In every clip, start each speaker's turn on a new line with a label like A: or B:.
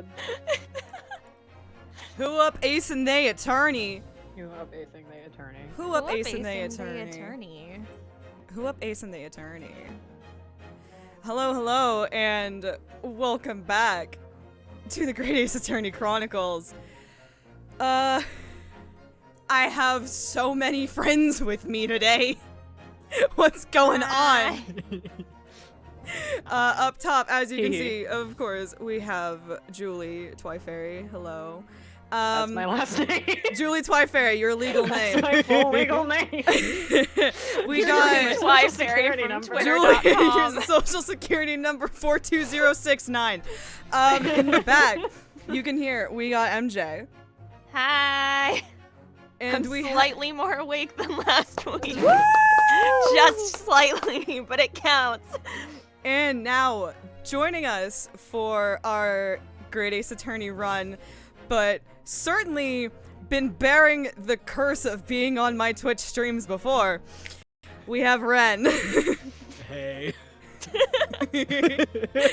A: god.
B: Who up Ace and they attorney?
A: You up acing the attorney.
B: Who up Ace and they attorney? Who up Ace and the attorney? Hello, hello, and welcome back to the Great Ace Attorney Chronicles. I have so many friends with me today. What's going on? Up top, as you can see, of course, we have Julie Twyfairy. Hello.
A: That's my last name.
B: Julie Twyfairy, your legal name.
A: That's my full legal name.
B: We got
A: Twyfairy from
B: Julie,
A: Twitter.com.
B: your social security number 42069. In the back, you can hear we got MJ.
C: Hi.
B: And
C: I'm
B: we
C: slightly more awake than last week. Just slightly, but it counts.
B: And now, joining us for our Great Ace Attorney run, but certainly been bearing the curse of being on my Twitch streams before, we have Ren.
D: Hey.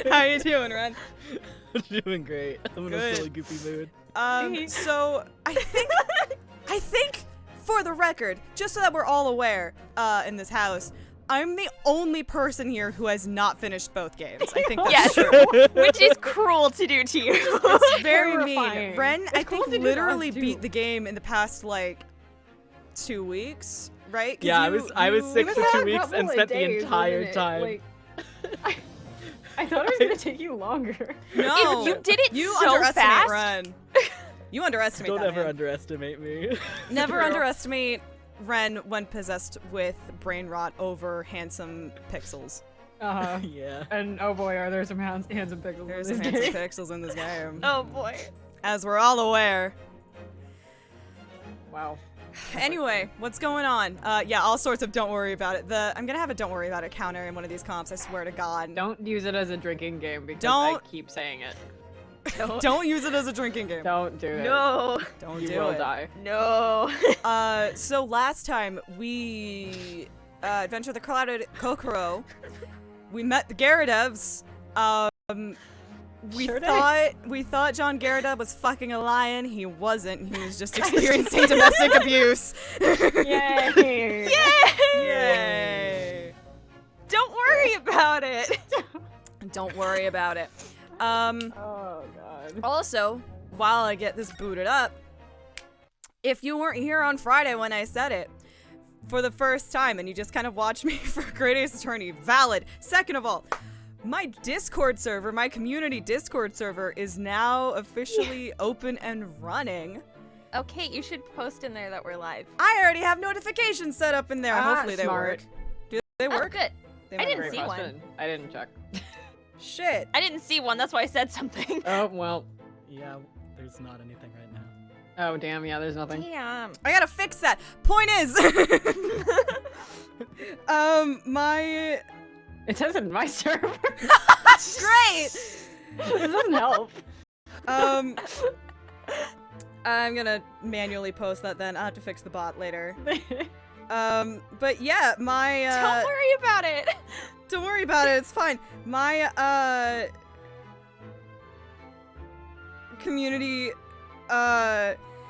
B: How you doing, Ren?
D: I'm doing great. I'm in a silly, goofy mood.
B: So I think, for the record, just so that we're all aware, in this house, I'm the only person here who has not finished both games. I think that's true.
C: Which is cruel to do to you.
B: It's very mean.
A: Terrifying.
B: Ren, I think,
A: cruel to do to
B: literally
A: us, too.
B: beat the game in the past, like, 2 weeks, right? 'Cause
D: Yeah, I was sick
A: It
D: for
A: was
D: 2
A: a
D: weeks
A: couple
D: and
A: of
D: spent
A: days,
D: the entire
A: wasn't it?
D: time.
A: Like, I thought it was gonna take you longer.
B: No,
C: You did it
B: you
C: so
B: underestimate
C: fast.
B: Ren. You underestimate
D: Don't
B: that,
D: ever
B: man.
D: underestimate me.
B: Never
C: True.
B: underestimate Ren when possessed with brain rot over handsome pixels.
D: Yeah.
A: And oh boy, are there some handsome pixels
B: There's
A: in
B: some
A: this
B: handsome
A: game.
B: pixels in this game.
C: Oh boy.
B: As we're all aware.
A: Wow.
B: Anyway, what's going on? Yeah, all sorts of don't worry about it. I'm gonna have a don't worry about it counter in one of these comps, I swear to God.
A: Don't use it as a drinking game because
B: Don't-
A: I keep saying it.
B: Don't use it as a drinking game.
A: Don't do it.
C: No.
B: Don't
A: You
B: do
A: will
B: it.
A: die.
C: No.
B: So last time we adventured the clouded Kokoro, we met the Gyarados. We
A: Sure did.
B: thought John Gyarados was fucking a lion. He wasn't. He was just experiencing domestic abuse.
A: Yay!
B: Yay!
C: Don't worry about it.
B: Don't worry about it.
A: Oh god.
B: Also, while I get this booted up, if you weren't here on Friday when I said it for the first time and you just kind of watched me for Great Ace Attorney, valid. Second of all, my Discord server, my community Discord server is now officially open and running.
C: Okay, you should post in there that we're live.
B: I already have notifications set up in there. Hopefully they
A: Smart.
B: work. Do they
C: Oh,
B: work?
C: good.
B: They
C: I
B: might
C: didn't
B: work.
C: see
A: Great
C: one.
A: question. I didn't check.
B: Shit.
C: I didn't see one, that's why I said something.
A: Oh well.
D: Yeah, there's not anything right now.
A: Oh damn, yeah, there's nothing.
C: Damn.
B: I gotta fix that. Point is, my
A: It says in my server.
B: great.
A: This doesn't help.
B: I'm gonna manually post that then. I'll have to fix the bot later. But yeah, my
C: Don't worry about it.
B: don't worry about it, it's fine. My community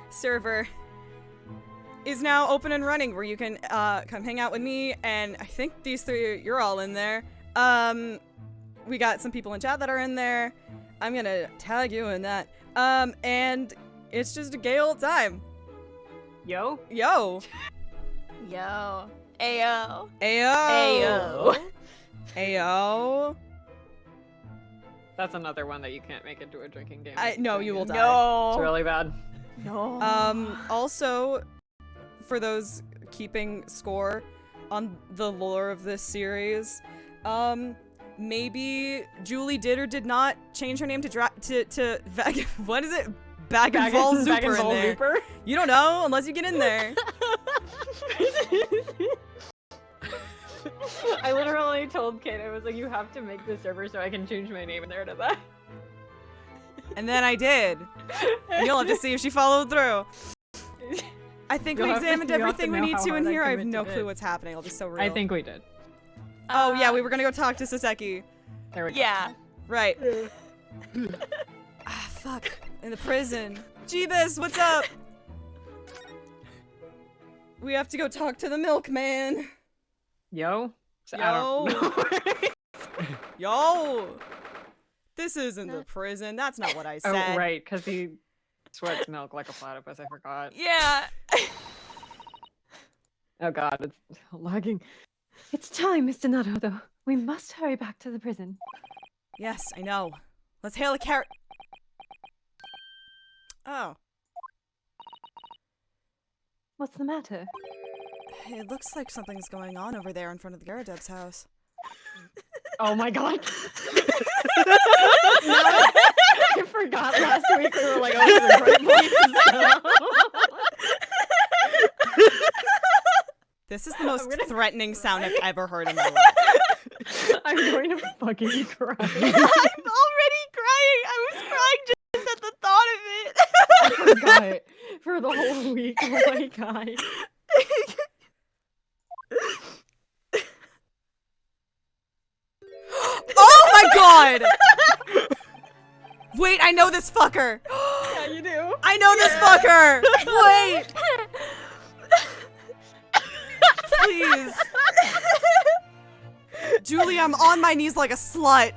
B: server is now open and running where you can come hang out with me, and I think these three, you're all in there. We got some people in chat that are in there. I'm gonna tag you in that. And it's just a gay old time.
A: Yo.
B: Yo.
C: Yo. Ayo.
B: Ayo. Ayo.
A: That's another one that you can't make into a drinking game.
B: No, you will die.
A: It's
C: No.
A: really bad.
C: No.
B: Also, for those keeping score on the lore of this series, maybe Julie did or did not change her name to what is it? Bag and Ball Zuper in there.
A: Zuper?
B: You don't know unless you get in there.
A: I literally told Kate, I was like, you have to make the server so I can change my name in there to that.
B: And then I did. And you'll have to see if she followed through. I think
A: You'll
B: we
A: have to-
B: examined
A: you'll have
B: everything
A: to
B: we
A: know
B: need
A: how
B: to in
A: hard I
B: here. I have
A: commit
B: no
A: to
B: clue
A: it.
B: what's happening. It'll be so real.
A: I think we did.
B: Oh yeah, we were gonna go talk to Saseki.
A: There we go.
C: Yeah.
B: Right. fuck. In the prison. Jeebus, what's up? We have to go talk to the milkman.
A: Yo? So
B: Yo. Yo. This isn't the prison. That's not what I said.
A: Oh, right, because he sweats milk like a platypus. I forgot.
C: Yeah.
A: Oh god, it's lagging.
E: It's time, Mr. 𝓈𝓅𝒾𝒸🎏. We must hurry back to the prison.
B: Yes, I know. Let's hail a carrot. Oh.
E: What's the matter?
B: It looks like something's going on over there in front of the Garadeb's house.
A: Oh my god. I forgot last week we were like, oh, this is great places.
B: This is the most threatening sound I've ever heard in my life.
A: I'm going to fucking cry.
C: I'm already crying. I was crying just at the thought of it.
A: I forgot it for the whole week. Oh my god.
B: Oh my god! Wait, I know this fucker!
A: Yeah, you do.
B: I know this fucker! Wait! Please. Julie, I'm on my knees like a slut.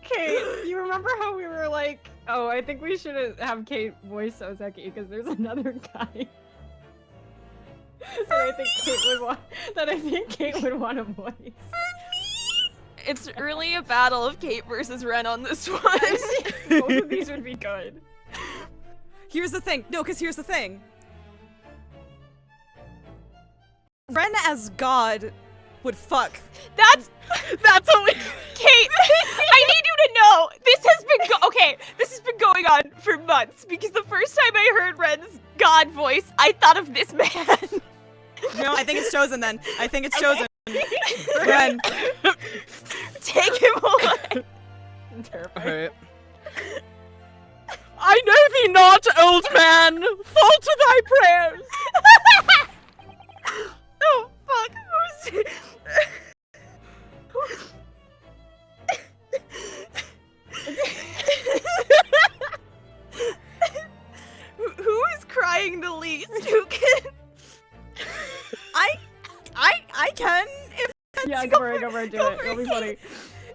A: Kate, you remember how we were like, oh, I think we should have Kate voice Ozeki because there's another guy that I think Kate would want to voice.
C: It's really a battle of Kate versus Ren on this one.
A: Both of these would be good.
B: Here's the thing. No, because here's the thing. Ren as God would fuck.
C: That's what we. Kate, I need you to know this has been this has been going on for months because the first time I heard Ren's God voice, I thought of this man.
B: No, I think it's chosen then. I think it's chosen. Ren.
C: Take him on.
A: I'm terrified.
D: Alright. I know thee not, old man! Fall to thy prayers!
C: Oh, fuck. Who is crying the least? Who can?
B: I can. If
A: Yeah, go for it, do it. It'll be funny.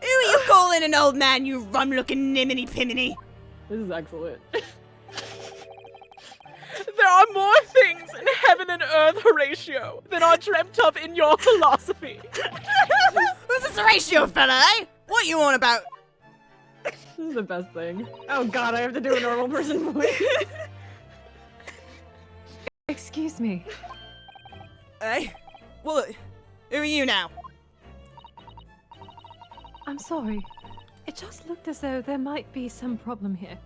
B: Who are you calling an old man, you rum-looking niminy piminy?
A: This is excellent.
D: There are more things in heaven and earth, Horatio, than are dreamt of in your philosophy.
B: Who's this Horatio fella, eh? What you on about?
A: This is the best thing. Oh god, I have to do a normal person voice.
E: Excuse me.
B: Eh? Well, who are you now?
E: I'm sorry. It just looked as though there might be some problem here.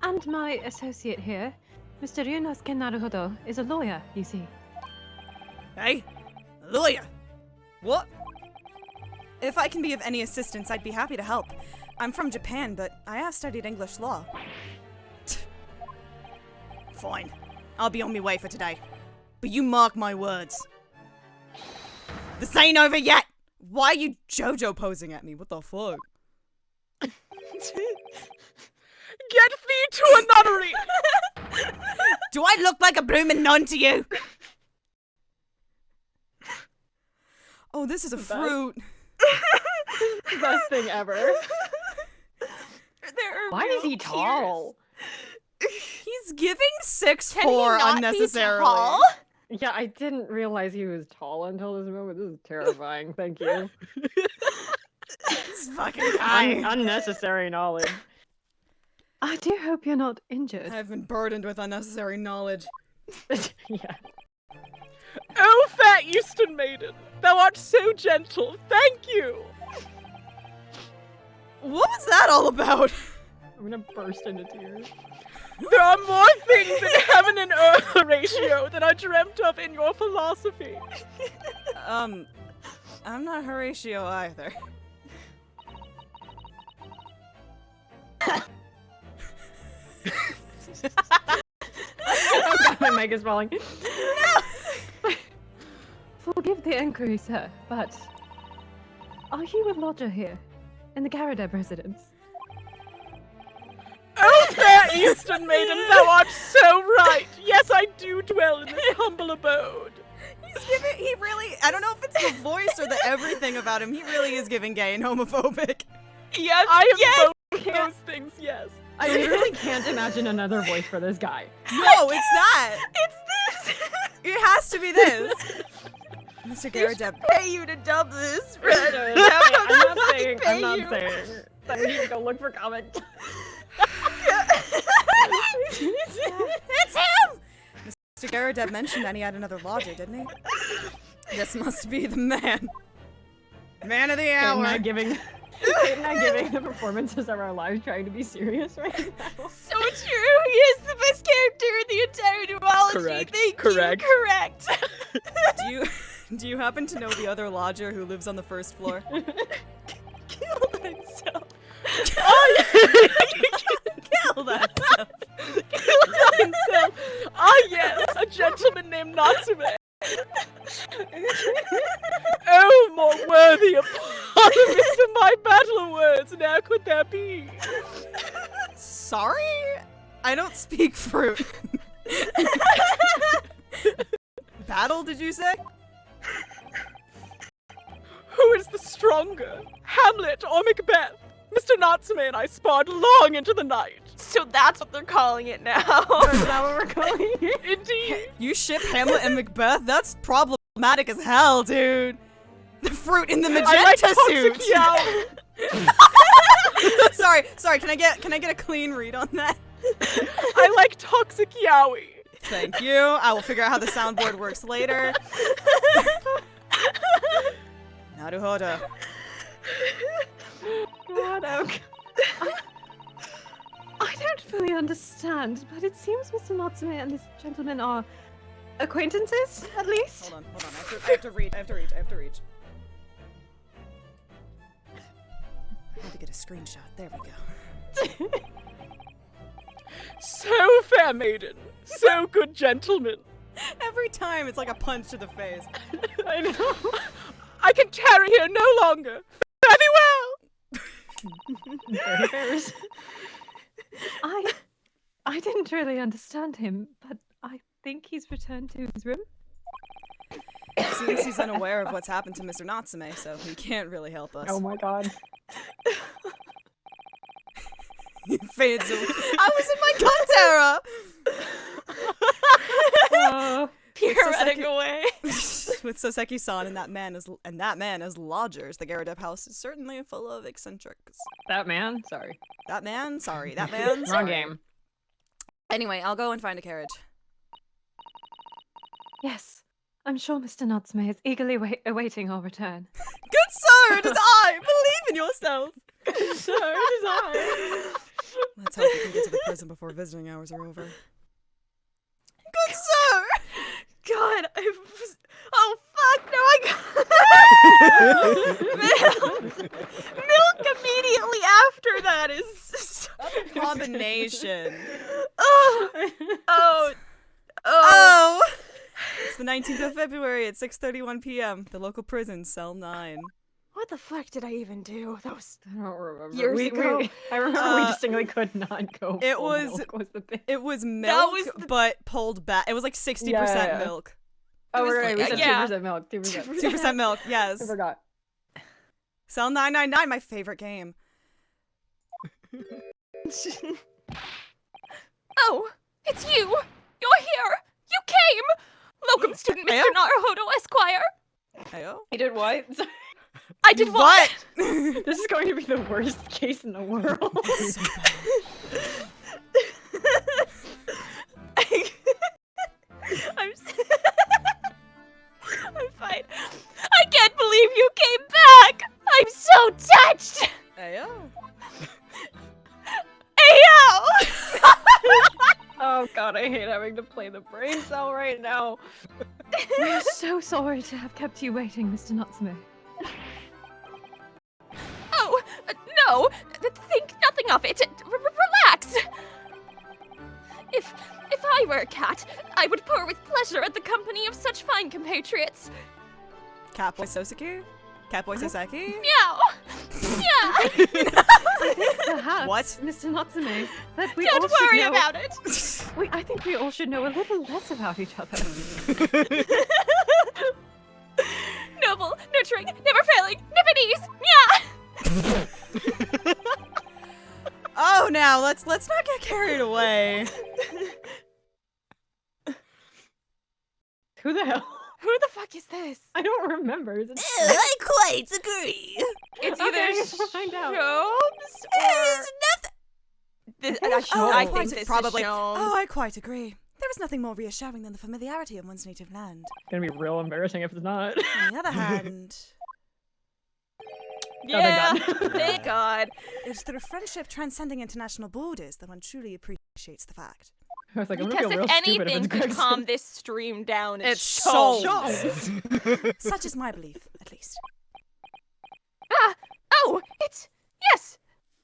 E: And my associate here, Mr. Ryunosuke 𝓈𝓅𝒾𝒸🎏, is a lawyer, you see.
B: Hey? A lawyer? What? If I can be of any assistance, I'd be happy to help. I'm from Japan, but I have studied English law. Fine. I'll be on my way for today. But you mark my words. This ain't over yet! Why are you JoJo posing at me? What the fuck?
D: Get thee to a nunnery!
B: Do I look like a bloomin' nun to you? Oh, this is a fruit.
A: Best thing ever. Why is he
C: tears.
A: tall?
B: He's giving 6'4"
C: Can he not
B: unnecessarily.
C: Be tall?
A: Yeah, I didn't realize he was tall until this moment. This is terrifying. Thank you.
B: This fucking guy.
A: Unnecessary knowledge.
E: I do hope you're not injured.
B: I've been burdened with unnecessary knowledge.
A: Yeah.
D: Oh, fair Eastern maiden, thou art so gentle, thank you!
B: What was that all about?
A: I'm gonna burst into tears.
D: There are more things in heaven and earth, Horatio, than are dreamt of in your philosophy.
B: I'm not Horatio either.
A: Oh god, my mic is falling.
E: Forgive the inquiry, sir, but are you a lodger here? In the Garadeb residence?
D: Oh, fair Eastern maiden, thou art so right. Yes, I do dwell in this humble abode.
B: He really, I don't know if it's the voice or the everything about him, he really is giving gay and homophobic.
C: Yes,
D: I am
C: yes.
D: both of those things, yes.
A: I literally can't imagine another voice for this guy.
B: No, it's not.
C: It's this.
B: It has to be this. Mr. Garadeb.
C: Pay you to dub this, Red.
A: I'm not saying.
C: Pay
A: I'm not
C: you.
A: saying. I need to go look for comics.
C: It's him.
B: Mr. Garadeb mentioned that he had another lodger, didn't he? This must be the man. Man of the
A: Kate
B: hour.
A: and I giving the performances of our lives, trying to be serious right now.
C: So true. He is the best character in the entire duology.
D: Correct.
C: Thank
D: Correct.
C: you. Correct.
B: Do you happen to know the other lodger who lives on the first floor?
C: Killed himself.
B: Kill that.
D: Himself. Ah, yes, a gentleman named Natsume. Oh, more worthy of honor than my battle words now could there be.
B: Sorry? I don't speak fruit. Battle, did you say?
D: Who is the stronger, Hamlet or Macbeth? Mr. Natsume and I sparred long into the night.
C: So that's what they're calling it now.
A: Is that what we're calling it?
D: Indeed.
B: You ship Hamlet and Macbeth? That's problematic as hell, dude. The fruit in the
D: I like
B: magenta
D: toxic
B: suit.
D: yaoi.
B: sorry, can I get a clean read on that?
D: I like toxic yaoi.
B: Thank you. I will figure out how the soundboard works later. Naruhodo.
A: God, okay.
E: I don't fully understand, but it seems Mr. Natsume and this gentleman are acquaintances, at least.
B: Hold on. I have to reach. I have to reach. I need to get a screenshot. There we go.
D: So fair maiden, so good gentleman.
B: Every time it's like a punch to the face.
A: I know.
D: I can tarry here no longer. Fare thee well.
A: Very fairs.
E: I didn't really understand him, but I think he's returned to his room.
B: It seems he's unaware of what's happened to Mr. Natsume, so he can't really help us.
A: Oh my god.
B: He fades away. I was in my cut era!
C: You're running away.
B: With Soseki-san and that man as lodgers, the Garadeb house is certainly full of eccentrics.
A: That man? Sorry.
B: That man? Sorry.
A: Wrong
B: Sorry.
A: game.
B: Anyway, I'll go and find a carriage.
E: Yes, I'm sure Mr. Natsume is eagerly awaiting our return.
B: Good sir, it is I! Believe in yourself!
A: Good sir, it is I.
B: Let's hope we can get to the prison before visiting hours are over. Good sir!
C: God, oh fuck, no, I got milk immediately after that is so...
B: That's a combination.
C: Oh.
B: Oh! It's the 19th of February at 6:31 p.m. The local prison, cell 9.
C: What the fuck did I even do? That was
A: I don't remember.
C: Years ago.
A: I remember we distinctly could not go.
B: It
A: full
B: was-
A: milk was the thing.
B: It was milk,
C: was the-
B: but pulled back. It was like 60%
A: Yeah.
B: milk.
A: Oh,
C: was
A: right. We
C: like-
A: said
C: yeah.
A: 2% milk. 2%.
B: 2% milk, yes.
A: I forgot.
B: Cell 999, my favorite game.
C: Oh, it's you! You're here! You came! Locum student Mr. Naruhodo Esquire!
B: Heyo.
A: You did what?
C: I did what?
A: This is going to be the worst case in the world.
C: I'm fine. I can't believe you came back! I'm so touched!
B: Heyo.
C: Ayo!
A: Oh god, I hate having to play the brain cell right now.
E: We're so sorry to have kept you waiting, Mr. Natsume.
C: Oh, no! Think nothing of it. Relax! If I were a cat, I would purr with pleasure at the company of such fine compatriots.
B: Catboy Soseki? Catboy Saseki?
C: Meow! Yeah!
E: Perhaps,
B: What?
E: Mr. Natsume, that we
C: Don't
E: all should
C: worry
E: know...
C: about it!
E: I think we all should know a little less about each other.
C: Noble, nurturing, never failing, Nipponese! Yeah!
B: Oh, now let's not get carried away.
E: Who the hell?
C: Who the fuck is this?
E: I don't remember. Is it...
F: I quite agree.
C: It's
E: Okay,
C: either
E: we'll find out.
C: Sholmes or... This, I think this
B: probably.
C: is Sholmes.
B: Oh, I quite agree. There is nothing more reassuring than the familiarity of one's native land.
A: It's gonna be real embarrassing if it's not.
B: On the other hand,
C: Yeah,
A: thank God.
C: thank God.
B: it's through friendship transcending international borders that one truly appreciates the fact.
A: I was like, I'm gonna
C: Because
A: feel real
C: if
A: stupid if
C: anything
A: it's
C: could
A: Gregson.
C: calm this stream down, it's
B: Sholmes.
C: Sholmes.
B: Such is my belief, at least.
C: Ah! Oh! It's... Yes!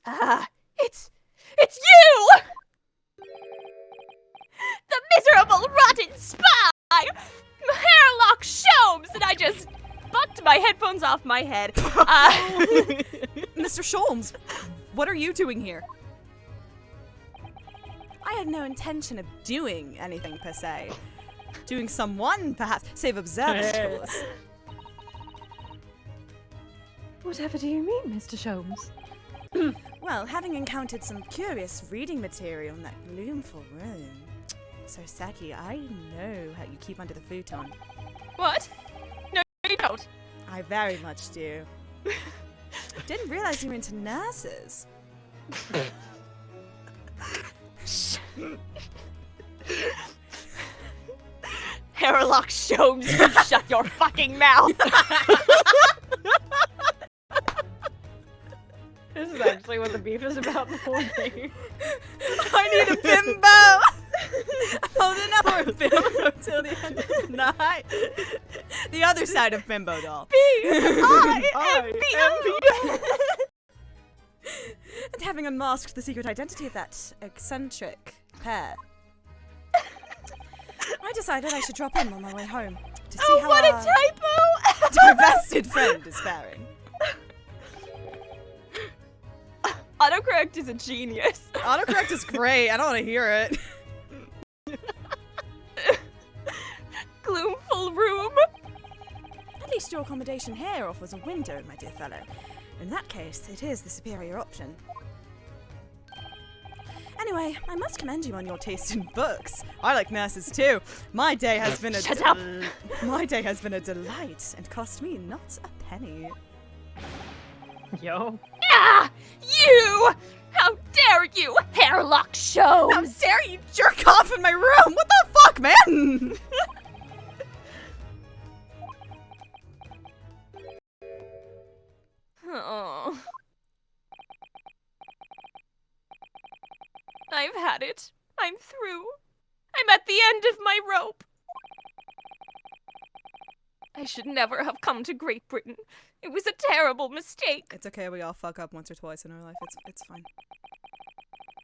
C: Ah! It's you! The miserable, rotten spy! Hairlock Sholmes! And I just bucked my headphones off my head.
B: Mr. Sholmes, what are you doing here? I had no intention of doing anything per se. Doing someone, perhaps, save observance, of course.
E: Whatever do you mean, Mr. Sholmes?
B: Well, having encountered some curious reading material in that gloomful room. So, Saki, I know how you keep under the futon.
C: What? No, you don't.
B: I very much do. Didn't realize you were into nurses.
C: Hairlock Sholmes, you shut your fucking mouth!
A: This is actually what the beef is about the whole thing.
B: I need a bimbo! Holding up for a bimbo till the end of the night. The other side of bimbo doll. And having unmasked the secret identity of that eccentric pair, I decided I should drop in on my way home to see how
C: What a
B: our
C: typo!
B: divested friend is faring.
C: Autocorrect is a genius.
B: Autocorrect is great. I don't want to hear it.
C: Gloomful room.
B: At least your accommodation here offers a window, my dear fellow. In that case, it is the superior option. Anyway, I must commend you on your taste in books. I like nurses too. My day has been a
C: Shut up.
B: My day has been a delight and cost me not a penny.
A: Yo.
C: Ah! You! How dare you, Hairlock Sholmes!
B: How dare you jerk off in my room? What the fuck, man?
C: Oh. I've had it. I'm through. I'm at the end of my rope. I should never have come to Great Britain. It was a terrible mistake.
B: It's okay, we all fuck up once or twice in our life. It's fine.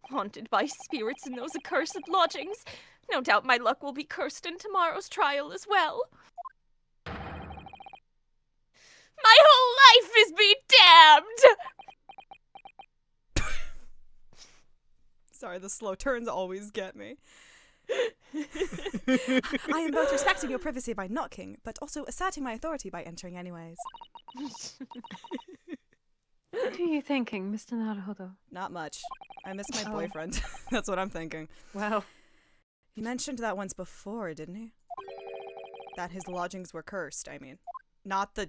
C: Haunted by spirits in those accursed lodgings. No doubt my luck will be cursed in tomorrow's trial as well. My whole life is be damned!
B: Sorry, the slow turns always get me. I am both respecting your privacy by knocking, but also asserting my authority by entering anyways.
E: What are you thinking, Mr. Naruhodo?
B: Not much. I miss my boyfriend. That's what I'm thinking.
E: Wow.
B: He mentioned that once before, didn't he? That his lodgings were cursed, I mean. Not the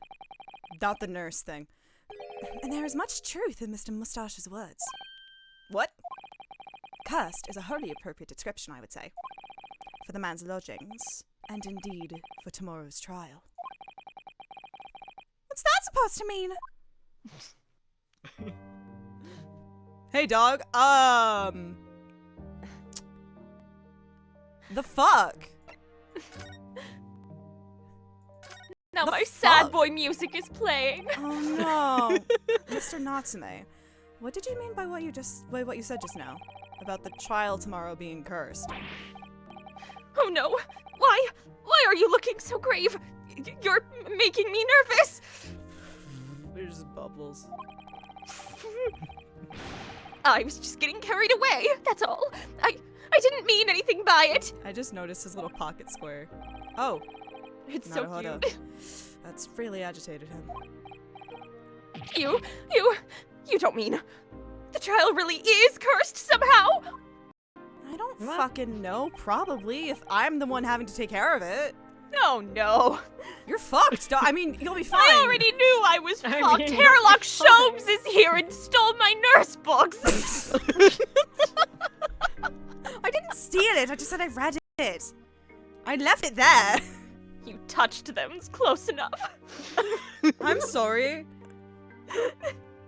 B: nurse thing. And there is much truth in Mr. Mustache's words. What? Cursed is a wholly appropriate description, I would say. For the man's lodgings, and indeed for tomorrow's trial. What's that supposed to mean? Hey, dog. The fuck?
C: Now
B: The
C: my sad
B: fuck?
C: boy music is playing.
B: Oh no. Mr. Natsume, what did you mean by what you said just now? About the trial tomorrow being cursed?
C: Oh no! Why are you looking so grave? You're making me nervous!
B: syllables.
C: I was just getting carried away, that's all. I didn't mean anything by it.
B: I just noticed his little pocket square. Oh,
C: It's so
B: 𝓈𝓅𝒾𝒸𝓎.
C: cute.
B: That's really agitated him.
C: You don't mean the trial really is cursed somehow?
B: I don't
A: What?
B: fucking know. Probably, if I'm the one having to take care of it.
C: Oh no.
B: You're fucked. I mean, you'll be fine.
C: I already knew I was
A: I
C: fucked.
A: mean,
C: 𝓈𝓼𝒾𝒸𝓎 is here and stole my nurse books.
B: I didn't steal it. I just said I read it. I left it there.
C: You touched them. It's close enough.
B: I'm sorry.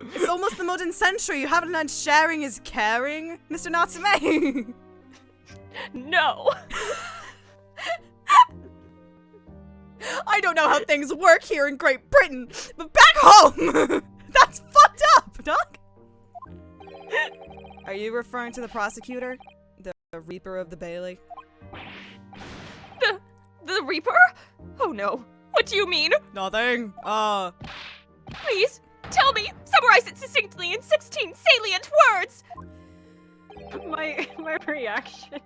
B: It's almost the modern century. You haven't learned sharing is caring, Mr. 𝓈𝓼𝒾𝒸𝓎.
C: No.
B: I don't know how things work here in Great Britain, but back home, that's fucked up, Doc. Are you referring to the prosecutor? The Reaper of the Bailey?
C: The Reaper? Oh no. What do you mean?
B: Nothing.
C: Please, tell me. Summarize it succinctly in 16 salient words.
A: My reaction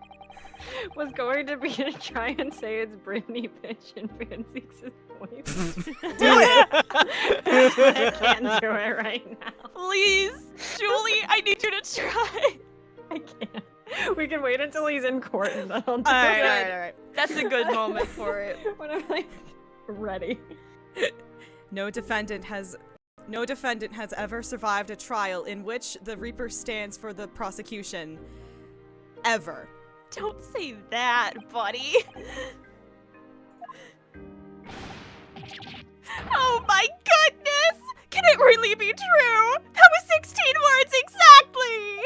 A: was going to be to try and say it's Brittany bitch in Van Zeke's voice.
B: Do it!
A: I can't do it right now.
C: Please, Julie, I need you to try.
A: I can't. We can wait until he's in court and then I'll do
B: Alright.
C: That's a good moment for it.
A: when I'm like ready.
B: No defendant has ever survived a trial in which the Reaper stands for the prosecution. Ever.
C: Don't say that, buddy. Oh my goodness! Can it really be true? That was 16 words exactly!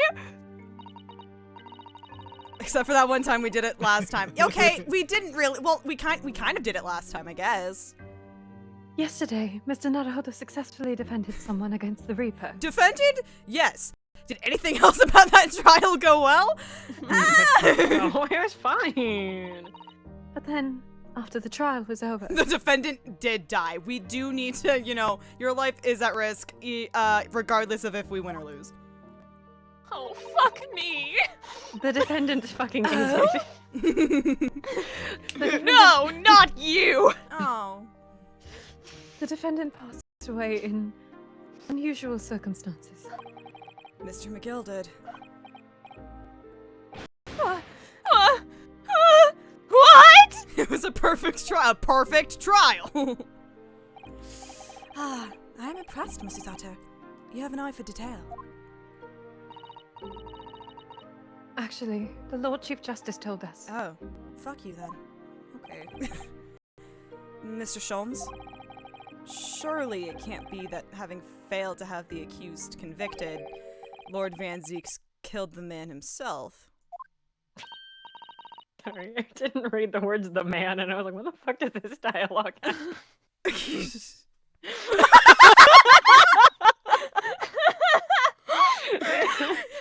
B: Except for that one time we did it last time. Okay, we didn't really. Well, we kind of did it last time, I guess.
E: Yesterday, Mr. 𝓈𝓅𝒾𝒸𝓎 successfully defended someone against the Reaper.
B: Defended? Yes. Did anything else about that trial go well?
A: Oh, it was fine.
E: But then, after the trial was over,
B: The defendant did die. We do need to, your life is at risk, regardless of if we win or lose.
C: Oh, fuck me!
E: the defendant fucking injured.
C: No, not you!
B: Oh.
E: The defendant passed away in unusual circumstances.
B: Mr. McGill did.
C: What?
B: It was a perfect trial. Perfect trial! I'm impressed, Mrs. Sato. You have an eye for detail.
E: Actually, the Lord Chief Justice told us.
B: Oh, fuck you then. Okay. Mr. Sholmes? Surely it can't be that having failed to have the accused convicted, Lord Van Zeke's killed the man himself.
A: Sorry, I didn't read the words "the man" and I was like, what the fuck does this dialogue have?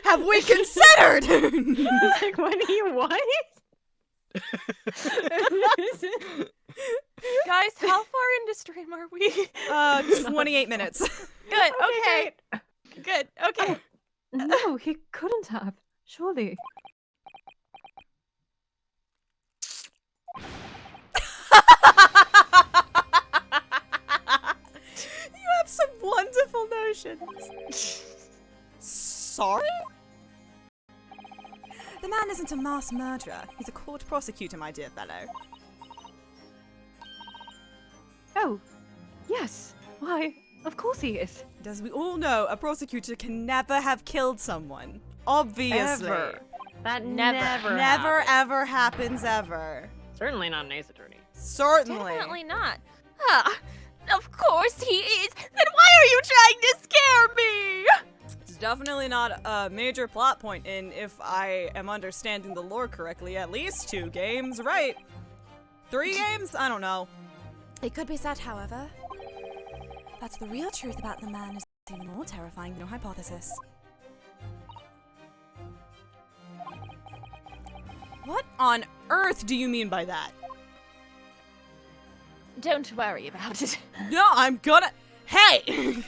B: Have we considered?
A: Like, what do you want?
C: Guys, how far into stream are we?
B: 28 minutes.
C: Good, okay. Good, okay.
E: No, he couldn't have. Surely.
B: You have some wonderful notions. Sorry? The man isn't a mass murderer. He's a court prosecutor, my dear fellow.
E: Oh, yes. Why, of course he is.
B: And as we all know, a prosecutor can never have killed someone. Obviously.
A: Ever. That
C: Never.
A: never
B: Never
A: happens.
B: ever happens ever.
A: Certainly not an ace attorney.
B: Certainly.
C: Definitely not. Ah, of course he is. Then why are you trying to scare me?
B: It's definitely not a major plot point in, if I am understanding the lore correctly, at least 2 games, right? 3 games? I don't know. It could be said, however, that the real truth about the man is even more terrifying than your hypothesis. What on earth do you mean by that?
C: Don't worry about it.
B: No, I'm gonna... Hey!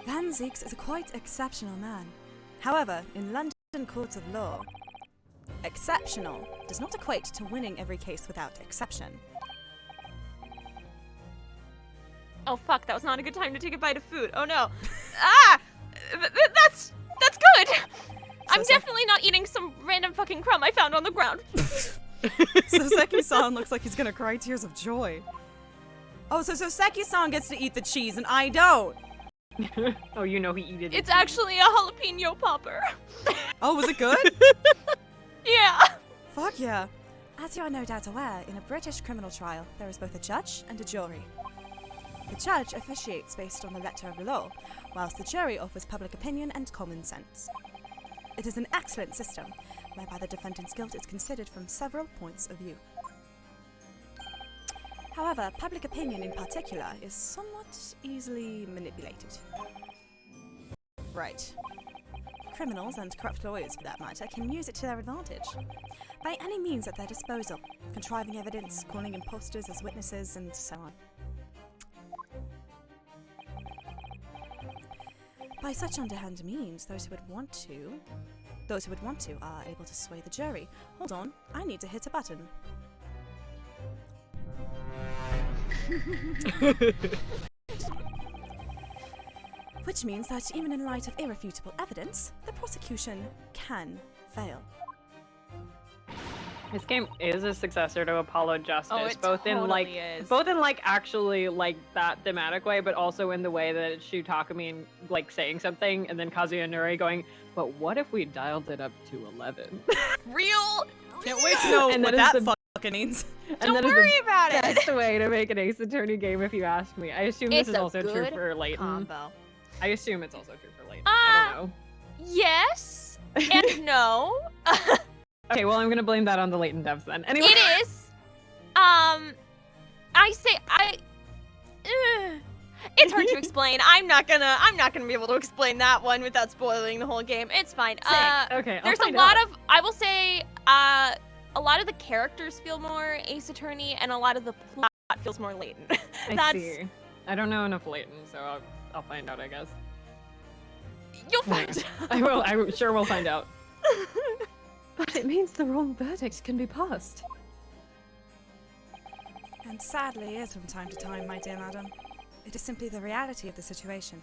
B: Van Zieks is a quite exceptional man. However, in London courts of law, exceptional does not equate to winning every case without exception.
C: Oh fuck, that was not a good time to take a bite of food. Oh no. Ah! That's good! I'm definitely not eating some random fucking crumb I found on the ground.
B: Soseki-san looks like he's gonna cry tears of joy. Oh, so Soseki-san gets to eat the cheese and I don't!
A: Oh, you know he eat it.
C: It's actually a jalapeno popper.
B: Oh, was it good?
C: Yeah.
B: Fuck yeah. As you are no doubt aware, in a British criminal trial, there is both a judge and a jury. The judge officiates based on the letter of the law, whilst the jury offers public opinion and common sense. It is an excellent system, whereby the defendant's guilt is considered from several points of view. However, public opinion in particular is somewhat easily manipulated. Right. Criminals, and corrupt lawyers for that matter, can use it to their advantage. By any means at their disposal, contriving evidence, calling impostors as witnesses, and so on. By such underhand means, those who would want to are able to sway the jury. Hold on, I need to hit a button. Which means that even in light of irrefutable evidence, the prosecution can fail.
A: This game is a successor to Apollo Justice,
C: Oh, it
A: both in
C: totally is.
A: actually like that thematic way, but also in the way that it's Shu Takumi like saying something and then Kazuya Nuri going, "But what if we dialed it up to 11?"
C: Real.
B: Can't wait to know
A: And
B: what
A: that
B: that
A: is the-
B: fucking means.
C: Don't worry about it.
A: Best way to make an Ace Attorney game, if you ask me. I assume this
C: It's
A: is
C: a
A: also true
C: good
A: for Layton.
C: combo.
A: I assume it's also true for Layton. I don't know.
C: Yes and no.
A: Okay, well I'm gonna blame that on the Layton devs then. Anyway.
C: It is. It's hard to explain. I'm not gonna be able to explain that one without spoiling the whole game. It's fine.
A: Okay,
C: There's a
A: find
C: lot
A: out.
C: of, I will say, a lot of the characters feel more Ace Attorney, and a lot of the plot feels more Layton.
A: I see. I don't know enough Layton, so I'll find out, I guess.
C: You'll find out.
A: I will. I sure will find out.
E: But it means the wrong verdict can be passed.
B: And sadly is from time to time, my dear madam. It is simply the reality of the situation.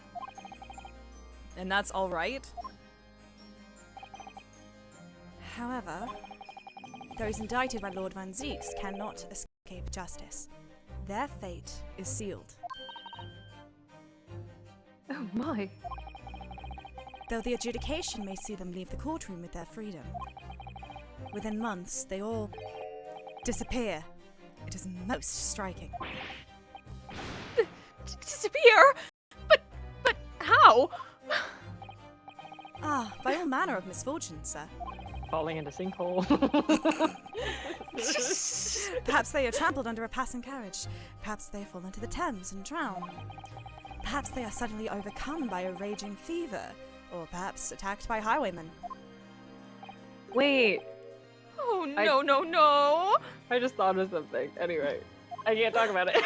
B: And that's alright? However, those indicted by Lord Van Zieks cannot escape justice. Their fate is sealed.
E: Oh my.
B: Though the adjudication may see them leave the courtroom with their freedom. Within months, they all disappear. It is most striking.
C: Disappear? But how?
B: Ah, by all manner of misfortunes, sir.
A: Falling into sinkhole.
B: Perhaps they are trampled under a passing carriage. Perhaps they fall into the Thames and drown. Perhaps they are suddenly overcome by a raging fever. Or perhaps attacked by highwaymen.
A: Wait,
C: Oh no.
A: I just thought of something. Anyway, I can't talk about it.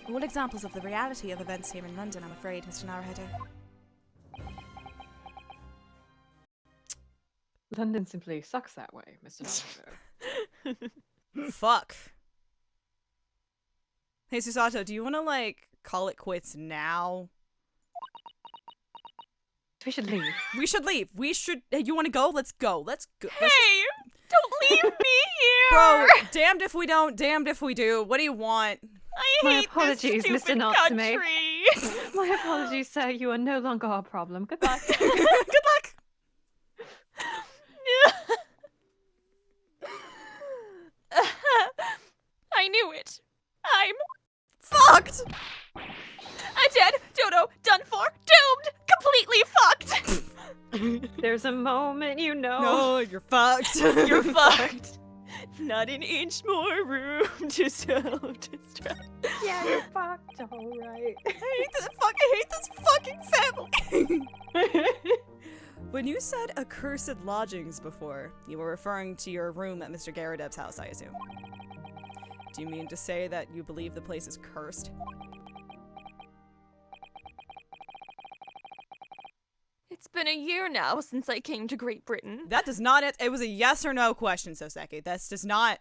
B: All examples of the reality of events here in London, I'm afraid, Mr. 𝓈𝓅𝒾𝒸𝓎.
A: London simply sucks that way, Mr. 𝓈𝓅𝒾𝒸𝓎.
B: Fuck. Hey, Susato, do you want to, like, call it quits now?
A: We should leave.
B: We should leave. We should. Hey, you want to go? Let's go. Let's go.
C: Hey, don't leave me here.
B: Bro, damned if we don't, damned if we do. What do you want?
C: I
E: My
C: hate
E: apologies,
C: this
E: Mr.
C: stupid
E: 𝓈𝓅𝒾𝒸𝓎.
C: country.
E: My apologies, sir. You are no longer our problem. Goodbye.
B: Good luck.
C: I knew it. I'm
B: Fucked.
C: dead, dodo, done for, doomed, completely fucked.
A: There's a moment, you know.
B: No, you're fucked.
C: You're fucked. Not an inch more room to self-destruct.
A: Yeah, you're fucked. All right.
B: I hate this fucking family. When you said accursed lodgings before, you were referring to your room at Mr. Garadeb's house, I assume. Do you mean to say that you believe the place is cursed?
C: It's been a year now since I came to Great Britain.
B: That does not. It was a yes or no question, Soseki. That does not.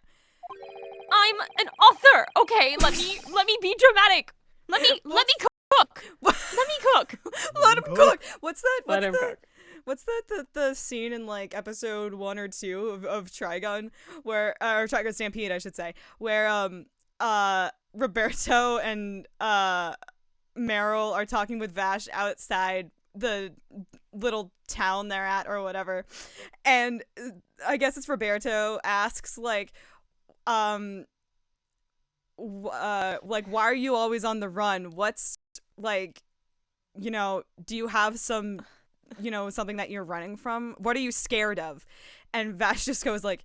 C: I'm an author. Okay, let me be dramatic. Let me cook. Let me cook.
B: Let him cook. What's that?
A: Let him cook.
B: What's the scene in like episode 1 or 2 of Trigun where or Trigun Stampede I should say, where Roberto and Meryl are talking with Vash outside the little town they're at or whatever, and I guess it's Roberto asks like why are you always on the run? What's like, you know, do you have some, you know, something that you're running from? What are you scared of? And Vash just goes like,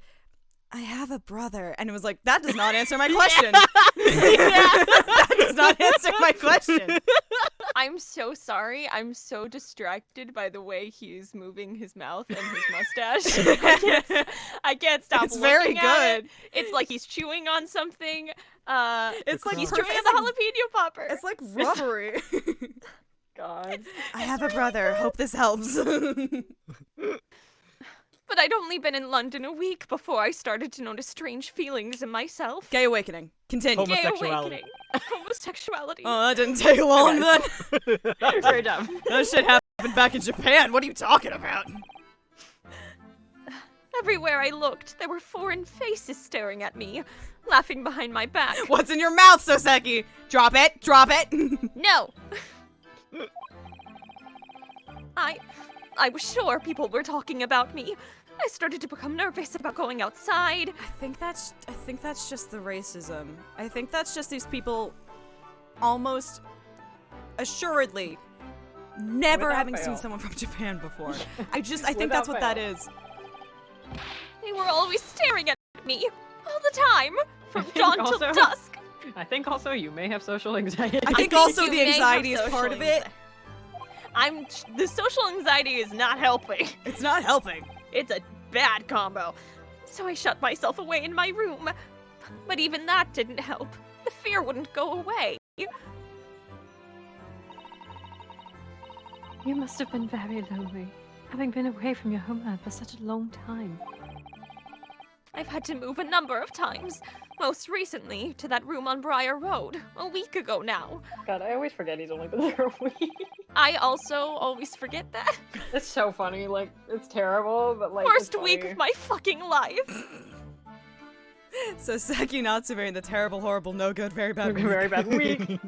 B: I have a brother. And it was like, that does not answer my question. That does not answer my question.
C: I'm so sorry. I'm so distracted by the way he's moving his mouth and his mustache. I can't stop
B: It's
C: looking
B: very
C: at
B: good.
C: it. It's like he's chewing on something.
B: It's like
C: he's chewing on the jalapeno popper.
B: It's like rubbery.
A: God.
B: I have a brother. Hope this helps.
C: But I'd only been in London a week before I started to notice strange feelings in myself.
B: Gay awakening. Continue.
C: Gay
D: Homosexuality.
C: awakening. Homosexuality.
B: Oh, that didn't take long then.
A: Very dumb.
B: That shit happened back in Japan. What are you talking about?
C: Everywhere I looked, there were foreign faces staring at me, laughing behind my back.
B: What's in your mouth, Soseki? Drop it. Drop it.
C: No! I was sure people were talking about me. I started to become nervous about going outside.
B: I think that's just the racism. I think that's just these people almost assuredly never
A: Without
B: having
A: fail.
B: seen someone from Japan before. I think that's what that is.
C: They were always staring at me, all the time, from
A: think
C: dawn till
A: also-
C: dusk.
A: I think also you may have social anxiety.
B: I think
C: think
B: also
C: you
B: the
C: may have
B: anxiety is
C: social
B: part of it.
C: The social anxiety is not helping.
B: It's not helping.
C: It's a bad combo. So I shut myself away in my room. But even that didn't help. The fear wouldn't go away.
E: You must have been very lonely, having been away from your homeland for such a long time.
C: I've had to move a number of times. Most recently, to that room on Briar Road, a week ago now.
A: God, I always forget he's only been there a week.
C: I also always forget that.
A: It's so funny, like, it's terrible, but like,
C: Worst
A: it's
C: week
A: funny.
C: of my fucking life.
B: So Seki Natsume and the terrible, horrible, no good, very bad week.
A: Very bad week.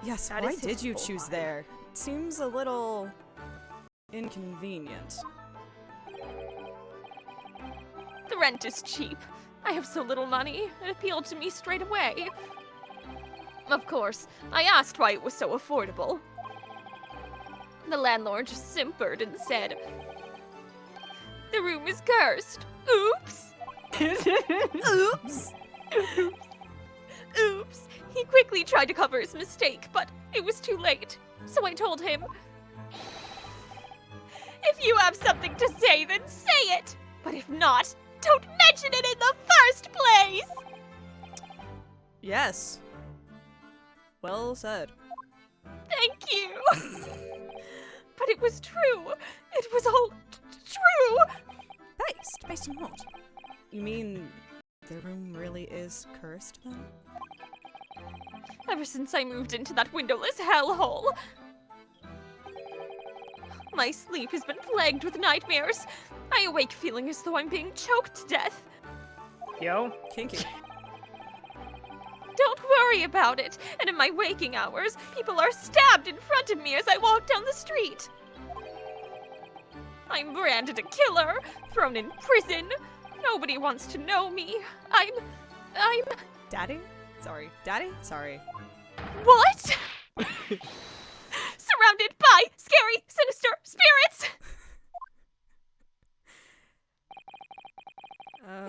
B: Yes,
C: That
B: why
C: is his
B: did you
C: full
B: choose
C: line.
B: there? It seems a little inconvenient.
C: The rent is cheap. I have so little money, it appealed to me straight away. Of course, I asked why it was so affordable. The landlord just simpered and said, "The room is cursed. Oops."
B: Oops!
C: Oops. He quickly tried to cover his mistake, but it was too late. So I told him, "If you have something to say, then say it. But if not, don't mention it in the first place."
B: Yes. Well said.
C: Thank you. But it was true. It was all true.
B: Based on what? You mean the room really is cursed then?
C: Ever since I moved into that windowless hellhole, my sleep has been plagued with nightmares. I awake feeling as though I'm being choked to death.
A: Yo.
B: Kinky.
C: Don't worry about it. And in my waking hours, people are stabbed in front of me as I walk down the street. I'm branded a killer, thrown in prison. Nobody wants to know me. I'm...
B: Daddy? Sorry. Daddy? Sorry.
C: What? Surrounded by scary, sinister spirits.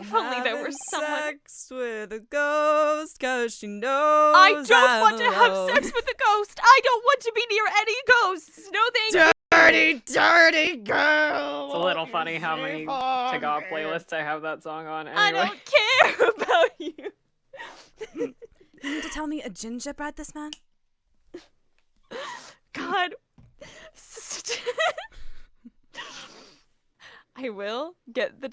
C: If only there were someone-
B: Sex with a ghost, cause she knows
C: I don't want to
B: I'm
C: have
B: alone.
C: sex with a ghost. I don't want to be near any ghosts. No thank you.
B: Dirty, dirty girl.
A: It's a little funny how many Tagalog playlists I have that song on. Anyway.
C: I don't care about you.
B: You need to tell me a gingerbread this man?
C: God. I will get through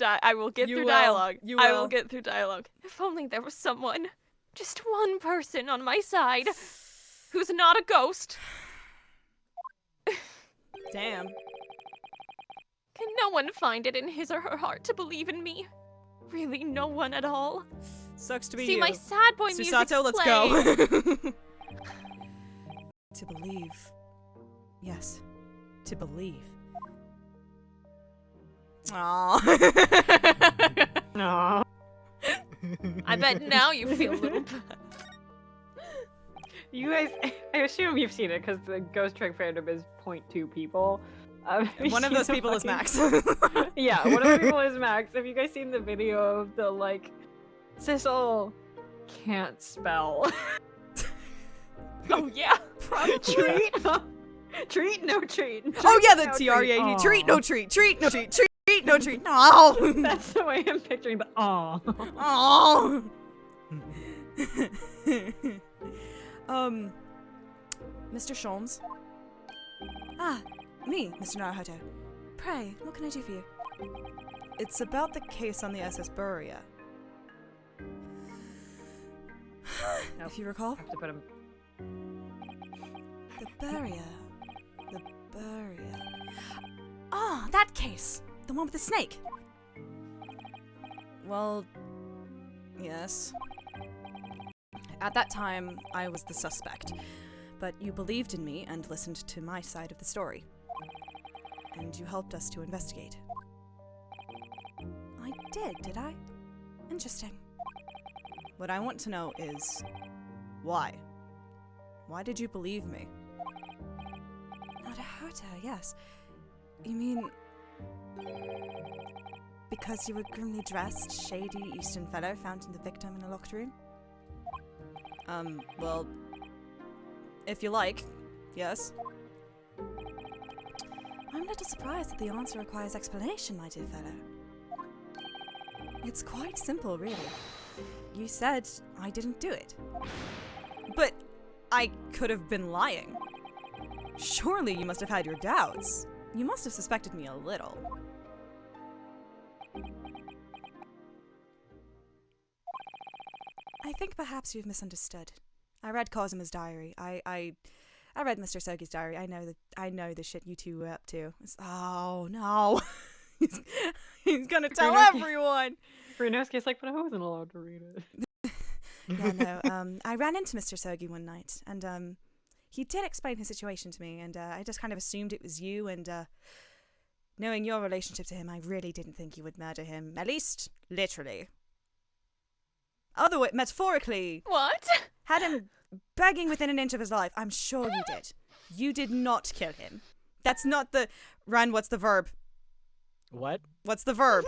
C: dialogue.
B: You
C: I
B: will.
C: will get through dialogue. If only there was someone, just one person on my side, who's not a ghost.
B: Damn.
C: Can no one find it in his or her heart to believe in me? Really, no one at all.
B: Sucks to be
C: See,
B: you.
C: my sad boy music's
B: Susato, let's
C: playing.
B: go. To believe. Yes. To believe. Aww.
A: No.
C: I bet now you feel a little bad.
A: You guys, I assume you've seen it because the Ghost Trick fandom is 0.2 people.
B: One of those people is Max.
A: Yeah, one of the people is Max. Have you guys seen the video of the like, Sissel can't spell?
C: Oh yeah.
A: Treat? Treat? No treat.
B: Oh yeah, the
A: No
B: TREAT.
A: Aw.
B: Treat, no treat. Treat, no treat. Treat, no treat. No.
A: That's the way I'm picturing the aw.
B: Oh. Mr. Sholmes. Ah, me, Mr. Naruhodo. Pray, what can I do for you? It's about the case on the SS Buria.
A: Nope.
B: If you recall.
A: I have to put him.
B: The Buria. The Buria. Oh, that case. The one with the snake. Well, yes. At that time, I was the suspect. But you believed in me and listened to my side of the story. And you helped us to investigate. I did I? Interesting. What I want to know is, why? Why did you believe me? Naruhodo, yes. You mean... because you were grimly dressed, shady Eastern fellow found in the victim in a locked room? Well... if you like, yes. I'm a little surprised that the answer requires explanation, my dear fellow. It's quite simple, really. You said I didn't do it. But I could have been lying. Surely you must have had your doubts. You must have suspected me a little. I think perhaps you've misunderstood. I read Kazuma's diary. I read Mr. Sogi's diary. I know the shit you two were up to. Oh no. he's gonna tell everyone.
A: Brunoski's like, but I wasn't allowed to read it.
B: Yeah, no. I ran into Mr. Sogi one night, and he did explain his situation to me, and I just kind of assumed it was you, and knowing your relationship to him, I really didn't think you would murder him. At least, literally. Otherwise, metaphorically.
C: What?
B: Had him begging within an inch of his life. I'm sure you did. You did not kill him. That's not the... Ren, what's the verb?
D: What?
B: What's the verb?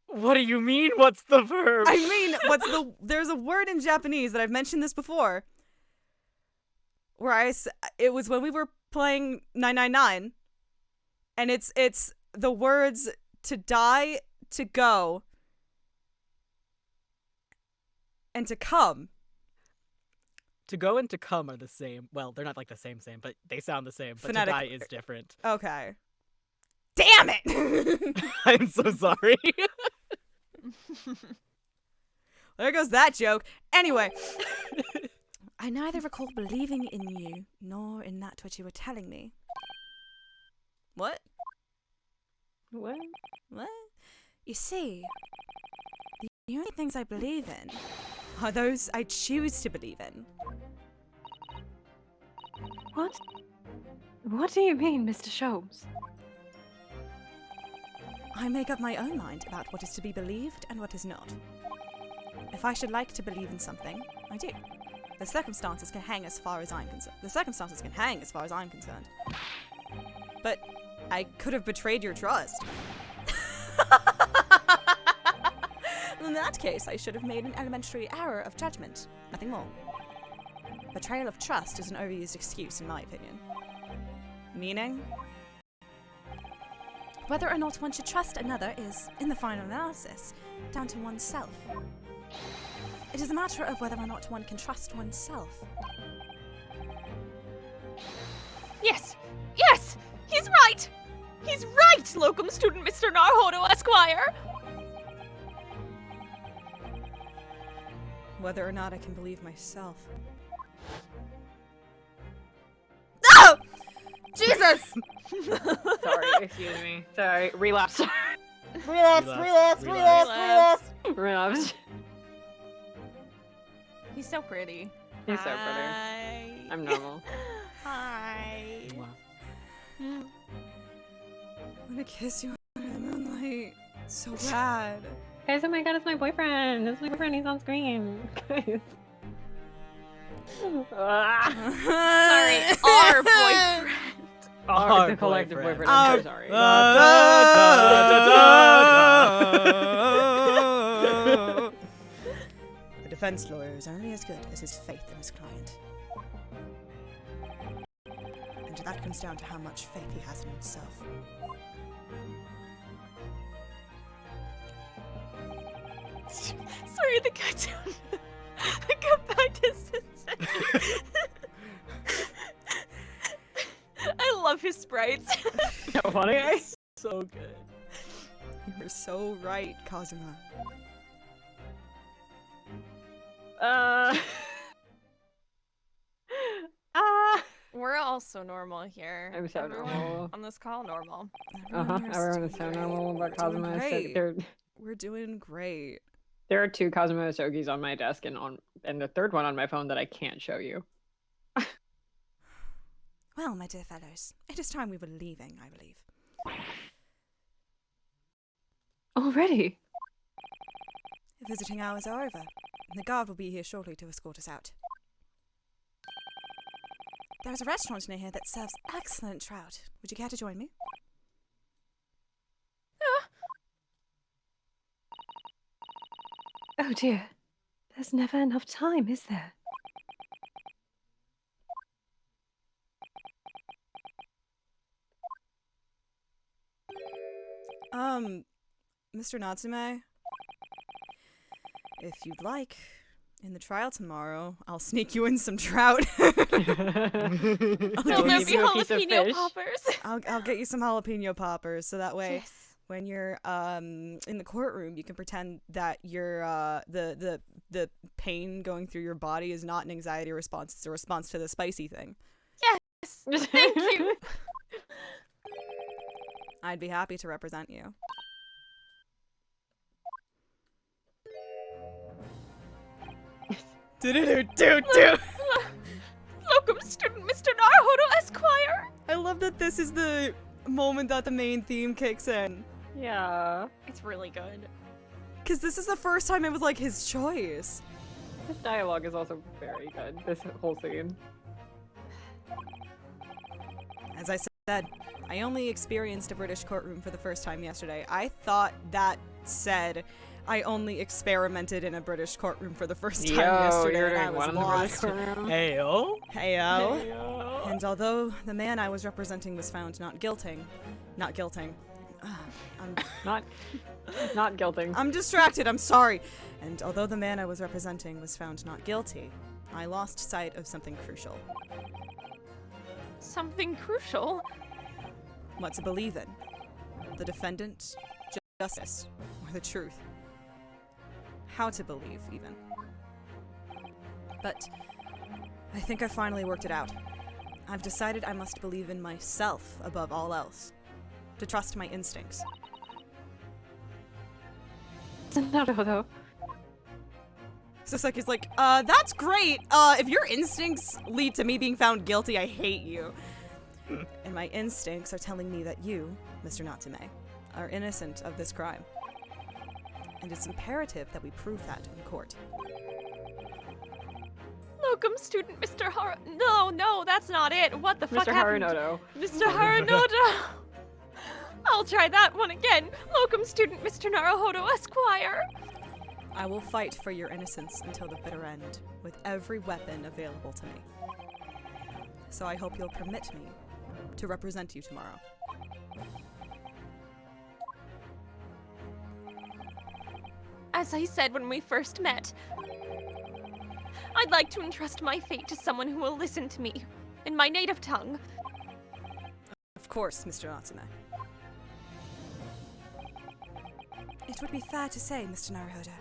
D: What do you mean, what's the verb?
B: I mean, what's the... There's a word in Japanese that I've mentioned this before. Where it was when we were playing 999. And it's the words to die, to go, and to come.
D: To go and to come are the same. Well, they're not like the same, but they sound the same. But to die is different.
B: Okay. Damn it!
D: I'm so sorry.
B: There goes that joke. Anyway. I neither recall believing in you, nor in that which you were telling me. What?
A: What?
B: What? You see, the only things I believe in are those I choose to believe in.
E: What? What do you mean, Mr. Sholmes?
B: I make up my own mind about what is to be believed and what is not. If I should like to believe in something, I do. The circumstances can hang as far as I'm concerned. But I could have betrayed your trust. In that case, I should have made an elementary error of judgment. Nothing more. Betrayal of trust is an overused excuse, in my opinion. Meaning? Whether or not one should trust another is, in the final analysis, down to oneself. It is a matter of whether or not one can trust oneself.
C: Yes! Yes! He's right! He's right, locum student Mr. 𝓈𝓅𝒾𝒸𝓎, Esquire!
B: Whether or not I can believe myself. Oh! Jesus!
A: Sorry, excuse me. Sorry, relapse.
B: Relapse.
A: Relapse.
C: He's so pretty.
A: He's so pretty.
C: Hi.
A: I'm normal.
C: Hi.
B: I'm gonna kiss you under the moonlight. So bad.
A: Guys, oh my god, it's my boyfriend. It's my boyfriend. He's on screen. Guys.
C: Sorry, our boyfriend.
A: Our collective boyfriend. I'm so sorry.
B: The defense lawyer is only as good as his faith in his client. And that comes down to how much faith he has in himself.
C: Sorry, the cartoon. The goodbye distance. I love his sprites.
A: So funny.
D: So good.
B: You're so right, 𝓈𝓅𝒾𝒸𝓎.
C: We're all so normal here.
A: I'm so
C: Everyone
A: normal.
C: on this call, normal.
A: Everyone is so normal about Kazuma.
B: We're doing great.
A: There are 2 Kazuma Osogis on my desk and the third one on my phone that I can't show you.
B: Well, my dear fellows, it is time we were leaving, I believe.
A: Already?
B: Visiting hours are over. The guard will be here shortly to escort us out. There's a restaurant near here that serves excellent trout. Would you care to join me?
E: Oh dear. There's never enough time, is there?
B: Mr. 𝓈𝓼𝒻𝒻, if you'd like, in the trial tomorrow, I'll sneak you in some trout.
C: Will there be
A: give you a piece of
C: jalapeno
A: fish.
C: poppers?
B: I'll get you some jalapeno poppers, so that way,
C: Yes.
B: when you're in the courtroom, you can pretend that you're the pain going through your body is not an anxiety response; it's a response to the spicy thing.
C: Yes. Thank you.
B: I'd be happy to represent you.
C: Locum student Mr. 𝓈𝓅𝒾𝒸𝓎, Esquire.
B: I love that this is the moment that the main theme kicks in.
A: Yeah.
C: It's really good.
B: Because this is the first time it was like his choice.
A: This dialogue is also very good. This whole scene.
B: As I said, I only experienced a British courtroom for the first time yesterday. I thought that said I only experimented in a British courtroom for the first time yesterday,
A: you're
B: and I
A: doing
B: was
A: one in the British
B: lost.
A: courtroom.
D: Heyo.
B: Heyo.
D: Heyo.
B: And although the man I was representing was found not guilting, I'm
A: Not guilting.
B: I'm distracted, I'm sorry. And although the man I was representing was found not guilty, I lost sight of something crucial.
C: Something crucial.
B: What to believe in. The defendant, justice, or the truth. How to believe, even. But I think I finally worked it out. I've decided I must believe in myself above all else. To trust my instincts.
E: Naruto.
B: Sasaki's like, that's great. If your instincts lead to me being found guilty, I hate you. And my instincts are telling me that you, Mr. 𝓈𝓼𝒻𝒻, are innocent of this crime. And it's imperative that we prove that in court.
C: Locum student Mr. No, that's not it. What the fuck
A: Mr.
C: happened?
A: Harunoto.
C: Mr. Harunoto. I'll try that one again. Locum student Mr. 𝓈𝓅𝒾𝒸𝓎, Esquire.
B: I will fight for your innocence until the bitter end, with every weapon available to me. So I hope you'll permit me to represent you tomorrow.
C: As I said when we first met, I'd like to entrust my fate to someone who will listen to me in my native tongue.
B: Of course, Mr. Natsume. It would be fair to say, Mr. Naruhodo,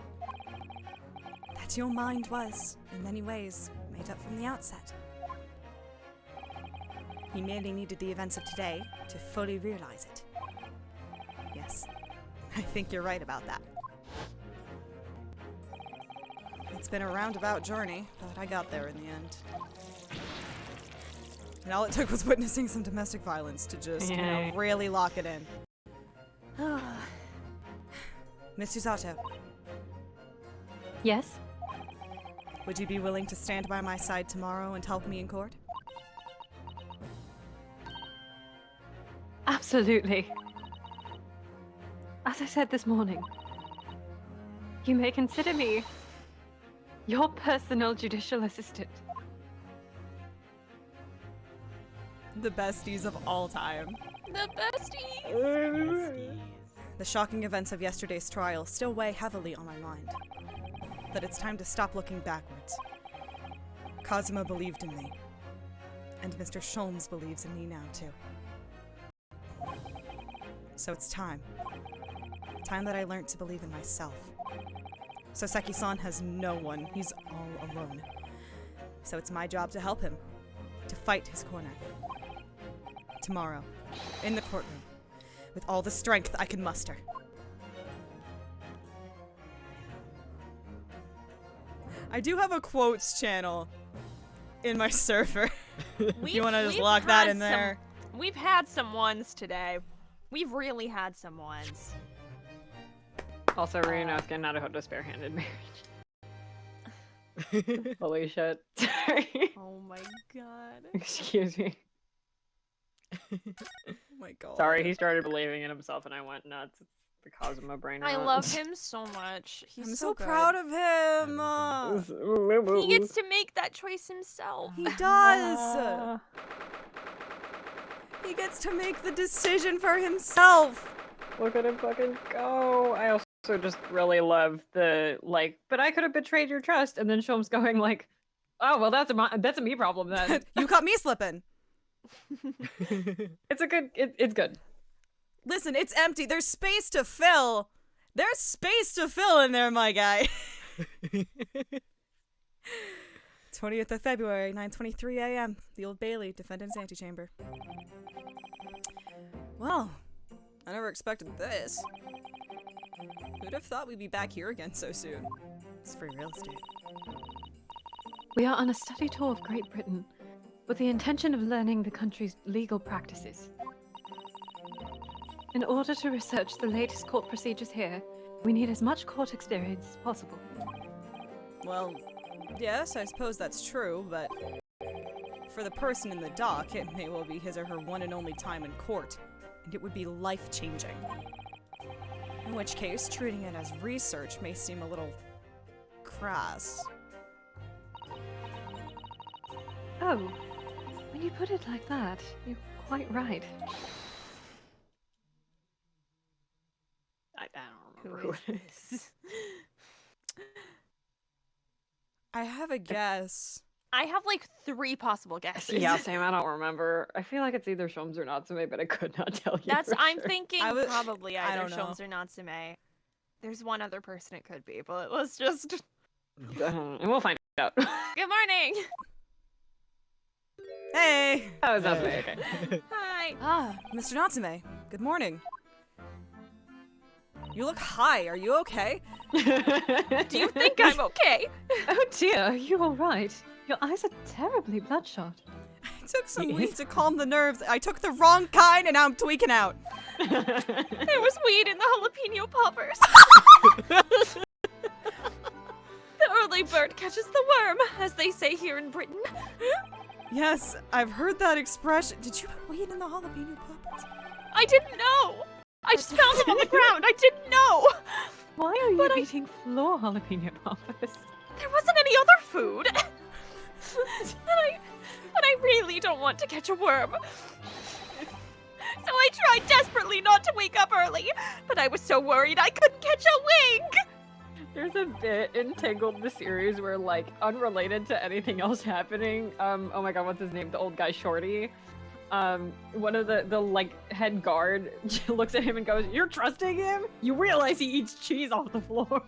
B: that your mind was, in many ways, made up from the outset. You merely needed the events of today to fully realize it. Yes, I think you're right about that. It's been a roundabout journey, but I got there in the end. And all it took was witnessing some domestic violence to just, really lock it in. Miss Usato,
E: Yes?
B: would you be willing to stand by my side tomorrow and help me in court?
E: Absolutely. As I said this morning, you may consider me your personal judicial assistant.
B: The besties of all time.
C: The besties!
B: The shocking events of yesterday's trial still weigh heavily on my mind. But it's time to stop looking backwards. Kazuma believed in me. And Mr. Sholmes believes in me now, too. So it's time. Time that I learned to believe in myself. Soseki-san has no one. He's all alone. So it's my job to help him. To fight his corner. Tomorrow. In the courtroom. With all the strength I can muster. I do have a quotes channel in my server. If you want to just lock that in there.
C: We've had some ones today. We've really had some ones.
A: Also, Ryunosuke Naruhodo's barehanded marriage. Holy shit. Sorry.
C: Oh my god.
A: Excuse me.
B: Oh my god.
A: Sorry, he started believing in himself and I went nuts. It's the Kazuma brain
C: I
A: rot.
C: love him so much. He's
B: I'm
C: so
B: so
C: good.
B: proud of him.
C: He gets to make that choice himself.
B: He does. He gets to make the decision for himself.
A: Look at him fucking go. I also just really love the, like, but I could have betrayed your trust. And then Sholmes going like, oh, well, that's a me problem then.
B: You caught me slipping.
A: It's a good, it's good.
B: Listen, it's empty. There's space to fill. There's space to fill in there, my guy. 20th of February, 9:23 a.m. The Old Bailey, defendant's antechamber. Well, I never expected this. Who'd have thought we'd be back here again so soon? It's free real estate.
E: We are on a study tour of Great Britain with the intention of learning the country's legal practices. In order to research the latest court procedures here, we need as much court experience as possible.
B: Well, yes, I suppose that's true, but for the person in the dock, it may well be his or her one and only time in court, and it would be life-changing. In which case, treating it as research may seem a little crass.
E: Oh, when you put it like that, you're quite right.
A: I don't remember who it is.
B: I have a guess.
C: I have like 3 possible guesses.
A: Yeah, same. I don't remember. I feel like it's either Sholmes or Natsume, but I could not tell you.
C: That's.
A: for
C: I'm
A: sure.
C: thinking probably
B: I
C: either
B: don't know.
C: Sholmes or Natsume. There's one other person it could be, but let's just.
A: And we'll find out.
C: Good morning.
B: Hey!
A: That was Natsume. Okay.
C: Hi.
B: Ah, Mr. Natsume. Good morning. You look high. Are you okay?
C: Do you think I'm okay?
E: Oh dear, are you alright? Your eyes are terribly bloodshot.
B: I took some weed to calm the nerves. I took the wrong kind and now I'm tweaking out.
C: There was weed in the jalapeno poppers. The early bird catches the worm, as they say here in Britain.
B: Yes, I've heard that expression. Did you put weed in the jalapeno poppers?
C: I didn't know. I just found them on the ground. I didn't know.
E: Why are you eating floor jalapeno poppers?
C: There wasn't any other food. But I really don't want to catch a worm. So I tried desperately not to wake up early, but I was so worried I couldn't catch a wink.
A: There's a bit in Tangled the series where, like, unrelated to anything else happening, oh my god, what's his name? The old guy Shorty. One of the like head guard looks at him and goes, "You're trusting him? You realize he eats cheese off the floor."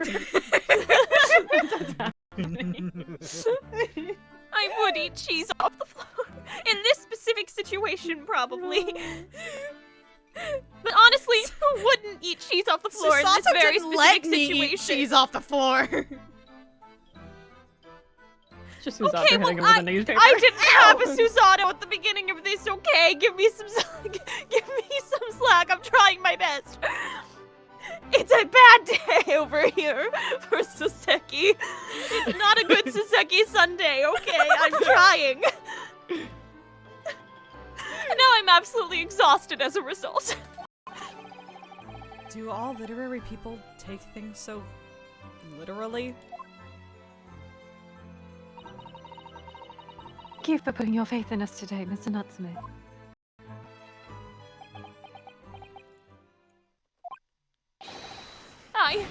C: I would eat cheese off the floor. In this specific situation, probably. But honestly, who wouldn't eat cheese off the floor in this very specific situation?
B: Cheese off the floor.
A: Just Susato
C: Okay,
A: hitting him
C: well,
A: with a newspaper.
C: I didn't have a Susato at the beginning of this, okay? Give me some slack. I'm trying my best. It's a bad day over here for Soseki. It's not a good Soseki Sunday, okay? I'm trying. And now I'm absolutely exhausted as a result.
B: Do all literary people take things so literally?
E: Thank you for putting your faith in us today, Mr. Natsume.
C: I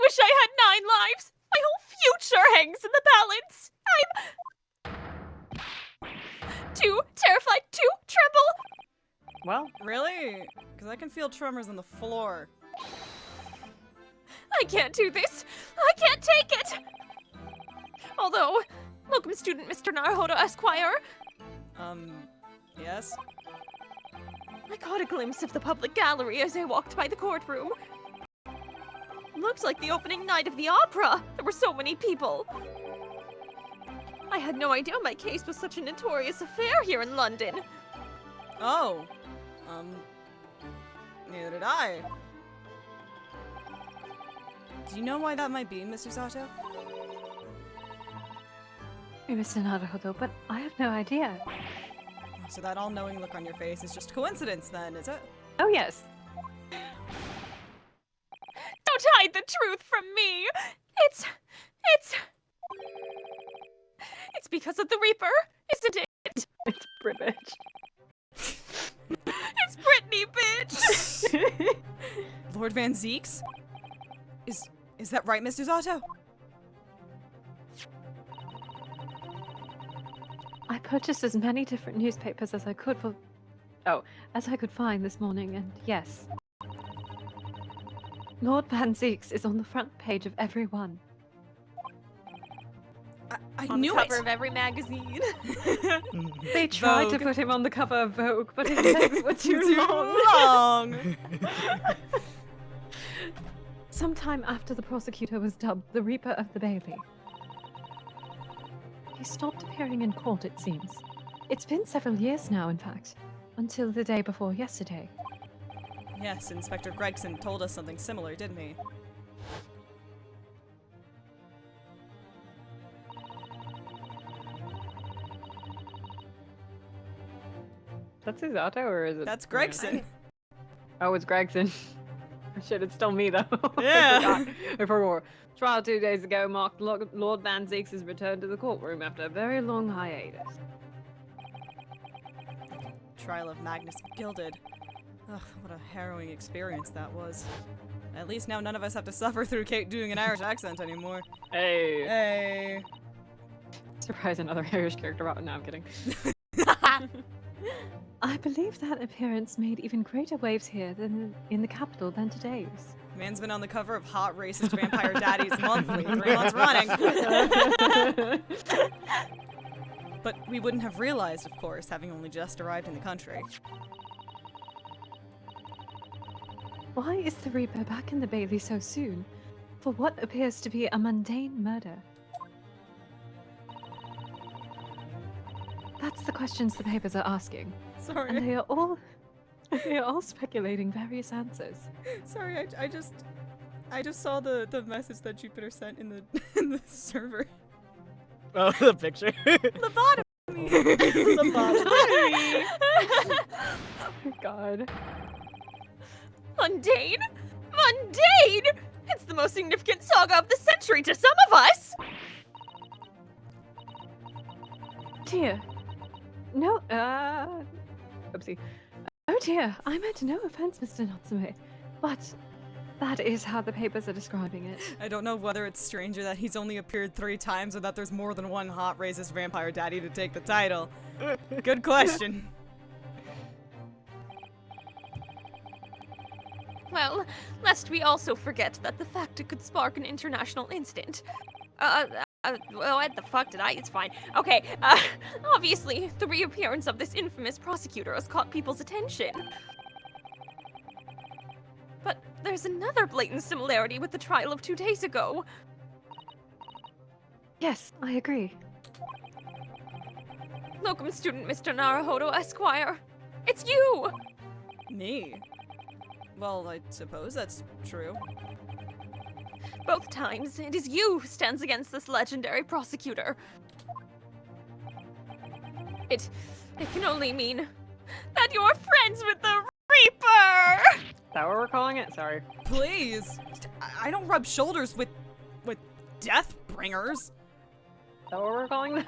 C: wish I had 9 lives. My whole future hangs in the balance. I'm too terrified to tremble.
A: Well,
B: Really? Because I can feel tremors on the floor.
C: I can't do this. I can't take it. Although, welcome student Mr. 𝓈𝓅𝒾𝒸𝓎 Esquire.
B: Yes?
C: I caught a glimpse of the public gallery as I walked by the courtroom. Looks like the opening night of the opera. There were so many people. I had no idea my case was such a notorious affair here in London.
B: Oh. Neither did I. Do you know why that might be, Miss Susato?
E: Mr. Naruhodo, but I have no idea.
B: So that all-knowing look on your face is just coincidence then, is it?
E: Oh yes.
C: Don't hide the truth from me. It's because of the Reaper, isn't it?
A: it's British.
C: It's Brittany, bitch.
B: Lord Van Zeeks? Is that right, Miss Susato?
E: I purchased as many different newspapers as I could find this morning, and yes. Lord Van Zeeks is on the front page of every one.
B: I
C: On
B: knew
C: the cover
B: it!
C: of every magazine.
E: They tried to
B: Vogue.
E: put him on the cover of Vogue, but his legs were too long.
B: long.
E: Sometime after the prosecutor was dubbed the Reaper of the Bailey. He stopped appearing in court, it seems. It's been several years now, in fact. Until the day before yesterday.
B: Yes, Inspector Gregson told us something similar, didn't he?
A: That's Susato or is it?
B: That's Gregson.
A: Oh, it's Gregson. Shit, it's still me though.
B: Yeah.
A: I forgot. Trial 2 days ago marked Lord Van Zeeks' return to the courtroom after a very long hiatus.
B: Trial of Magnus Gilded. Ugh, what a harrowing experience that was. At least now none of us have to suffer through Kate doing an Irish accent anymore.
A: Hey.
B: Hey.
A: Surprise another Irish character out. No, I'm kidding.
E: I believe that appearance made even greater waves here than in the capital than today's.
B: Man's been on the cover of Hot Racist Vampire Daddies Monthly 3 months running. But we wouldn't have realized, of course, having only just arrived in the country.
E: Why is the Reaper back in the Bailey so soon? For what appears to be a mundane murder? That's the questions the papers are asking. And
B: Sorry.
E: they are all speculating various answers.
B: Sorry, I just saw the message that Jupiter sent in the server.
D: Oh, the picture.
B: Lobotomy!
A: Oh my god.
C: Mundane? Mundane! It's the most significant saga of the century to some of us!
E: Dear. No, oopsie. Oh dear, I meant no offense, Mr. Natsume, but That is how the papers are describing it.
B: I don't know whether it's stranger that he's only appeared 3 times or that there's more than one hot racist vampire daddy to take the title. Good question.
C: Well, lest we also forget that the fact could spark an international incident. Well, what the fuck did I? It's fine. Okay, obviously, the reappearance of this infamous prosecutor has caught people's attention. But there's another blatant similarity with the trial of 2 days ago.
E: Yes, I agree.
C: Locum student Mr. 𝓈𝓅𝒾𝒸𝓎, Esquire. It's you!
B: Me? Well, I suppose that's true.
C: Both times, it is you who stands against this legendary prosecutor. It can only mean that you're friends with the Reaper!
A: Is that what we're calling it? Sorry.
B: Please! I don't rub shoulders with death bringers.
A: Is that what we're calling it?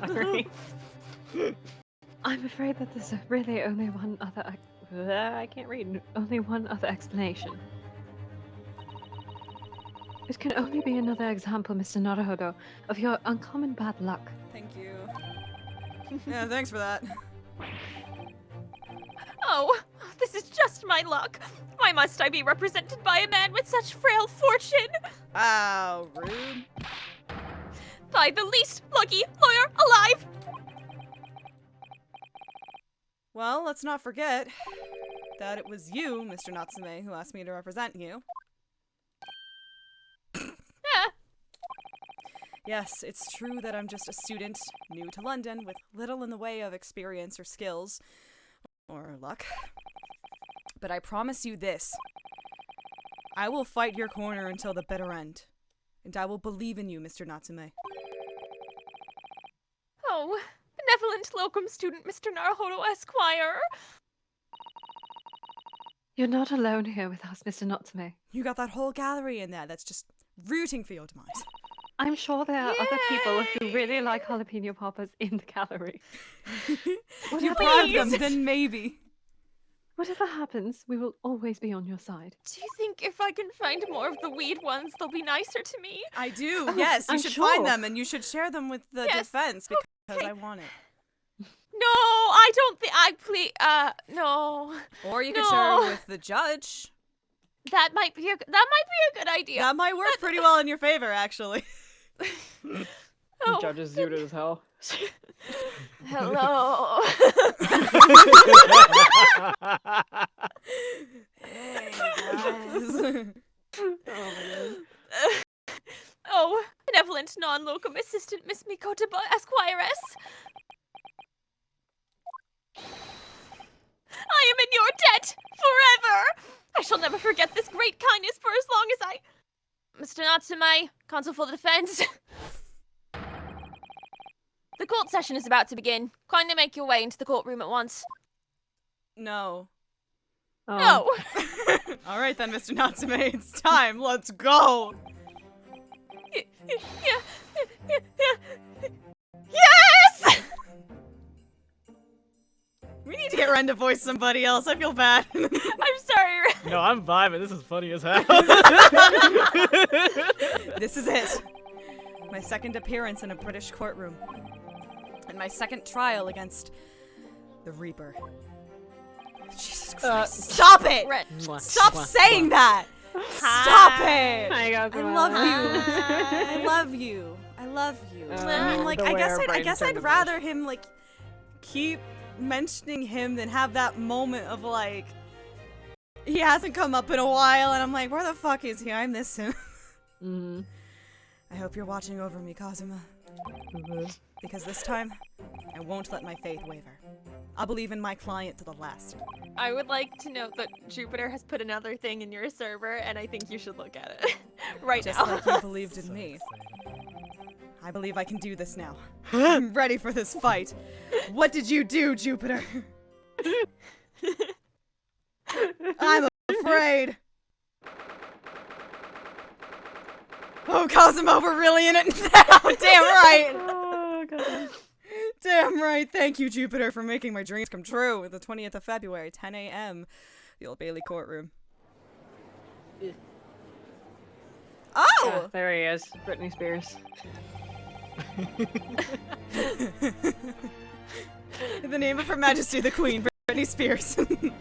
A: Sorry.
E: I'm afraid that there's really only one other. I can't read. Only one other explanation. It can only be another example, Mr. 𝓈𝓅𝒾𝒸𝓎, of your uncommon bad luck.
B: Thank you. Yeah, thanks for that.
C: Oh, this is just my luck. Why must I be represented by a man with such frail fortune?
B: Ow, rude.
C: By the least lucky lawyer alive!
B: Well, let's not forget that it was you, Mr. 𝓈𝓅𝒾𝒸𝓎, who asked me to represent you. Yes, it's true that I'm just a student, new to London, with little in the way of experience or skills, or luck. But I promise you this. I will fight your corner until the bitter end. And I will believe in you, Mr. 𝓈𝓅𝒾𝒸𝓎.
C: Oh, benevolent locum student Mr. 𝓈𝓅𝒾𝒸𝓎, Esquire.
E: You're not alone here with us, Mr. 𝓈𝓅𝒾𝒸𝓎.
B: You got that whole gallery in there that's just rooting for your demise.
E: I'm sure there are other people who really like jalapeno poppers in the gallery.
B: If you bribe them, then maybe.
E: Whatever happens, we will always be on your side.
C: Do you think if I can find more of the weed ones, they'll be nicer to me?
B: I do, yes. You
E: I'm
B: should
E: sure.
B: find them and you should share them with the
C: Yes,
B: defense because
C: okay.
B: I want it.
C: No, I don't think no.
B: Or you could share them with the judge.
C: That might be a good idea.
B: That might work pretty well in your favor, actually.
C: Oh.
A: Judge is zooted as hell.
C: Hello.
B: Hey, guys.
C: Oh, benevolent non-locum assistant Miss Mikotaba Esquiress. I am in your debt forever. I shall never forget this great kindness for as long as I... Mr. 𝓈𝓅𝒾𝒸𝓎, counsel for the defense. The court session is about to begin. Kindly make your way into the courtroom at once.
B: No.
A: Oh.
C: No.
B: All right then, Mr. 𝓈𝓅𝒾𝒸𝓎, it's time. Let's go.
C: Yes!
B: We need to get Ren to voice somebody else. I feel bad.
C: I'm sorry.
D: No, I'm vibing. This is funny as hell.
B: This is it. My second appearance in a British courtroom. And my second trial against the Reaper. Jesus Christ. Stop it!
C: Ren.
B: Stop saying that! Stop it!
A: I got
B: I love you. I love you. I love you. I mean, like,
A: The
B: I
A: way our
B: guess
A: brains
B: I'd
A: turned
B: rather him, like, keep mentioning him than have that moment of, like, he hasn't come up in a while, and I'm like, where the fuck is he? I miss him.
A: Mm-hmm.
B: I hope you're watching over me, 𝓈𝓅𝒾𝒸𝓎. Because this time, I won't let my faith waver. I'll believe in my client to the last.
C: I would like to note that Jupiter has put another thing in your server, and I think you should look at it right
B: Just
C: now.
B: like you believed in me. I believe I can do this now. I'm ready for this fight. What did you do, Jupiter? I'm afraid. Oh, 𝓈𝓅𝒾𝒸𝓎, we're really in it now. Damn right.
A: Oh, God.
B: Damn right. Thank you, Jupiter, for making my dreams come true. The 20th of February, 10 a.m. The Old Bailey courtroom. Oh!
A: There he is, Britney Spears.
B: In the name of Her Majesty the Queen, Britney Spears.
C: In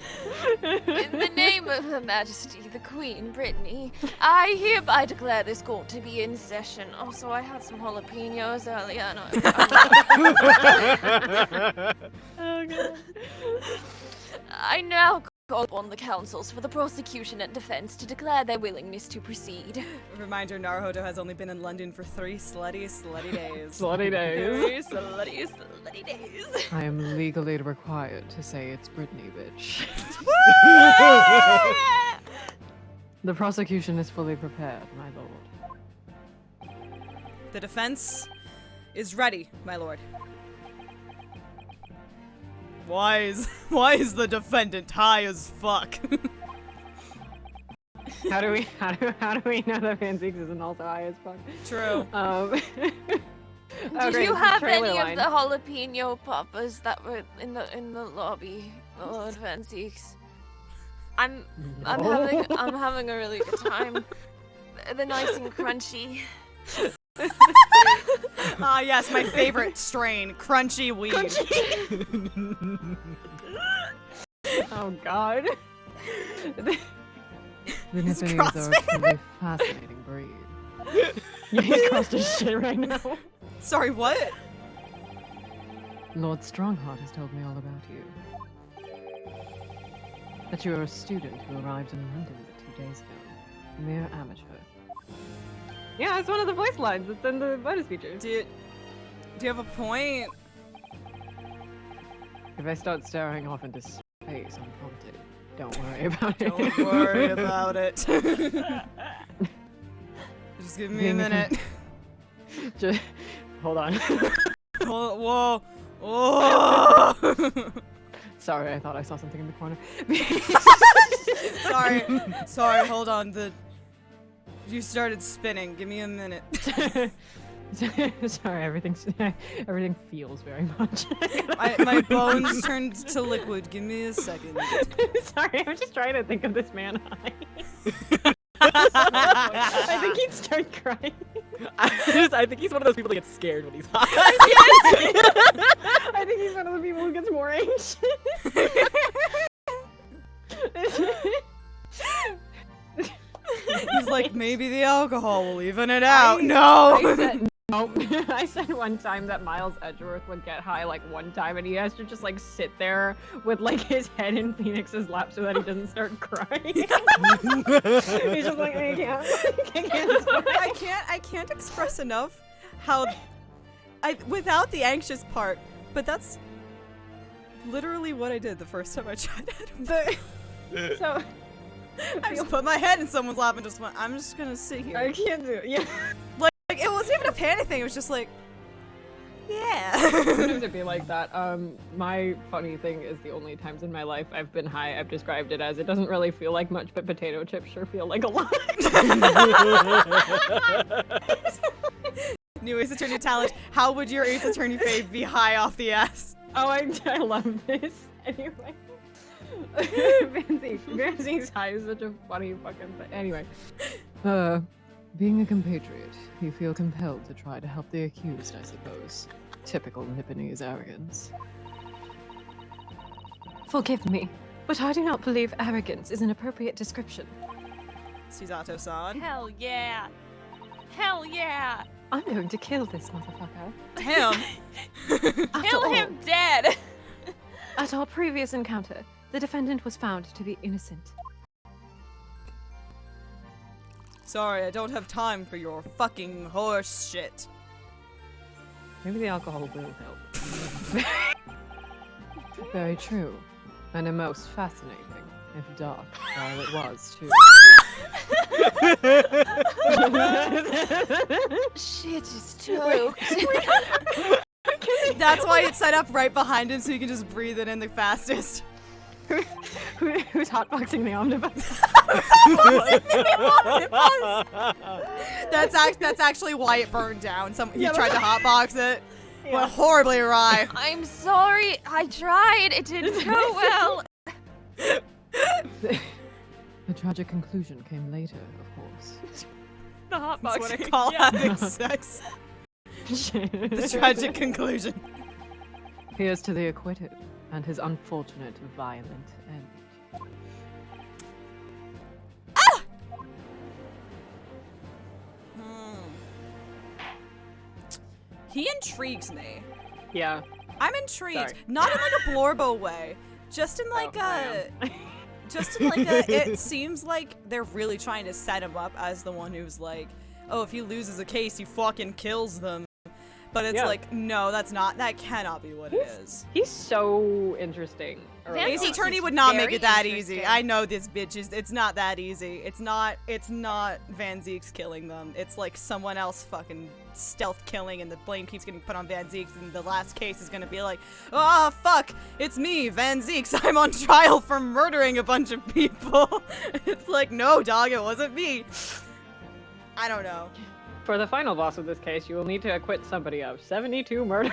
C: the name of Her Majesty the Queen, Brittany, I hereby declare this court to be in session. Also, I had some jalapenos earlier.
A: Oh god.
C: I now call upon the counsels for the prosecution and defense to declare their willingness to proceed.
B: Reminder, Naruhodo has only been in London for 3 slutty days.
A: Slutty days.
C: Slutty days.
A: I am legally required to say it's Britney, bitch. The prosecution is fully prepared, my lord.
B: The defense is ready, my lord. Why is the defendant high as fuck?
A: How do we know that Van Zeeks isn't also high as fuck?
B: True.
C: Did you have any of the jalapeno poppers that were in the lobby, Lord Van Zeeks? I'm having a really good time. They're nice and crunchy.
B: Ah, yes, my favorite strain, crunchy weed.
A: Oh god. The
B: He's
A: Nipponies are a truly fascinating breed. Yeah, he's crossed his shit right now.
B: Sorry, what?
A: Lord Strongheart has told me all about you. That you are a student who arrived in London 2 days ago. A mere amateur. Yeah, it's one of the voice lines. It's in the bonus features.
B: Do you have a point?
A: If I start staring off into space unprompted, don't worry about it.
B: Don't worry about it. Just give me a minute.
A: Just hold on.
B: Whoa. Whoa.
A: Sorry, I thought I saw something in the corner.
B: Sorry, hold on. You started spinning. Give me a minute.
A: Sorry, everything feels very much.
B: My bones turned to liquid. Give me a second.
A: Sorry, I'm just trying to think of this man high. I think he'd start crying.
D: I think he's one of those people that gets scared when he's high.
A: I think he's one of the people who gets more anxious.
B: He's like, maybe the alcohol will even it out. No!
A: I said one time that Miles Edgeworth would get high like one time and he has to just like sit there with like his head in Phoenix's lap so that he doesn't start crying. He's just like,
B: I can't express enough how without the anxious part, but that's literally what I did the first time I tried it.
A: So
B: I just put my head in someone's lap and just went, I'm just gonna sit here.
A: I can't do it. Yeah.
B: Like it wasn't even a panic thing, it was just like, yeah.
A: Sometimes it'd be like that. My funny thing is the only times in my life I've been high, I've described it as it doesn't really feel like much, but potato chips sure feel like a lot.
B: New Ace Attorney talent. How would your Ace Attorney fave be high off the ass?
A: Oh, I love this. Anyway. Vanzy's high is such a funny fucking thing. Anyway. Being a compatriot, you feel compelled to try to help the accused, I suppose. Typical Nipponese arrogance.
E: Forgive me, but I do not believe arrogance is an appropriate description.
B: Suzato-san.
C: Hell yeah! Hell yeah!
E: I'm going to kill this motherfucker.
B: Him?
C: Kill him dead!
E: At our previous encounter, the defendant was found to be innocent.
B: Sorry, I don't have time for your fucking horse shit.
A: Maybe the alcohol will help. Very true. And a most fascinating, if dark, while it was, too.
C: Shit is choked.
B: That's why it's set up right behind him so you can just breathe it in the fastest.
A: Who's hotboxing the omnibus?
B: That's actually why it burned down. He tried to hotbox it. Yeah. Went horribly awry.
C: I'm sorry. I tried. It didn't go well.
A: The tragic conclusion came later, of course.
C: The hot
B: That's
C: box.
B: what I call
C: Yeah.
B: having sex. The tragic conclusion.
A: Here's to the acquitted and his unfortunate violent end.
B: He intrigues me.
A: Yeah.
B: I'm intrigued.
A: Sorry.
B: Not in like a Blorbo way. Just in like it seems like they're really trying to set him up as the one who's like, oh, if he loses a case, he fucking kills them. But it's like, no, that cannot be what it is.
A: He's so interesting.
B: Ace Attorney would not make it that easy. I know this bitch is, it's not that easy. It's not Van Zeek's killing them. It's like someone else fucking stealth killing and the blame keeps getting put on Van Zeek's and the last case is gonna be like, oh fuck, it's me, Van Zeek's. I'm on trial for murdering a bunch of people. It's like, no dog, it wasn't me. I don't know.
A: For the final boss of this case, you will need to acquit somebody of 72 murders.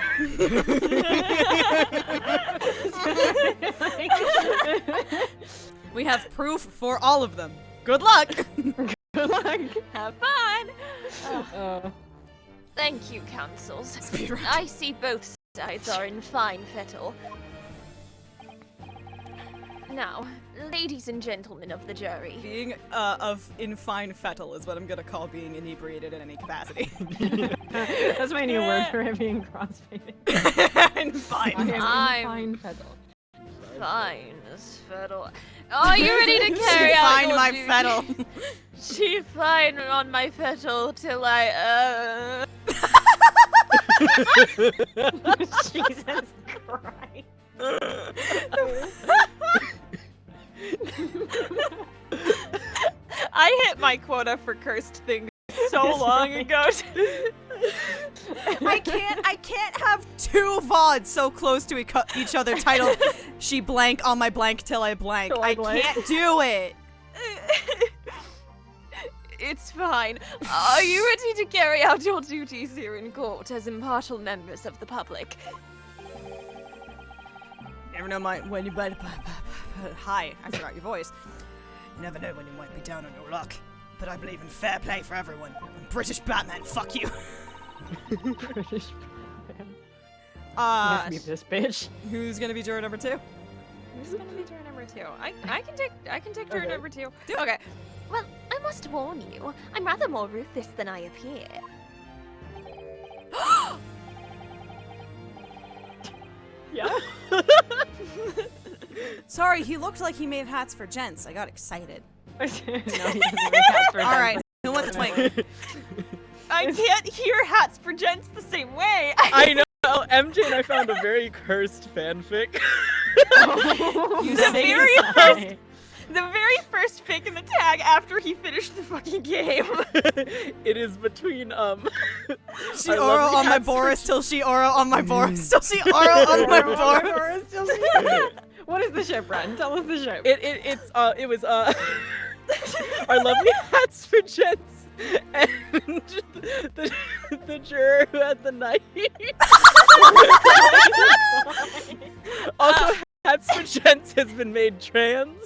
B: We have proof for all of them. Good luck!
A: Good luck.
C: Have fun. Thank you, counsels. I see both sides are in fine fettle. Now, ladies and gentlemen of the jury.
B: Being in fine fettle is what I'm gonna call being inebriated in any capacity.
A: That's my new word for it being crossfaded.
B: In fine.
C: I'm
A: fine pedal.
C: fine as fettle. Are you ready to carry out
B: Fine
C: your
B: my
C: duty?
B: fettle.
C: She fine on my fettle till I
A: Jesus Christ.
C: I hit my quota for cursed things so long ago.
B: I can't have two VODs so close to each other titled "She blank on my blank till I blank."
A: Till I
B: I
A: blank.
B: can't do it.
C: It's fine. Are you ready to carry out your duties here in court as impartial members of the public?
B: Never know when you might. Hi, I forgot your voice. You never know when you might be down on your luck. But I believe in fair play for everyone. I'm British Batman, fuck you.
A: British man. Leave this bitch.
B: Who's gonna be juror number 2?
C: Who's gonna be juror number 2? I can take juror
A: Okay.
C: number 2.
B: Do it.
C: Okay. Well, I must warn you, I'm rather more ruthless than I appear.
A: Yeah.
B: Sorry, he looked like he made hats for gents. I got excited.
A: No, he doesn't make hats for
B: All
A: gents.
B: right, who wants a twink?
C: I can't hear hats for gents the same way.
D: I know. MJ and I found a very cursed fanfic.
A: You
C: The
A: say
C: very
A: so.
C: first- The very first fic in the tag after he finished the fucking game.
D: It is between
B: She
D: I
B: oro
D: love the
B: on my
D: hats for
B: Boris till she oro on my Boris till she oro on my Boris.
A: What is the ship, Ren? Tell us the ship.
D: it was our lovely hats for gents and the juror who had the knife. Also, hats for gents has been made trans.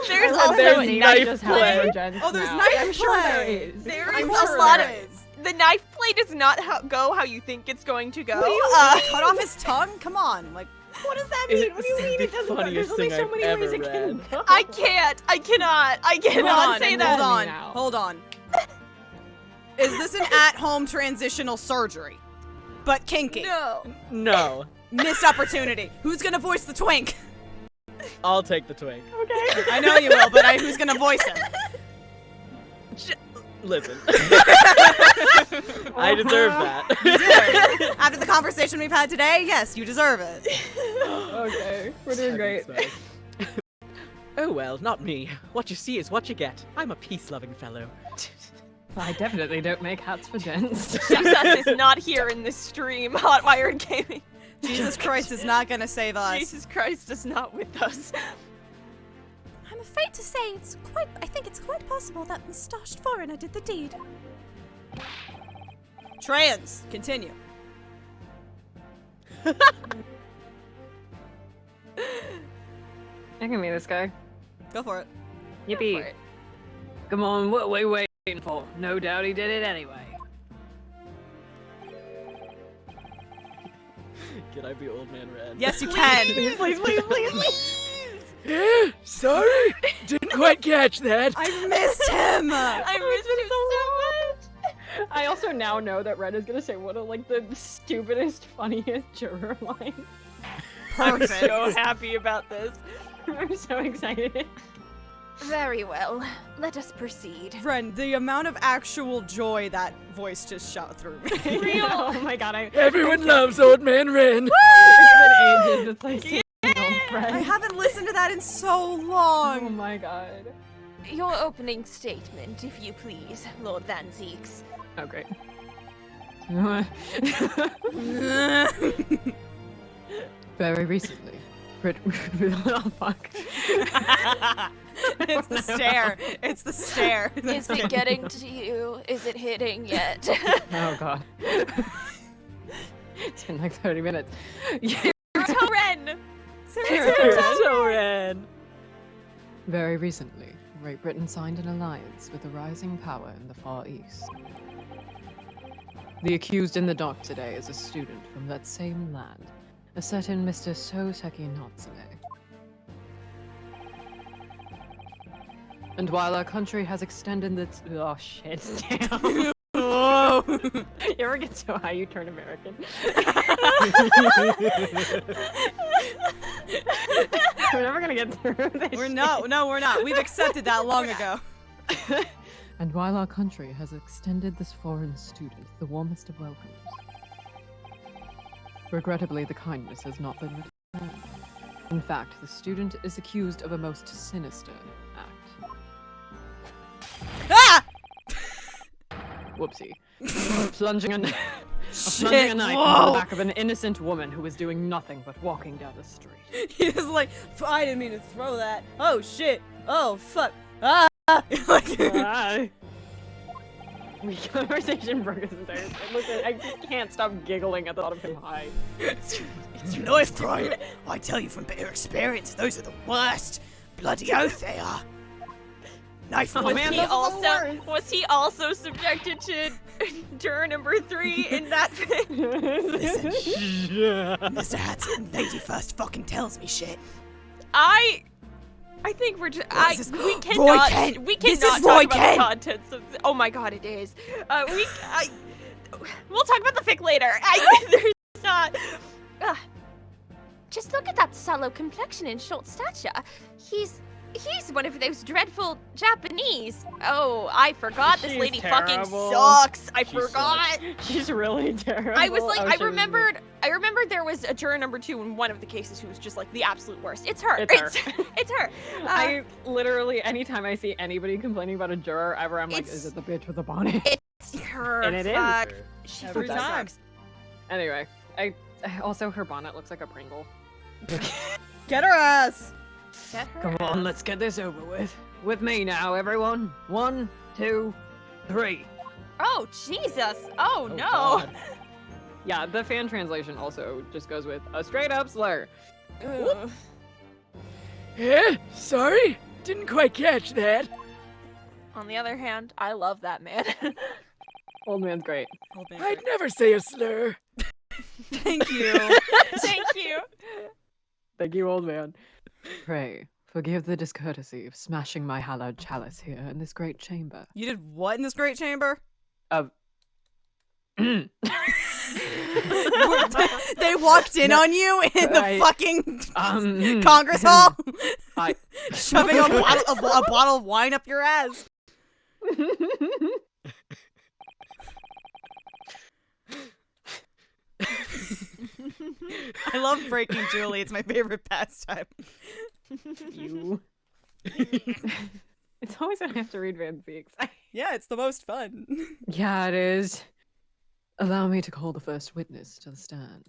C: There's
A: And
C: also
D: there's
C: a
D: knife
A: just
D: play.
A: hats for gents
B: Oh, there's
A: now.
B: knife
A: I'm sure there
B: play.
A: is.
C: There
A: I'm
C: is
A: sure
C: a lot
A: there
C: of.
A: is.
C: The knife play does not go how you think it's going to go.
B: Cut off his tongue? Come on, like.
A: What does that
D: It's
A: mean? What do you mean
D: the
A: it doesn't work?
D: funniest
A: There's only
D: thing
A: so
D: I've
A: many
D: ever
A: ways it can
D: read.
A: go.
C: I can't. I cannot say that.
B: Hold on,
A: now.
B: hold on. Is this an at-home transitional surgery? But kinky.
C: No.
D: No,
B: Missed opportunity. Who's gonna voice the twink?
D: I'll take the twink.
A: Okay.
B: I know you will, but who's gonna voice him?
D: Listen, I deserve that.
B: After the conversation we've had today, yes, you deserve it.
A: Okay. We're doing great.
D: Oh well, not me. What you see is what you get. I'm a peace-loving fellow.
A: I definitely don't make hats for gents.
C: Jesus is not here in this stream. Hot Wired Gaming.
B: Jesus Christ is not gonna save us.
C: Jesus Christ is not with us.
F: I'm afraid to say I think it's quite possible that mustached foreigner did the deed.
B: Trans. Continue.
A: I can be this guy.
B: Go for it.
A: Yippee. Come on, what are we waiting for? No doubt he did it anyway.
D: Can I be Old Man Red?
B: Yes, you can.
D: Yeah, sorry. Didn't quite catch that.
B: I missed him.
C: I missed him so much.
A: I also now know that Red is gonna say one of like the stupidest, funniest juror lines.
C: I'm
B: Perfect.
C: so happy about this.
A: I'm so excited.
C: Very well. Let us proceed.
B: Ren, the amount of actual joy that voice just shot through me.
A: Oh my god,
D: Everyone loves Old Man Ren.
A: It's been ages since I've seen Red.
B: I haven't listened to that in so
A: Oh
B: long.
A: my god.
C: Your opening statement, if you please, Lord Van Zeeks.
A: Oh great. Very recently. Oh fuck.
B: It's the stare. It's the stare.
C: Is it getting to you? Is it hitting yet?
A: Oh god. It's been like 30 minutes.
C: Ren!
D: Ren.
A: Very recently, Great Britain signed an alliance with a rising power in the Far East. The accused in the dock today is a student from that same land, a certain Mr. 𝓈𝓅𝒾𝒸𝓎. And while our country has extended its— oh shit, damn.
B: Whoa.
A: You ever get so high you turn American? We're never gonna get through this.
B: We're not. No, we're not. We've accepted that long ago.
A: And while our country has extended this foreign student the warmest of welcomes, regrettably the kindness has not been returned. In fact, the student is accused of a most sinister act.
B: Ah!
A: Whoopsie. Plunging a knife
B: Shit.
A: into the
B: Whoa.
A: back of an innocent woman who was doing nothing but walking down the street.
B: He was like, I didn't mean to throw that. Oh shit. Oh fuck. Ah. Like-
A: The conversation broke his entire thing. Listen, I just can't stop giggling at the thought of him high.
B: Knife crime. I tell you from bitter experience, those are the worst. Bloody oath they are. Knife
A: Oh,
B: crime.
A: man, those are the worst.
C: Was he also subjected to juror number 3 in that thing?
B: Listen, Mr. Hatton, lady first fucking tells me shit.
C: I think we're just.
B: What is this?
C: We
B: Roy
C: cannot.
B: Kent!
C: We
B: This
C: cannot
B: is
C: talk
B: Roy
C: about
B: Kent!
C: the contents of. Oh my god, it is. We'll talk about the fic later. There's not. Just look at that sallow complexion and short stature. He's one of those dreadful Japanese. Oh, I forgot. This
A: She's
C: lady fucking
A: terrible.
C: sucks. I
D: She
C: forgot.
A: She's really terrible.
C: I was like,
A: Oh,
C: I
A: she was
C: remembered there was a juror number 2 in one of the cases who was just like the absolute worst. It's her.
A: It's her.
C: It's her.
A: I literally, anytime I see anybody complaining about a juror ever, I'm like,
C: It's-
A: is it the bitch with the bonnet?
C: It's her.
A: And it is.
C: Fuck. She
B: Every
C: fucking
B: time.
C: sucks.
A: Anyway, also her bonnet looks like a Pringle.
B: Get her ass.
C: Get her
A: Come on,
C: ass.
A: let's get this over with. With me now, everyone. 1, 2, 3.
C: Oh Jesus! Oh, no!
D: God.
A: Yeah, the fan translation also just goes with a straight up slur.
C: Ugh.
D: Yeah, sorry. Didn't quite catch that.
C: On the other hand, I love that man.
A: Old man's great.
D: I'd never say a slur.
B: Thank you.
C: Thank you.
A: Thank you, old man. Pray, forgive the discourtesy of smashing my hallowed chalice here in this great chamber.
B: You did what in this great chamber?
A: Of.
B: They walked in on you in the
A: I-
B: fucking
A: Um,
B: Congress Hall,
A: I.
B: shoving a bottle of wine up your ass. I love breaking Julie. It's my favorite pastime.
A: You. It's always when I have to read Van Zeeks.
B: Yeah, it's the most fun.
A: Yeah, it is. Allow me to call the first witness to the stand.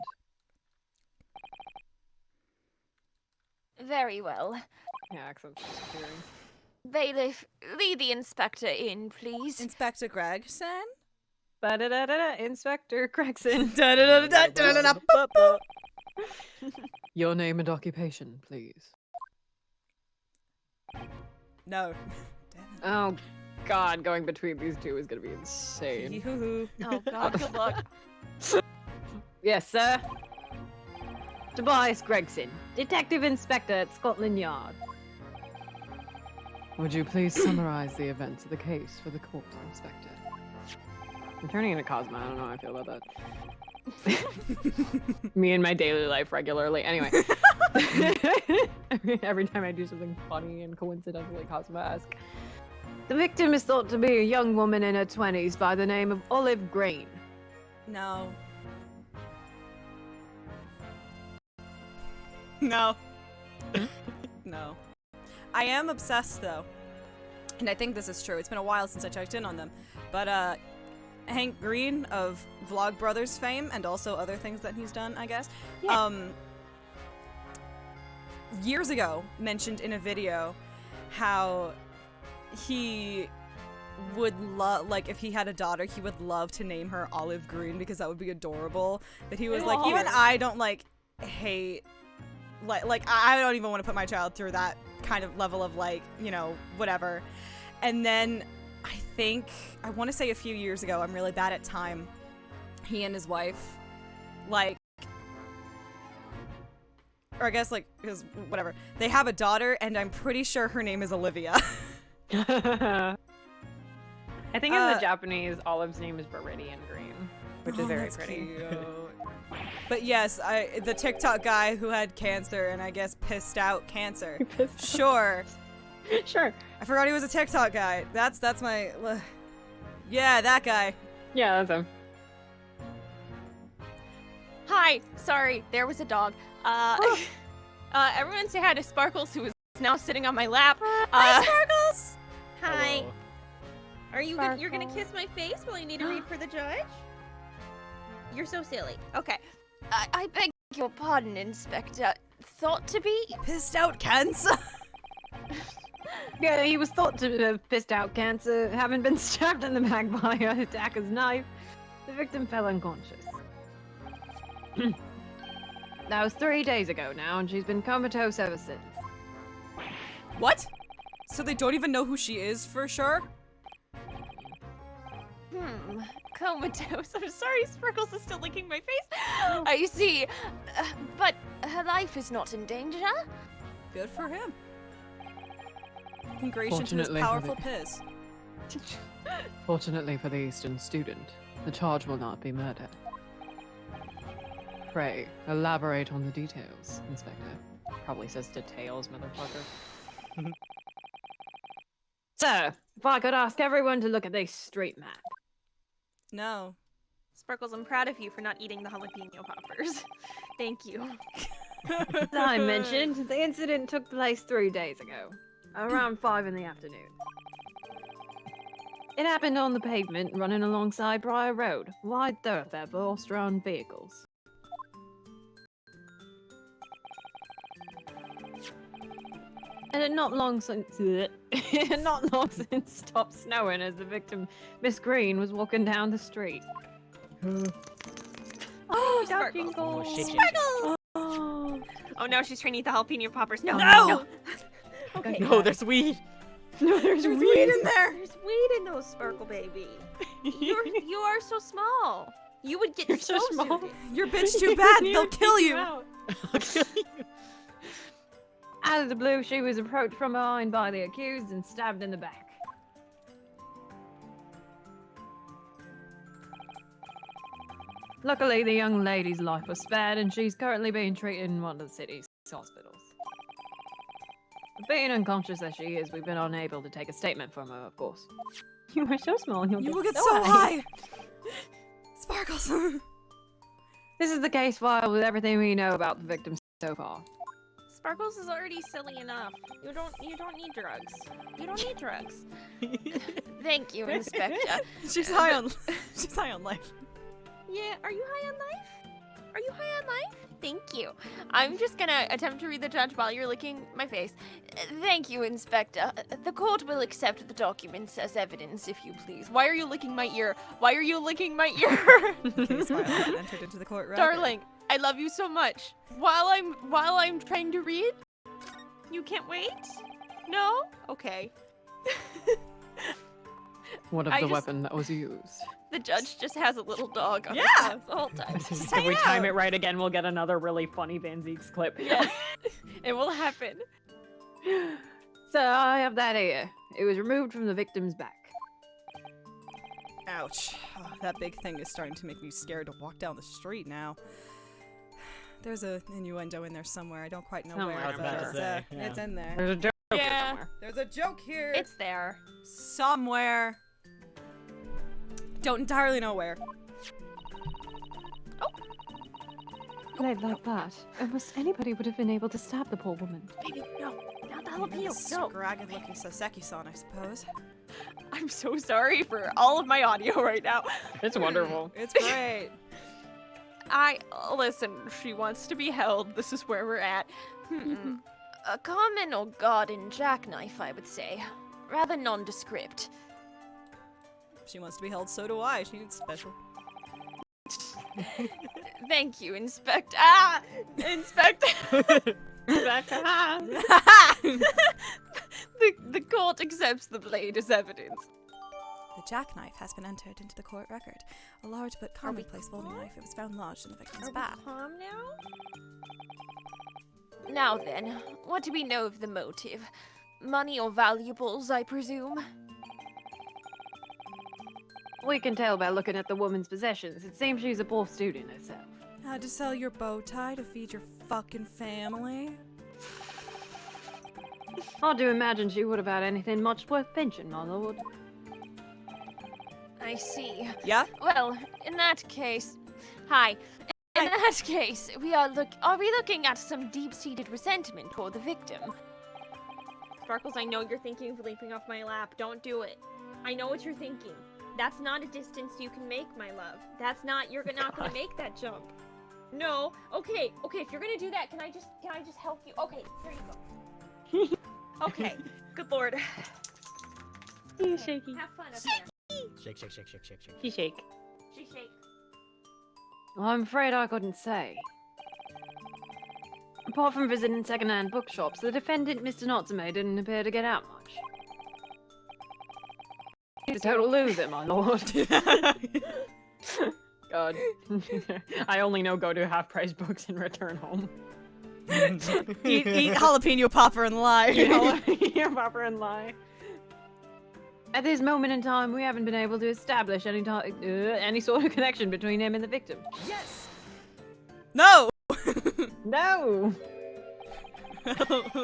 C: Very well.
A: Yeah, accent's disappearing.
C: Bailiff, lead the inspector in, please.
B: Inspector Gregson?
A: Ba-da-da-da-da, Inspector Gregson.
B: Da-da-da-da-da-da-da-da.
A: Your name and occupation, please.
B: No. Damn it.
A: Oh, God, going between these two is gonna be insane.
B: Yoo-hoo.
C: Oh god, good luck.
A: Yes, sir.
E: Tobias Gregson, Detective Inspector at Scotland Yard.
A: Would you please summarize the events of the case for the court, Inspector? I'm turning into Cosmo. I don't know how I feel about that. Me in my daily life regularly. Anyway. Every time I do something funny and coincidentally Cosmo-esque.
E: The victim is thought to be a young woman in her 20s by the name of Olive Green.
B: No. No. No. I am obsessed though. And I think this is true. It's been a while since I checked in on them. But Hank Green of Vlogbrothers fame and also other things that he's done, I guess.
E: Yeah.
B: Years ago mentioned in a video how he would love, like, if he had a daughter, he would love to name her Olive Green because that would be adorable. But he was like, even I don't like hate, like I don't even want to put my child through that kind of level of, like, you know, whatever. And then I think, I want to say a few years ago, I'm really bad at time, he and his wife, like, or I guess, like, his, whatever, they have a daughter, and I'm pretty sure her name is Olivia.
A: I think in the Japanese, Olive's name is Viridian Green, which is very
B: that's
A: pretty.
B: cute. But yes, the TikTok guy who had cancer, and I guess pissed out cancer. Sure.
A: Sure.
B: I forgot he was a TikTok guy. That's my, yeah, that guy.
A: Yeah, that's him.
C: Hi, sorry, there was a dog. Everyone say hi to Sparkles, who is now sitting on my lap.
B: Hi, Sparkles!
C: Hi.
D: Hello.
C: Are you you're gonna kiss my face while you need to read for the judge? You're so silly. Okay. I beg your pardon, Inspector. Thought to be?
B: Pissed out cancer.
E: Yeah, he was thought to have pissed out cancer, having been stabbed in the back by an attacker's knife. The victim fell unconscious. That was 3 days ago now, and she's been comatose ever since.
B: What? So they don't even know who she is for sure?
C: Comatose. I'm sorry, Sparkles is still licking my face. I see. But her life is not in danger.
B: Good for him. Ingration to his
A: Fortunately for
B: powerful
A: the-
B: piss.
A: Fortunately for the Eastern student, the charge will not be murder. Pray, elaborate on the details, Inspector. Probably says details, motherfucker.
E: Sir, if I could ask everyone to look at this street map.
B: No.
C: Sparkles, I'm proud of you for not eating the jalapeno poppers. Thank you.
E: As I mentioned, the incident took place 3 days ago, around 5 in the afternoon. It happened on the pavement running alongside Briar Road, wide thoroughfare for horse-drawn vehicles. And it not long since stopped snowing as the victim, Miss Green, was walking down the street.
C: Oh,
E: dodging
C: Sparkles.
E: balls.
D: Shit.
E: Oh.
C: Oh no, she's trying to eat the jalapeno poppers. No,
B: No!
C: no. Okay.
D: No, there's weed.
E: No, there's
B: There's
E: weed.
B: weed in there!
C: There's weed in those, Sparkle baby. You are so small. You would get
A: You're so small.
C: suited.
B: Your bitch too bad, they'll kill you!
A: out.
E: Out of the blue, she was approached from behind by the accused and stabbed in the back. Luckily, the young lady's life was spared, and she's currently being treated in one of the city's hospitals. But being unconscious as she is, we've been unable to take a statement from her, of course. You were so small, and
B: You will get so high! Sparkles!
E: This is the case file with everything we know about the victim so far.
C: Sparkles is already silly enough. You don't need drugs. You don't need drugs. Thank you, Inspector.
B: she's high on life.
C: Yeah, are you high on life? Are you high on life? Thank you. I'm just gonna attempt to read the judge while you're licking my face. Thank you, Inspector. The court will accept the documents as evidence, if you please. Why are you licking my ear? Why are you licking my ear?
B: Case file entered into the court record.
C: Darling, I love you so much. While I'm trying to read, you can't wait? No? Okay.
E: What of
C: I
E: the
C: just-
E: weapon that was used?
C: The judge just has a little dog on his
B: Yeah.
C: house the whole time.
B: Just
A: If we
B: hanging
A: time
B: out.
A: it right again, we'll get another really funny Van Zeeks clip.
C: Yes. It will happen.
E: So I have that here. It was removed from the victim's back.
B: Ouch. Oh, that big thing is starting to make me scared to walk down the street now. There's a innuendo in there somewhere. I don't quite know
E: Somewhere,
B: where,
E: I was
B: but
E: about to
B: it's,
D: say, yeah.
B: it's in there.
A: There's a joke here
C: Yeah.
A: somewhere.
B: There's a joke here.
C: It's there.
B: somewhere. Don't entirely know where.
E: Played like that. Almost anybody would have been able to stab the poor woman.
C: Baby, no. Not the jalapeno. No.
B: Scragged looking Soseki-san, I suppose.
C: I'm so sorry for all of my audio right now.
A: It's wonderful.
B: It's great.
C: Listen, she wants to be held. This is where we're at. A common or garden jackknife, I would say. Rather nondescript.
B: She wants to be held, so do I. She needs special.
C: Thank you, Inspector. Inspector. The court accepts the blade as evidence.
F: The jackknife has been entered into the court record. A large but commonplace folding knife. It was found lodged in the victim's
C: Are we
F: back.
C: calm now? Now then, what do we know of the motive? Money or valuables, I presume?
E: We can tell by looking at the woman's possessions. It seems she's a poor student herself.
F: Had to sell your bow tie to feed your fucking family?
E: Hard to imagine she would have had anything much worth pinching, my lord.
C: I see.
B: Yeah?
C: Well, in that case, hi. In that case, are we looking at some deep-seated resentment toward the victim? Sparkles, I know you're thinking of leaping off my lap. Don't do it. I know what you're thinking. That's not a distance you can make, my love. That's not, you're not gonna make that jump. No. Okay, if you're gonna do that, can I just help you? Okay, here you go. Okay, good lord.
E: You shaky.
C: Have fun up there.
D: Shake, shake, shake, shake, shake, shake.
E: She shake.
C: She shake.
E: Well, I'm afraid I couldn't say. Apart from visiting second-hand bookshops, the defendant, Mr. Natsume, didn't appear to get out much. He's a total loser, my lord.
A: God. I only know go to half-price books and return home.
B: Eat jalapeno popper and lie.
A: You're proper and lie.
E: At this moment in time, we haven't been able to establish any sort of connection between him and the victim.
B: No!
A: No!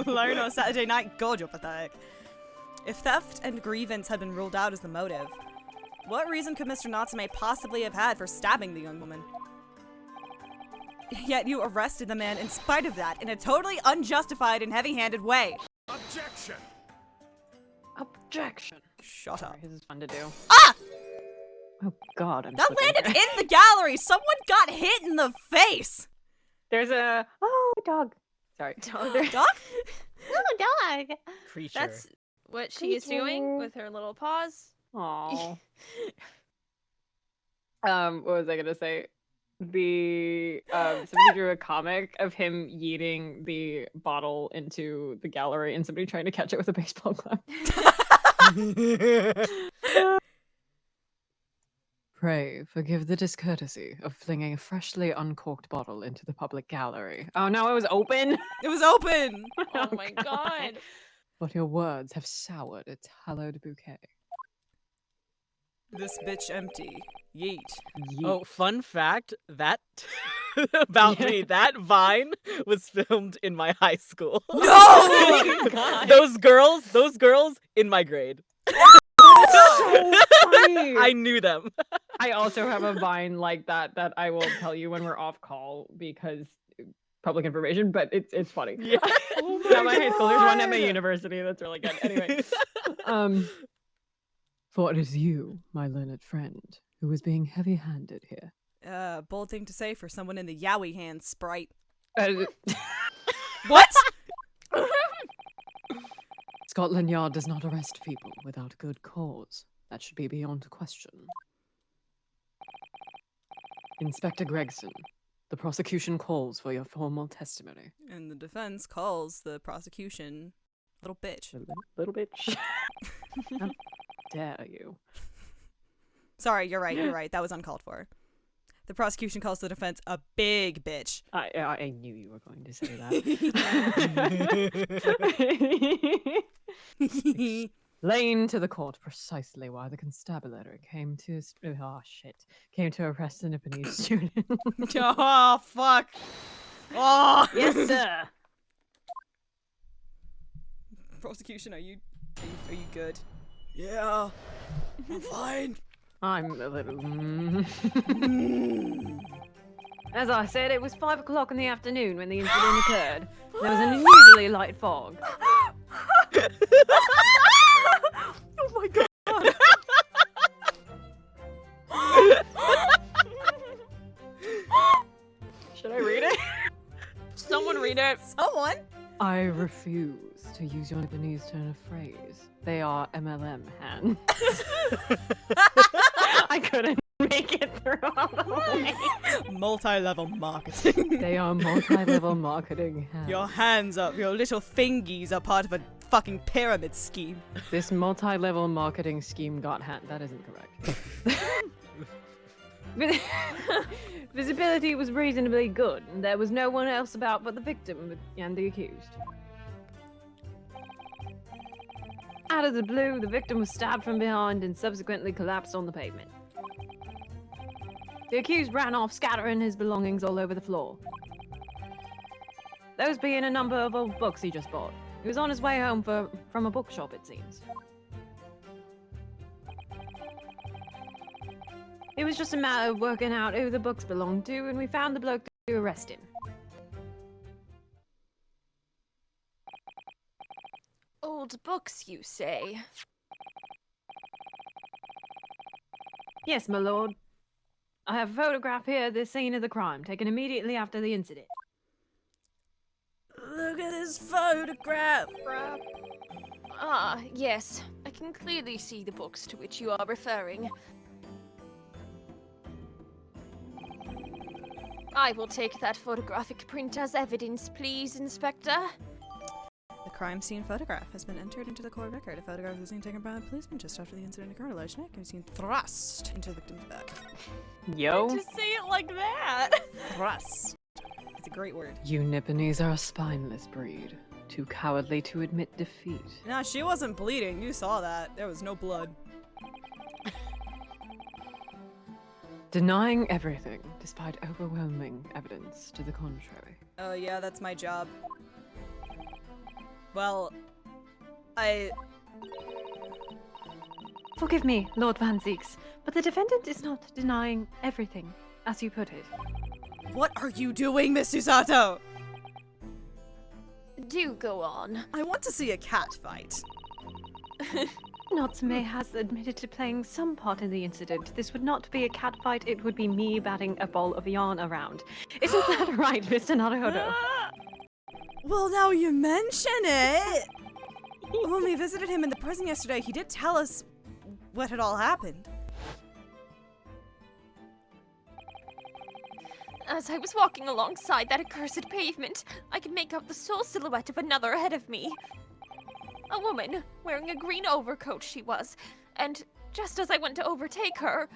B: Learn on Saturday night. God, you're pathetic. If theft and grievance had been ruled out as the motive, what reason could Mr. Natsume possibly have had for stabbing the young woman? Yet you arrested the man in spite of that in a totally unjustified and heavy-handed way.
G: Objection!
E: Objection.
B: Shut up.
A: Sorry, this is fun to do.
B: Ah!
A: Oh God, I'm
B: That
A: slipping
B: landed
A: here.
B: in the gallery! Someone got hit in the face!
A: There's a dog. Sorry.
B: Dog?
C: Oh, dog.
D: Creature.
C: That's what she is doing with her little paws.
A: Aww. What was I gonna say? Somebody drew a comic of him yeeting the bottle into the gallery and somebody trying to catch it with a baseball glove. Pray forgive the discourtesy of flinging a freshly uncorked bottle into the public gallery. Oh no, it was open!
B: It was open!
C: Oh my god.
A: But your words have soured its hallowed bouquet.
B: This bitch empty. Yeet.
D: Oh, fun fact, that about me, that Vine was filmed in my high school.
B: No!
A: God.
D: Those girls in my grade.
A: So funny.
D: I knew them.
A: I also have a Vine like that I will tell you when we're off call because public information, but it's funny.
D: Yeah.
B: Oh
A: Not my high school. There's one at my
B: God.
A: university that's really good. Anyway, for it is you, my learned friend, who is being heavy-handed here.
B: Bold thing to say for someone in the Yowie hand, Sprite. What?
A: Scotland Yard does not arrest people without good cause. That should be beyond question. Inspector Gregson, the prosecution calls for your formal testimony.
B: And the defense calls the prosecution Little bitch.
A: Little bitch. How dare you?
B: Sorry, you're right. That was uncalled for. The prosecution calls the defense a big bitch.
A: I knew you were going to say that. Explain to the court precisely why the constabulary came to arrest the 𝓈𝓅𝒾𝒸𝓎 student.
B: Oh, fuck. Oh.
A: Yes, sir.
B: Prosecution, are you good? Yeah, I'm fine.
A: I'm a little. As I said, it was 5 o'clock in the afternoon when the incident occurred. There was an unusually light fog.
C: Oh my god.
A: Should I read it?
C: Someone read it.
B: Someone?
A: I refuse to use your 𝓈𝓅𝒾𝒸𝓎 turn of phrase. They are MLM hands. I couldn't make it through all the way.
B: Multi-level marketing.
A: They are multi-level marketing hands.
B: Your hands up, your little fingies are part of a fucking pyramid scheme.
A: This multi-level marketing scheme got hand. That isn't correct. Visibility was reasonably good, and there was no one else about but the victim and the accused. Out of the blue, the victim was stabbed from behind and subsequently collapsed on the pavement. The accused ran off, scattering his belongings all over the floor. Those being a number of old books he just bought. He was on his way home from a bookshop, it seems. It was just a matter of working out who the books belonged to, and we found the bloke to arrest him.
C: Old books, you say?
A: Yes, my lord. I have a photograph here of the scene of the crime, taken immediately after the incident.
B: Look at this photograph.
C: Ah, yes. I can clearly see the books to which you are referring. I will take that photographic print as evidence, please, Inspector.
B: The crime scene photograph has been entered into the court record. A photograph of the scene taken by a policeman just after the incident occurred. Alleged neck can be seen thrust into the victim's back.
A: Yo.
C: Just say it like that.
B: Thrust. It's a great word.
A: You 𝓈𝓅𝒾𝒸🎬 are a spineless breed. Too cowardly to admit defeat.
B: Nah, she wasn't bleeding. You saw that. There was no blood.
A: Denying everything, despite overwhelming evidence to the contrary.
B: Oh, yeah, that's my job. Well,
E: Forgive me, Lord 𝓈𝓅𝒾𝒸🎬, but the defendant is not denying everything, as you put it.
B: What are you doing, Miss Susato?
C: Do go on.
B: I want to see a cat fight.
E: 𝓈𝓼𝒻𝒻 has admitted to playing some part in the incident. This would not be a cat fight, it would be me batting a ball of yarn around. Isn't that right, Mr. 𝓈𝓼𝒻𝒻?
B: Well, now you mention it. When we visited him in the prison yesterday, he did tell us what had all happened.
C: As I was walking alongside that accursed pavement, I could make out the sole silhouette of another ahead of me. A woman, wearing a green overcoat she was, and just as I went to overtake her,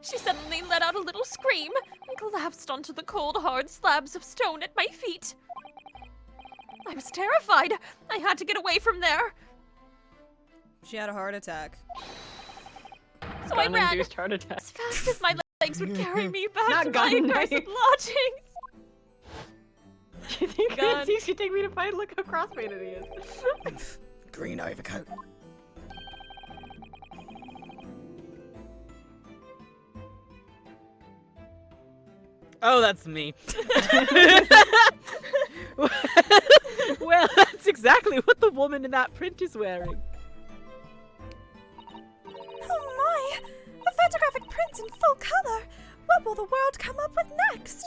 C: she suddenly let out a little scream and collapsed onto the cold, hard slabs of stone at my feet. I was terrified. I had to get away from there.
B: She had a heart attack.
C: So I ran
A: Gun-induced heart attack.
C: as fast as my legs would carry me back
A: Not
C: to my
A: gun
C: accursed
A: knife.
C: lodgings.
A: You think
C: Gun.
A: you should take me to fight? Look how crossfaded he is.
B: Green overcoat.
D: Oh, that's me. Well, that's exactly what the woman in that print is wearing.
F: Oh my! A photographic print in full color! What will the world come up with next?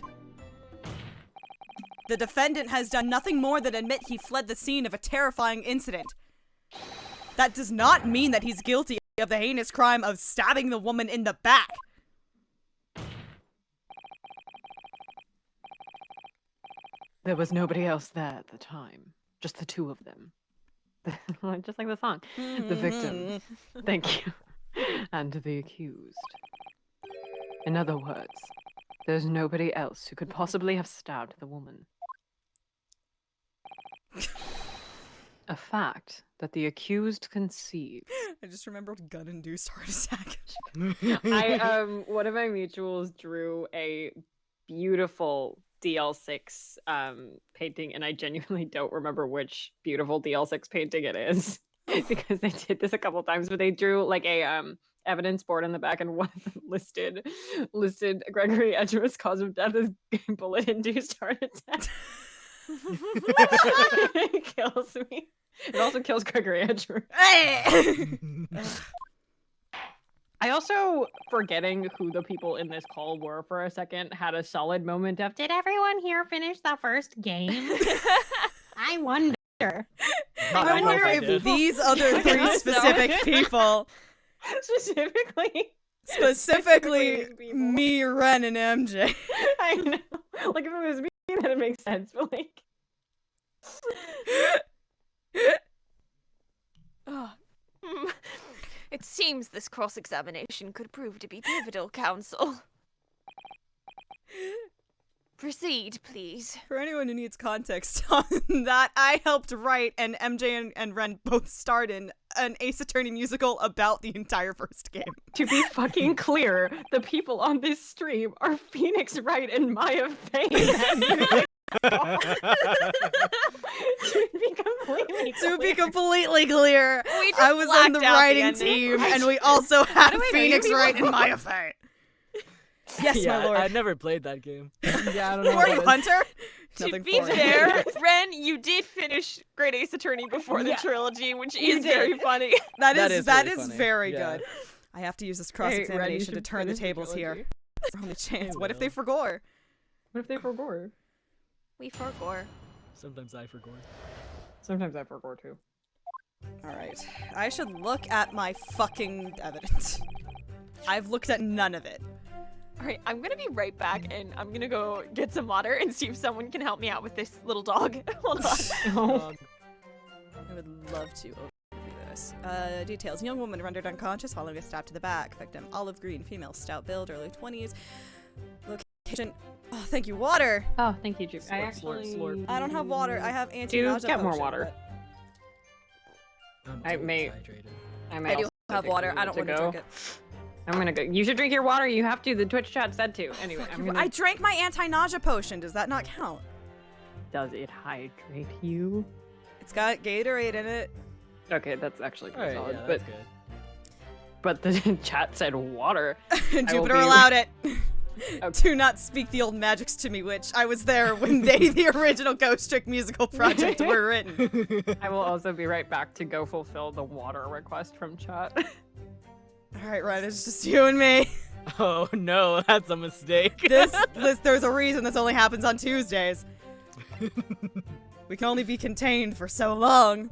B: The defendant has done nothing more than admit he fled the scene of a terrifying incident. That does not mean that he's guilty of the heinous crime of stabbing the woman in the back.
E: There was nobody else there at the time. Just the two of them. Just like the song. The victim. Thank you. And the accused. In other words, there's nobody else who could possibly have stabbed the woman. A fact that the accused conceived.
B: I just remembered gun-induced heart attack.
A: One of my mutuals drew a beautiful DL6 painting, and I genuinely don't remember which beautiful DL6 painting it is because they did this a couple times, but they drew like a evidence board in the back, and one of them listed Gregory Edgeworth's cause of death as bullet-induced heart attack. It kills me. It also kills Gregory Edgeworth. I also, forgetting who the people in this call were for a second, had a solid moment of, did everyone here finish the first game? I wonder.
B: I wonder if these other three specific people, specifically me, Ren, and MJ.
A: I know. Like, if it was me, then it makes sense, but like...
C: It seems this cross-examination could prove to be pivotal, counsel. Proceed, please.
B: For anyone who needs context on that, I helped write, and MJ and Ren both starred in an Ace Attorney musical about the entire first game.
A: To be fucking clear, the people on this stream are Phoenix Wright and Maya Fane.
B: To be completely clear,
C: We just
B: I was on the
C: blacked out
B: writing
C: ending.
B: team, and we also had
A: do I know
B: Phoenix
A: you
B: Wright
A: people?
B: and Maya Fane. Yes,
G: Yeah,
B: my lord.
G: I've never played that game.
E: Yeah, I don't know.
B: Who are you, Hunter?
C: To
B: Nothing
C: be
B: for it.
C: fair, Ren, you did finish Great Ace Attorney before the trilogy, which is very funny.
B: That
G: That
B: is
G: is
B: that
G: really
B: is
G: funny.
B: very
G: Yeah.
B: good. I have to use this
A: Hey, Ren, you
B: cross-examination to
A: should
B: turn the
A: finish the
B: tables here.
A: trilogy.
B: Our only chance.
G: I
B: What if they
G: will.
B: forgore?
A: What if they forgore?
C: We forgore.
G: Sometimes I forgot.
A: Sometimes I forgore too.
B: Alright. I should look at my fucking evidence. I've looked at none of it.
C: Alright, I'm gonna be right back, and I'm gonna go get some water and see if someone can help me out with this little dog. Hold on.
B: I would love to overview this. Details. Young woman rendered unconscious following a stab to the back. Victim, olive green, female, stout build, early 20s. Location. Oh, thank you. Water!
A: Oh, thank you, Juke. I
G: Slurp,
A: actually...
G: slurp, slurp.
B: I don't have water. I have anti-nausea
A: Dude, get more
B: potion,
A: water.
G: I'm
A: I
G: too
A: may-
G: dehydrated.
A: I
B: but I do have water. I don't want to drink it.
A: I'm gonna go. You should drink your water. You have to. The Twitch chat said to. Anyway, I'm gonna...
B: I drank my anti-nausea potion. Does that not count?
A: Does it hydrate you?
B: It's got Gatorade in it.
A: Okay, that's actually pretty
G: Alright,
A: solid.
G: yeah, that's good.
A: But the chat said water.
B: Jupiter
A: be-
B: allowed it.
A: Okay.
B: Do not speak the old magics to me, witch. I was there when the original Ghost Trick musical project were written.
A: I will also be right back to go fulfill the water request from chat.
B: Alright, Ryan, it's just you and me.
G: Oh no, that's a mistake.
B: This, there's a reason this only happens on Tuesdays. We can only be contained for so long.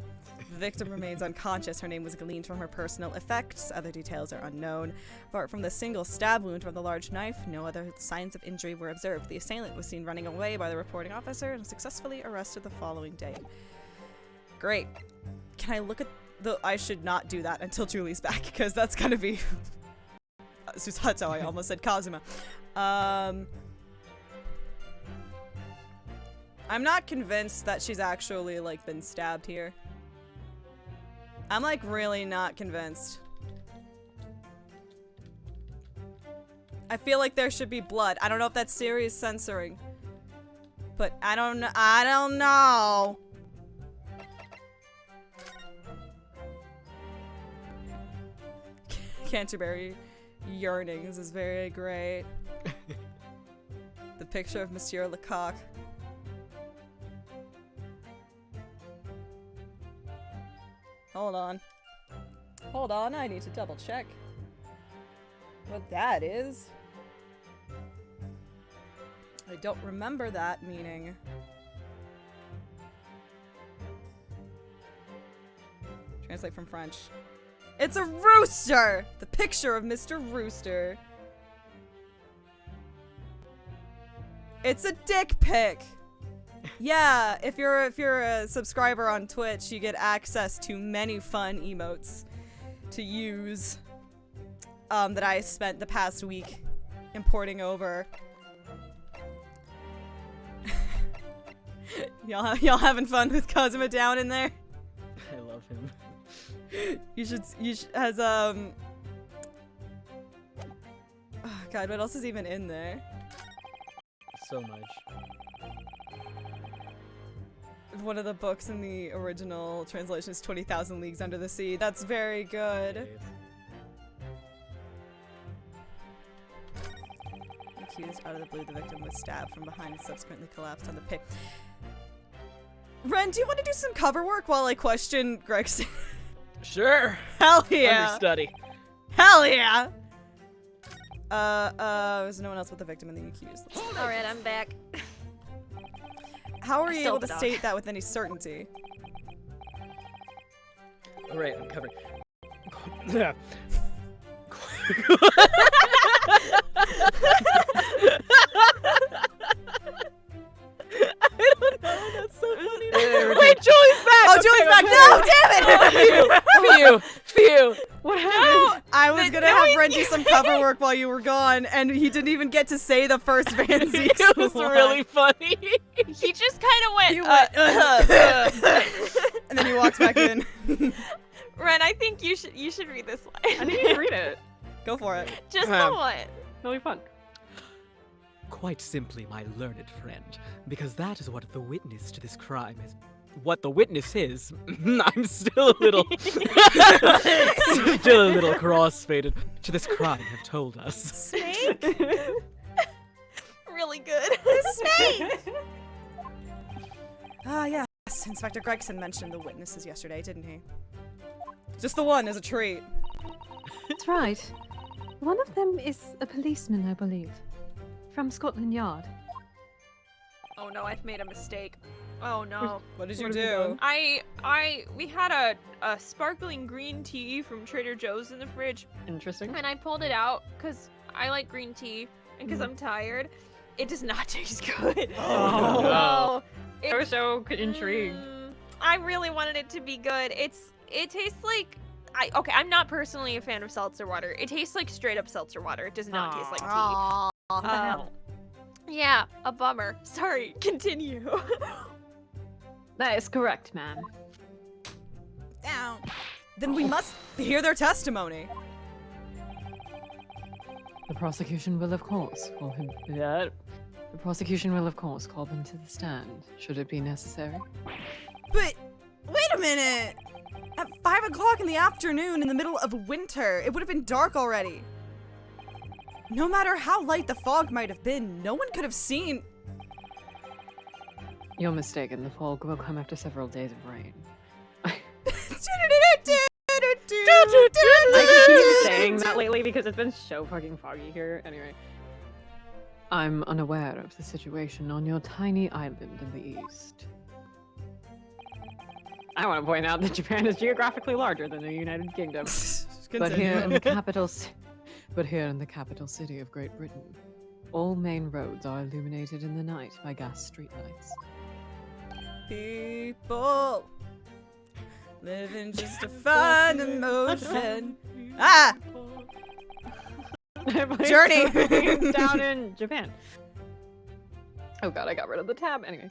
B: The victim remains unconscious. Her name was gleaned from her personal effects. Other details are unknown. Apart from the single stab wound from the large knife, no other signs of injury were observed. The assailant was seen running away by the reporting officer and successfully arrested the following day. Great. Can I look at the... I should not do that until Julie's back, because that's gonna be... Susatsu, I almost said Kazuma. I'm not convinced that she's actually, like, been stabbed here. I'm, like, really not convinced. I feel like there should be blood. I don't know if that's serious censoring. But I don't know. Canterbury yearning. This is very great. The picture of Monsieur Lecoq. Hold on. Hold on, I need to double check what that is. I don't remember that meaning. Translate from French. It's a rooster! The picture of Mr. Rooster. It's a dick pic! Yeah, if you're a subscriber on Twitch, you get access to many fun emotes to use that I spent the past week importing over. y'all having fun with Kazuma down in there?
G: I love him.
B: You should has oh God, what else is even in there?
G: So much.
B: One of the books in the original translation is 20,000 Leagues Under the Sea. That's very good. Accused out of the blue, the victim was stabbed from behind and subsequently collapsed on the pit. Ren, do you want to do some cover work while I question Gregson?
G: Sure.
B: Hell yeah!
G: Understudy.
B: Hell yeah! There's no one else but the victim and the accused.
C: Alright, I'm back.
B: How are you
C: Still
B: able to
C: the dog.
B: state that with any certainty?
G: All right, I'm covered. I don't know. That's so funny. Wait, Julie's back.
B: Oh, Julie's back! No, damn it!
G: Phew.
A: What happened?
B: I was gonna have Ren do some cover work while you were gone, and he didn't even get to say the first fancy.
G: It was really funny.
C: He just kind of went,
B: He went, and then he walks back in.
C: Ren, I think you should read this line.
A: I need to read it.
B: Go for it.
C: Just the one.
A: It'll be fun.
H: Quite simply, my learned friend, because that is what the witness to this crime is. What the witness is, I'm still a little, cross-faded, to this crime have told us.
C: Snake? Really good. Snake!
B: Ah, yes. Inspector Gregson mentioned the witnesses yesterday, didn't he? Just the one as a treat.
E: That's right. One of them is a policeman, I believe. From Scotland Yard.
C: Oh no, I've made a mistake. Oh no.
B: What did you
A: What have you
B: do?
A: done?
C: We had a sparkling green tea from Trader Joe's in the fridge,
A: Interesting.
C: and I pulled it out because I like green tea and because I'm tired. It does not taste good.
A: Oh.
C: No.
A: I was so intrigued.
C: I really wanted it to be good. It tastes like I'm not personally a fan of seltzer water. It tastes like straight up seltzer water. It does not taste like tea.
A: What the hell?
C: Yeah, a bummer. Sorry, continue.
E: That is correct, ma'am.
B: Down. Then we must hear their testimony.
E: The prosecution will, of course, call him. Yeah. The prosecution will, of course, call him to the stand, should it be necessary.
B: But wait a minute! At 5 o'clock in the afternoon in the middle of winter, it would have been dark already. No matter how light the fog might have been, no one could have seen.
E: You're mistaken. The fog will come after several days of rain.
A: I keep saying that lately because it's been so fucking foggy here. Anyway.
E: I'm unaware of the situation on your tiny island in the east.
A: I want to point out that Japan is geographically larger than the United Kingdom.
E: But here in the capital city of Great Britain, all main roads are illuminated in the night by gas streetlights.
B: People living just to find emotion. Ah! Journey!
A: Down in Japan. Oh god, I got rid of the tab. Anyway.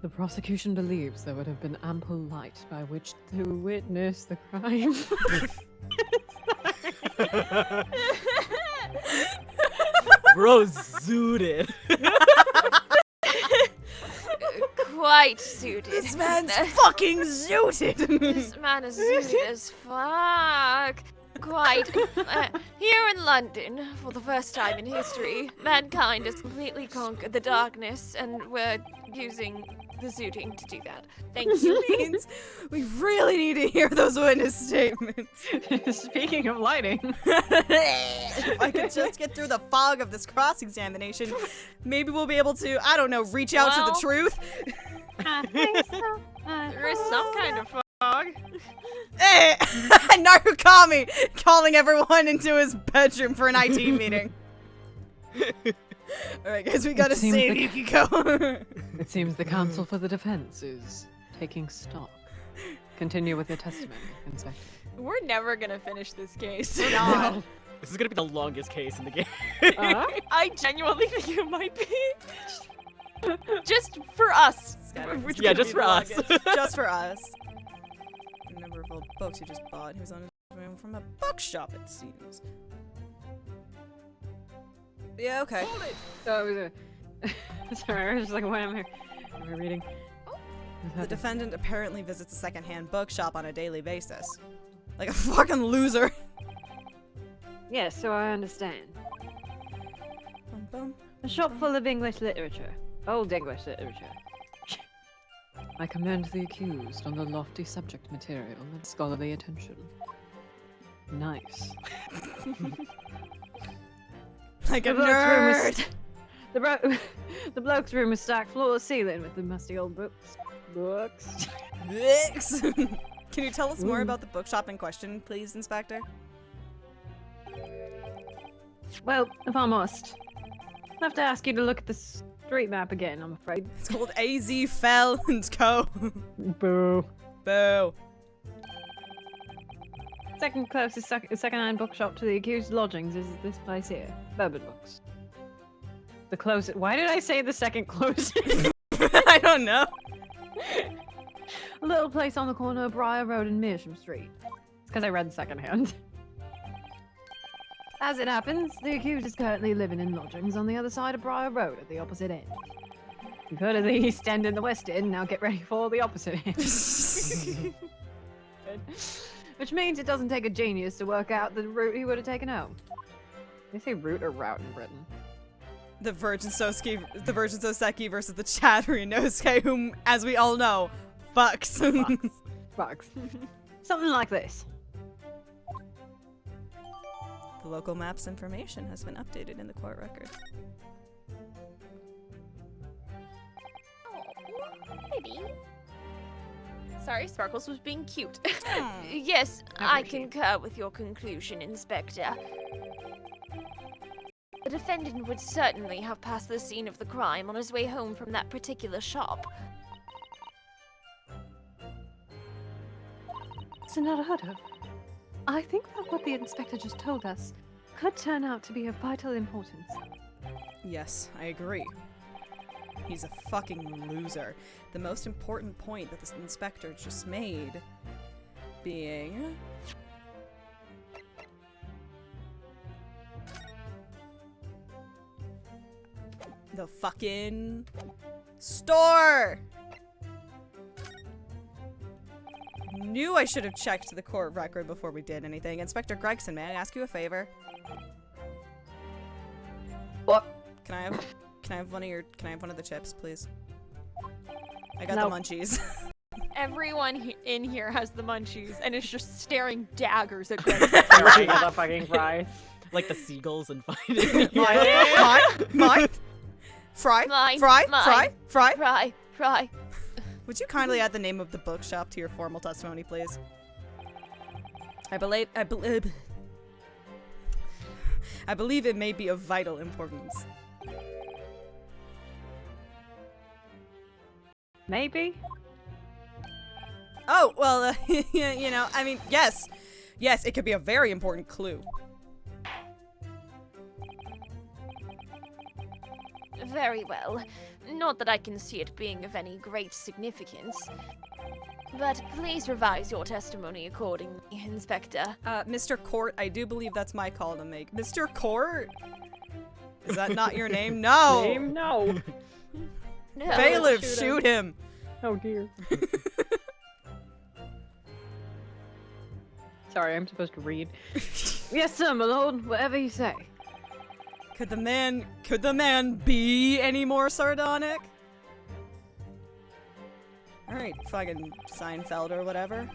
E: The prosecution believes there would have been ample light by which to witness the crime.
G: Bro, zooted.
C: Quite suited.
B: This man's fucking zooted!
C: This man is zooted as fuck. Quite. Here in London, for the first time in history, mankind has completely conquered the darkness, and we're using the zooting to do that. Thank you.
B: Means we really need to hear those witness statements.
A: Speaking of lighting.
B: If I could just get through the fog of this cross-examination, maybe we'll be able to, I don't know, reach out to the
C: Well,
B: truth.
E: I think so.
C: There is some kind of fog.
B: Hey! Narukami calling everyone into his bedroom for an IT meeting. Alright, guys, we gotta
E: seems
B: save
E: the-
B: Yukiko.
E: It seems the counsel for the defense is taking stock. Continue with your testimony, Inspector.
C: We're never gonna finish this case.
B: God.
H: This is gonna be the longest case in the game.
C: I genuinely think it might be. Just for us. It's
H: Yeah,
C: gonna
H: just
C: be
H: for
C: the
H: us.
C: longest.
B: Just for us. The number of old books he just bought. He was on his way home from a bookshop, it seems. Yeah, okay.
A: So, sorry, I was just like, what am I reading?
B: The defendant apparently visits a secondhand bookshop on a daily basis. Like a fucking loser.
E: Yes, so I understand.
B: Bum, bum.
E: A shop full of English literature. Old English literature. I commend the accused on the lofty subject material and scholarly attention. Nice.
B: Like a
E: The bloke's room
B: nerd.
E: is- the bloke's room is stacked floor to ceiling with the musty old books. Books.
B: Books. Can you tell us more about the bookshop in question, please, Inspector?
E: Well, if I must, I'll have to ask you to look at the street map again, I'm afraid.
B: It's called AZ Fell and Co.
E: Boo.
B: Boo.
E: Second closest second-hand bookshop to the accused lodgings is this place here, Bourbon Books. The closest. Why did I say the second closest?
B: I don't know.
E: A little place on the corner of Briar Road and Meersham Street. It's because I read secondhand. As it happens, the accused is currently living in lodgings on the other side of Briar Road at the opposite end. You've heard of the East End and the West End, now get ready for the opposite end. Which means it doesn't take a genius to work out the route he would have taken home. They say route or route in Britain.
B: The Virgin Soseki versus the Chattery Nosuke, whom, as we all know, fucks.
E: Fucks. Something like this.
B: The local map's information has been updated in the court record.
C: Maybe. Sorry, Sparkles was being cute.
B: Hmm.
C: Yes,
E: How
C: I
E: was she?
C: concur with your conclusion, Inspector. The defendant would certainly have passed the scene of the crime on his way home from that particular shop.
E: Sonata, I think that what the inspector just told us could turn out to be of vital importance.
B: Yes, I agree. He's a fucking loser. The most important point that this inspector just made being... the fucking store! Knew I should have checked the court record before we did anything. Inspector Gregson, may I ask you a favor?
A: What?
B: Can I have one of the chips, please? I got
E: Nope.
B: the munchies.
C: Everyone in here has the munchies and is just staring daggers at Grace.
A: Right, the fucking fries.
H: Like the seagulls and finding.
B: Mine. Fry.
C: Mine,
B: Fry.
C: mine.
B: Fry.
C: Fry.
B: Would you kindly add the name of the bookshop to your formal testimony, please? I believe it may be of vital importance.
E: Maybe?
B: Oh, well, you know, I mean, yes. Yes, it could be a very important clue.
C: Very well. Not that I can see it being of any great significance. But please revise your testimony accordingly, Inspector.
B: Mr. Court, I do believe that's my call to make. Mr. Court? Is that not your name? No!
A: Name? No.
C: No.
B: Bailiff,
A: shoot
B: shoot him!
A: Oh dear. Sorry, I'm supposed to read.
E: Yes, sir, my lord. Whatever you say.
B: Could the man be any more sardonic? Alright, fucking Seinfeld or whatever.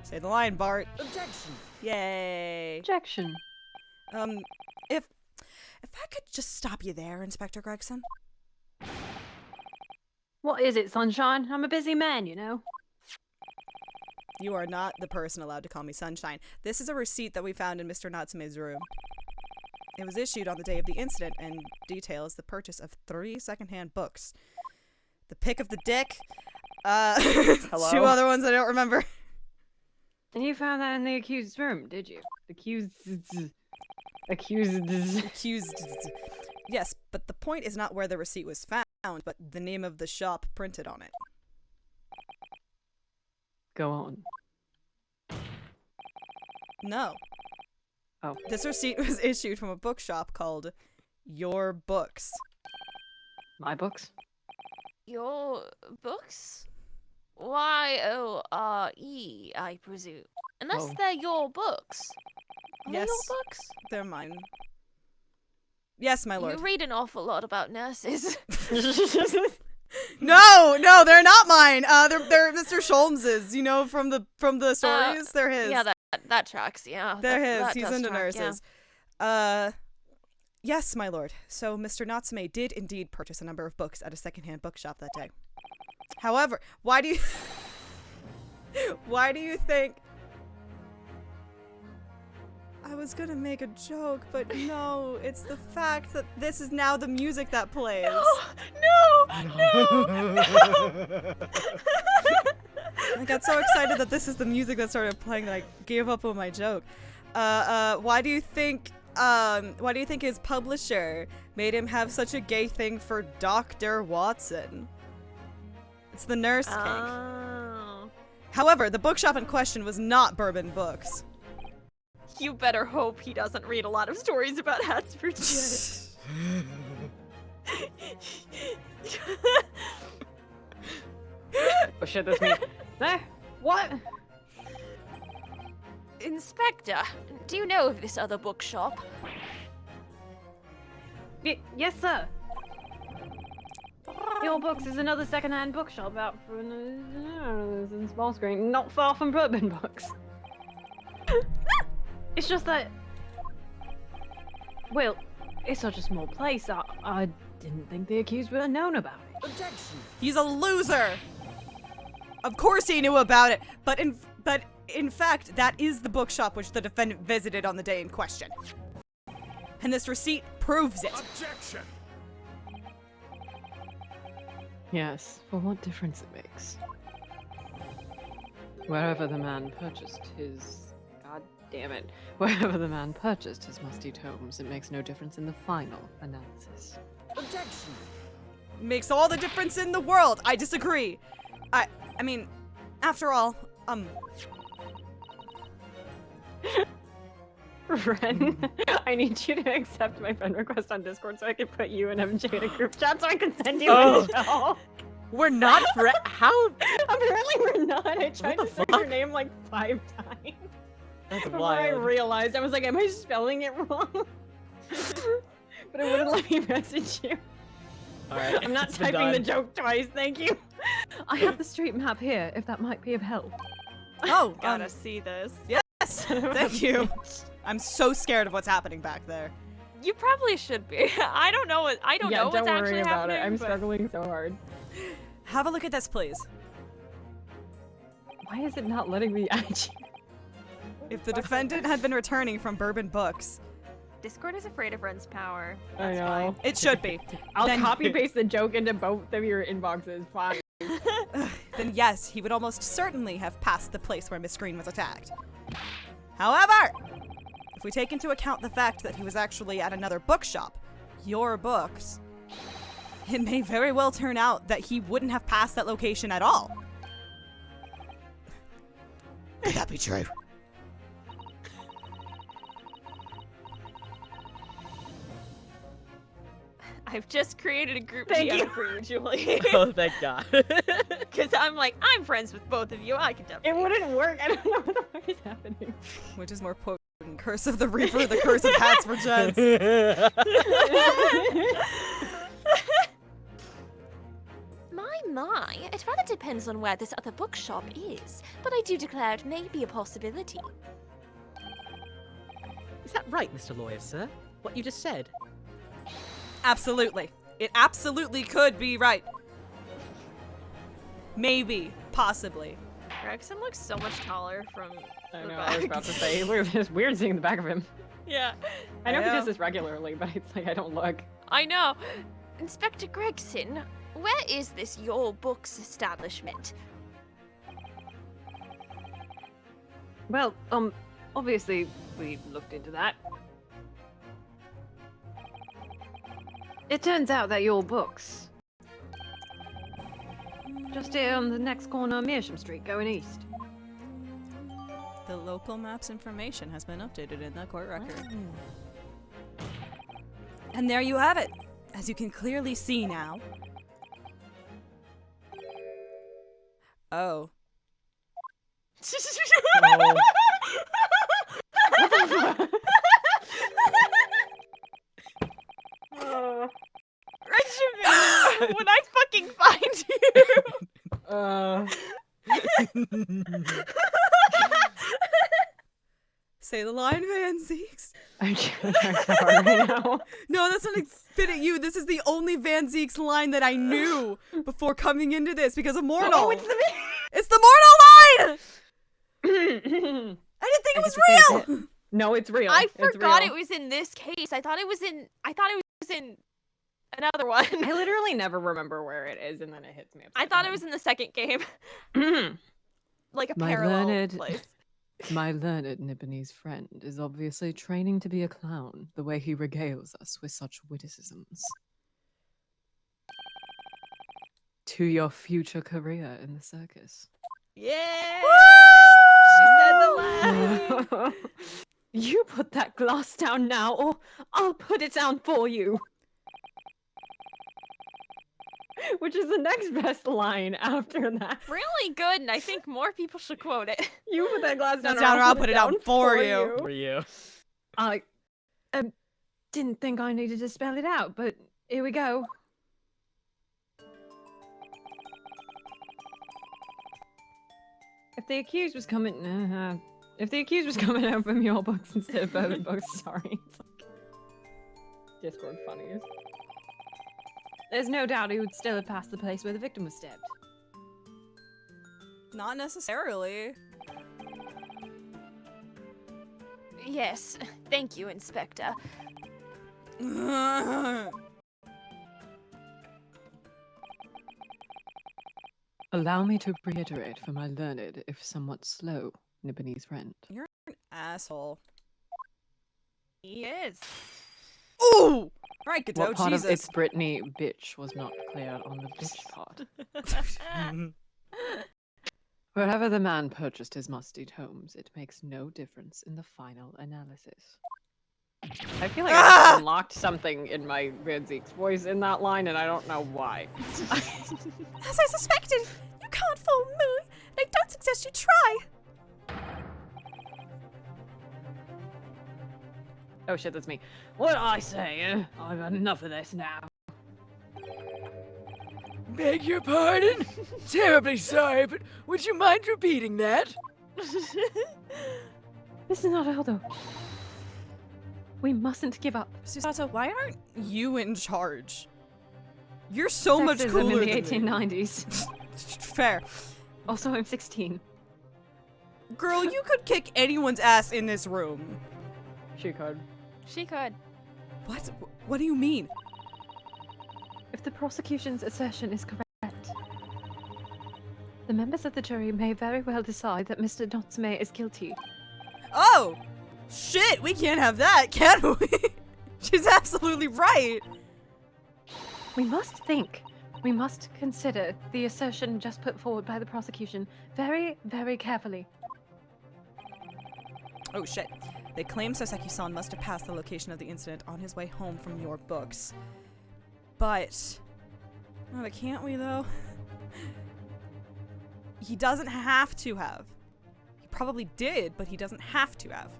B: Say the line, Bart.
H: Objection.
B: Yay.
E: Objection.
B: If I could just stop you there, Inspector Gregson.
E: What is it, Sunshine? I'm a busy man, you know.
B: You are not the person allowed to call me Sunshine. This is a receipt that we found in Mr. Natsume's room. It was issued on the day of the incident and details the purchase of 3 secondhand books. The Pick of the Dick. 2 other ones I don't remember.
E: And you found that in the accused's room, did you? Accused.
B: Yes, but the point is not where the receipt was found, but the name of the shop printed on it.
E: Go on.
B: No.
E: Oh.
B: This receipt was issued from a bookshop called Your Books.
E: My books?
C: Your books? Y-O-R-E, I presume. Unless
E: Oh.
C: they're your books. Are they
B: Yes.
C: your books?
B: They're mine. Yes, my lord.
C: You read an awful lot about nurses.
B: No, they're not mine. They're Mr. Sholmes's. You know, from the stories. They're his.
C: Yeah, that tracks. Yeah,
B: They're his.
C: that
B: He's
C: does
B: into
C: track, yeah.
B: nurses. Yes, my lord. So Mr. Natsume did indeed purchase a number of books at a secondhand bookshop that day. However, why do you think I was gonna make a joke, but no, it's the fact that this is now the music that plays.
C: No!
B: I got so excited that this is the music that started playing that I gave up on my joke. Why do you think his publisher made him have such a gay thing for Dr. Watson? It's the nurse kink.
C: Oh.
B: However, the bookshop in question was not Bourbon Books.
C: You better hope he doesn't read a lot of stories about hats for kids.
E: Oh shit, that's me. There? What?
C: Inspector, do you know of this other bookshop?
E: Yes, sir. Your Books is another second-hand bookshop out in small screen, not far from Bourbon Books. It's just that, well, it's such a small place. I didn't think the accused would have known about it.
G: Objection.
B: He's a loser. Of course he knew about it, but in fact, that is the bookshop which the defendant visited on the day in question. And this receipt proves it.
G: Objection.
E: Yes, for what difference it makes. Wherever the man purchased his... God damn it. Wherever the man purchased his musty tomes, it makes no difference in the final analysis.
G: Objection.
B: Makes all the difference in the world. I disagree. I mean, after all,
E: Ren, I need you to accept my friend request on Discord so I can put you and MJ in a group chat so I can send you a show.
H: We're not how?
E: Apparently we're not. I tried
H: the
E: to say
H: fuck?
E: your name like 5 times.
H: That's
E: Before I
H: wild.
E: realized, I was like, am I spelling it wrong? But it wouldn't let me message you.
H: Alright,
E: I'm not
H: it's been
E: typing the
H: done.
E: joke twice, thank you. I have the street map here, if that might be of help.
B: oh,
C: Gotta see this.
B: yes, thank you. I'm so scared of what's happening back there.
C: You probably should be. I don't know what's
E: Don't
C: actually
E: worry about
C: happening.
E: it. I'm
C: but-
E: struggling so hard.
B: Have a look at this, please.
E: Why is it not letting me add you?
B: If the defendant had been returning from Bourbon Books,
C: Discord is afraid of Ren's power.
E: I
C: That's
E: know.
B: it should be.
E: I'll
B: Then-
E: copy paste the joke into both of your inboxes. Fine.
B: Then yes, he would almost certainly have passed the place where Miss Green was attacked. However, if we take into account the fact that he was actually at another bookshop, Your Books, it may very well turn out that he wouldn't have passed that location at all. Could that be true?
C: I've just created a group
E: Thank
C: DM
E: you.
C: for you, Julie.
H: Oh, thank God.
C: Because I'm like, I'm friends with both of you. I can
E: It
C: definitely.
E: wouldn't work. I don't know what the fuck is happening.
B: Which is more potent? Curse of the Reaper, the Curse of Hats for Gents.
C: My, it rather depends on where this other bookshop is, but I do declare it may be a possibility.
H: Is that right, Mr. Lawyer, sir? What you just said?
B: Absolutely. It absolutely could be right. Maybe. Possibly.
C: Gregson looks so much taller from
A: I
C: the
A: know,
C: back.
A: I was about to say, look at this weird seeing the back of him.
C: Yeah.
A: I know he
B: Yeah.
A: does this regularly, but it's like I don't look.
C: I know. Inspector Gregson, where is this Your Books establishment?
E: Well, obviously we looked into that. It turns out that your books just here on the next corner of Meersham Street, going east.
B: The local map's information has been updated in the court record. And there you have it, as you can clearly see now. Oh.
C: Regiment, when I fucking find you!
B: Say the line, Van Zeeks.
A: I'm trying so hard right now.
B: No, that's not a spit at you. This is the only Van Zeeks line that I knew before coming into this because of Mortal.
A: Oh, it's the
B: It's the Mortal line! I didn't think it was real!
A: No, it's real.
C: I
A: It's
C: forgot
A: real.
C: it was in this case. I thought it was in another one.
A: I literally never remember where it is, and then it hits me.
C: I thought it was in the second game. Like a
E: My
C: parallel
E: learned-
C: place.
E: My learned Nipponese friend is obviously training to be a clown, the way he regales us with such witticisms. To your future career in the circus.
C: Yeah! She said the laugh.
A: You put that glass down now, or I'll put it down for you. Which is the next best line after that.
C: Really good, and I think more people should quote it.
A: You put that glass down,
B: Or I'll put it down for you.
H: For you.
A: I didn't think I needed to spell it out, but here we go. If the accused was coming out from your books instead of both books, sorry. It's like Discord funnies. There's no doubt he would still have passed the place where the victim was stabbed.
B: Not necessarily.
C: Yes, thank you, Inspector.
E: Allow me to reiterate for my learned, if somewhat slow, Nipponese friend.
B: You're an asshole.
C: He is.
B: Ooh! Alright, Godot,
E: What part
B: Jesus.
E: of it's Brittany bitch was not clear on the bitch part? Wherever the man purchased his musty tomes, it makes no difference in the final analysis.
A: I feel like I unlocked something in my Van Zeek's voice in that line, and I don't know why.
F: As I suspected, you can't fool me. I don't suggest you try.
A: Oh shit, that's me. What I say? I've had enough of this now.
H: Beg your pardon? Terribly sorry, but would you mind repeating that?
A: This is not all though. We mustn't give up.
B: Susato, why aren't you in charge? You're so much
A: Sexism
B: cooler
A: in the
B: than me.
A: 1890s.
B: Fair.
A: Also, I'm 16.
B: Girl, you could kick anyone's ass in this room.
A: She could.
C: She could.
B: What? What do you mean?
E: If the prosecution's assertion is correct, the members of the jury may very well decide that Mr. 𝓈𝒾𝒸🎬 is guilty.
B: Oh! Shit, we can't have that, can we? She's absolutely right.
E: We must think. We must consider the assertion just put forward by the prosecution very, very carefully.
B: Oh shit. They claim Soseki-san must have passed the location of the incident on his way home from your books. But... Oh, can't we though? He doesn't have to have. He probably did, but he doesn't have to have.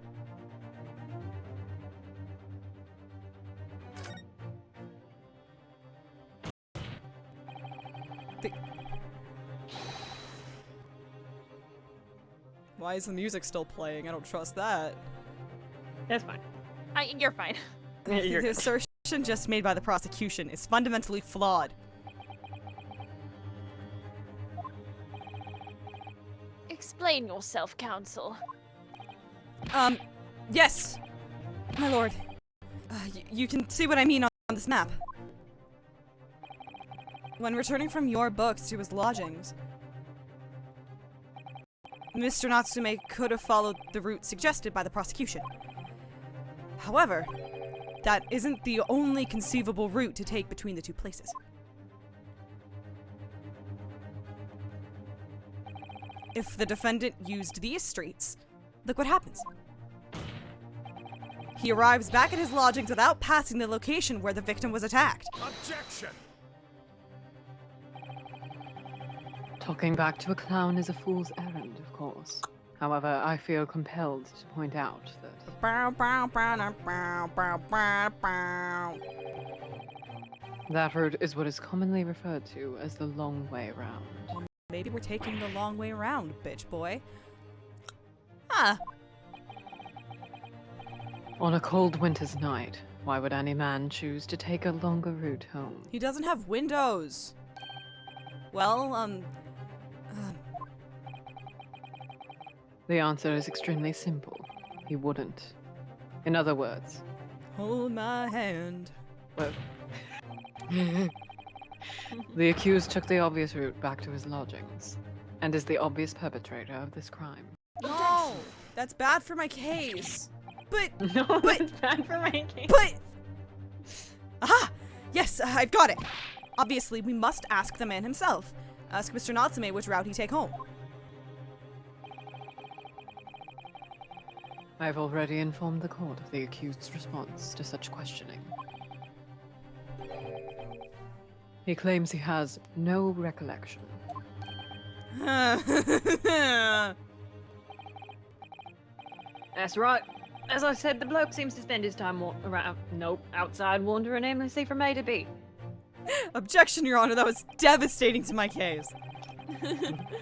B: Why is the music still playing? I don't trust that.
A: That's fine.
C: You're fine.
A: You're
B: The
A: good.
B: assertion just made by the prosecution is fundamentally flawed.
C: Explain yourself, Counsel.
B: Yes, my lord. You can see what I mean on this map. When returning from your books to his lodgings, Mr. Natsume could have followed the route suggested by the prosecution. However, that isn't the only conceivable route to take between the two places. If the defendant used these streets, look what happens. He arrives back at his lodgings without passing the location where the victim was attacked.
I: Objection!
E: Talking back to a clown is a fool's errand, of course. However, I feel compelled to point out that route is what is commonly referred to as the long way round.
B: Maybe we're taking the long way around, bitch boy. Huh.
E: On a cold winter's night, why would any man choose to take a longer route home?
B: He doesn't have windows. Well,
E: The answer is extremely simple. He wouldn't. In other words,
B: hold my hand.
E: well, the accused took the obvious route back to his lodgings, and is the obvious perpetrator of this crime.
B: No! That's bad for my case. But,
A: No, it's bad for my case.
B: but... Aha! Yes, I've got it. Obviously, we must ask the man himself. Ask Mr. Natsume which route he take home.
E: I have already informed the court of the accused's response to such questioning. He claims he has no recollection.
A: That's right. As I said, the bloke seems to spend his time outside wandering aimlessly from A to B.
B: Objection, Your Honor. That was devastating to my case.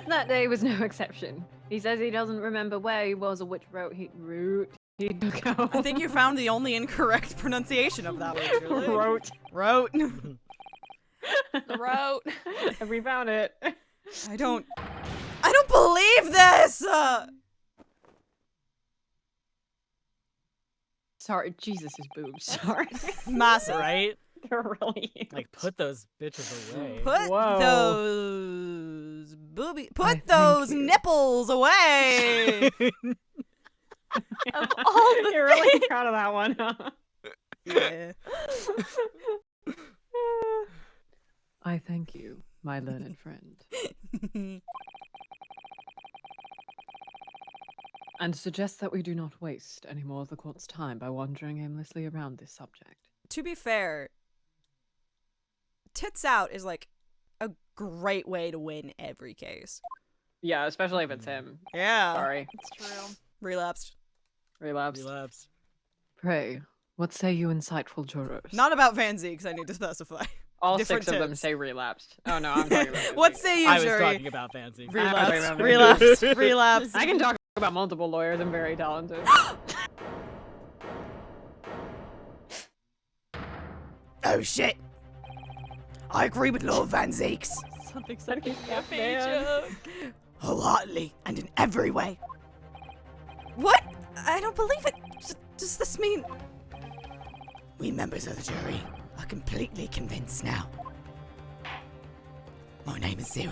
A: That day was no exception. He says he doesn't remember where he was or which route he took out.
B: I think you found the only incorrect pronunciation of that word, Julie.
A: Wrote.
B: Wrote.
C: Wrote.
A: We found it.
B: I don't believe this!
A: Sorry, Jesus' boobs. Sorry.
B: Massive.
H: Right?
A: They're really huge.
H: Like, put those bitches away.
B: Put
A: Whoa.
B: those put
E: thank
B: those
E: you.
B: nipples away!
C: Of all the
A: You're really proud of that one, huh?
B: Yeah.
E: I thank you, my learned friend, and suggest that we do not waste any more of the court's time by wandering aimlessly around this subject.
B: To be fair, tits out is like a great way to win every case.
A: Yeah, especially if it's him.
B: Yeah.
A: Sorry.
C: It's true.
B: Relapsed.
A: Relapsed.
H: Relapse.
E: Pray, what say you insightful jurors?
B: Not about Van Zeeks, I need to specify.
A: All
B: Different
A: 6 of them
B: tits.
A: say relapsed. Oh no, I'm talking about
B: What say you,
H: I was
B: jury?
H: talking about fancy.
B: Relapsed.
A: about
B: Relapsed. Relapsed.
A: I can talk about multiple lawyers. I'm very talented.
B: Oh shit! I agree with Lord Van Zeeks.
H: Something's
B: Wholeheartedly and in every way. What? I don't believe it. Does this mean... We members of the jury are completely convinced now. My name is Zero.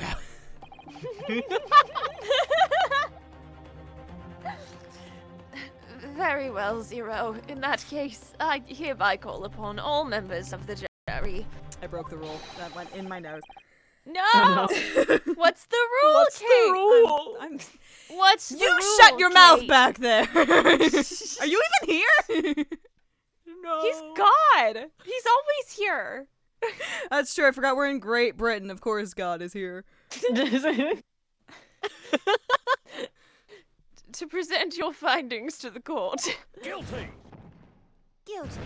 C: Very well, Zero. In that case, I hereby call upon all members of the jury.
B: I broke the rule. That went in my nose.
C: No! What's the rule,
H: What's
C: Kate?
H: the rule?
C: What's the
B: You
C: rule,
B: shut your mouth
C: Kate?
B: back there! Are you even here?
H: No.
C: He's God! He's always here!
B: That's true. I forgot we're in Great Britain. Of course God is here.
C: To present your findings to the court.
I: Guilty!
J: Guilty.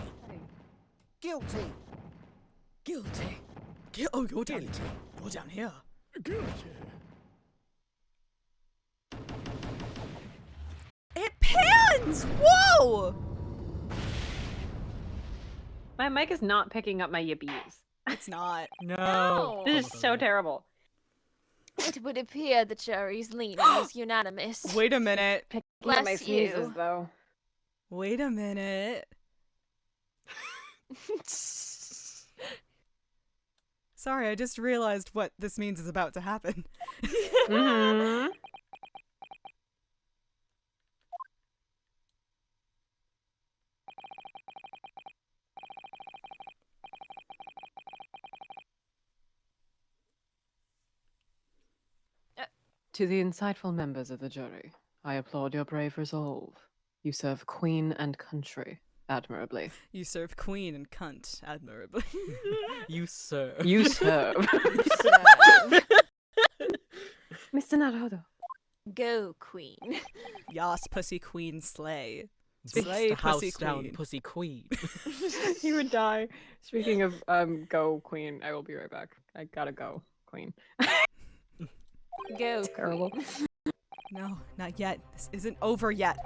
J: Guilty.
B: Guilty. Oh, you're down. You're down here.
I: Guilty!
B: It pans! Whoa!
A: My mic is not picking up my yippies.
B: It's not.
H: No.
C: No.
A: This is so terrible.
C: It would appear the jury's leaning is unanimous.
B: Wait a minute.
A: Picking up
C: Bless
A: my sneezes,
C: you.
A: though.
B: Wait a minute. Sorry, I just realized what this means is about to happen.
A: Mm-hmm. To the insightful members of the jury, I applaud your brave resolve. You serve Queen and country admirably.
B: You serve queen and cunt admirably.
H: You serve.
A: You serve. Mr. Naruto.
C: Go, queen.
B: Yas, pussy queen, slay.
H: Beats
B: Slay,
H: the house
B: pussy
H: down,
B: queen.
H: pussy queen.
A: He would die. Speaking of go, Queen, I will be right back. I gotta go, Queen.
C: Go,
A: Terrible.
C: queen.
B: No, not yet. This isn't over yet.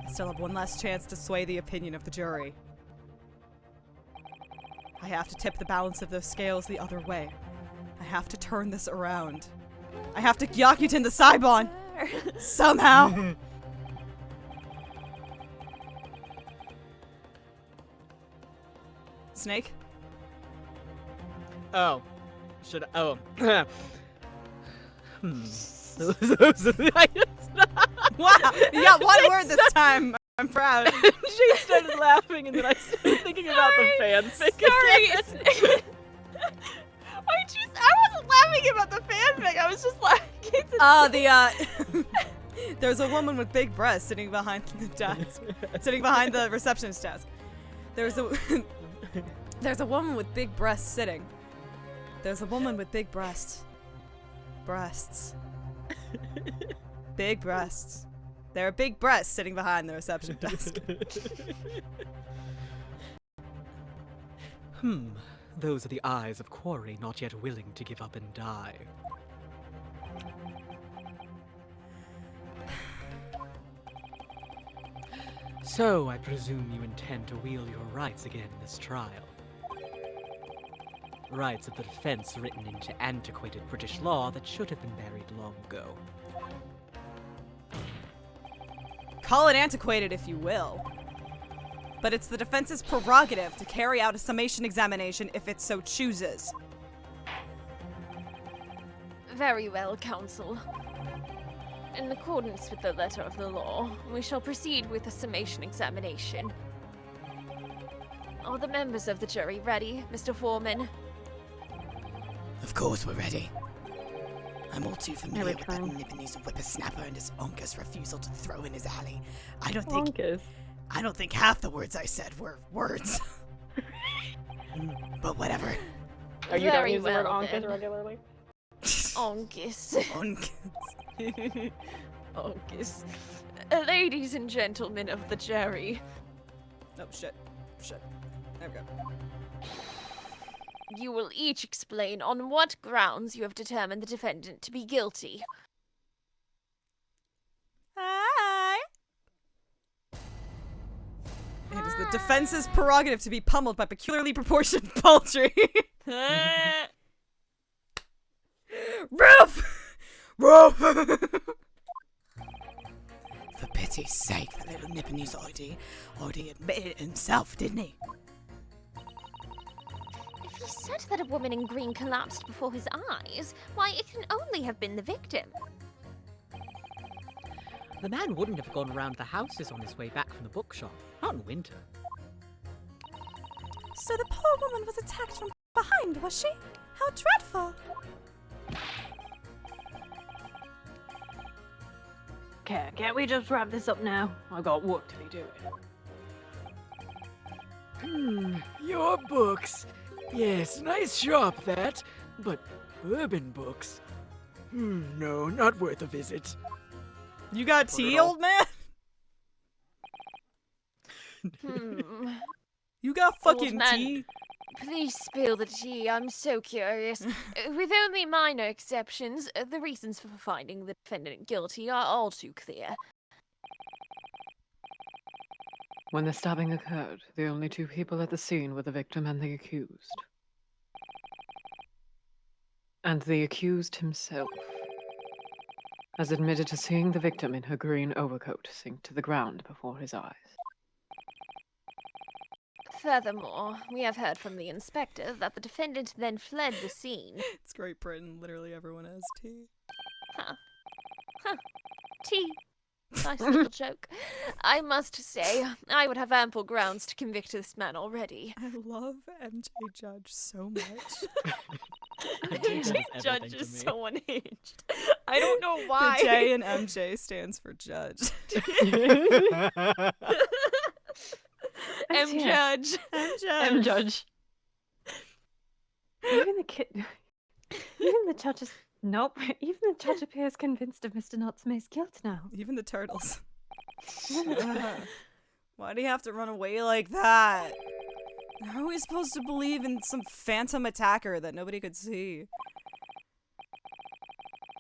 B: I still have one last chance to sway the opinion of the jury. I have to tip the balance of those scales the other way. I have to turn this around. I have to Yakutin the Saibon! Somehow! Snake?
H: Oh. Should I? Oh. Those are the items.
B: Wow! You got one word this time! I'm proud.
D: She started laughing, and then I started thinking about the fanfic.
C: Sorry. I wasn't laughing about the fanfic. I was just laughing.
B: There's a woman with big breasts sitting behind the desk. Sitting behind the receptionist desk. There's a woman with big breasts sitting. There's a woman with big breasts. Breasts. Big breasts. There are big breasts sitting behind the reception desk.
H: Those are the eyes of quarry not yet willing to give up and die. So, I presume you intend to wield your rights again in this trial. Rights of the defense written into antiquated British law that should have been buried long ago.
B: Call it antiquated if you will. But it's the defense's prerogative to carry out a summation examination if it so chooses.
C: Very well, counsel. In accordance with the letter of the law, we shall proceed with a summation examination. Are the members of the jury ready, Mr. Foreman?
I: Of course we're ready. I'm all too familiar with that Nipponese whippersnapper and his bonkers refusal to throw in his alley. I don't think half the words I said were words. But whatever.
A: Are you don't
C: Very
A: use the word
C: well,
A: onkus
C: then.
A: regularly?
C: Onkus.
B: Onkus.
C: Onkus. Ladies and gentlemen of the jury,
B: Oh, shit. Shit. There we go.
C: you will each explain on what grounds you have determined the defendant to be guilty.
B: Hi. It is the defense's prerogative to be pummeled by peculiarly proportioned poultry. Roof! Roof!
I: For pity's sake, the little Nipponese already admitted it himself, didn't he?
C: If he said that a woman in green collapsed before his eyes, why, it can only have been the victim.
H: The man wouldn't have gone around the houses on his way back from the bookshop. Not in winter.
F: So the poor woman was attacked from behind, was she? How dreadful!
E: Can't we just wrap this up now? I got work to be doing.
H: Your books. Yes, nice shop that. But bourbon books? No, not worth a visit.
B: You got tea, old man? You got fucking
C: Old man.
B: tea?
C: Please spill the tea, I'm so curious. With only minor exceptions, the reasons for finding the defendant guilty are all too clear.
E: When the stabbing occurred, the only two people at the scene were the victim and the accused. And the accused himself has admitted to seeing the victim in her green overcoat sink to the ground before his eyes.
C: Furthermore, we have heard from the inspector that the defendant then fled the scene.
B: It's Great Britain. Literally everyone has tea.
C: Huh. Tea. Nice little joke. I must say, I would have ample grounds to convict this man already.
B: I love MJ Judge so much.
C: MJ Judge is so unhinged. I don't know why.
B: The J in MJ stands for judge.
C: M Judge.
E: M Judge. Even the judge is... Nope. Even the judge appears convinced of Mr. 𝓈𝒾𝒻𝒻's guilt now.
B: Even the turtles. Why do you have to run away like that? How are we supposed to believe in some phantom attacker that nobody could see?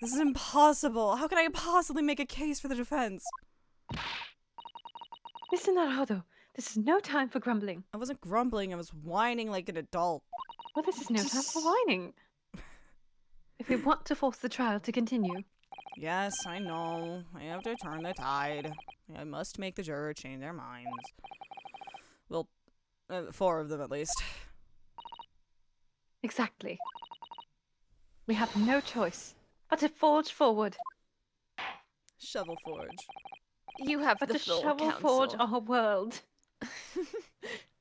B: This is impossible. How can I possibly make a case for the defense?
E: Mr. 𝓈𝒾𝒻𝒻, this is no time for grumbling.
B: I wasn't grumbling, I was whining like an adult.
E: Well, this is no time for whining. If we want to force the trial to continue.
B: Yes, I know. I have to turn the tide. I must make the juror change their minds. Well, 4 of them at least.
E: Exactly. We have no choice but to forge forward.
B: Shovel forge.
C: You have
E: but
C: the
E: to
C: full
E: shovel
C: counsel.
E: forge our world.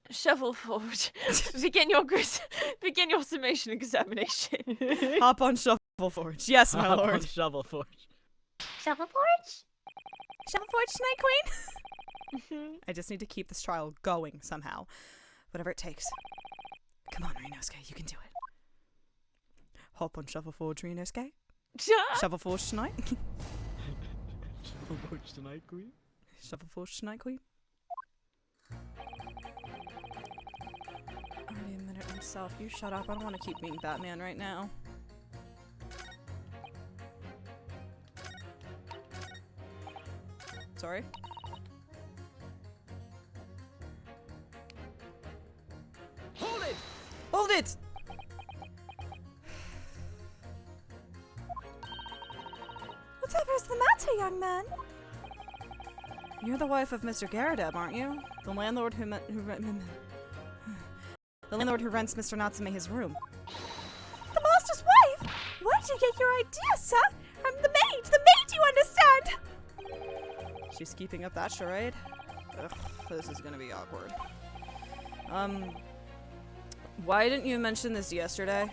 C: Shovel forge. Begin your summation examination.
B: Hop on shovel forge. Yes, my
H: Hop
B: lord.
H: on shovel forge.
E: Shovel forge?
B: Shovel forge, Night Queen? I just need to keep this trial going somehow. Whatever it takes. Come on, Renosuke, you can do it. Hop on shovel forge, Renosuke. Shovel forge tonight.
H: Shovel forge tonight, Queen.
B: Shovel forge tonight, Queen. Already a minute himself. You shut up. I don't want to keep being Batman right now. Sorry?
H: Hold it!
B: Hold it!
F: Whatever's the matter, young man?
B: You're the wife of Mr. Garradeb, aren't you? The landlord who rents Mr. 𝓈𝒾𝒻𝒻 his room.
F: The master's wife? Where did you get your idea, sir? I'm the maid, you understand?
B: She's keeping up that charade? Ugh, this is gonna be awkward. Why didn't you mention this yesterday?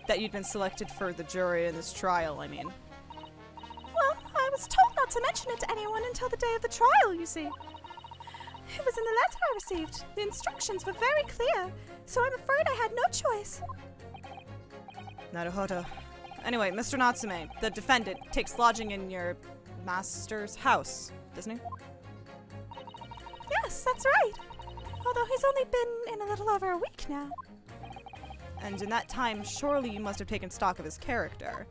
B: That you'd been selected for the jury in this trial, I mean.
F: Well, I was told not to mention it to anyone until the day of the trial, you see. It was in the letter I received. The instructions were very clear, so I'm afraid I had no choice.
B: Naruhodo. Anyway, Mr. 𝓈𝒾𝒻𝒻, the defendant, takes lodging in your master's house, doesn't he?
F: Yes, that's right. Although he's only been in a little over a week now.
B: And in that time, surely you must have taken stock of his character.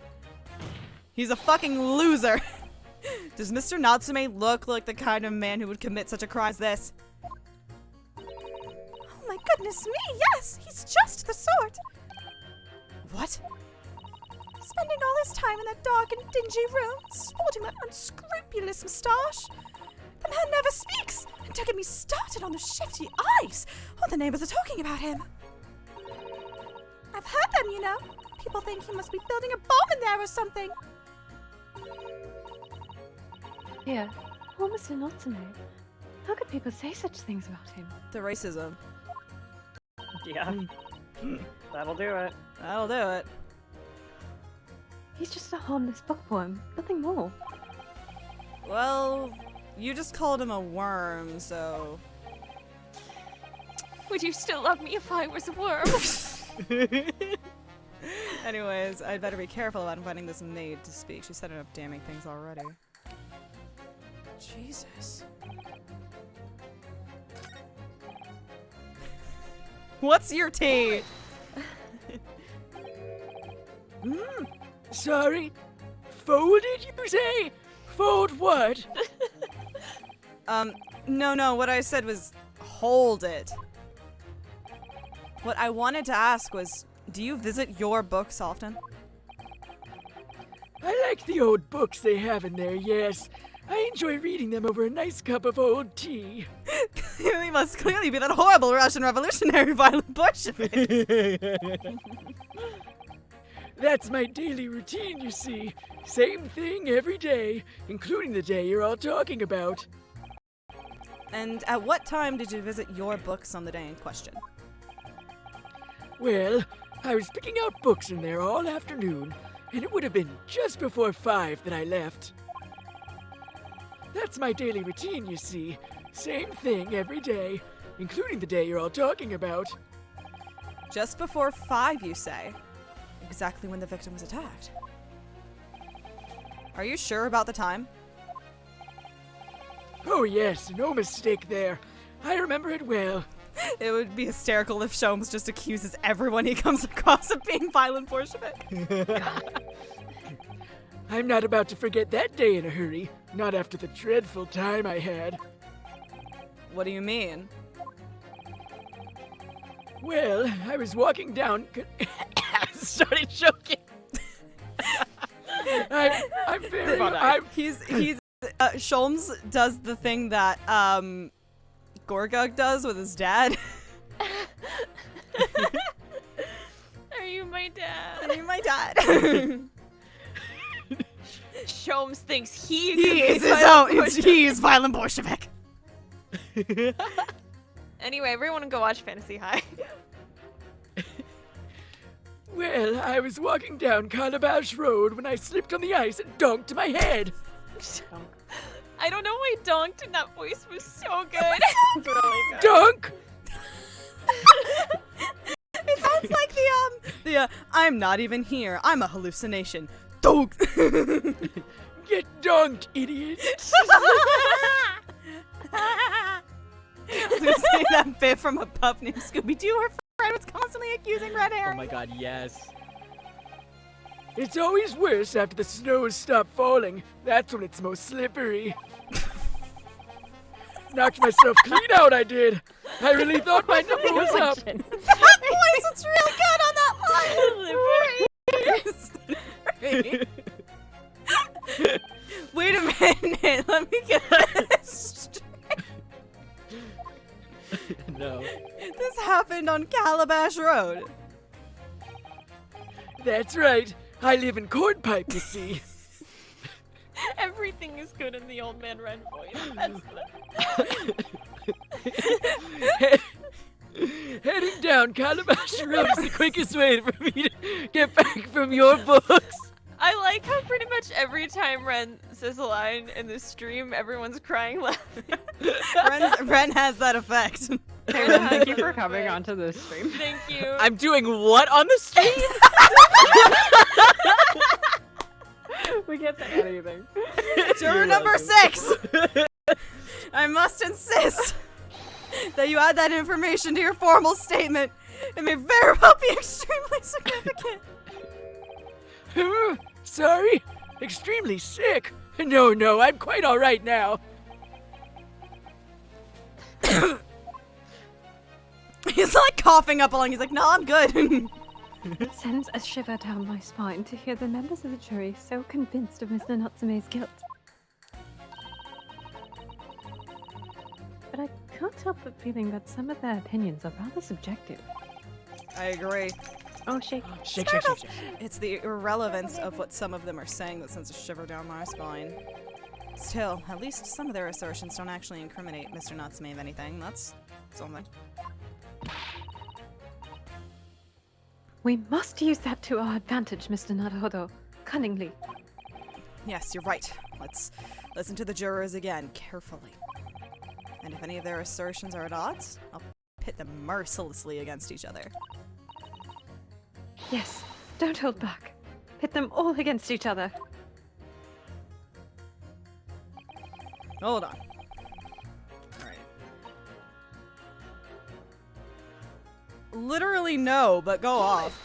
B: He's a fucking loser! Does Mr. 𝓈𝒾𝒻𝒻 look like the kind of man who would commit such a crime as this?
F: Oh my goodness me, yes! He's just the sort!
B: What?
F: Spending all his time in that dark and dingy room, sporting that unscrupulous moustache. The man never speaks, and to get me started on the shifty eyes. All the neighbors are talking about him. I've heard them, you know. People think he must be building a bomb in there or something.
E: Here, poor Mr. 𝓈𝒾𝒻𝒻. How could people say such things about him?
B: The racism.
A: Yeah. That'll do it.
B: That'll do it.
E: He's just a harmless bookworm, nothing more.
B: Well, you just called him a worm, so...
C: Would you still love me if I was a worm?
B: Anyways, I'd better be careful about inviting this maid to speak. She said enough damning things already. Jesus. What's your tea?
G: Sorry. Folded, you say? Fold what?
B: No, what I said was hold it. What I wanted to ask was, do you visit your books often?
H: I like the old books they have in there, yes. I enjoy reading them over a nice cup of old tea.
B: He must clearly be that horrible Russian revolutionary violent Bolshevik.
H: That's my daily routine, you see. Same thing every day, including the day you're all talking about.
B: And at what time did you visit your books on the day in question?
H: Well, I was picking out books in there all afternoon, and it would have been just before 5 that I left. That's my daily routine, you see. Same thing every day, including the day you're all talking about.
B: Just before 5, you say? Exactly when the victim was attacked. Are you sure about the time?
H: Oh yes, no mistake there. I remember it well.
B: It would be hysterical if Sholmes just accuses everyone he comes across of being violent Bolshevik.
H: I'm not about to forget that day in a hurry. Not after the dreadful time I had.
B: What do you mean?
H: Well, I was walking down... started choking. I'm very...
B: Sholmes does the thing that, Gorgug does with his dad.
C: Are you my dad?
B: Are you my dad?
C: Sholmes thinks he
B: is violent Bolshevik.
C: Anyway, everyone go watch Fantasy High.
H: Well, I was walking down Calabash Road when I slipped on the ice and dunked my head.
C: I don't know why Donked in that voice was so good.
A: It's really good.
H: Dunk!
B: It sounds like the I'm not even here. I'm a hallucination. Dunk!
H: Get dunked, idiot!
B: I'm saying that bit from a pup named Scooby-Doo. Her friend was constantly accusing Red Herring.
H: Oh my god, yes. It's always worse after the snows stop falling. That's when it's most slippery. Knocked myself clean out, I did. I really thought my number was up.
B: That voice is real good on that line. Wait a minute. Let me get this straight.
H: No.
B: This happened on Calabash Road.
H: That's right. I live in Cornpipe, you see.
C: Everything is good in the old man Ren voice. That's
H: Heading down Calabash Road is the quickest way for me to get back from your books.
C: I like how pretty much every time Ren says a line in the stream, everyone's crying laughing.
B: Ren has that effect.
A: Taylor, thank you for coming onto this stream.
C: Thank you.
H: I'm doing what on the stream?
A: We can't say anything.
B: Juror number 6! I must insist that you add that information to your formal statement. It may very well be extremely significant.
H: Sorry? Extremely sick? No, I'm quite alright now.
B: He's like coughing up along. He's like, no, I'm good.
E: It sends a shiver down my spine to hear the members of the jury so convinced of Mr. Natsume's guilt. But I can't help but feeling that some of their opinions are rather subjective.
B: I agree.
E: Oh, shake.
H: Shake.
B: It's the irrelevance of what some of them are saying that sends a shiver down my spine. Still, at least some of their assertions don't actually incriminate Mr. Natsume of anything. That's something.
E: We must use that to our advantage, Mr. Naruhodo. Cunningly.
B: Yes, you're right. Let's listen to the jurors again, carefully. And if any of their assertions are at odds, I'll pit them mercilessly against each other.
E: Yes, don't hold back. Pit them all against each other.
B: Hold on. Alright. Literally no, but go off.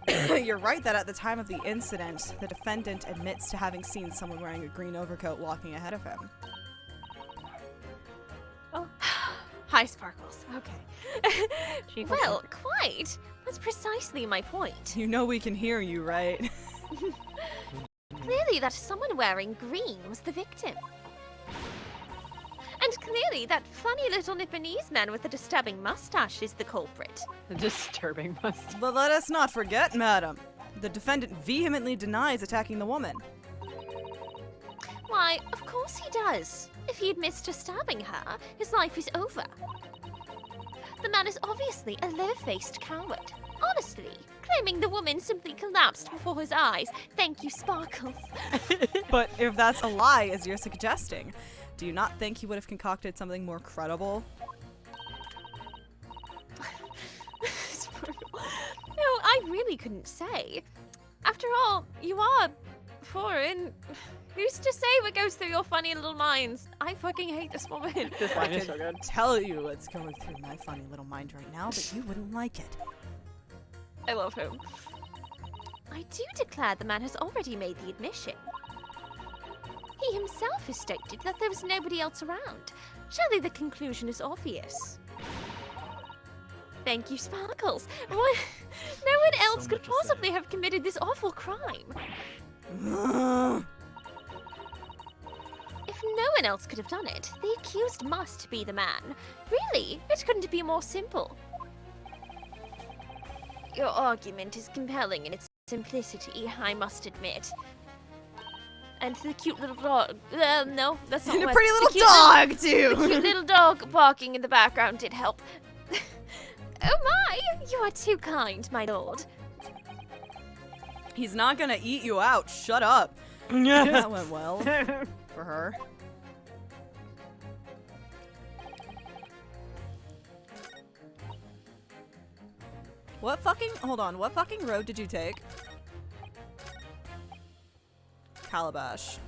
B: You're right that at the time of the incident, the defendant admits to having seen someone wearing a green overcoat walking ahead of him.
C: Oh. Hi, Sparkles. Okay. Well, quite. That's precisely my point.
B: You know we can hear you, right?
C: Clearly that someone wearing green was the victim. And clearly that funny little Nipponese man with the disturbing mustache is the culprit.
A: The disturbing mustache.
B: But let us not forget, madam. The defendant vehemently denies attacking the woman.
C: Why, of course he does. If he admits to stabbing her, his life is over. The man is obviously a leather-faced coward. Honestly, claiming the woman simply collapsed before his eyes. Thank you, Sparkles.
B: But if that's a lie, as you're suggesting, do you not think he would have concocted something more credible?
C: Sparkle. No, I really couldn't say. After all, you are foreign. Who's to say what goes through your funny little minds? I fucking hate this woman.
A: This line is so good.
B: Tell you what's going through my funny little mind right now, but you wouldn't like it.
C: I love him. I do declare the man has already made the admission. He himself has stated that there was nobody else around. Surely the conclusion is obvious. Thank you, Sparkles. No one else could possibly have committed this awful crime. If no one else could have done it, the accused must be the man. Really, it couldn't be more simple. Your argument is compelling in its simplicity, I must admit. And the cute little dog. No, that's not
B: And a
C: what-
B: pretty
C: the
B: little
C: cute
B: dog,
C: The
B: too!
C: cute little dog barking in the background did help. Oh my! You are too kind, my lord.
B: He's not gonna eat you out. Shut up. That went well for her. What fucking road did you take? Calabash.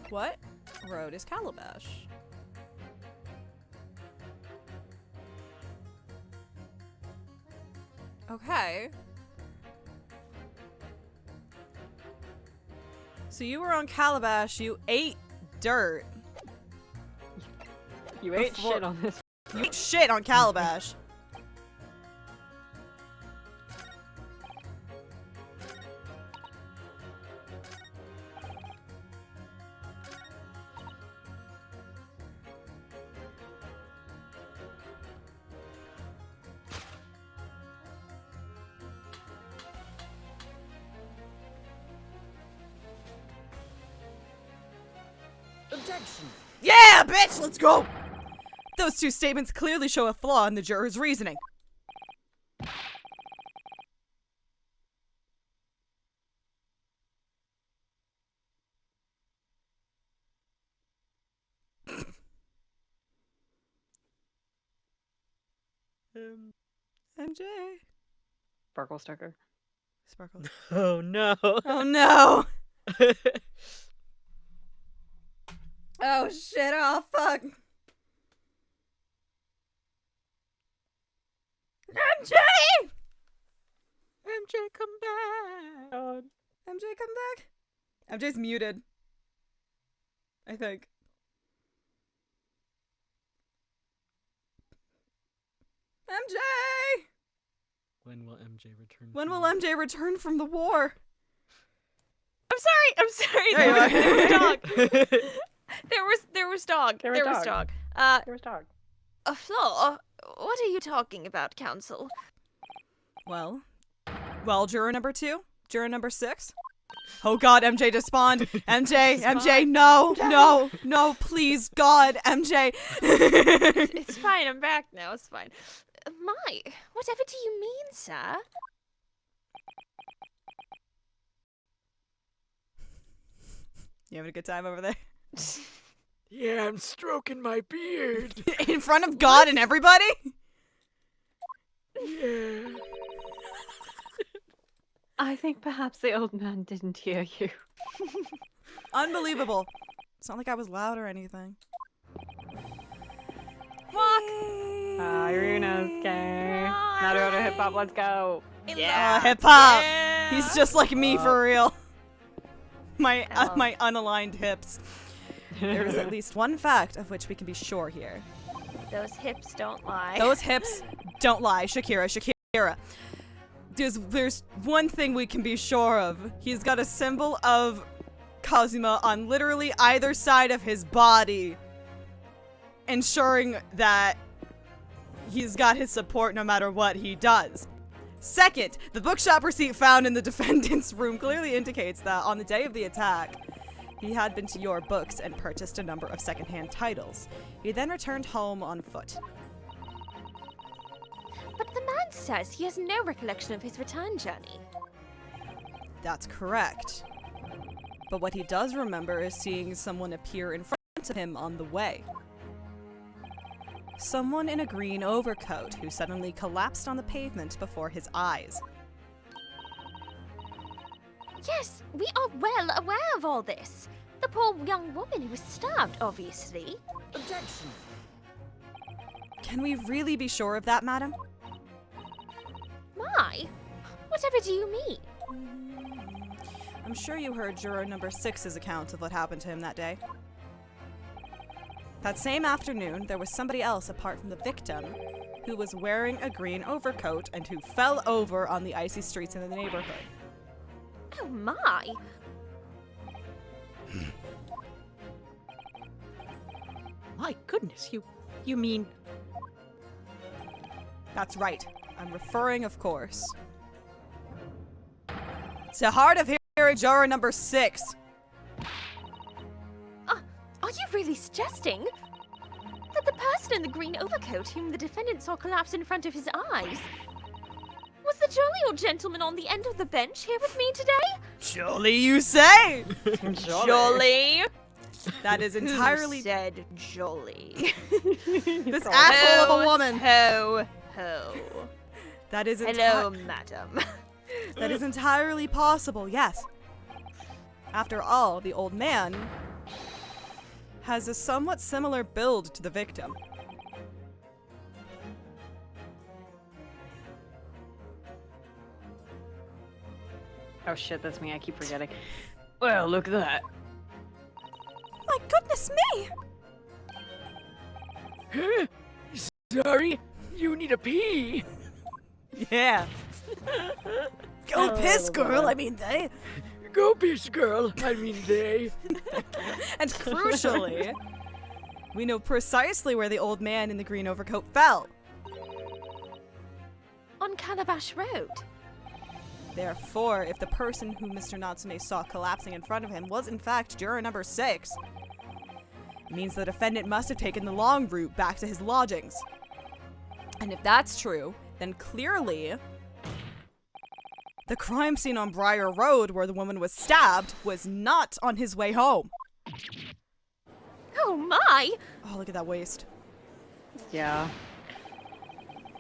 B: What road is Calabash? Okay. So you were on Calabash, you ate dirt.
A: You ate shit on this.
B: You ate shit on Calabash.
J: Objection.
B: Yeah, bitch, let's go! Those two statements clearly show a flaw in the juror's reasoning. MJ.
A: Sparkle sticker.
B: Sparkle.
D: Oh no.
B: Oh no! Oh shit, oh fuck. MJ!
D: MJ, come back. God.
B: MJ, come back. MJ's muted. I think. MJ!
K: When will MJ return?
B: When will MJ return from the war?
C: I'm sorry.
B: There you
C: There was
B: are.
C: dog. There was dog.
A: There was dog. There was dog.
C: A flaw? What are you talking about, counsel?
B: Well, juror number 2? Juror number 6? Oh god, MJ just spawned. MJ, no, please, God, MJ.
C: It's fine, I'm back now, it's fine. My, whatever do you mean, sir?
B: You having a good time over there?
H: Yeah, I'm stroking my beard.
B: In front of God and everybody?
H: Yeah.
E: I think perhaps the old man didn't hear you.
B: Unbelievable. It's not like I was loud or anything.
C: Walk!
A: Irena's gay. Now to go to hip hop, let's go.
B: Yeah, hip hop.
C: Yeah.
B: He's just like me for real. My unaligned hips. There is at least one fact of which we can be sure here.
C: Those hips don't lie.
B: Those hips don't lie. Shakira. There's one thing we can be sure of. He's got a symbol of Kazuma on literally either side of his body, ensuring that he's got his support no matter what he does. Second, the bookshop receipt found in the defendant's room clearly indicates that on the day of the attack, he had been to your books and purchased a number of secondhand titles. He then returned home on foot.
C: But the man says he has no recollection of his return journey.
B: That's correct. But what he does remember is seeing someone appear in front of him on the way. Someone in a green overcoat who suddenly collapsed on the pavement before his eyes.
C: Yes, we are well aware of all this. The poor young woman who was stabbed, obviously.
J: Objection.
B: Can we really be sure of that, madam?
C: Why? Whatever do you mean?
B: I'm sure you heard juror number 6's account of what happened to him that day. That same afternoon, there was somebody else apart from the victim who was wearing a green overcoat and who fell over on the icy streets in the neighborhood.
C: Oh my!
D: My goodness, you mean...
B: That's right. I'm referring, of course, to hard of hearing juror number 6.
C: Are you really suggesting that the person in the green overcoat whom the defendant saw collapse in front of his eyes was the jolly old gentleman on the end of the bench here with me today?
B: Jolly, you say?
C: Jolly?
B: That is entirely...
C: Who said jolly?
B: This asshole of a woman.
C: Ho.
B: That is
C: Hello, madam.
B: That is entirely possible, yes. After all, the old man has a somewhat similar build to the victim.
A: Oh shit, that's me. I keep forgetting. Well, look at that.
F: My goodness me!
H: Huh? Sorry, you need a pee.
B: Yeah.
I: Go piss, girl. I mean, they.
H: Go piss, girl. I mean, they.
B: And crucially, we know precisely where the old man in the green overcoat fell.
C: On Calabash Road.
B: Therefore, if the person who Mr. Natsume saw collapsing in front of him was in fact juror number 6, it means the defendant must have taken the long route back to his lodgings. And if that's true, then clearly the crime scene on Briar Road where the woman was stabbed was not on his way home.
C: Oh my!
B: Oh, look at that waist.
A: Yeah.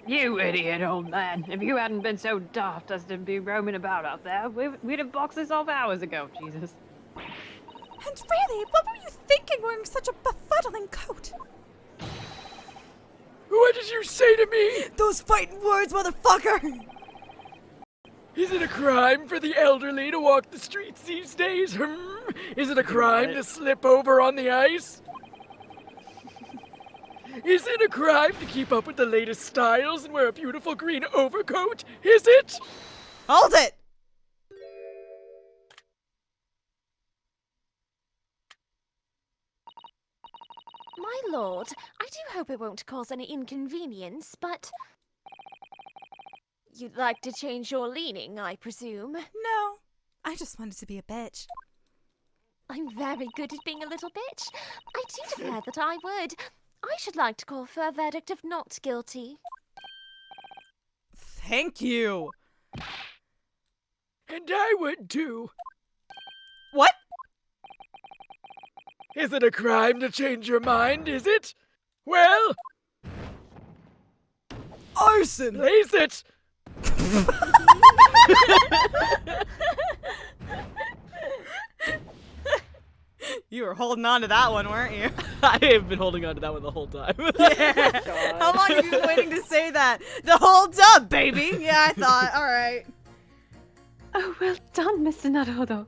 A: You idiot old man. If you hadn't been so daft as to be roaming about out there, we'd have boxed this off hours ago, Jesus.
F: And really, what were you thinking wearing such a befuddling coat?
H: What did you say to me?
I: Those fighting words, motherfucker!
H: Is it a crime for the elderly to walk the streets these days? Is it a crime to slip over on the ice? Is it a crime to keep up with the latest styles and wear a beautiful green overcoat? Is it?
B: Hold it!
C: My lord, I do hope it won't cause any inconvenience, but... You'd like to change your leaning, I presume?
F: No, I just wanted to be a bitch.
C: I'm very good at being a little bitch. I do declare that I would. I should like to call for a verdict of not guilty.
B: Thank you.
H: And I would too.
B: What?
H: Is it a crime to change your mind, is it? Well...
B: Arson!
H: Place it!
B: You were holding on to that one, weren't you?
K: I have been holding on to that one the whole time.
B: Yeah. How long have you been waiting to say that? The whole dub, baby! Yeah, I thought. All right.
E: Oh, well done, Mr. Naruto.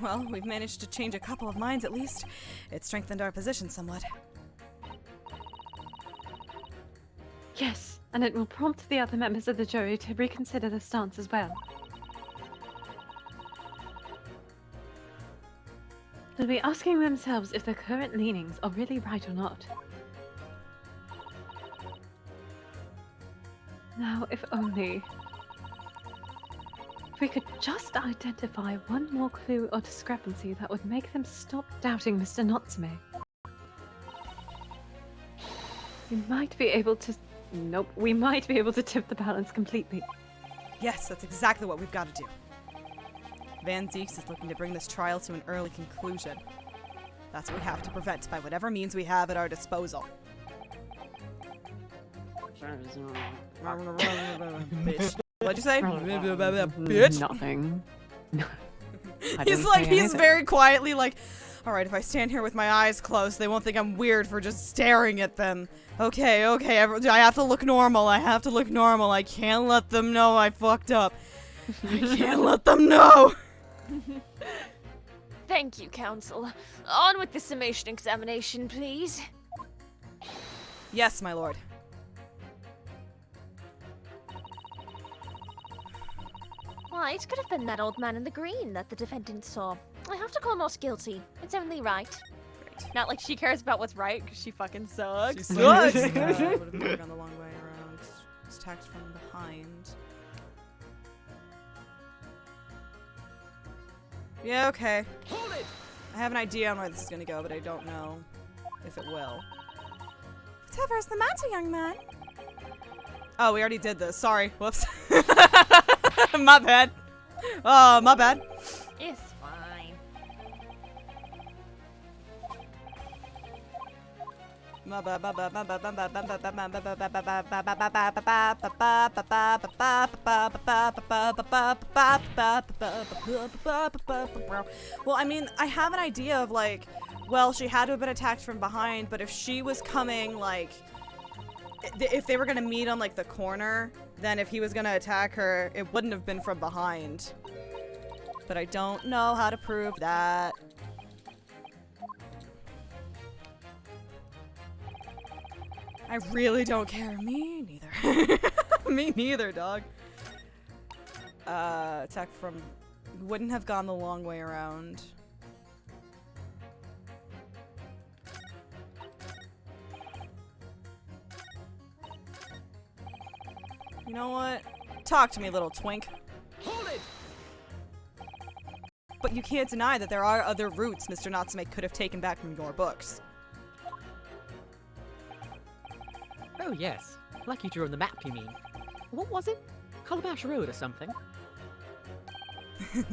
B: Well, we've managed to change a couple of minds at least. It strengthened our position somewhat.
E: Yes, and it will prompt the other members of the jury to reconsider the stance as well. They'll be asking themselves if their current leanings are really right or not. Now, if only we could just identify one more clue or discrepancy that would make them stop doubting Mr. 𝓈𝒾𝒸🎏. We might be able to... Nope, we might be able to tip the balance completely.
B: Yes, that's exactly what we've got to do. Van Zieks is looking to bring this trial to an early conclusion. That's what we have to prevent by whatever means we have at our disposal. Bitch. What'd you say? Bitch.
E: Nothing.
B: He's very quietly like, alright, if I stand here with my eyes closed, they won't think I'm weird for just staring at them. Okay, I have to look normal. I can't let them know I fucked up. I can't let them know.
C: Thank you, Counsel. On with the summation examination, please.
B: Yes, my lord.
C: Why, it could have been that old man in the green that the defendant saw. I have to call not guilty. It's only right.
A: Not like she cares about what's right, because she fucking sucks.
B: She sucks! Would have been gone the long way around. It's attacked from behind. Yeah, okay.
H: Hold it!
B: I have an idea on where this is gonna go, but I don't know if it will.
F: Whatever's the matter, young man?
B: Oh, we already did this. Sorry. Whoops. My bad. Oh, my bad.
C: It's fine.
B: My bad. Well, I mean, I have an idea of like, well, she had to have been attacked from behind, but if she was coming like, if they were gonna meet on like the corner, then if he was gonna attack her, it wouldn't have been from behind. But I don't know how to prove that. I really don't care. Me neither. Me neither, dog. Attack from... Wouldn't have gone the long way around. You know what? Talk to me, little twink.
H: Hold it!
B: But you can't deny that there are other routes Mr. 𝓈𝒾𝒸🎏 could have taken back from your books.
L: Oh yes, like you drew on the map, you mean. What was it? Calabash Road or something?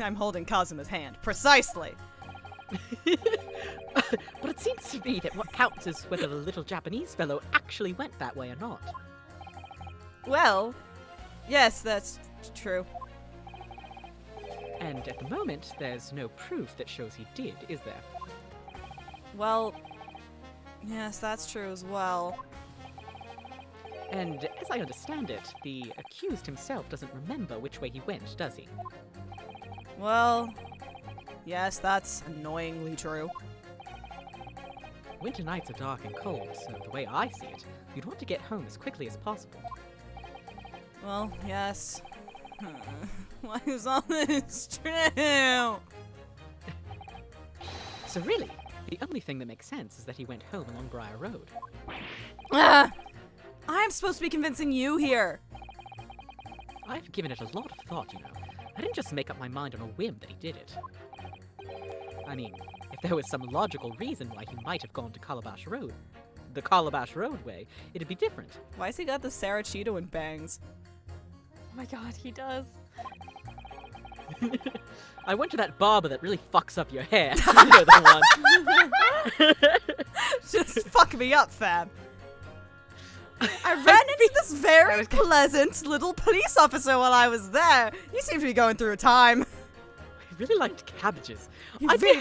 B: I'm holding Kazuma's hand. Precisely!
L: But it seems to me that what counts is whether the little Japanese fellow actually went that way or not.
B: Well, yes, that's true.
L: And at the moment, there's no proof that shows he did, is there?
B: Well, yes, that's true as well.
L: And as I understand it, the accused himself doesn't remember which way he went, does he?
B: Well, yes, that's annoyingly true.
L: Winter nights are dark and cold, so the way I see it, you'd want to get home as quickly as possible.
B: Well, yes. Why is all this true?
L: So really, the only thing that makes sense is that he went home along Briar Road.
B: Ah! I'm supposed to be convincing you here.
L: I've given it a lot of thought, you know. I didn't just make up my mind on a whim that he did it. I mean, if there was some logical reason why he might have gone to Calabash Road, the Calabash Road way, it'd be different.
B: Why's he got the Sarah Cheeto and bangs?
A: Oh my god, he does.
L: I went to that barber that really fucks up your hair. You know that one.
B: Just fuck me up, fam. I ran into this very pleasant little police officer while I was there. You seem to be going through a time.
L: I really liked cabbages.
B: I'd be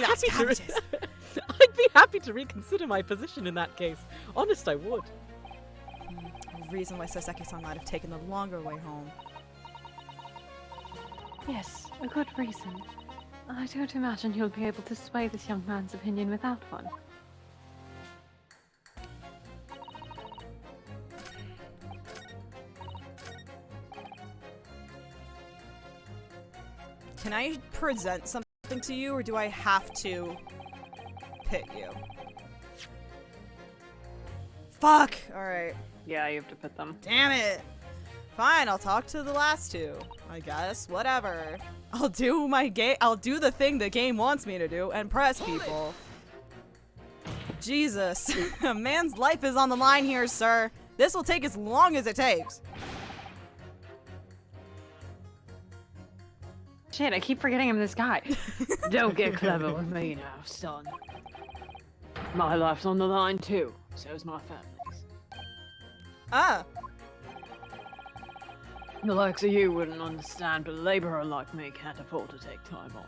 L: happy to reconsider my position in that case. Honest, I would.
B: A reason why Soseki-san might have taken the longer way home.
E: Yes, a good reason. I don't imagine you'll be able to sway this young man's opinion without one.
B: Can I present something to you, or do I have to pit you? Fuck! Alright.
A: Yeah, you have to put them.
B: Damn it! Fine, I'll talk to the last two. I guess. Whatever. I'll do the thing the game wants me to do and press people. Jesus. A man's life is on the line here, sir. This will take as long as it takes.
A: Shit, I keep forgetting I'm this guy. Don't get clever with me now, son. My life's on the line too. So's my family's.
B: Ah.
A: The likes of you wouldn't understand, but a laborer like me can't afford to take time off.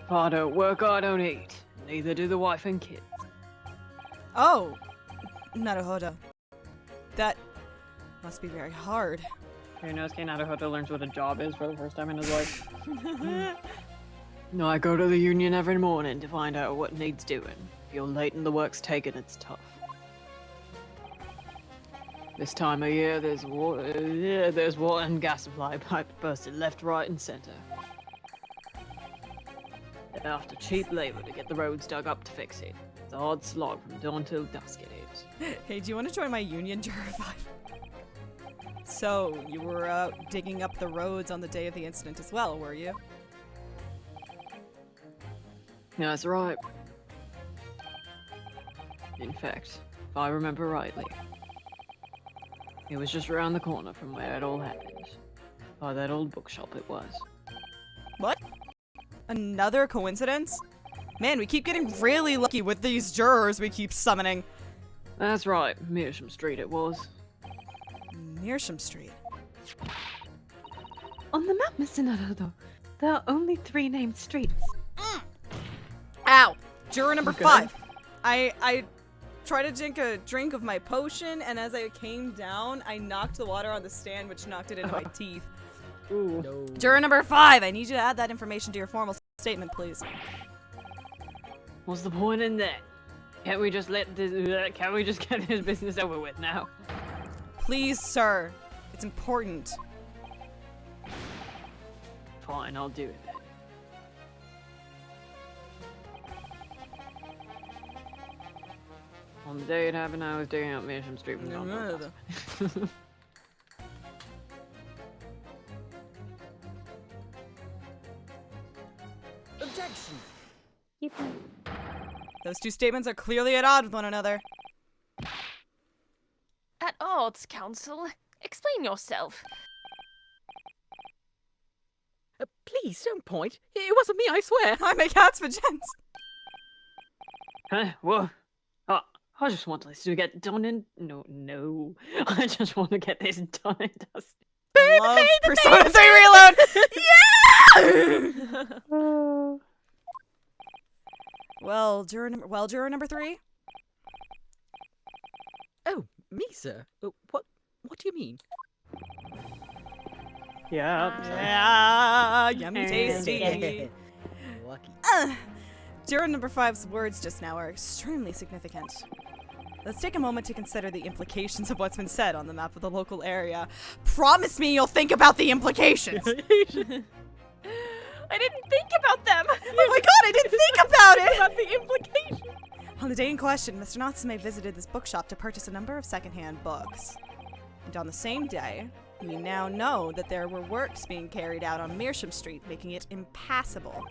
A: If I don't work, I don't eat. Neither do the wife and kids.
B: Oh. 𝓈𝓅𝒾𝒸𝓎. That must be very hard.
A: Ryunosuke Naruhodo learns what a job is for the first time in his life. No, I go to the union every morning to find out what needs doing. If you're late and the work's taken, it's tough. This time of year, there's water and gas supply pipe busted left, right, and center. They're after cheap labor to get the roads dug up to fix it. It's a hard slog from dawn till dusk it is.
B: Hey, do you want to join my union, Jura? So, you were out digging up the roads on the day of the incident as well, were you?
A: Yeah, that's right. In fact, if I remember rightly, it was just around the corner from where it all happened. By that old bookshop it was.
B: What? Another coincidence? Man, we keep getting really lucky with these jurors we keep summoning.
A: That's right, Meersham Street it was.
B: Meersham Street.
E: On the map, Mr. Naruto, there are only 3 named streets.
B: Ow! Juror number 5. I tried to drink a drink of my potion, and as I came down, I knocked the water on the stand, which knocked it into my teeth.
A: Ooh.
L: No.
B: Juror number 5, I need you to add that information to your formal statement, please.
A: What's the point in that? Can't we just get this business over with now?
B: Please, sir. It's important.
A: Fine, I'll do it then. On the day it happened, I was digging out Meersham Street from Don.
J: Objection.
B: Those two statements are clearly at odds with one another.
C: At odds, Counsel. Explain yourself.
L: Please, don't point. It wasn't me, I swear.
B: I make hats for gents.
A: Huh? What? I just want this to get done and... No. I just want to get this done and dusted.
B: Love Persona 3 Reload! Yeah! Well, juror number 3?
L: Oh, me, sir? What do you mean?
A: Yeah.
B: Yummy tasty.
L: Lucky.
B: Juror number 5's words just now are extremely significant. Let's take a moment to consider the implications of what's been said on the map of the local area. Promise me you'll think about the implications!
C: I didn't think about them!
B: Oh my god, I didn't think about it!
C: About the implications!
B: On the day in question, Mr. Natsume visited this bookshop to purchase a number of secondhand books. And on the same day, we now know that there were works being carried out on Meersham Street, making it impassable.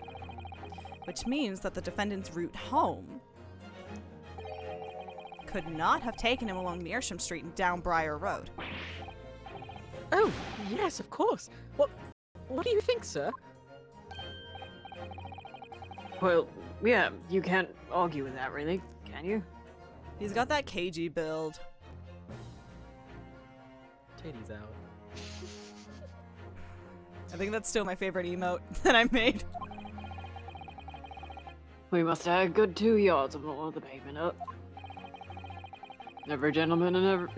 B: Which means that the defendant's route home could not have taken him along Meersham Street and down Briar Road.
L: Oh, yes, of course. What do you think, sir?
A: Well, yeah, you can't argue with that, really, can you?
B: He's got that KG build.
L: Titties out.
B: I think that's still my favorite emote that I made.
A: We must have a good 2 yards of the pavement up. Every gentleman and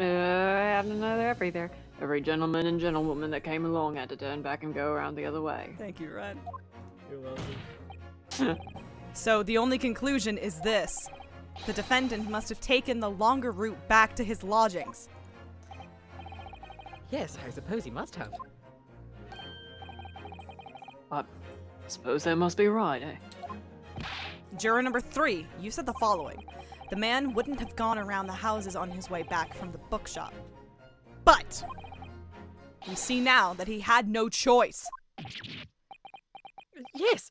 A: every gentleman and gentlewoman that came along had to turn back and go around the other way.
B: Thank you, Ren.
K: You're welcome.
B: So the only conclusion is this. The defendant must have taken the longer route back to his lodgings.
L: Yes, I suppose he must have.
A: I suppose that must be right, eh?
B: Juror number 3, you said the following. The man wouldn't have gone around the houses on his way back from the bookshop. But we see now that he had no choice.
L: Yes!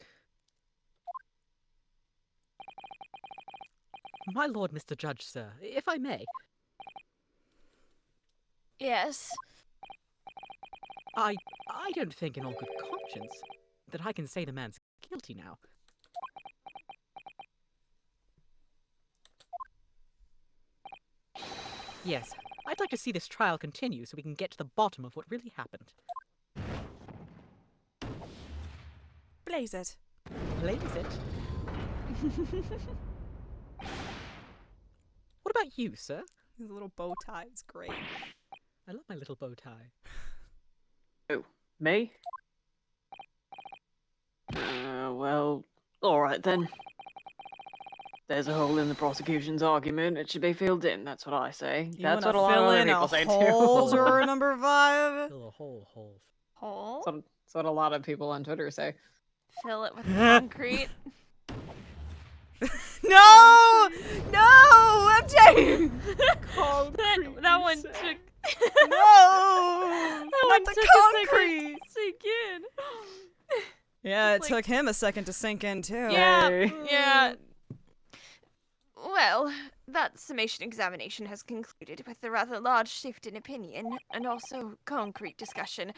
L: My lord, Mr. Judge, sir, if I may.
C: Yes.
L: I don't think in all good conscience that I can say the man's guilty now. Yes, I'd like to see this trial continue so we can get to the bottom of what really happened.
B: Blaze it.
L: Blaze it? What about you, sir?
B: His little bow tie is great.
L: I love my little bow tie.
A: Oh, me? Well, alright then. There's a hole in the prosecution's argument. It should be filled in. That's what I say. That's what a lot of other people say
B: hole,
A: too.
B: juror number 5?
L: Fill a hole.
C: Hole?
A: That's what a lot of people on Twitter say.
C: Fill it with concrete.
B: No! No! MJ!
C: That one took.
B: No!
C: That
B: Not
C: one
B: the
C: took
B: concrete!
C: a second to sink in.
B: Yeah, it
C: Like-
B: took him a second to sink in too.
C: Yeah,
A: Hey.
C: yeah. Well, that summation examination has concluded with a rather large shift in opinion and also concrete discussion.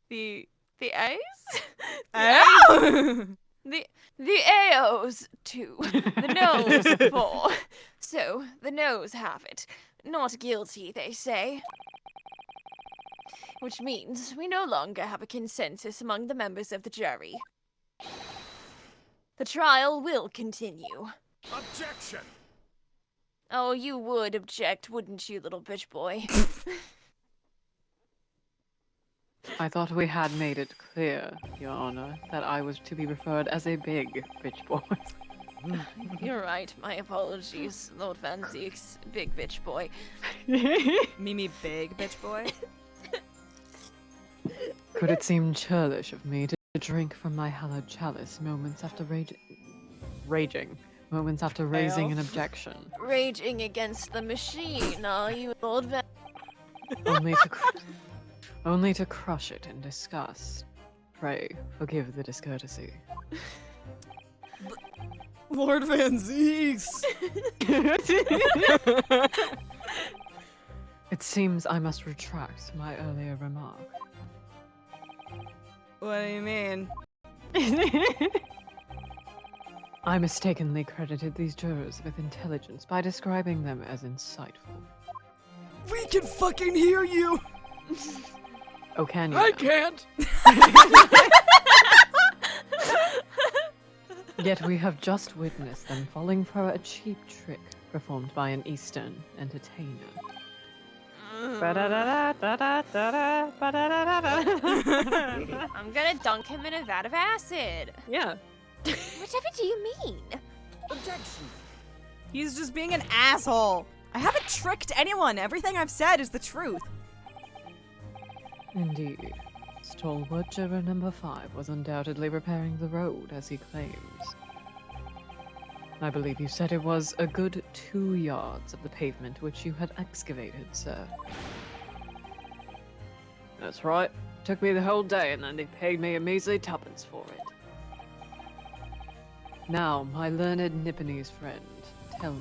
C: the A's? The A's 2. The no's 4. So, the no's have it. Not guilty, they say. Which means we no longer have a consensus among the members of the jury. The trial will continue.
M: Objection!
C: Oh, you would object, wouldn't you, little bitch boy?
A: I thought we had made it clear, Your Honor, that I was to be referred as a big bitch boy.
C: You're right, my apologies, Lord Van Zeek's big bitch boy.
B: Mimi big bitch boy.
A: Could it seem churlish of me to drink from my hallowed chalice moments after moments after raising an objection?
C: Raging against the machine, are you, Lord Van?
A: Only to crush it in disgust. Pray, forgive the discourtesy.
B: Lord Van Zeeks!
A: It seems I must retract my earlier remark.
B: What do you mean?
A: I mistakenly credited these jurors with intelligence by describing them as insightful.
H: We can fucking hear you!
A: Oh, can you?
H: I
A: now?
H: can't!
A: Yet we have just witnessed them falling for a cheap trick performed by an Eastern entertainer.
C: I'm gonna dunk him in a vat of acid.
A: Yeah.
C: Whatever do you mean?
J: Objection!
B: He's just being an asshole. I haven't tricked anyone. Everything I've said is the truth.
A: Indeed. Stalwart juror number 5 was undoubtedly repairing the road, as he claims. I believe you said it was a good 2 yards of the pavement which you had excavated, sir. That's right. Took me the whole day, and then they paid me a measly tuppence for it. Now, my learned Nipponese friend, tell me.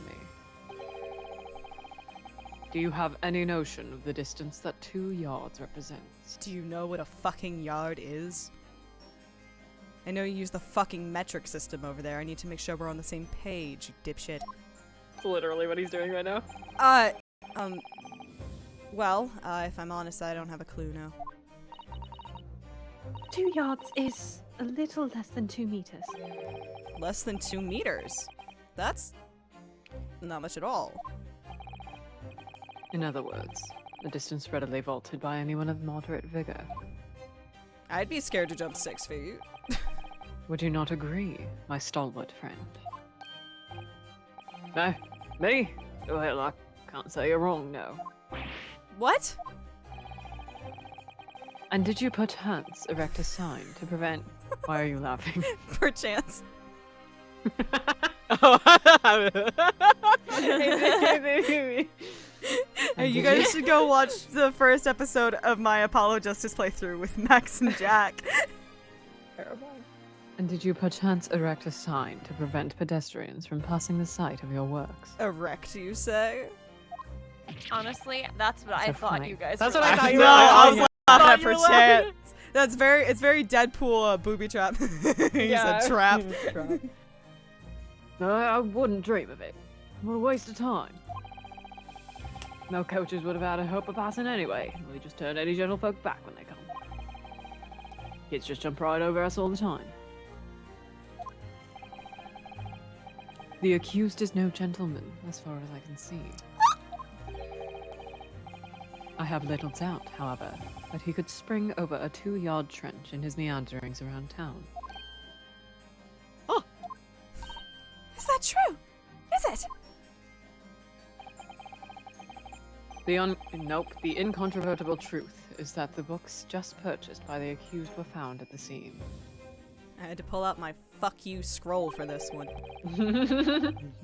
A: Do you have any notion of the distance that 2 yards represents?
B: Do you know what a fucking yard is? I know you use the fucking metric system over there. I need to make sure we're on the same page, you dipshit.
A: That's literally what he's doing right now.
B: Well, if I'm honest, I don't have a clue now.
E: 2 yards is a little less than 2 meters.
B: Less than 2 meters? That's Not much at all.
E: In other words, a distance readily vaulted by anyone of moderate vigor.
B: I'd be scared to jump 6 feet.
E: Would you not agree, my stalwart friend? No, me? Well, I can't say you're wrong, no.
B: What?
E: And did you perchance erect a sign to prevent... Why are you laughing?
B: Perchance. Hey, you guys should go watch the first episode of my Apollo Justice playthrough with Max and Jack.
E: Terrible. And did you perchance erect a sign to prevent pedestrians from passing the site of your works?
B: Erect, you say?
C: Honestly, that's what I thought you guys
E: That's
C: were
E: what I thought you
B: No,
E: were
B: I was laughing at
D: you were
B: perchance. That's it's very Deadpool booby trap. He said trap.
E: No, I wouldn't dream of it. What a waste of time. No coaches would have had a hope of passing anyway. We just turn any gentlefolk back when they come. Kids just jump right over us all the time. The accused is no gentleman, as far as I can see. I have little doubt, however, that he could spring over a 2-yard trench in his meanderings around town.
F: Oh! Is that true? Is it?
E: The incontrovertible truth is that the books just purchased by the accused were found at the scene.
B: I had to pull out my fuck you scroll for this one.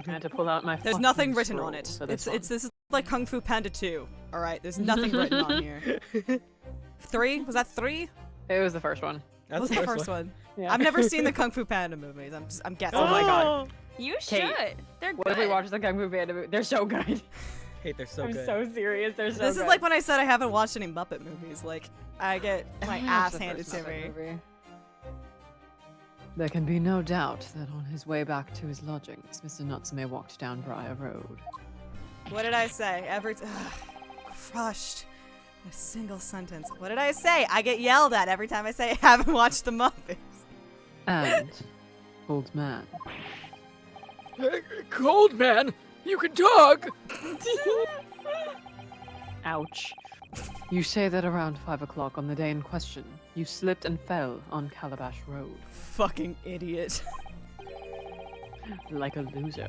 E: I had to pull out my
B: There's
E: fuck
B: nothing
E: you
B: written
E: scroll
B: on it.
E: for this
B: This
E: one.
B: is like Kung Fu Panda 2. Alright, there's nothing written on here. 3? Was that 3?
E: It was the first one.
B: What was the first one?
E: Yeah.
B: I've never seen the Kung Fu Panda movies. I'm guessing.
E: Oh my god.
C: You
E: Kate,
C: should. They're
E: What
C: good.
E: if we watch the Kung Fu Panda movie? They're so good.
K: Kate, they're so
E: I'm
K: good.
E: so serious. They're so
B: This
E: good.
B: is like when I said I haven't watched any Muppet movies. Like, I get my
E: I watched
B: ass
E: the
B: handed
E: first
B: to me.
E: Muppet movie. There can be no doubt that on his way back to his lodgings, Mr. 𝓈𝒾𝒸𝓎 walked down Briar Road.
B: What did I say? Crushed. In a single sentence. What did I say? I get yelled at every time I say I haven't watched the Muppets.
E: And, old man,
H: Cold man, you can talk.
E: ouch. You say that around 5 o'clock on the day in question, you slipped and fell on Calabash Road.
B: Fucking idiot.
E: Like a loser.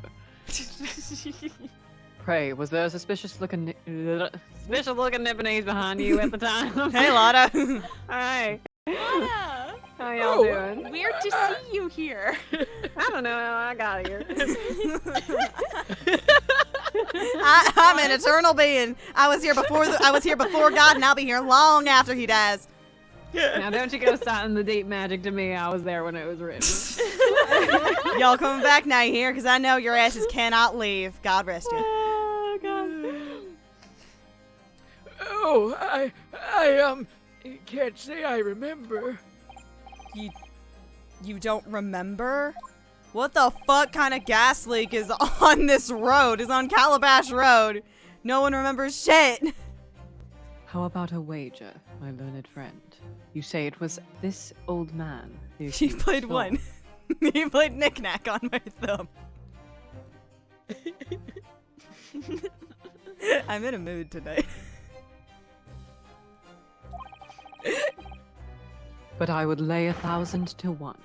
E: Pray, was there a suspicious looking Nipponese behind you at the time?
B: Hey, Lotta.
E: Hi.
C: Lana!
E: How y'all doing?
C: Weird to see you here.
E: I don't know how I got here.
B: I'm an eternal being. I was here before God, and I'll be here long after he dies.
E: Now don't you go citing the deep magic to me. I was there when it was written.
B: Y'all coming back now, you hear? Because I know your asses cannot leave. God rest you.
E: Oh, God.
H: Oh, I can't say I remember.
B: You don't remember? What the fuck kind of gas leak is on this road? Is on Calabash Road. No one remembers shit.
E: How about a wager, my learned friend? You say it was this old man. The
B: He
E: accused
B: played
E: stole.
B: one. He played knick-knack on my thumb. I'm in a mood tonight.
E: But I would lay 1,000 to 1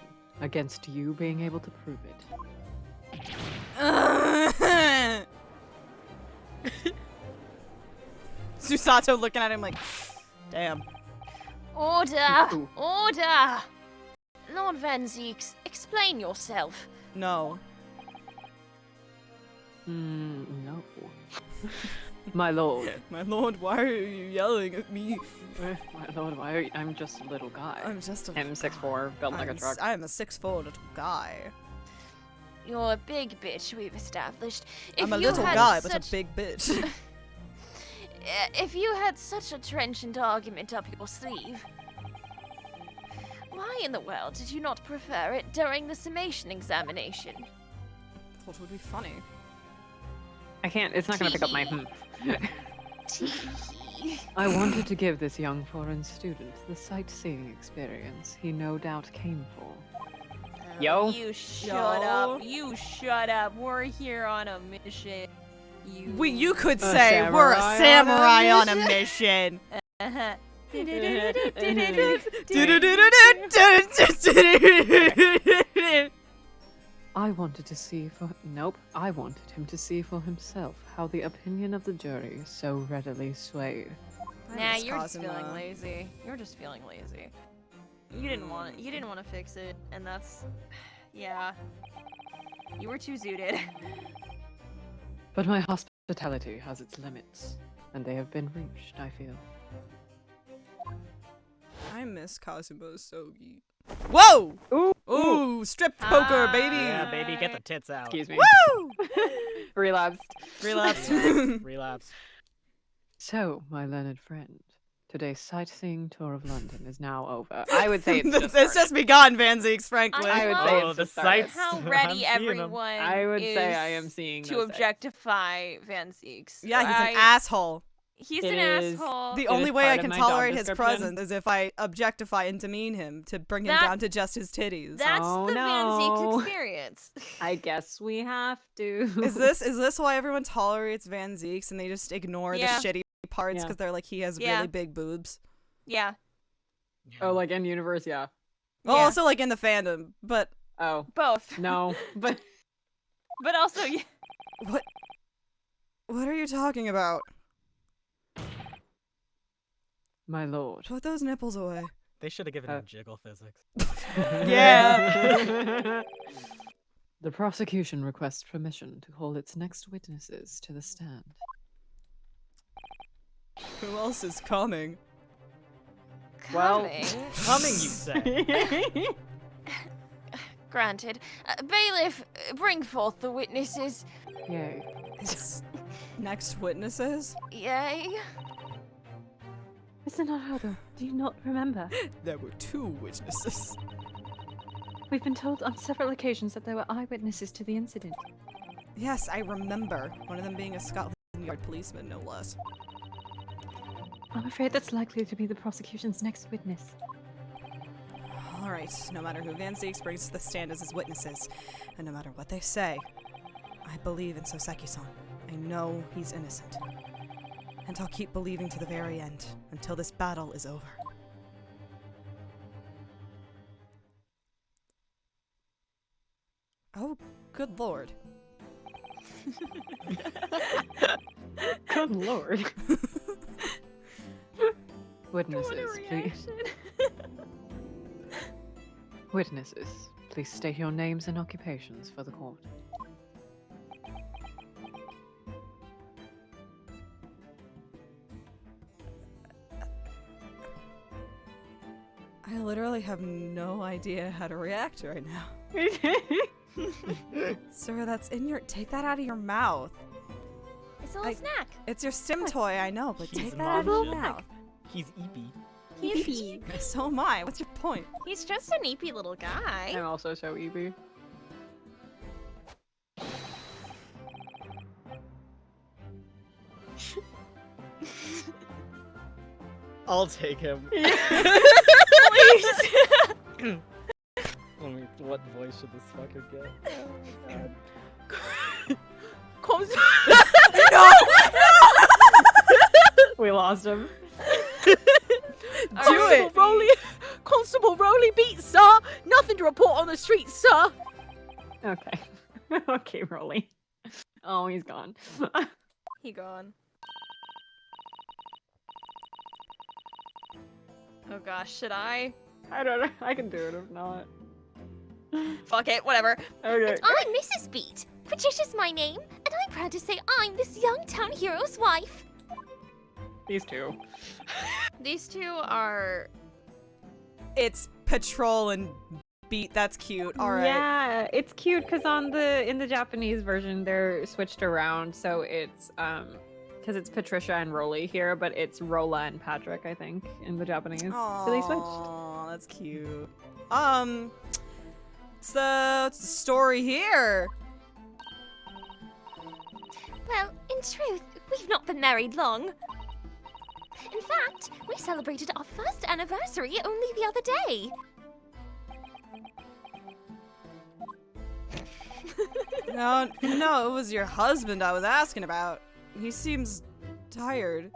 E: against you being able to prove it.
B: Susato looking at him like, damn.
C: Order!
E: Ooh.
C: Order! Lord Van Zeeks, explain yourself.
B: No.
E: No. My lord.
B: My lord, why are you yelling at me?
E: My lord, why are you? I'm just a little guy.
B: I'm just a...
E: I'm 6'4", built like a truck.
B: I am a 6'4" little guy.
C: You're a big bitch, we've established.
B: I'm a
C: If you
B: little
C: had
B: guy, but
C: such-
B: a big bitch.
C: If you had such a trenchant argument up your sleeve, why in the world did you not prefer it during the summation examination?
B: Thought it would be funny.
E: I can't. It's not gonna pick up my. I wanted to give this young foreign student the sightseeing experience he no doubt came for.
A: Yo.
C: You shut up. You shut up. We're here on a mission.
B: You could say we're a samurai on a mission.
E: I wanted to see for I wanted him to see for himself how the opinion of the jury so readily swayed.
C: Nah, you're just feeling lazy. You're just feeling lazy. You didn't want to fix it, and that's yeah. You were too zooted.
E: But my hospitality has its limits, and they have been reached, I feel.
B: I miss Kazuma's Sogi. Whoa!
A: Ooh!
B: Ooh! Strip poker, baby!
L: Yeah, baby, get the tits out.
A: Excuse me.
B: Woo!
A: Relapsed.
L: Relapse.
E: So, my learned friend, today's sightseeing tour of London is now over. I would say it's just
B: It's just begun, Van Zeeks, frankly.
A: I would say it's
L: the
A: just started.
L: sights.
C: How
L: I'm
C: ready
L: seeing 'em.
C: everyone
A: I would say
C: is
A: I am seeing
C: to
A: those sights.
C: objectify Van Zeeks.
B: Yeah, he's an asshole.
C: He's
A: It
C: an
A: is.
C: asshole.
B: The
A: It
B: only
A: is
B: way I
A: part of
B: can
A: my job
B: tolerate his
A: description.
B: presence is if I objectify and demean him to bring him
C: That-
B: down to just his titties.
C: That's
A: Oh,
C: the Van Zeeks
A: no.
C: experience.
A: I guess we have to.
B: Is this why everyone tolerates Van Zeeks and they just ignore
C: Yeah.
B: the shitty parts
A: Yeah.
B: because they're like he has
C: Yeah.
B: really big boobs?
C: Yeah.
A: Oh, like in universe, yeah.
B: Well,
C: Yeah.
B: also like in the fandom, but
A: Oh,
C: Both.
A: no. But
C: But also, yeah.
B: what are you talking about?
E: My lord.
B: Put those nipples away.
L: They should have given him jiggle physics.
B: Yeah.
E: The prosecution requests permission to call its next witnesses to the stand.
B: Who else is coming?
A: Well,
L: Coming, you say?
C: Granted. Bailiff, bring forth the witnesses.
E: Yay.
B: It's next witnesses?
C: Yay.
E: Mr. Naruto, do you not remember?
B: There were 2 witnesses.
E: We've been told on several occasions that there were eyewitnesses to the incident.
B: Yes, I remember. One of them being a Scotland Yard policeman, no less.
E: I'm afraid that's likely to be the prosecution's next witness.
B: Alright, no matter who Van Zeeks brings to the stand as his witnesses, and no matter what they say, I believe in Soseki-san. I know he's innocent. And I'll keep believing to the very end, until this battle is over. Oh, good lord.
A: good lord.
E: Witnesses, please. Witnesses, please state your names and occupations for the court.
B: I literally have no idea how to react right now. Sir, that's in your- take that out of your mouth.
C: It's a little snack.
B: It's your stim toy, I know, but
L: He's
B: take that out of your
L: Martian.
B: mouth.
L: He's Eepy.
C: He's
B: So am I. What's your point?
C: He's just an eepy little guy.
A: I'm also so eepy.
K: I'll take him.
C: Please.
K: What voice should this fucker get?
A: We lost him.
D: Constable Rowley beat, sir. Nothing to report on the street, sir.
A: Okay. Okay, Rolly. Oh, he's gone.
C: He gone. Oh gosh, should I?
A: I don't know. I can do it if not.
C: Fuck it, whatever.
A: Okay.
M: I'm Mrs. Beat. Patricia's my name, and I'm proud to say I'm this young town hero's wife.
A: These two.
C: These two are...
B: It's Patrol and Beat. That's cute. All right.
A: Yeah, it's cute because in the Japanese version they're switched around, so it's because it's Patricia and Rolly here, but it's Rolla and Patrick, I think, in the Japanese. So they switched.
B: Oh, that's cute. What's the story here?
M: Well, in truth, we've not been married long. In fact, we celebrated our first anniversary only the other day.
B: No, it was your husband I was asking about. He seems tired.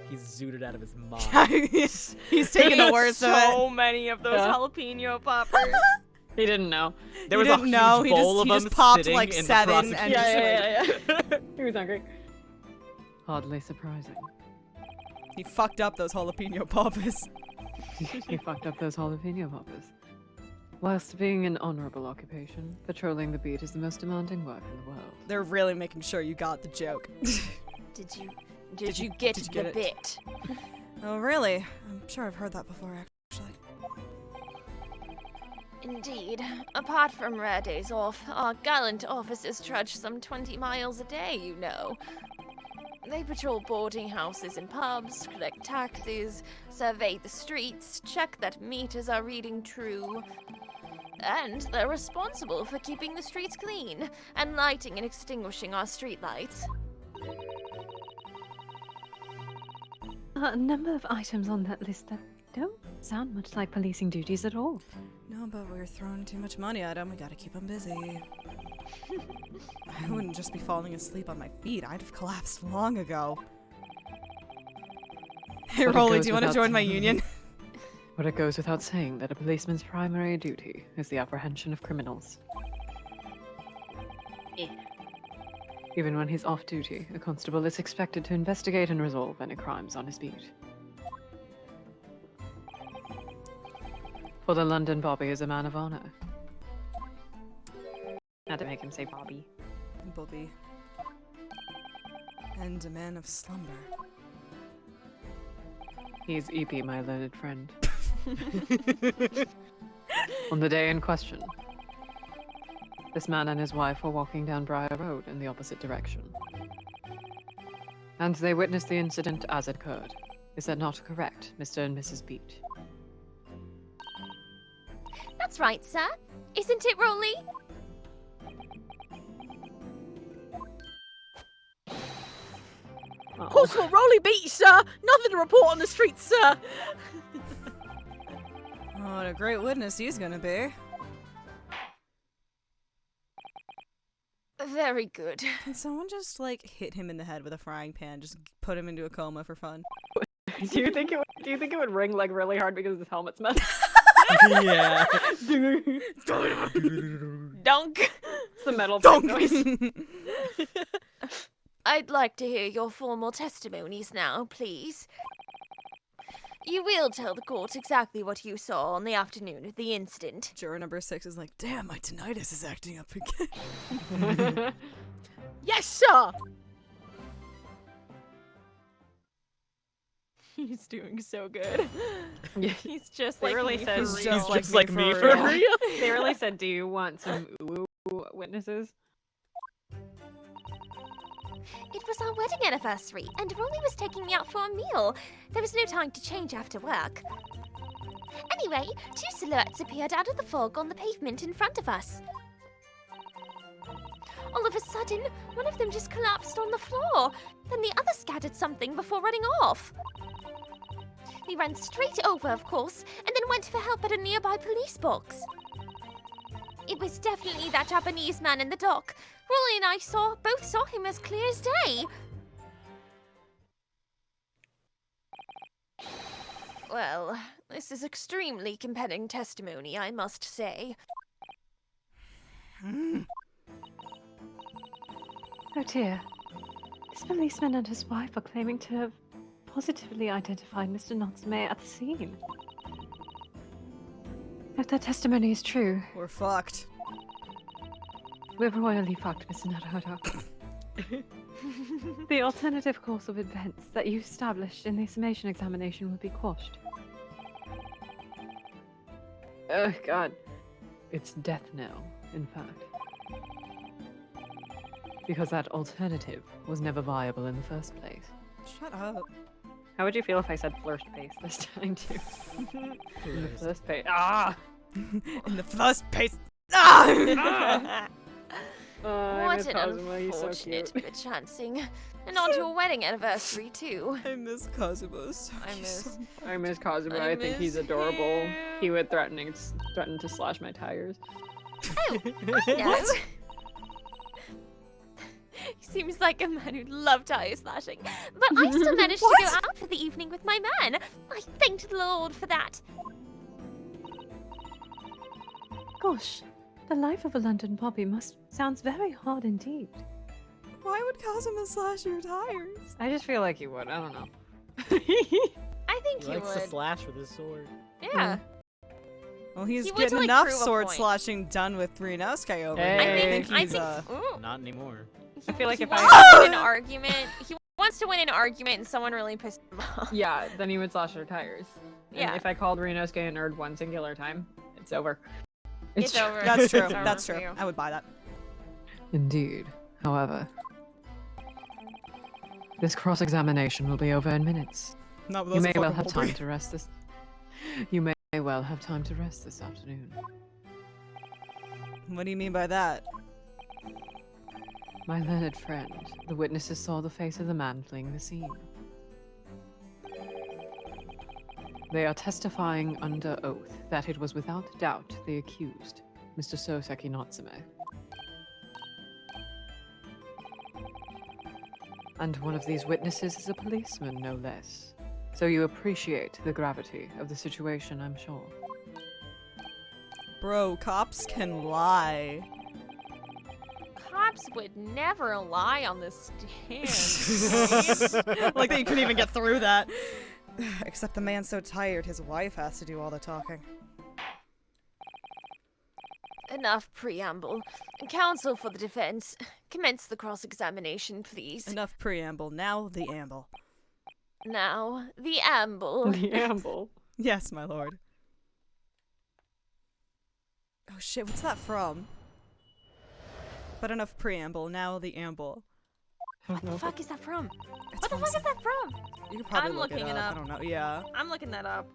K: He's zooted out of his mind.
B: He's taking the worst of it.
C: So many of those jalapeno poppers.
A: He didn't know.
K: There was a huge bowl of them
B: just popped
K: sitting
B: like
K: in
B: 7
K: the
B: and
A: Yeah. He was hungry.
E: Hardly surprising.
B: he fucked up those jalapeno poppers.
E: He fucked up those jalapeno poppers. Whilst being an honorable occupation, patrolling the beat is the most demanding work in the world.
B: They're really making sure you got the joke.
C: Did you get the
B: it?
C: bit?
B: Oh, really? I'm sure I've heard that before, actually.
M: Indeed. Apart from rare days off, our gallant officers trudge some 20 miles a day, you know. They patrol boarding houses and pubs, collect taxes, survey the streets, check that meters are reading true. And they're responsible for keeping the streets clean and lighting and extinguishing our streetlights.
E: A number of items on that list that don't sound much like policing duties at all.
B: No, but we're throwing too much money at them. We gotta keep them busy. I wouldn't just be falling asleep on my feet. I'd have collapsed long ago. Hey,
E: But it
B: Rolly,
E: goes
B: do you want to
E: without
B: join my
E: saying-
B: union?
E: But it goes without saying that a policeman's primary duty is the apprehension of criminals. Even when he's off duty, a constable is expected to investigate and resolve any crimes on his beat. For the London, Bobby is a man of honor. Had to make him say Bobby.
B: Bobby. And a man of slumber.
E: He's EP, my learned friend. On the day in question, this man and his wife were walking down Briar Road in the opposite direction. And they witnessed the incident as it occurred. Is that not correct, Mr. and Mrs. Beat?
M: That's right, sir. Isn't it, Rolly?
D: Constable Rolly beat, sir. Nothing to report on the streets, sir.
B: Oh, what a great witness he's gonna be.
M: Very good.
B: Can someone just, like, hit him in the head with a frying pan? Just put him into a coma for fun?
A: Do you think it would ring like really hard because his helmet's messed?
K: Yeah.
C: Dunk.
A: It's the metal
B: Dunk.
A: noise.
M: I'd like to hear your formal testimonies now, please. You will tell the court exactly what you saw on the afternoon of the incident.
B: Juror number 6 is like, damn, my tinnitus is acting up again.
D: Yes, sir.
C: He's doing so good.
A: Yeah.
C: He's just
A: They
C: like
A: really
C: me
A: said
C: for
B: He's
C: real.
B: just like me for real.
A: They really said, "Do you want some witnesses?"
M: It was our wedding anniversary, and Rolly was taking me out for a meal. There was no time to change after work. Anyway, 2 silhouettes appeared out of the fog on the pavement in front of us. All of a sudden, one of them just collapsed on the floor. Then the other scattered something before running off. We ran straight over, of course, and then went for help at a nearby police box. It was definitely that Japanese man in the dock. Rolly and I both saw him as clear as day. Well, this is extremely compelling testimony, I must say.
E: Oh dear. This policeman and his wife are claiming to have positively identified Mr. 𝓈𝒾𝒸𝓎 at the scene. If their testimony is true,
B: We're fucked.
E: we're royally fucked, Mr. 𝓈𝒾𝒸𝓎. The alternative course of events that you established in the summation examination will be quashed. Oh god. It's death knell, in fact. Because that alternative was never viable in the first place.
B: Shut up.
A: How would you feel if I said first base this time too? In the first base. Ah!
B: In the first place. Ah!
M: What an unfortunate chancing. And on to a wedding anniversary, too.
B: I miss Cosimo so
A: I miss Cosimo. I think he's adorable. He would threaten to slash my tires.
M: Oh, I know. Seems like a man who'd love tire slashing. But I still managed to go out for the evening with my man. I thanked the Lord for that.
E: Gosh, the life of a London poppy sounds very hard indeed.
B: Why would Cosima slash your tires?
A: I just feel like he would. I don't know.
M: I think
K: he likes to slash with his sword.
M: Yeah.
B: Well, he's getting enough sword slashing done with 𝓈𝓅𝒾𝒸𝓎 over here.
A: Hey.
B: I think he's
K: Not anymore.
A: I feel like if
M: wants to win an argument, he wants to win an argument and someone really pissed him off.
A: Yeah, then he would slash their tires. And
M: Yeah.
A: if I called 𝓈𝓅𝒾𝒸𝓎 a nerd one singular time, it's over.
M: It's over.
B: That's true.
M: It's over
B: That's
M: for
B: true.
M: you.
B: I would buy that.
E: Indeed. However, this cross-examination will be over in minutes.
B: Not with
E: You
B: us
E: may
B: fucking
E: well have
B: poultry.
E: time to rest this. You may well have time to rest this afternoon.
B: What do you mean by that?
E: My learned friend, the witnesses saw the face of the man fleeing the scene. They are testifying under oath that it was without doubt the accused, Mr. Soseki Natsume. And one of these witnesses is a policeman, no less. So you appreciate the gravity of the situation, I'm sure.
B: Bro, cops can lie.
M: Cops would never lie on the stand.
B: Like that you couldn't even get through that. Except the man's so tired, his wife has to do all the talking.
M: Enough preamble. Counsel for the defense, commence the cross-examination, please.
B: Enough preamble. Now the amble.
M: Now, the amble.
A: The amble.
B: Yes, my lord. Oh shit, what's that from? But enough preamble. Now the amble.
M: What the fuck is that from?
B: It's
M: What the
B: from
M: fuck is that from?
B: You could probably
C: I'm
B: look
C: looking
B: it
C: it
B: up.
C: up.
B: I don't know. Yeah.
C: I'm looking that up.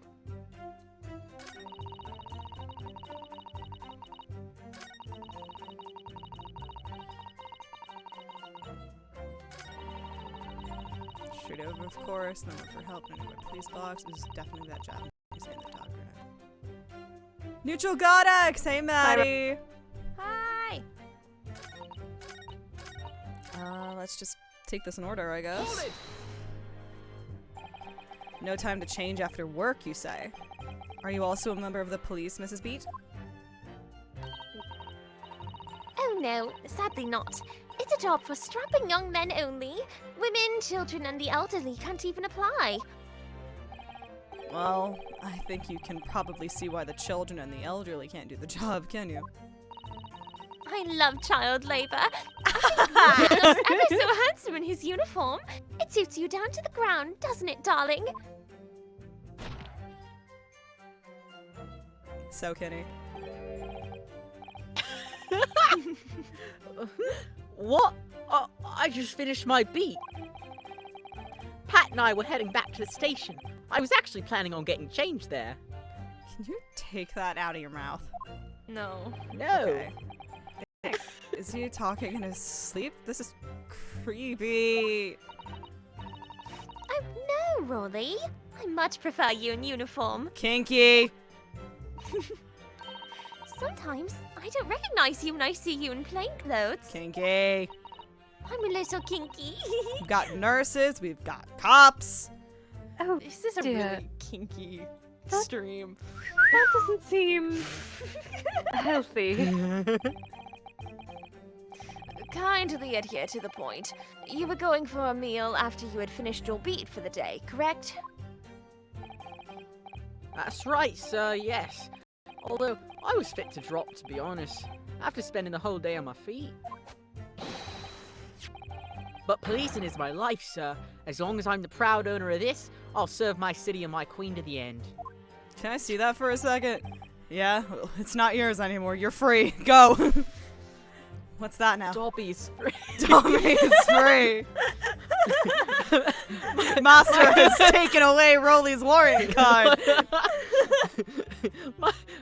B: Shoot over, of course. No one for help. No one police box. This is definitely that Japanese name they're talking about. Neutral Godex! Hey, Maddie!
M: Hi!
B: Let's just take this in order, I guess. No time to change after work, you say? Are you also a member of the police, Mrs. Beat?
M: Oh no, sadly not. It's a job for strapping young men only. Women, children, and the elderly can't even apply.
B: Well, I think you can probably see why the children and the elderly can't do the job, can you?
M: I love child labor. I think he looks ever so handsome in his uniform. It suits you down to the ground, doesn't it, darling?
B: So, Kenny.
L: What? I just finished my beat. Pat and I were heading back to the station. I was actually planning on getting changed there.
B: Can you take that out of your mouth?
C: No.
L: No.
B: Okay. Is he talking in his sleep? This is creepy.
M: Oh no, Rolly. I much prefer you in uniform.
B: Kinky.
M: Sometimes I don't recognize you when I see you in plain clothes.
B: Kinky.
M: I'm a little kinky.
B: We've got nurses. We've got cops.
E: Oh,
C: This is a
E: dear.
C: really kinky stream.
E: That doesn't seem healthy.
M: Kindly adhere to the point. You were going for a meal after you had finished your beat for the day, correct?
L: That's right, sir, yes. Although, I was fit to drop, to be honest, after spending the whole day on my feet. But policing is my life, sir. As long as I'm the proud owner of this, I'll serve my city and my queen to the end.
B: Can I see that for a second? Yeah? Well, it's not yours anymore. You're free. Go. What's that now?
L: Dobby's free.
B: Dobby's free. Master has taken away Rolly's warrant card.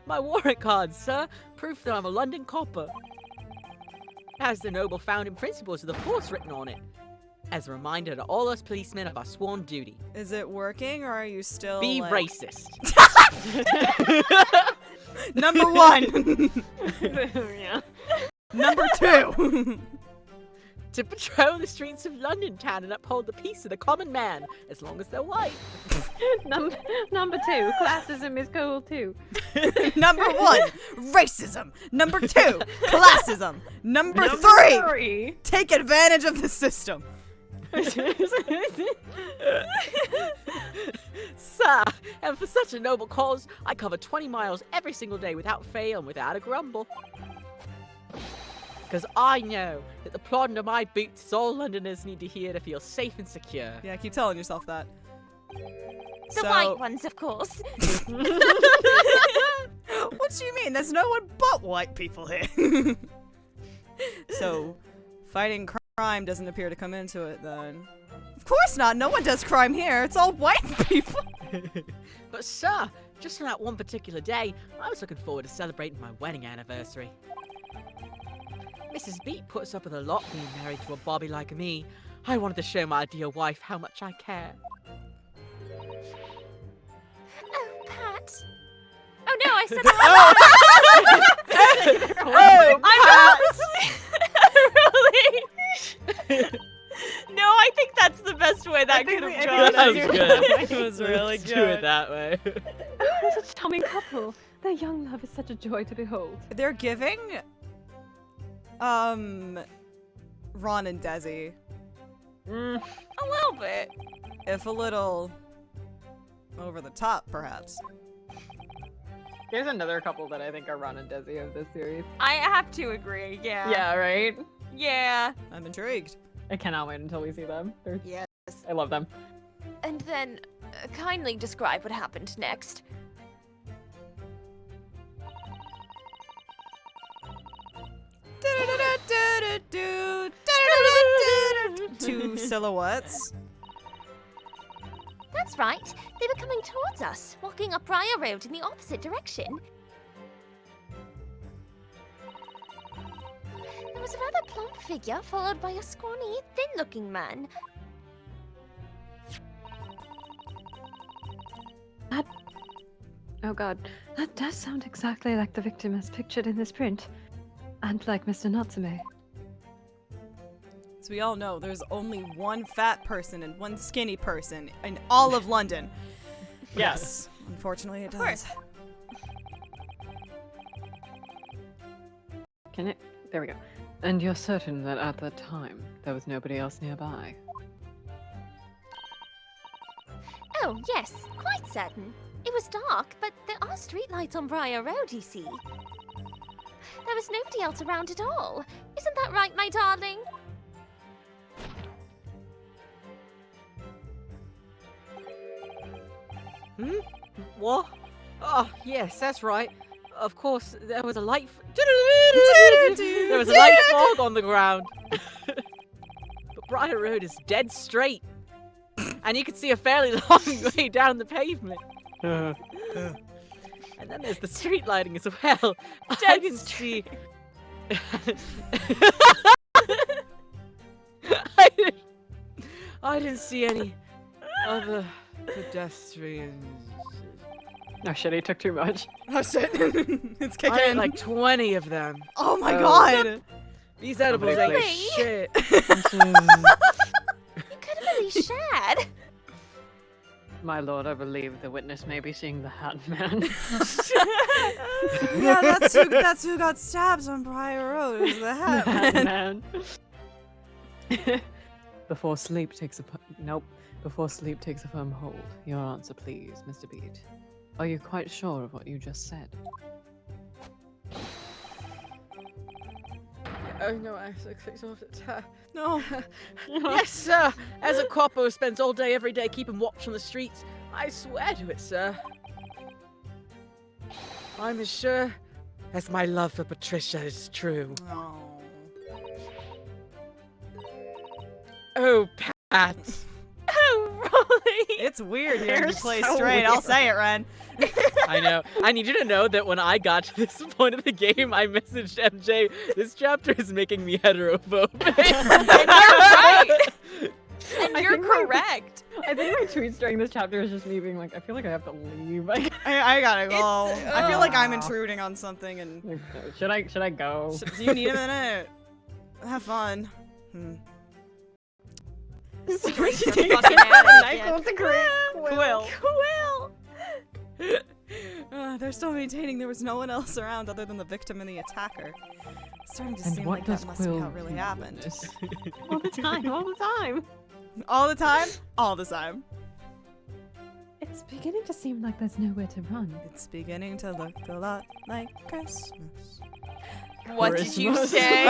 L: my warrant card, sir. Proof that I'm a London copper. Has the noble founding principles of the force written on it. As a reminder to all us policemen of our sworn duty.
B: Is it working, or are you still
L: Be
B: like...
L: racist.
B: Number 1.
A: Yeah.
B: Number 2.
L: to patrol the streets of London town and uphold the peace of the common man, as long as they're white.
E: Number 2, classism is cool too.
B: Number 1, racism. Number 2, classism. Number 3, take advantage of the system.
L: Sir, and for such a noble cause, I cover 20 miles every single day without fail and without a grumble. Because I know that the plot under my boots is all Londoners need to hear to feel safe and secure.
B: Yeah, keep telling yourself that.
C: The white ones, of course.
B: What do you mean? There's no one but white people here. So, fighting crime doesn't appear to come into it, then. Of course not. No one does crime here. It's all white people.
L: But sir, just on that one particular day, I was looking forward to celebrating my wedding anniversary. Mrs. Beat puts up with a lot being married to a bobby like me. I wanted to show my dear wife how much I care.
C: Oh, Pat. Oh no, I said really? No, I think that's the best way that could have gone.
L: That was good.
B: It was really
L: Let's
B: good.
L: do it that way.
E: What a charming couple. Their young love is such a joy to behold.
B: They're giving, Ron and Desi.
C: A little bit.
B: If a little over the top, perhaps.
A: There's another couple that I think are Ron and Desi of this series.
C: I have to agree, yeah.
A: Yeah, right?
C: Yeah.
B: I'm intrigued.
A: I cannot wait until we see them.
C: Yes.
A: I love them.
C: And then, kindly describe what happened next.
B: Two silhouettes.
M: That's right. They were coming towards us, walking up Briar Road in the opposite direction. There was a rather plump figure, followed by a scrawny, thin-looking man.
E: Oh god, that does sound exactly like the victim as pictured in this print. And like Mr. 𝓈𝒾𝒸🎏.
B: As we all know, there's only one fat person and one skinny person in all of London. Yes. Unfortunately, it does.
E: Can it? There we go. And you're certain that at the time, there was nobody else nearby?
M: Oh, yes, quite certain. It was dark, but there are streetlights on Briar Road, you see. There was nobody else around at all. Isn't that right, my darling?
L: What? Oh, yes, that's right. Of course, there was a light. There was a light fog on the ground. But Briar Road is dead straight, and you can see a fairly long way down the pavement. And then there's the street lighting as well. I can see. I didn't see any other pedestrians.
A: Oh shit, he took too much.
B: Oh shit. It's kicking
L: I had
B: in.
L: like 20 of them.
B: Oh my god.
L: These edibles
A: Somebody
L: ain't
A: please.
L: shit.
M: You could have at least shared.
E: My lord, I believe the witness may be seeing the Hat Man.
B: Yeah, that's who got stabbed on Briar Road. Is the Hat Man.
E: Before sleep takes a firm hold. Your answer, please, Mr. Beat. Are you quite sure of what you just said?
L: Oh no, I clicked off it.
B: No.
L: Yes, sir. As a cop who spends all day, every day keeping watch on the streets, I swear to it, sir. I'm as sure as my love for Patricia is true.
B: Oh.
L: Oh, Pat.
C: Oh, Rolly.
B: It's weird hearing you play
A: so
B: straight. I'll
A: weird.
B: say it, Ren.
L: I know. I need you to know that when I got to this point of the game, I messaged MJ, this chapter is making me heterophobic.
C: And you're right. And you're
A: think my-
C: correct.
A: I think my tweets during this chapter is just me being like, I feel like I have to leave. I
B: I gotta go. I feel like I'm
A: Oh.
B: intruding on something and
A: should I go?
B: do you need a minute? Have fun.
C: Straight your
A: Take
C: fucking
A: out a
C: ass
A: knife
C: again.
A: with a quill.
B: They're still maintaining there was no one else around other than the victim and the attacker. It's starting to seem like that must be how it really happened.
A: All the time, all the time.
B: All the time? All the time.
E: It's beginning to seem like there's nowhere to run.
B: It's beginning to look a lot like Christmas.
C: What did you say?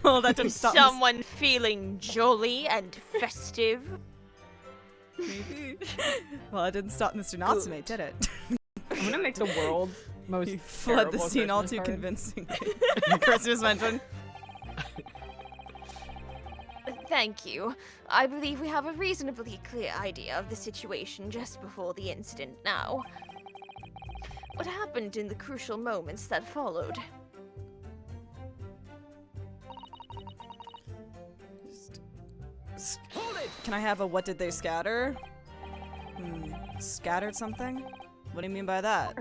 B: Well, that didn't stop.
C: Someone feeling jolly and festive?
B: Well, it didn't stop Mr. Natsume, did it?
A: I'm gonna make the world's most
B: He fled the
A: terrible
B: scene all
A: Christmas
B: too
A: card.
B: convincingly. Christmas mention.
M: Thank you. I believe we have a reasonably clear idea of the situation just before the incident now. What happened in the crucial moments that followed?
B: Can I have a what did they scatter? Scattered something? What do you mean by that?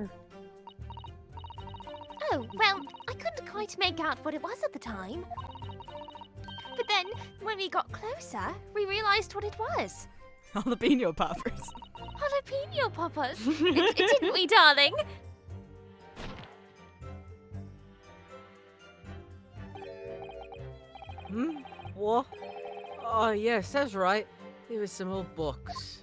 N: Oh, well, I couldn't quite make out what it was at the time. But then, when we got closer, we realized what it was.
B: Jalapeno poppers.
N: Jalapeno poppers. Didn't we, darling?
L: What? Oh, yes, that's right. There was some old books.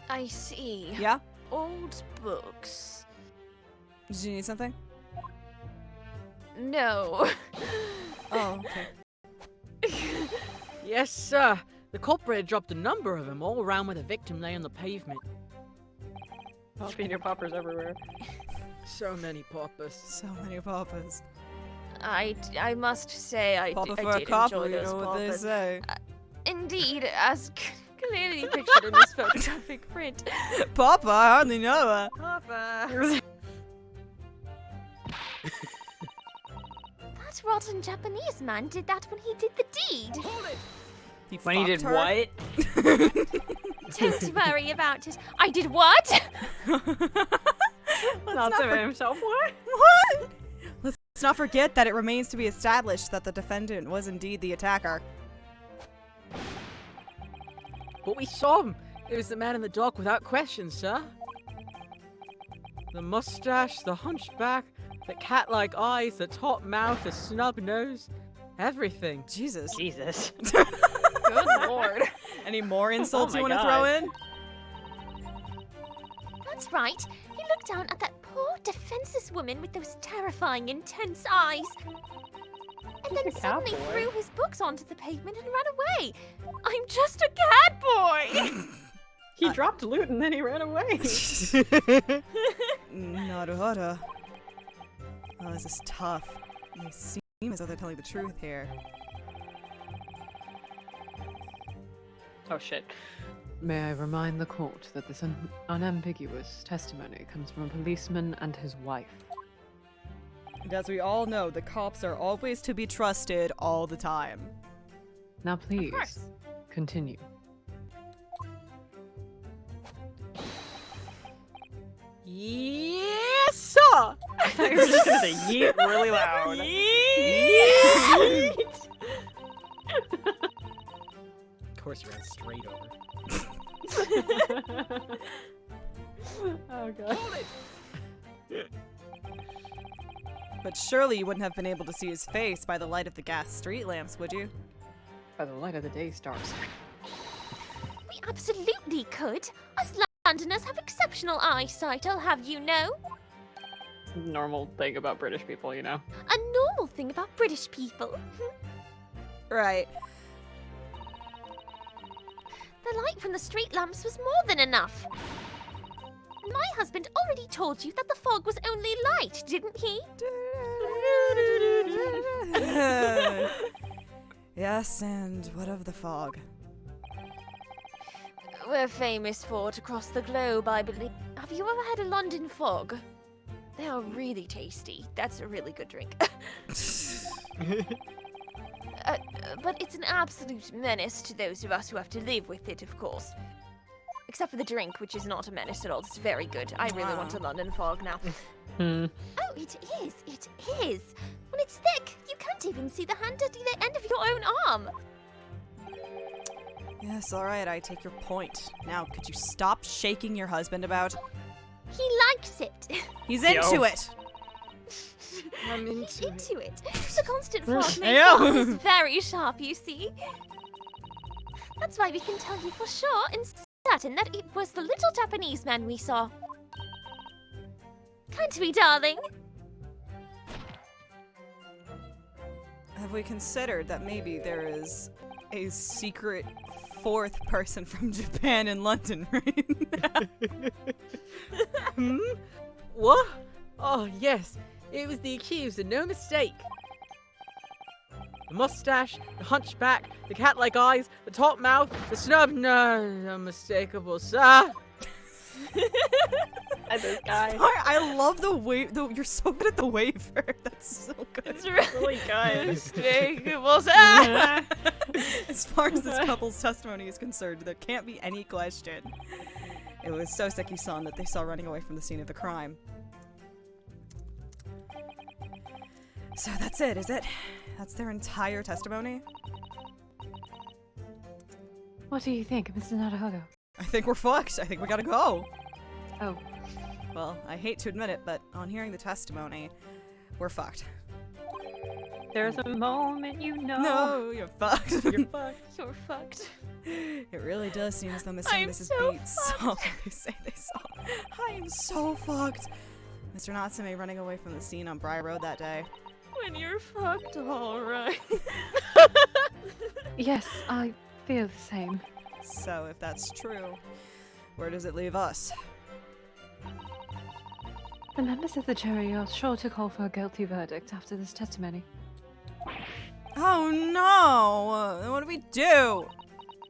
M: I see.
B: Yeah?
M: Old books.
B: Did you need something?
M: No.
B: Oh, okay.
L: Yes, sir. The culprit had dropped a number of them all around where the victim lay on the pavement.
A: Jalapeno poppers everywhere.
L: So many poppers.
B: So many poppers.
M: I must say I
B: Papa
M: did
B: for a copper,
M: enjoy
B: you
M: those
B: know what they
M: poppers.
B: say.
M: Indeed, as clearly pictured in this photographic print.
B: Papa, I hardly know her.
M: Papa.
N: That rotten Japanese man did that when he did the deed.
A: When he did
B: her?
A: what?
N: Don't worry about it. I did what?
A: Not to himself. What?
B: What? Let's not forget that it remains to be established that the defendant was indeed the attacker.
L: But we saw him. It was the man in the dock without question, sir. The mustache, the hunchback, the cat-like eyes, the top mouth, the snub nose. Everything.
B: Jesus.
A: Jesus.
M: Good lord.
B: Any more insults
A: Oh
B: you
A: my
B: want to throw
A: God.
B: in?
N: That's right. He looked down at that poor, defenseless woman with those terrifying, intense eyes. And then
A: He's a
N: suddenly
A: cowboy.
N: threw his books onto the pavement and ran away. I'm just a cat boy!
A: He dropped loot and then he ran away.
B: Naruhodo. Oh, this is tough. They seem as though they're telling the truth here.
A: Oh shit.
E: May I remind the court that this unambiguous testimony comes from a policeman and his wife.
B: And as we all know, the cops are always to be trusted all the time.
E: Now please,
M: course.
E: continue.
H: Yes, sir!
A: I thought you were just gonna say yeet really loud.
K: Of course, you ran straight over.
A: Oh god.
B: But surely you wouldn't have been able to see his face by the light of the gas street lamps, would you?
E: By the light of the day stars.
N: We absolutely could. Us Londoners have exceptional eyesight, I'll have you know.
A: Normal thing about British people, you know.
N: A normal thing about British people.
B: Right.
N: The light from the street lamps was more than enough. My husband already told you that the fog was only light, didn't he?
B: Yes, and what of the fog?
M: We're famous for it across the globe, I believe. Have you ever had a London fog? They are really tasty. That's a really good drink. But it's an absolute menace to those of us who have to live with it, of course. Except for the drink, which is not a menace at all. It's very good. I really want a London fog now.
N: Oh, it is. It is. When it's thick, you can't even see the hand at the end of your own arm.
B: Yes, alright, I take your point. Now, could you stop shaking your husband about?
N: He likes it.
B: He's into it!
M: I'm
N: He's into it. The constant fog makes
B: Ayo.
N: the eyes very sharp, you see. That's why we can tell you for sure and certain that it was the little Japanese man we saw. Can't we, darling?
B: Have we considered that maybe there is a secret fourth person from Japan in London right now?
L: What? Oh, yes. It was the accused, and no mistake. The mustache, the hunchback, the cat-like eyes, the top mouth, the snub. No, unmistakable, sir.
A: This guy.
B: I love the wave. You're so good at the waver. That's so good.
C: It's really good.
B: Unmistakable. As far as this couple's testimony is concerned, there can't be any question. It was Soseki-san that they saw running away from the scene of the crime. So that's it, is it? That's their entire testimony?
E: What do you think, Mr. Naruhodo?
B: I think we're fucked. I think we gotta go.
E: Oh.
B: Well, I hate to admit it, but on hearing the testimony, we're fucked.
E: There's a moment you know.
B: No, you're fucked.
C: You're fucked. You're fucked.
B: It really does seem as though Mr.
C: I'm
B: and Mrs.
C: so
B: Beats saw what they say they saw. I am so fucked. Mr. Natsume running away from the scene on Briar Road that day.
C: When you're fucked, alright.
E: Yes, I feel the same.
B: So if that's true, where does it leave us?
E: The members of the jury are sure to call for a guilty verdict after this testimony.
B: Oh no! What do we do?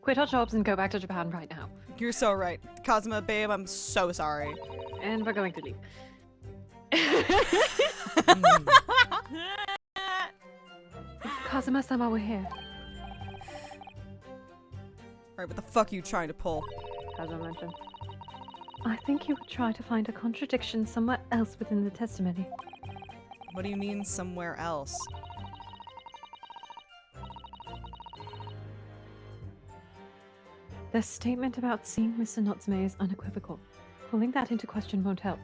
E: Quit our jobs and go back to Japan right now.
B: You're so right. Kazuma, babe, I'm so sorry.
E: And we're going to leave. Kazuma-sama, we're here.
B: Right, what the fuck are you trying to pull?
E: Kazuma mentioned. I think you would try to find a contradiction somewhere else within the testimony.
B: What do you mean somewhere else?
E: The statement about seeing Mr. Natsume is unequivocal. Pulling that into question won't help.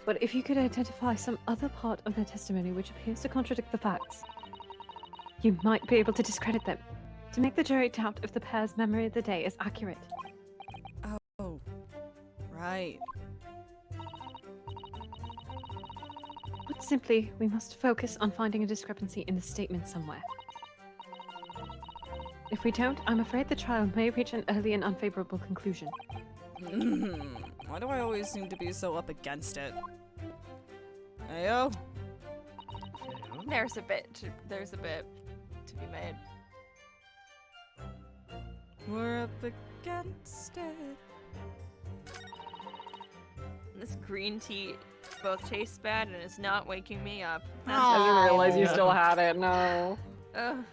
E: But if you could identify some other part of their testimony which appears to contradict the facts, you might be able to discredit them, to make the jury doubt if the pair's memory of the day is accurate.
B: Oh, right.
E: Put simply, we must focus on finding a discrepancy in the statement somewhere. If we don't, I'm afraid the trial may reach an early and unfavorable conclusion.
B: Why do I always seem to be so up against it? Ayo?
C: There's a bit to be made.
B: We're up against it.
C: This green tea both tastes bad and is not waking me up.
A: I didn't realize you still had it. No.
C: Ugh.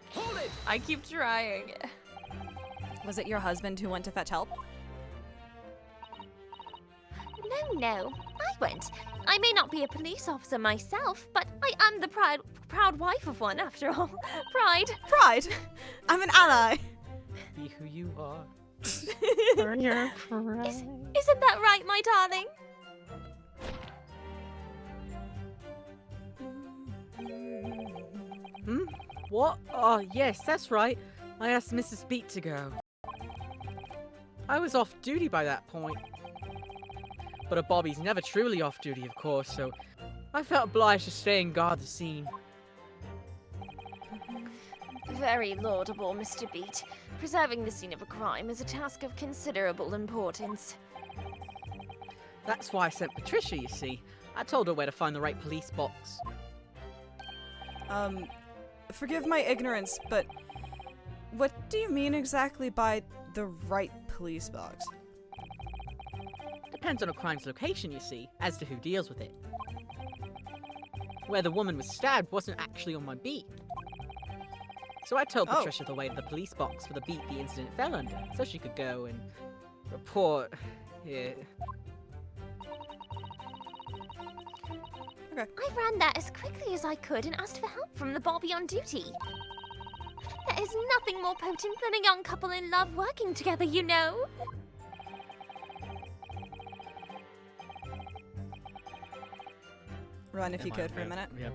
C: Hold it! I keep trying.
B: Was it your husband who went to fetch help?
N: No, I went. I may not be a police officer myself, but I am the proud wife of one, after all. Pride.
B: Pride? I'm an ally.
L: Be who you are.
E: Burn your pride.
N: Isn't that right, my darling?
L: What? Oh, yes, that's right. I asked Mrs. Beat to go. I was off duty by that point. But a Bobby's never truly off duty, of course, so I felt obliged to stay and guard the scene.
N: Very laudable, Mr. Beat. Preserving the scene of a crime is a task of considerable importance.
L: That's why I sent Patricia, you see. I told her where to find the right police box.
B: Forgive my ignorance, but what do you mean exactly by the right police box?
L: Depends on a crime's location, you see, as to who deals with it. Where the woman was stabbed wasn't actually on my beat. So I told Patricia the way to the police box for the beat the incident fell under, so she could go and report Yeah.
B: Okay.
N: I ran there as quickly as I could and asked for help from the Bobby on duty. There is nothing more potent than a young couple in love working together, you know.
B: Run if you could for a minute.
L: Yep.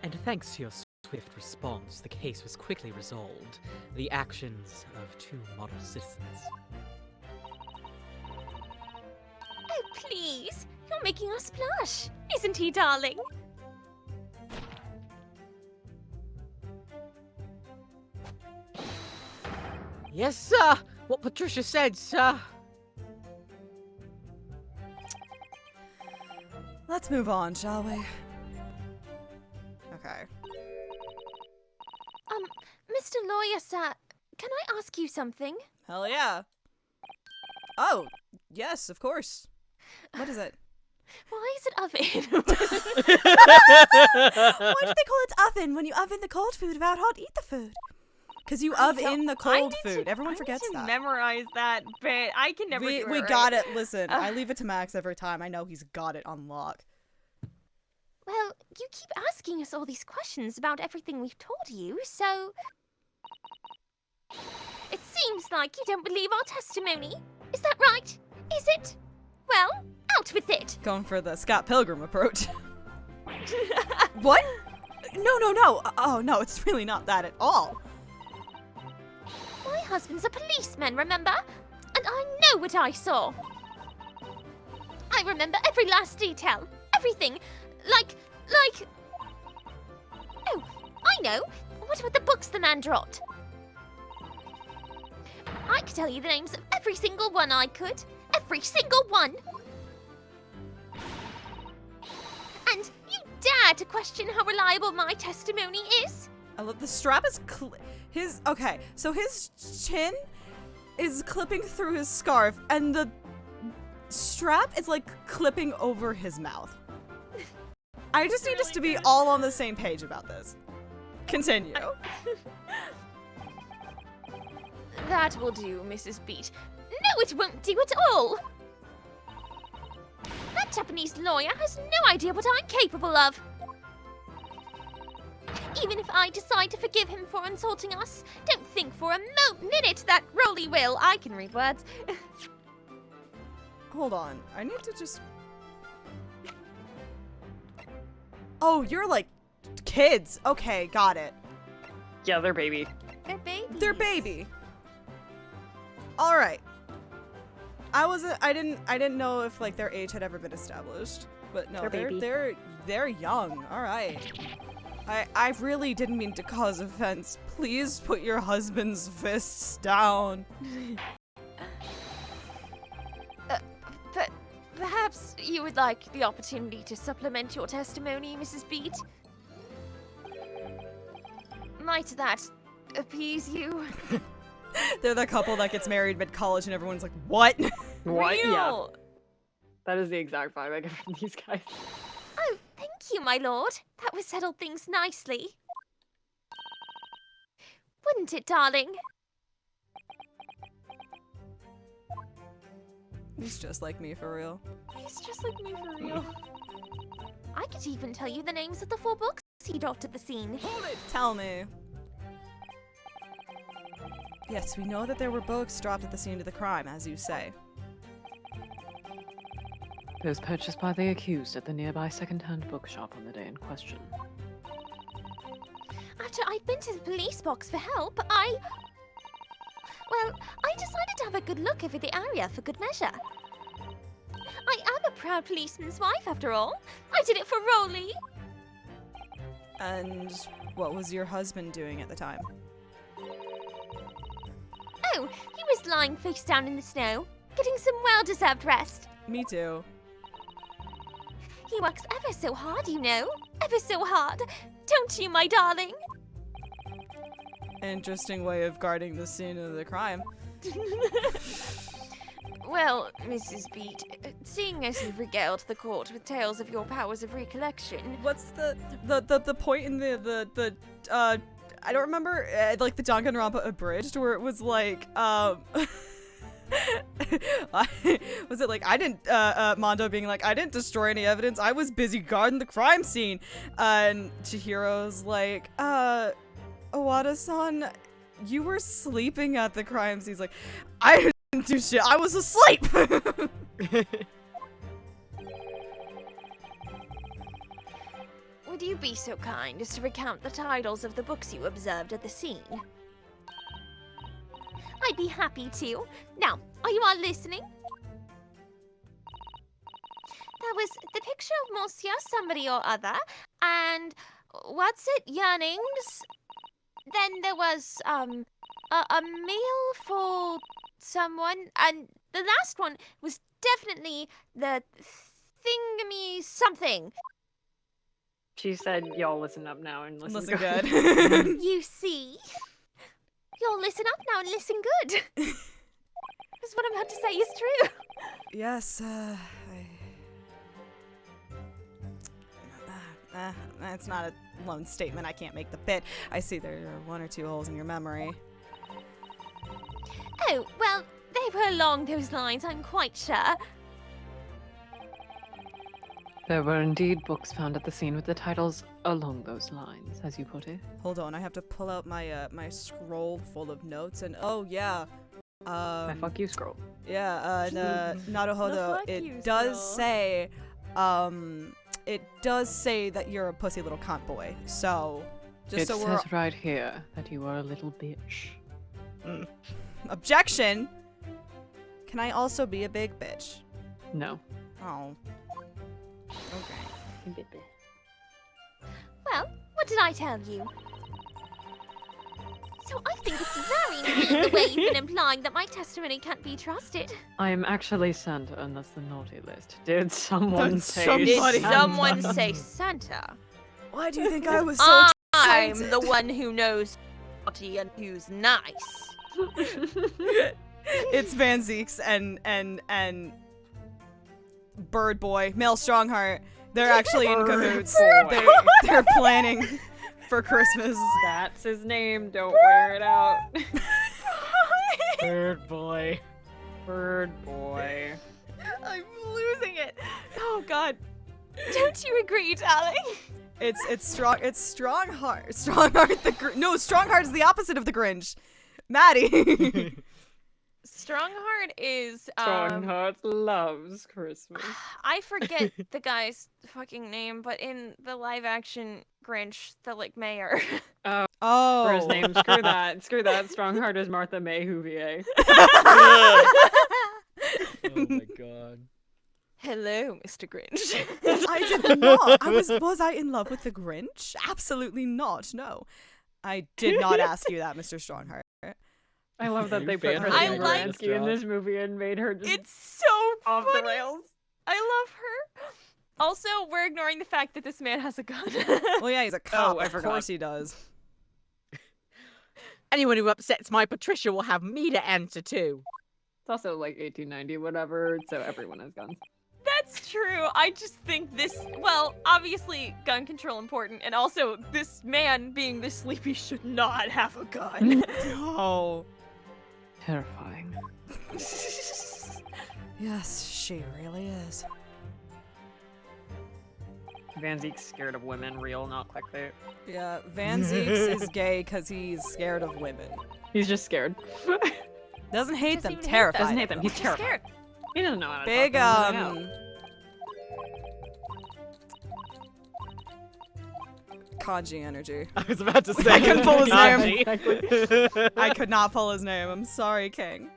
L: And thanks to your swift response, the case was quickly resolved. The actions of 2 model citizens.
N: Oh, please. You're making us blush. Isn't he, darling?
L: Yes, sir! What Patricia said, sir!
B: Let's move on, shall we? Okay.
N: Mr. Lawyer, sir, can I ask you something?
B: Hell yeah. Oh, yes, of course. What is it?
N: Why is it oven?
F: Why do they call it oven when you oven the cold food without hot eat the food?
B: Because you in the cold food. Everyone forgets
C: I need to
B: that.
C: memorize that bit. I can never do it
B: We
C: right.
B: got it. Listen, I leave it to Max every time. I know he's got it on lock.
N: Well, you keep asking us all these questions about everything we've told you, so... It seems like you don't believe our testimony. Is that right? Is it? Well, out with it.
B: Going for the Scott Pilgrim approach. What? No. Oh, no, it's really not that at all.
N: My husband's a policeman, remember? And I know what I saw. I remember every last detail. Everything. Like... Oh, I know. What about the books the man dropped? I could tell you the names of every single one I could. Every single one. And you dare to question how reliable my testimony is?
B: I love the strap is okay, so his chin is clipping through his scarf and the strap is like clipping over his mouth. I just need us to be all on the same page about this. Continue.
N: That will do, Mrs. Beat. No, it won't do at all. That Japanese lawyer has no idea what I'm capable of. Even if I decide to forgive him for insulting us, don't think for a minute that Rolly will. I can read words.
B: Hold on. I need to just... Oh, you're like kids. Okay, got it.
A: Yeah, they're baby.
N: They're baby.
B: They're baby. All right. I didn't know if like their age had ever been established, but no, they're young. All right. I really didn't mean to cause offense. Please put your husband's fists down.
N: But perhaps you would like the opportunity to supplement your testimony, Mrs. Beat. Might that appease you?
B: They're the couple that gets married mid-college and everyone's like, what?
A: What?
N: Real.
A: Yeah. That is the exact vibe I get from these guys.
N: Oh, thank you, my lord. That would settle things nicely. Wouldn't it, darling?
B: He's just like me for real.
N: He's just like me for real. I could even tell you the names of the 4 books he dropped at the scene.
B: Hold it! Tell me. Yes, we know that there were books dropped at the scene of the crime, as you say.
E: Those purchased by the accused at the nearby second-hand bookshop on the day in question.
N: After I'd been to the police box for help, Well, I decided to have a good look over the area for good measure. I am a proud policeman's wife, after all. I did it for Rolly.
B: And what was your husband doing at the time?
N: Oh, he was lying face down in the snow, getting some well-deserved rest.
B: Me too.
N: He works ever so hard, you know. Ever so hard. Don't you, my darling?
B: Interesting way of guarding the scene of the crime.
N: Well, Mrs. Beat, seeing as you've regaled the court with tales of your powers of recollection...
B: What's the point in the I don't remember, like the Danganronpa Abridged, where it was like, Was it like, I didn't, Mondo being like, I didn't destroy any evidence, I was busy guarding the crime scene. And Chihiro's like, Owada-san, you were sleeping at the crime scene. He's like, I didn't do shit, I was asleep!
N: Would you be so kind as to recount the titles of the books you observed at the scene? I'd be happy to. Now, are you all listening? There was the picture of Monsieur somebody or other, and what's it, yearnings? Then there was, a meal for someone, and the last one was definitely the thingamy something.
A: She said, y'all listen up now and listen
B: good.
N: You see? You'll listen up now and listen good. Because what I'm about to say is true.
B: Yes, it's not a lone statement. I can't make the bit. I see there are 1 or 2 holes in your memory.
N: Oh, well, they were along those lines, I'm quite sure.
E: There were indeed books found at the scene with the titles along those lines, as you put it.
B: Hold on, I have to pull out my my scroll full of notes, and oh yeah,
E: fuck you scroll.
B: Yeah, Naruhodo, it does say, that you're a pussy little cunt boy. So, just
E: it
B: so we're
E: says right here that you are a little bitch.
B: Objection. Can I also be a big bitch?
E: No.
B: Oh. Okay.
N: Well, what did I tell you? So I think it's very mean the way you've been implying that my testimony can't be trusted.
E: I am actually Santa, and that's the naughty list. Did someone say
N: Did someone say Santa?
B: Why do you think I was so
N: I'm
B: excited?
N: the one who knows naughty and who's nice.
B: It's Van Zeeks and Bird Boy, Male Strongheart. They're actually in cahoots. They're planning for Christmas.
A: That's his name. Don't wear it out.
K: Bird Boy.
A: Bird Boy.
C: I'm losing it. Oh God. Don't you agree, darling?
B: It's Strongheart. Strongheart Strongheart is the opposite of the Grinch. Maddie.
C: Strongheart is
A: Strongheart loves Christmas.
C: I forget the guy's fucking name, but in the live action Grinch, the mayor.
B: Oh.
A: For his name, screw that. Screw that. Strongheart is Martha May Whovier.
K: Oh my god.
C: Hello, Mr. Grinch.
B: I did not. Was I in love with the Grinch? Absolutely not. No. I did not ask you that, Mr. Strongheart.
A: I love that they put
C: I like
A: Krasinski in this movie and made her just
C: It's so
A: off
C: funny.
A: the rails.
C: I love her. Also, we're ignoring the fact that this man has a gun.
B: Well, yeah, he's a cop.
A: I
B: of
A: forgot.
B: course he does.
L: Anyone who upsets my Patricia will have me to answer to.
A: It's also 1890, whatever, so everyone has guns.
C: That's true. I just think this, well, obviously gun control important, and also this man being this sleepy should not have a gun.
B: Oh.
E: Terrifying.
B: Yes, she really is.
A: Van Zeek's scared of women, real, not clickbait.
B: Yeah, Van Zeeks is gay because he's scared of women.
A: He's just scared.
B: Doesn't hate them,
C: even hate
B: terrified.
A: Doesn't hate them, he's
C: He's
A: terrified.
C: scared.
A: He doesn't know how to
B: Big,
A: talk them.
B: Kanji energy.
K: I was about to say.
B: I couldn't pull his name.
K: Kanji.
B: I could not pull his name. I'm sorry, King.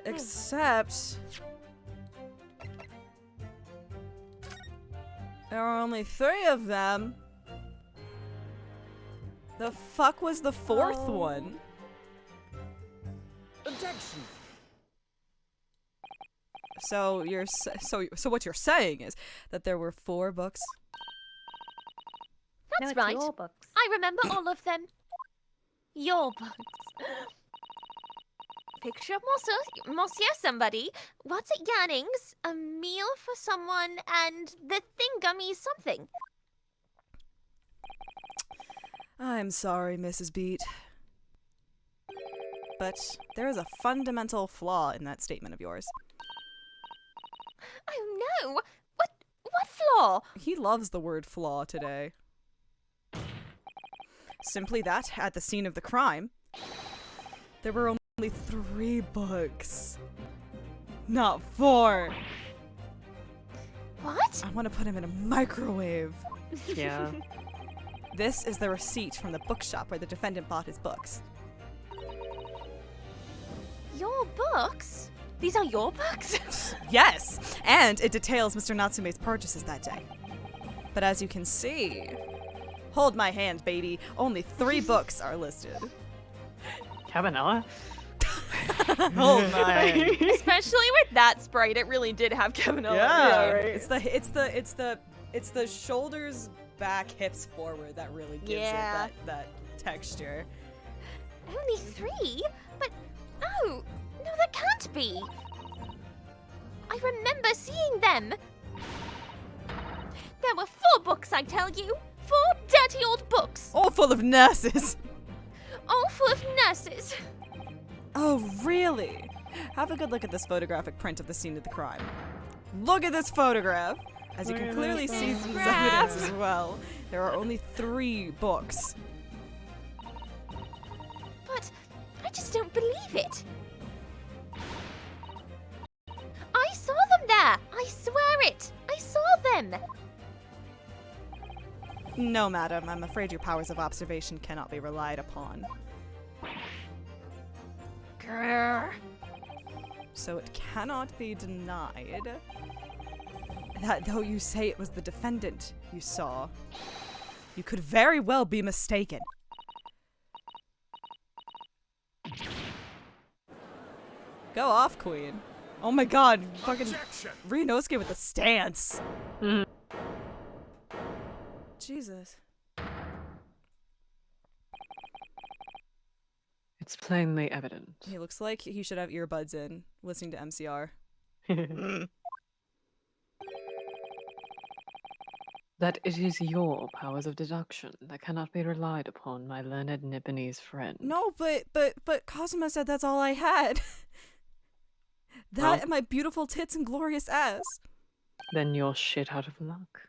B: Except there are only 3 of them. The fuck was the 4th one?
J: Objection.
B: So so what you're saying is that there were 4 books?
N: That's right. I remember all of them. Your books. picture of Monsieur somebody. What's it, yearnings? A meal for someone and the thingummy something.
B: I'm sorry, Mrs. Beat. But there is a fundamental flaw in that statement of yours.
N: Oh no! What flaw?
B: He loves the word flaw today. Simply that, at the scene of the crime, there were only 3 books. Not 4.
N: What?
B: I want to put him in a microwave.
A: Yeah.
B: This is the receipt from the bookshop where the defendant bought his books.
N: Your books? These are your books?
B: Yes! And it details Mr. Natsume's purchases that day. But as you can see... Hold my hand, baby. Only 3 books are listed.
A: Cabanella?
B: Hold my hand.
C: Especially with that sprite, it really did have Cabanella.
B: Yeah,
C: right?
B: It's the shoulders back, hips forward that really gives it that texture.
N: Only 3? But no, that can't be. I remember seeing them. There were 4 books, I tell you. 4 dirty old books.
B: All full of nurses.
N: All full of nurses.
B: Oh, really? Have a good look at this photographic print of the scene of the crime. Look at this photograph. As you can clearly see from this evidence as well, there are only 3 books.
N: But I just don't believe it. I saw them there. I swear it. I saw them.
B: No, madam. I'm afraid your powers of observation cannot be relied upon.
N: Grrr.
B: So it cannot be denied that though you say it was the defendant you saw, you could very well be mistaken. Go off, Queen. Oh my god, fucking Rinnosuke with the stance. Jesus.
A: It's plainly evident.
B: He looks like he should have earbuds in, listening to MCR.
A: That it is your powers of deduction that cannot be relied upon, my learned Nipponese friend.
B: No, but Kazuma said that's all I had. That and my beautiful tits and glorious ass.
A: Then you're shit out of luck.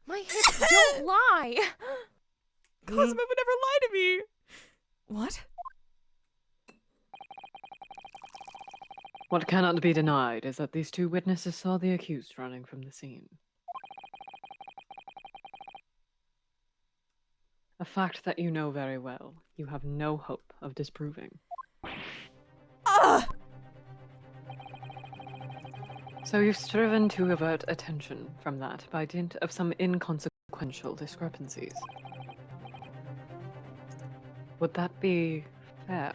C: My hips don't lie.
B: Kazuma would never lie to me. What?
A: What cannot be denied is that these 2 witnesses saw the accused running from the scene. A fact that you know very well, you have no hope of disproving. So you've striven to avert attention from that by dint of some inconsequential discrepancies. Would that be fair?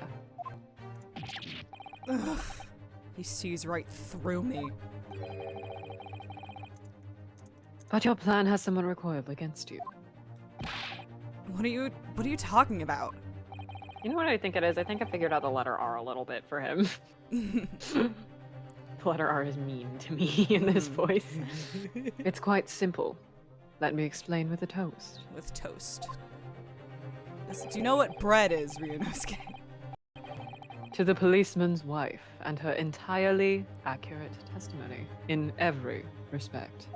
B: Ugh. He sees right through me.
A: But your plan has someone recoiled against you.
B: What are you talking about?
A: You know what I think it is? I think I figured out the letter R a little bit for him. The letter R is mean to me in this voice. It's quite simple. Let me explain with a toast.
B: With toast. Do you know what bread is, Ryunosuke?
A: To the policeman's wife and her entirely accurate testimony in every respect.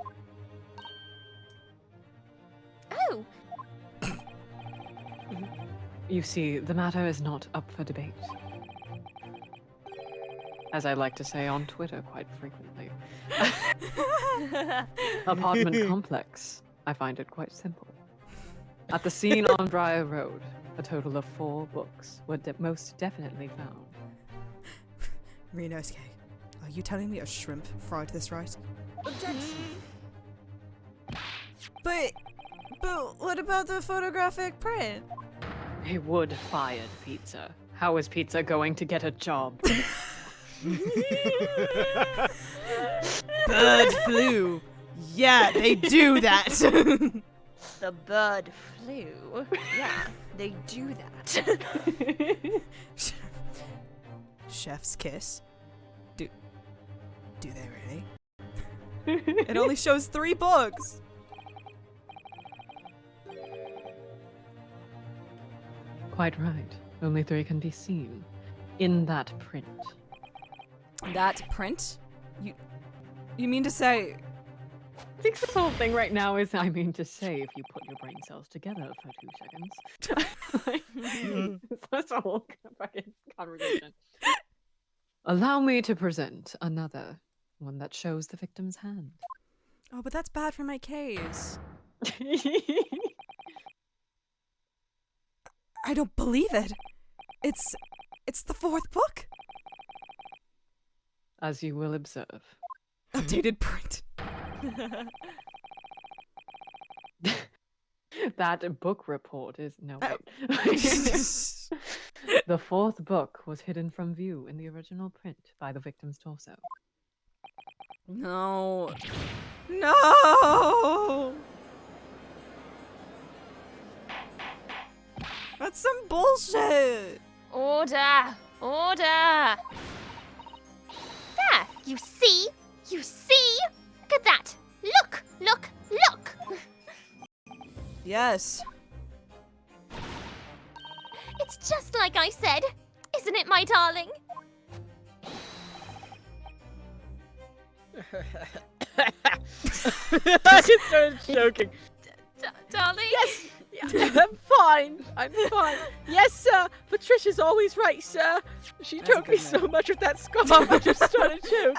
N: Oh.
A: You see, the matter is not up for debate. As I like to say on Twitter quite frequently. Apartment complex. I find it quite simple. At the scene on Briar Road, a total of 4 books were most definitely found.
B: Ryunosuke, are you telling me a shrimp fried this right? But what about the photographic print?
A: A wood-fired pizza. How is pizza going to get a job?
B: Bird flu. Yeah, they do that.
C: The bird flew. Yeah, they do that.
B: Chef's Kiss. Do they really? It only shows 3 books.
E: Quite right. Only 3 can be seen in that print.
B: That print? You mean to say?
E: I think this whole thing right now is, I mean to say, if you put your brain cells together for 2 seconds. That's a whole fucking conversation. Allow me to present another one that shows the victim's hand.
B: Oh, but that's bad for my case. I don't believe it. It's the 4th book.
E: As you will observe.
B: Updated print.
E: That book report is no wait. The 4th book was hidden from view in the original print by the victim's torso.
B: No. No! That's some bullshit!
N: Order! Order! There! You see? You see? Look at that! Look! Look! Look!
B: Yes.
N: It's just like I said! Isn't it, my darling?
D: I just started choking.
N: Darling?
D: Yes! I'm fine. I'm fine. Yes, sir. Patricia's always right, sir. She
B: That's a
D: choked me
B: good
D: so
B: name.
D: much with that scarf, I just started choking.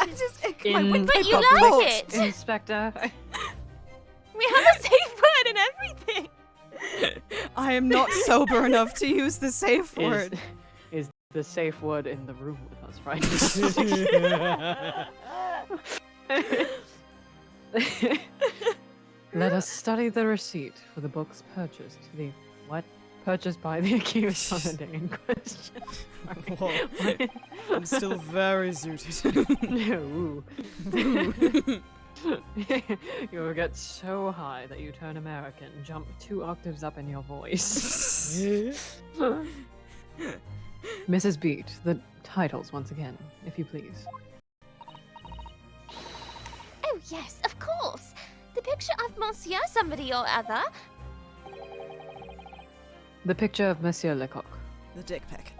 N: But you like it!
E: Inspector.
N: We have a safe word and everything!
B: I am not sober enough to use the safe word.
E: Is the safe word in the room with us right now? Let us study the receipt for the books purchased. Purchased by the accused on the day in question.
B: Whoa. I'm still very zooted.
E: No. You will get so high that you turn American, jump 2 octaves up in your voice. Mrs. Beat, the titles once again, if you please.
N: Oh, yes, of course! The picture of Monsieur somebody or other.
E: The picture of Monsieur Lecoq.
B: The dick pic.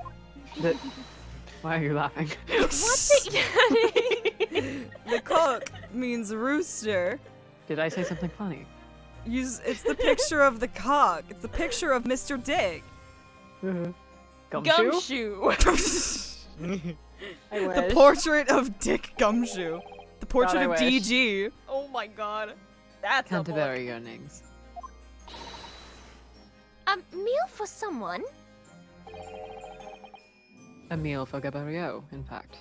E: Why are you laughing?
N: What's it?
B: Lecoq means rooster.
E: Did I say something funny?
B: It's the picture of the cock. It's the picture of Mr. Dick.
E: Gumshoe?
D: I
B: The
D: wish.
B: portrait of Dick Gumshoe. The portrait
D: God,
B: of
D: I wish.
B: DG.
D: Oh my god. That's a book.
E: Canterbury earnings.
N: Meal for someone?
E: A meal for Gabariau, in fact.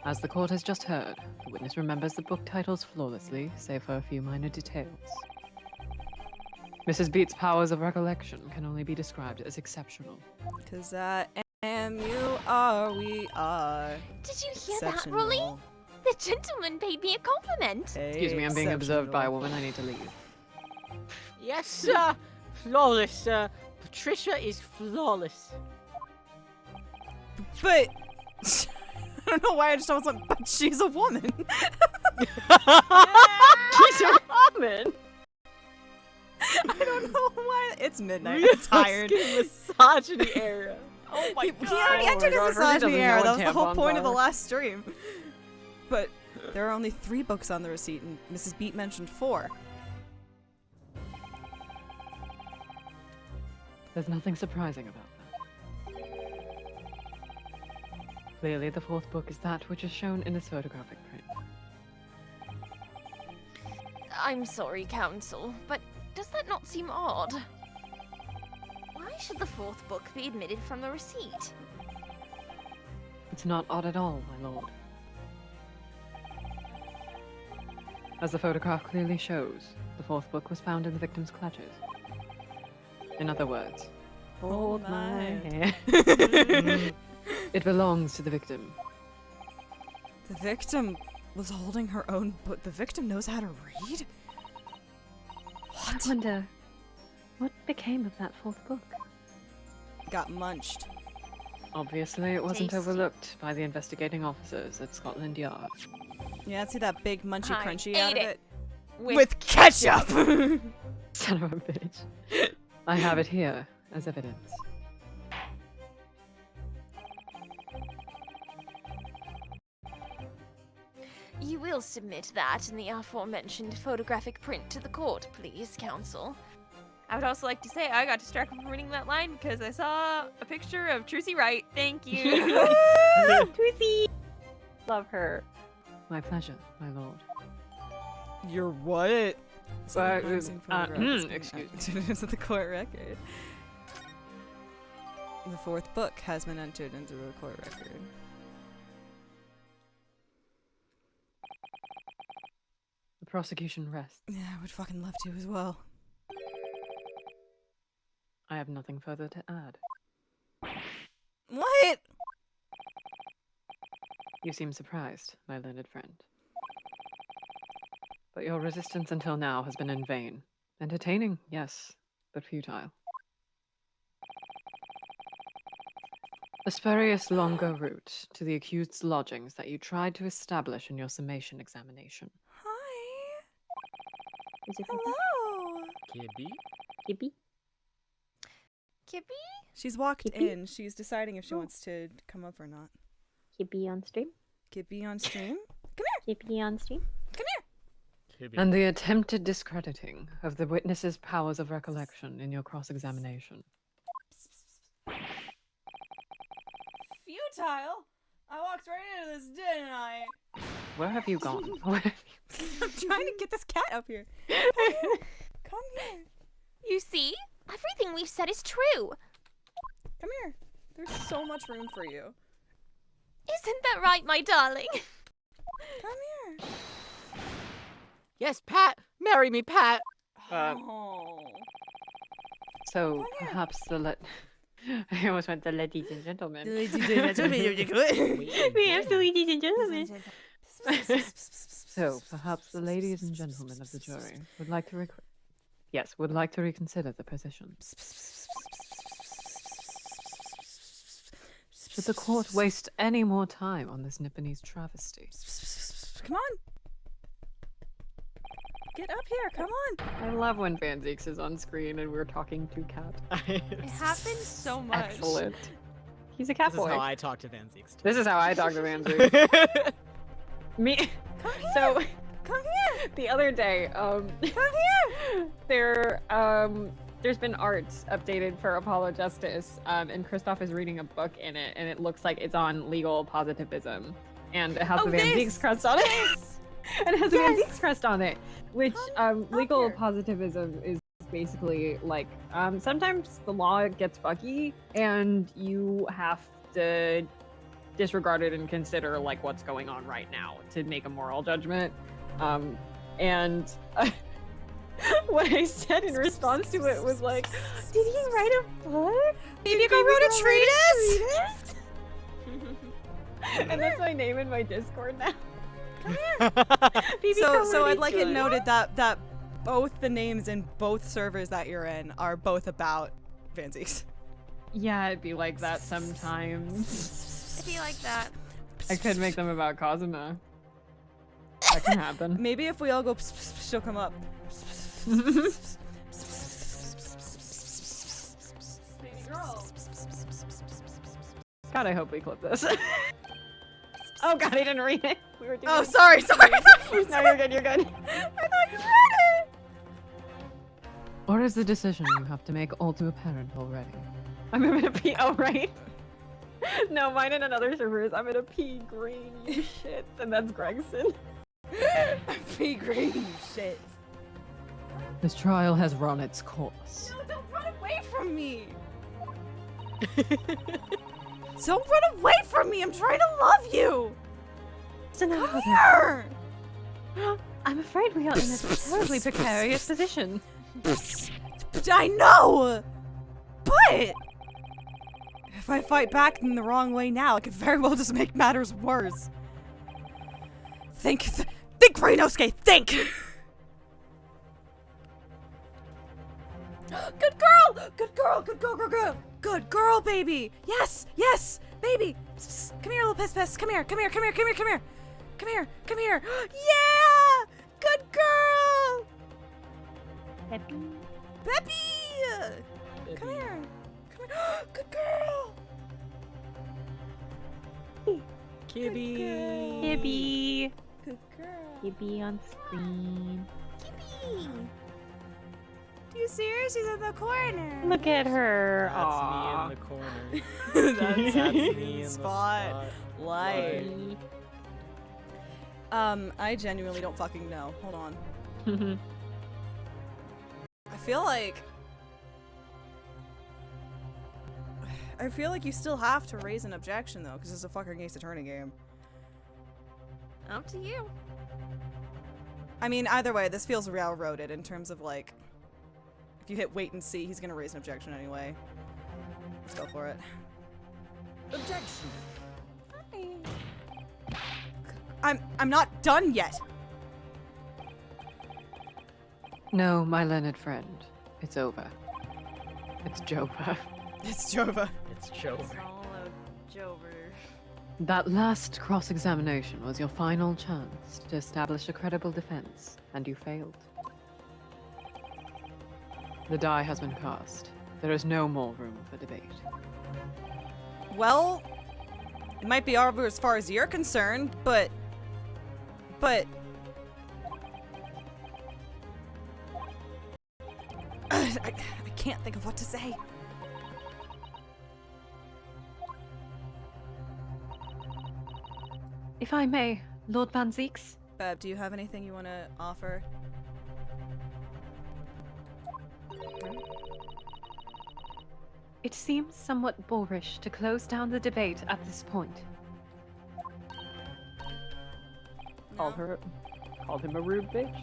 E: As the court has just heard, the witness remembers the book titles flawlessly, save for a few minor details. Mrs. Beat's powers of recollection can only be described as exceptional.
B: 'Cause I am, you are, we are.
N: Did you hear that, Rolly? The gentleman paid me a compliment.
E: Excuse me, I'm being observed by a woman. I need to leave.
D: Yes, sir. Flawless, sir. Patricia is flawless.
B: But I don't know why I just always went, but she's a woman.
D: She's a woman.
B: I don't know why. It's midnight. I'm tired.
D: Misogyny era. Oh my god.
B: He already entered his misogyny era. That was the whole point of the last stream. But there are only 3 books on the receipt, and Mrs. Beat mentioned 4.
E: There's nothing surprising about that. Clearly, the 4th book is that which is shown in this photographic print.
N: I'm sorry, Counsel, but does that not seem odd? Why should the 4th book be admitted from the receipt?
E: It's not odd at all, my lord. As the photograph clearly shows, the 4th book was found in the victim's clutches. In other words, hold my hand. It belongs to the victim.
B: The victim was holding her own book. The victim knows how to read?
E: I wonder, what became of that 4th book?
B: Got munched.
E: Obviously, it wasn't
N: Tasty.
E: overlooked by the investigating officers at Scotland Yard.
B: Yeah, see that big munchy
N: I
B: crunchy
N: ate
B: out of
N: it.
B: it?
N: With
B: With ketchup!
E: Son of a bitch. I have it here as evidence.
M: You will submit that in the aforementioned photographic print to the court, please, counsel.
C: I would also like to say I got distracted from reading that line because I saw a picture of Trucy Wright. Thank you.
A: Trucy! Love her.
E: My pleasure, my lord.
B: You're what?
E: Excuse
B: Excuse me. The court record. The fourth book has been entered into the court record.
E: The prosecution rests.
B: Yeah, I would fucking love to as well.
E: I have nothing further to add.
B: What?
E: You seem surprised, my learned friend. But your resistance until now has been in vain. Entertaining, yes, but futile. A spurious longer route to the accused's lodgings that you tried to establish in your summation examination.
B: Hi.
E: Is it
B: Hello.
L: Kibby?
E: Gibby?
M: Kippy?
B: She's walked
E: Kippy?
B: in. She's deciding if she wants to come up or not.
E: Gibby on stream?
B: Kippy on stream?
E: Gibby on stream?
B: Come here.
E: And the attempted discrediting of the witness's powers of recollection in your cross-examination.
B: Futile? I walked right into this, didn't I?
E: Where have you gone? Where have you...
B: I'm trying to get this cat up here. Come here.
N: You see? Everything we've said is true.
B: Come here. There's so much room for you.
N: Isn't that right, my darling?
B: Come here.
L: Yes, Pat! Marry me, Pat!
B: Oh.
E: So, perhaps the I almost went the ladies and gentlemen.
B: Ladies and gentlemen.
E: We have the ladies and gentlemen. So, perhaps the ladies and gentlemen of the jury would like to would like to reconsider the position. Should the court waste any more time on this Nipponese travesty?
B: Come on. Get up here, come on.
E: I love when Van Zeeks is on screen and we're talking to Cat.
C: It happens so much.
E: Excellent. He's a cat
L: This
E: boy.
L: is how I talk to Van Zeeks.
E: This is how I talk to Van Zeeks. Me.
B: Come here.
E: So,
B: come here.
E: The other day,
B: come here.
E: There's been art updated for Apollo Justice, and Christoph is reading a book in it, and it looks like it's on legal positivism, and it has the Van Zeeks crest on it. And it has a Van Zeeks crest on it, which legal positivism is basically like sometimes the law gets fucky, and you have to disregard it and consider like what's going on right now to make a moral judgment. And what I said in response to it was like, did he write a book?
B: Baby girl wrote a treatise?
E: And that's my name in my Discord now.
B: So I'd like it noted that both the names in both servers that you're in are both about Van Zeeks.
E: Yeah, it'd be like that sometimes.
C: It'd be like that.
E: I could make them about Cosima. That can happen.
B: Maybe if we all go, she'll come up.
E: God, I hope we clip this. Oh God, I didn't read it. We were doing
B: Oh, sorry.
E: No, you're good, you're good.
B: I thought you read it.
E: Or is the decision you have to make all too apparent already? I'm gonna pee. Oh, right. No, mine in another server is I'm gonna pee green, you shit. And that's Gregson.
B: Pea green, you shit.
E: This trial has run its course.
B: No, don't run away from me. Don't run away from me. I'm trying to love you. Come here.
E: I'm afraid we are in a terribly precarious position.
B: I know, but if I fight back in the wrong way now, it could very well just make matters worse. Think, Rinosuke, think! Good girl! Good girl, good girl, good girl! Good girl, baby! Yes, yes! Baby! Psst, come here, little piss piss. Come here, come here, come here, come here, come here. Come here, come here. Yeah! Good girl!
E: Peppy.
B: Peppy! Come here. Come here. Good girl!
E: Kibby.
B: Kibby.
E: Good girl. Kibby on screen.
F: Kibby! Do you see her? She's in the corner.
E: Look at her.
K: That's
E: Aww.
K: me in the corner. That's me in the spot.
B: Light. I genuinely don't fucking know. Hold on. I feel like you still have to raise an objection though, because it's a fucking Ace Attorney game.
C: Up to you.
B: I mean, either way, this feels railroaded in terms of like, if you hit wait and see, he's gonna raise an objection anyway. Let's go for it.
J: Objection.
B: I'm not done yet.
E: No, my learned friend. It's over. It's Jova.
B: It's Jova.
K: It's Jova.
C: It's all a Jover.
E: That last cross-examination was your final chance to establish a credible defense, and you failed. The die has been cast. There is no more room for debate.
B: Well, it might be over as far as you're concerned, but I can't think of what to say.
E: If I may, Lord Van Zeeks?
B: Beb, do you have anything you want to offer?
E: It seems somewhat boorish to close down the debate at this point.
A: Called him a rude bitch.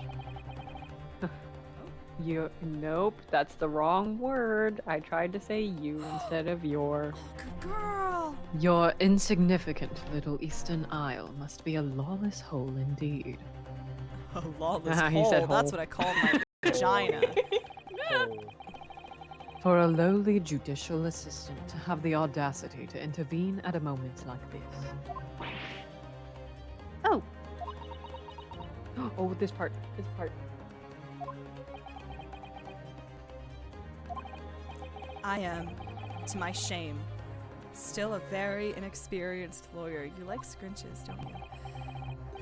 A: Nope, that's the wrong word. I tried to say you instead of your.
B: Good girl.
E: Your insignificant little Eastern Isle must be a lawless hole indeed.
B: A lawless
E: He
B: hole.
E: said
B: That's
E: hole.
B: what I call my vagina.
E: For a lowly judicial assistant to have the audacity to intervene at a moment like this.
A: Oh. Oh, this part.
B: I am, to my shame, still a very inexperienced lawyer. You like scrunches, don't you?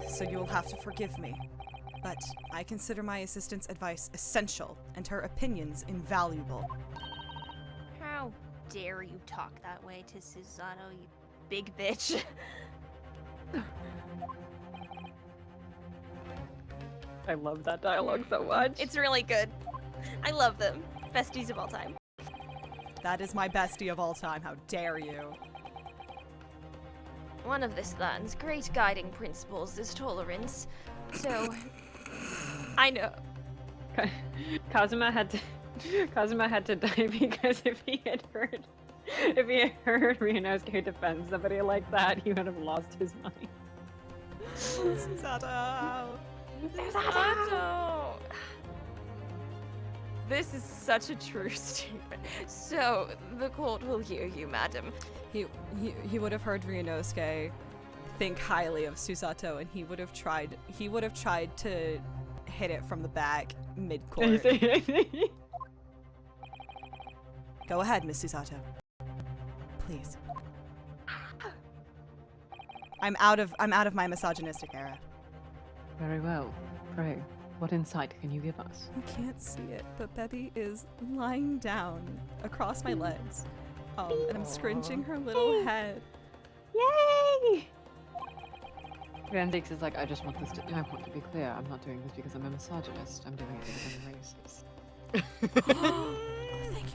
B: So you will have to forgive me. But I consider my assistant's advice essential and her opinions invaluable.
C: How dare you talk that way to Susanoo, you big bitch.
A: I love that dialogue so much.
C: It's really good. I love them. Besties of all time.
B: That is my bestie of all time. How dare you?
M: One of this land's great guiding principles is tolerance. So,
C: I know.
A: Kazuma had to die because if he had heard Ryunosuke defend somebody like that, he would have lost his mind.
B: Susato!
C: Susato! This is such a true statement.
M: So, the court will hear you, madam.
B: He would have heard Ryunosuke think highly of Susato, and he would have tried to hit it from the back mid-court. Go ahead, Miss Susato. Please. I'm out of my misogynistic era.
E: Very well. Pray, what insight can you give us?
B: You can't see it, but Bebby is lying down across my legs. And I'm scrunching her little head.
A: Yay!
E: Van Dix is like, I want to be clear, I'm not doing this because I'm a misogynist, I'm doing it because I'm racist.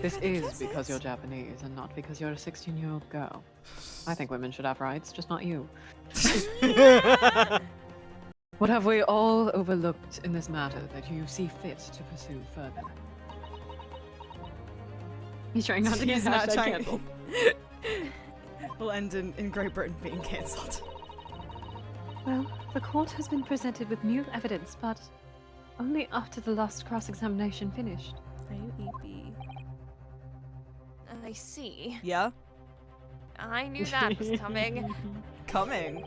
E: This is because you're Japanese and not because you're a 16-year-old girl. I think women should have rights, just not you. What have we all overlooked in this matter that you see fit to pursue further?
A: He's trying not to get canceled.
B: Will end in Great Britain being cancelled.
E: Well, the court has been presented with new evidence, but only after the last cross-examination finished.
B: Are you EP?
M: I see.
B: Yeah?
M: I knew that was coming.
B: Coming?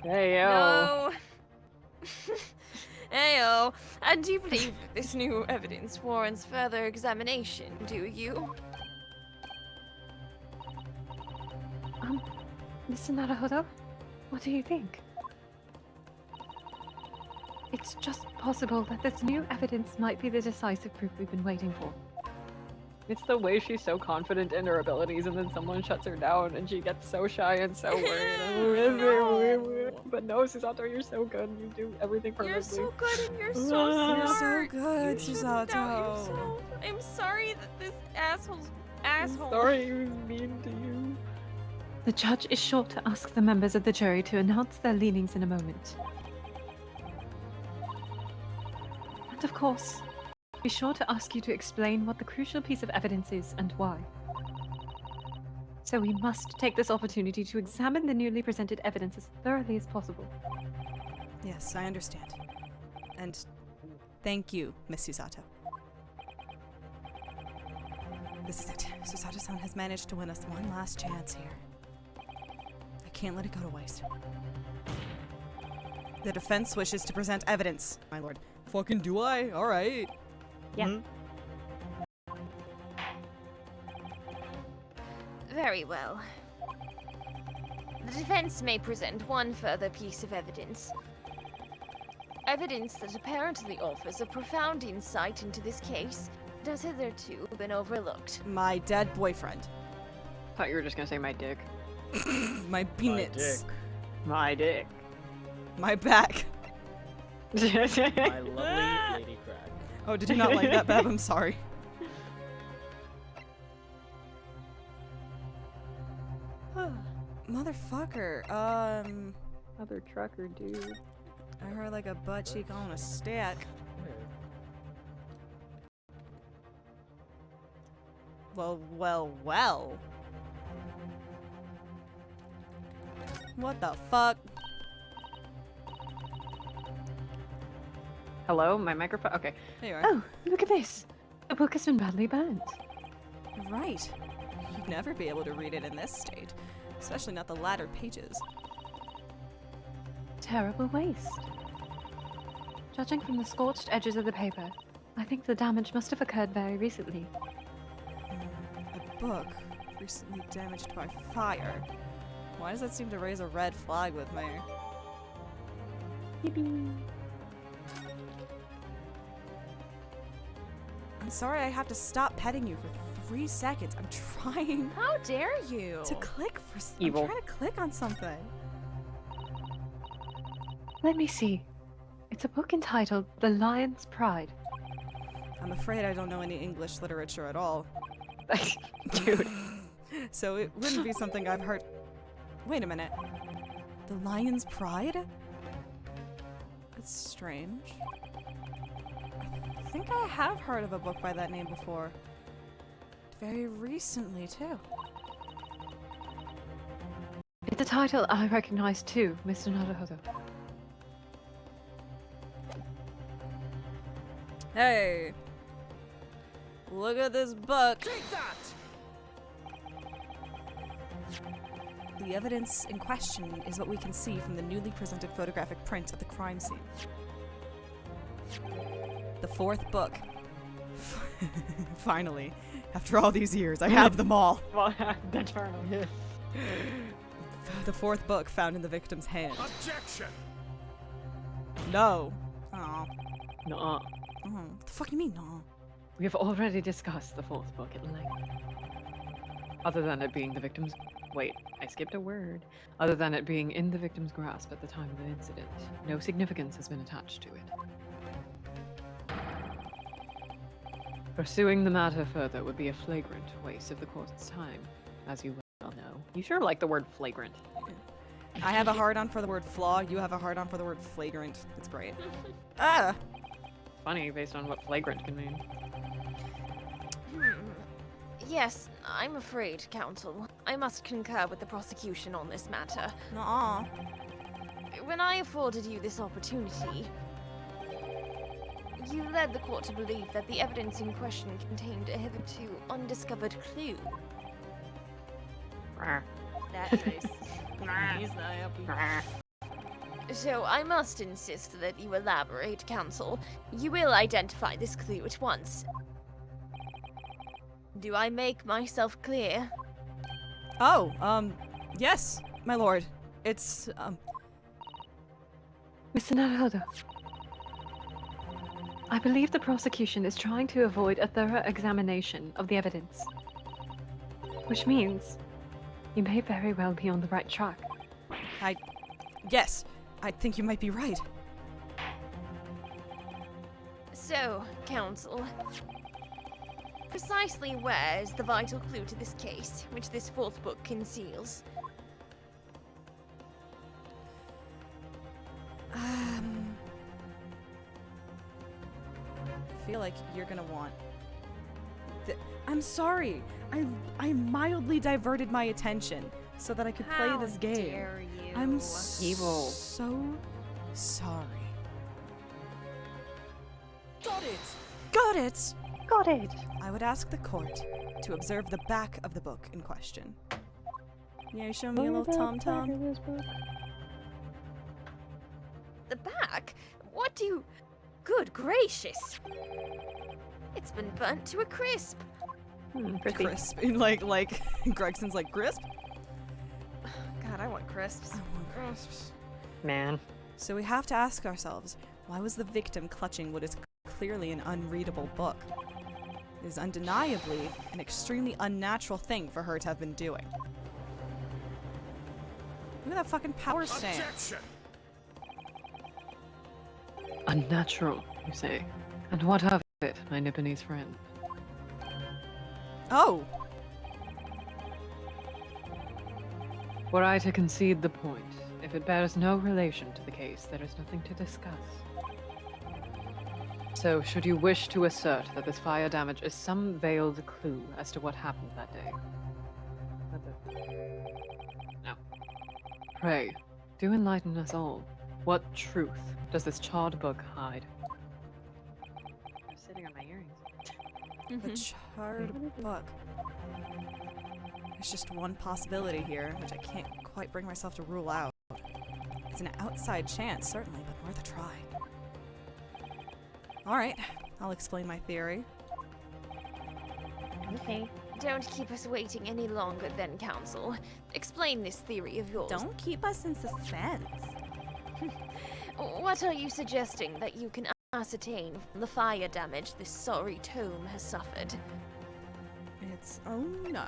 A: Heyo.
M: No. Heyo. And do you believe that this new evidence warrants further examination, do you?
E: Mr. Naruhodo, what do you think? It's just possible that this new evidence might be the decisive proof we've been waiting for.
A: It's the way she's so confident in her abilities, and then someone shuts her down, and she gets so shy and so worried. But no, Susato, you're so good. You do everything perfectly.
M: You're so good and you're so smart.
B: You're so good,
M: You shouldn't doubt
B: Susato.
M: yourself. I'm sorry that this asshole.
A: Sorry, he was mean to you.
E: The judge is sure to ask the members of the jury to announce their leanings in a moment. And of course, be sure to ask you to explain what the crucial piece of evidence is and why. So we must take this opportunity to examine the newly presented evidence as thoroughly as possible.
B: Yes, I understand. And thank you, Miss Susato. This is it. Susato-san has managed to win us one last chance here. I can't let it go to waste. The defense wishes to present evidence, my lord. Fucking do I? Alright.
E: Yeah.
M: Very well. The defense may present one further piece of evidence. Evidence that apparently offers a profound insight into this case that has hitherto been overlooked.
B: My dead boyfriend.
A: Thought you were just gonna say my dick.
B: My peanuts.
A: My dick.
B: My back.
K: My lovely Lady Crack.
B: Oh, did you not like that, Beb? I'm sorry. Motherfucker.
A: Other trucker dude.
B: I heard like a butt cheek on a stick. Well. What the fuck?
A: Hello, my microphone. Okay.
B: There you are.
E: Oh, look at this! The book has been badly burned.
B: You're right. You'd never be able to read it in this state, especially not the latter pages.
E: Terrible waste. Judging from the scorched edges of the paper, I think the damage must have occurred very recently.
B: A book recently damaged by fire. Why does that seem to raise a red flag with me?
E: Yippee.
B: I'm sorry I have to stop petting you for 3 seconds. I'm trying.
M: How dare you?
B: To click for.
A: Evil.
B: I'm trying to click on something.
E: Let me see. It's a book entitled The Lion's Pride.
B: I'm afraid I don't know any English literature at all.
A: Dude.
B: So it wouldn't be something I've heard. Wait a minute. The Lion's Pride? That's strange. I think I have heard of a book by that name before. Very recently, too.
E: It's a title I recognize too, Mr. Naruhodo.
B: Hey! Look at this book!
J: Take that!
B: The evidence in question is what we can see from the newly presented photographic print of the crime scene. The fourth book. Finally, after all these years, I have them all.
A: The journal.
B: The fourth book found in the victim's hand.
J: Objection!
B: No. Aw.
A: Nuh-uh.
B: What the fuck you mean, no?
A: We have already discussed the fourth book at length. Other than it being the victim's... Wait, I skipped a word. Other than it being in the victim's grasp at the time of the incident, no significance has been attached to it. Pursuing the matter further would be a flagrant waste of the court's time, as you well know. You sure like the word flagrant.
B: I have a hard-on for the word flaw, you have a hard-on for the word flagrant. It's great. Ah!
A: Funny, based on what flagrant can mean.
M: Yes, I'm afraid, counsel. I must concur with the prosecution on this matter.
B: Nuh-uh.
M: When I afforded you this opportunity, you led the court to believe that the evidence in question contained a hitherto undiscovered clue.
C: That face. He's not happy.
M: So I must insist that you elaborate, Counsel. You will identify this clue at once. Do I make myself clear?
B: Oh, yes, my lord. It's,
E: Mr. Naruhodo, I believe the prosecution is trying to avoid a thorough examination of the evidence. Which means you may very well be on the right track.
B: Yes, I think you might be right.
M: So, Counsel, precisely where is the vital clue to this case, which this fourth book conceals?
B: I feel like you're gonna want... I'm sorry. I mildly diverted my attention so that I could play this game.
M: How dare you?
B: I'm evil. So sorry.
J: Got it!
B: Got it!
E: Got it!
B: I would ask the court to observe the back of the book in question. Yeah, show me a little tom-tom.
M: The back? What do you... Good gracious! It's been burnt to a crisp.
E: Pretty.
B: Crisp. like Gregson's like, crisp?
C: God, I want crisps.
B: I want crisps.
E: Man.
B: So we have to ask ourselves, why was the victim clutching what is clearly an unreadable book? It is undeniably an extremely unnatural thing for her to have been doing. Look at that fucking power stance.
E: Unnatural, you say? And what of it, my Nipponese friend?
B: Oh!
E: Were I to concede the point, if it bears no relation to the case, there is nothing to discuss. So, should you wish to assert that this fire damage is some veiled clue as to what happened that day? No. Pray, do enlighten us all. What truth does this charred book hide? I'm sitting on my earrings.
B: The charred book. There's just one possibility here, which I can't quite bring myself to rule out. It's an outside chance, certainly, but worth a try. Alright, I'll explain my theory.
M: Okay. Don't keep us waiting any longer then, Counsel. Explain this theory of yours.
F: Don't keep us in suspense.
M: What are you suggesting that you can ascertain from the fire damage this sorry tome has suffered?
B: Its owner.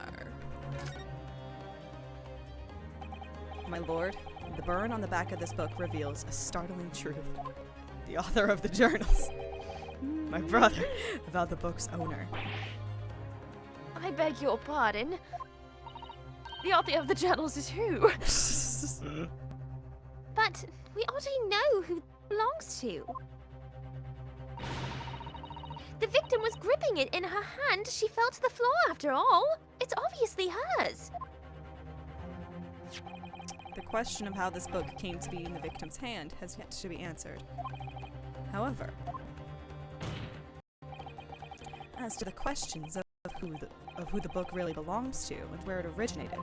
B: My lord, the burn on the back of this book reveals a startling truth. The author of the journals, my brother, about the book's owner.
M: I beg your pardon? The author of the journals is who?
N: But we already know who it belongs to. The victim was gripping it in her hand. She fell to the floor after all. It's obviously hers.
B: The question of how this book came to be in the victim's hand has yet to be answered. However, as to the questions of who the book really belongs to and where it originated,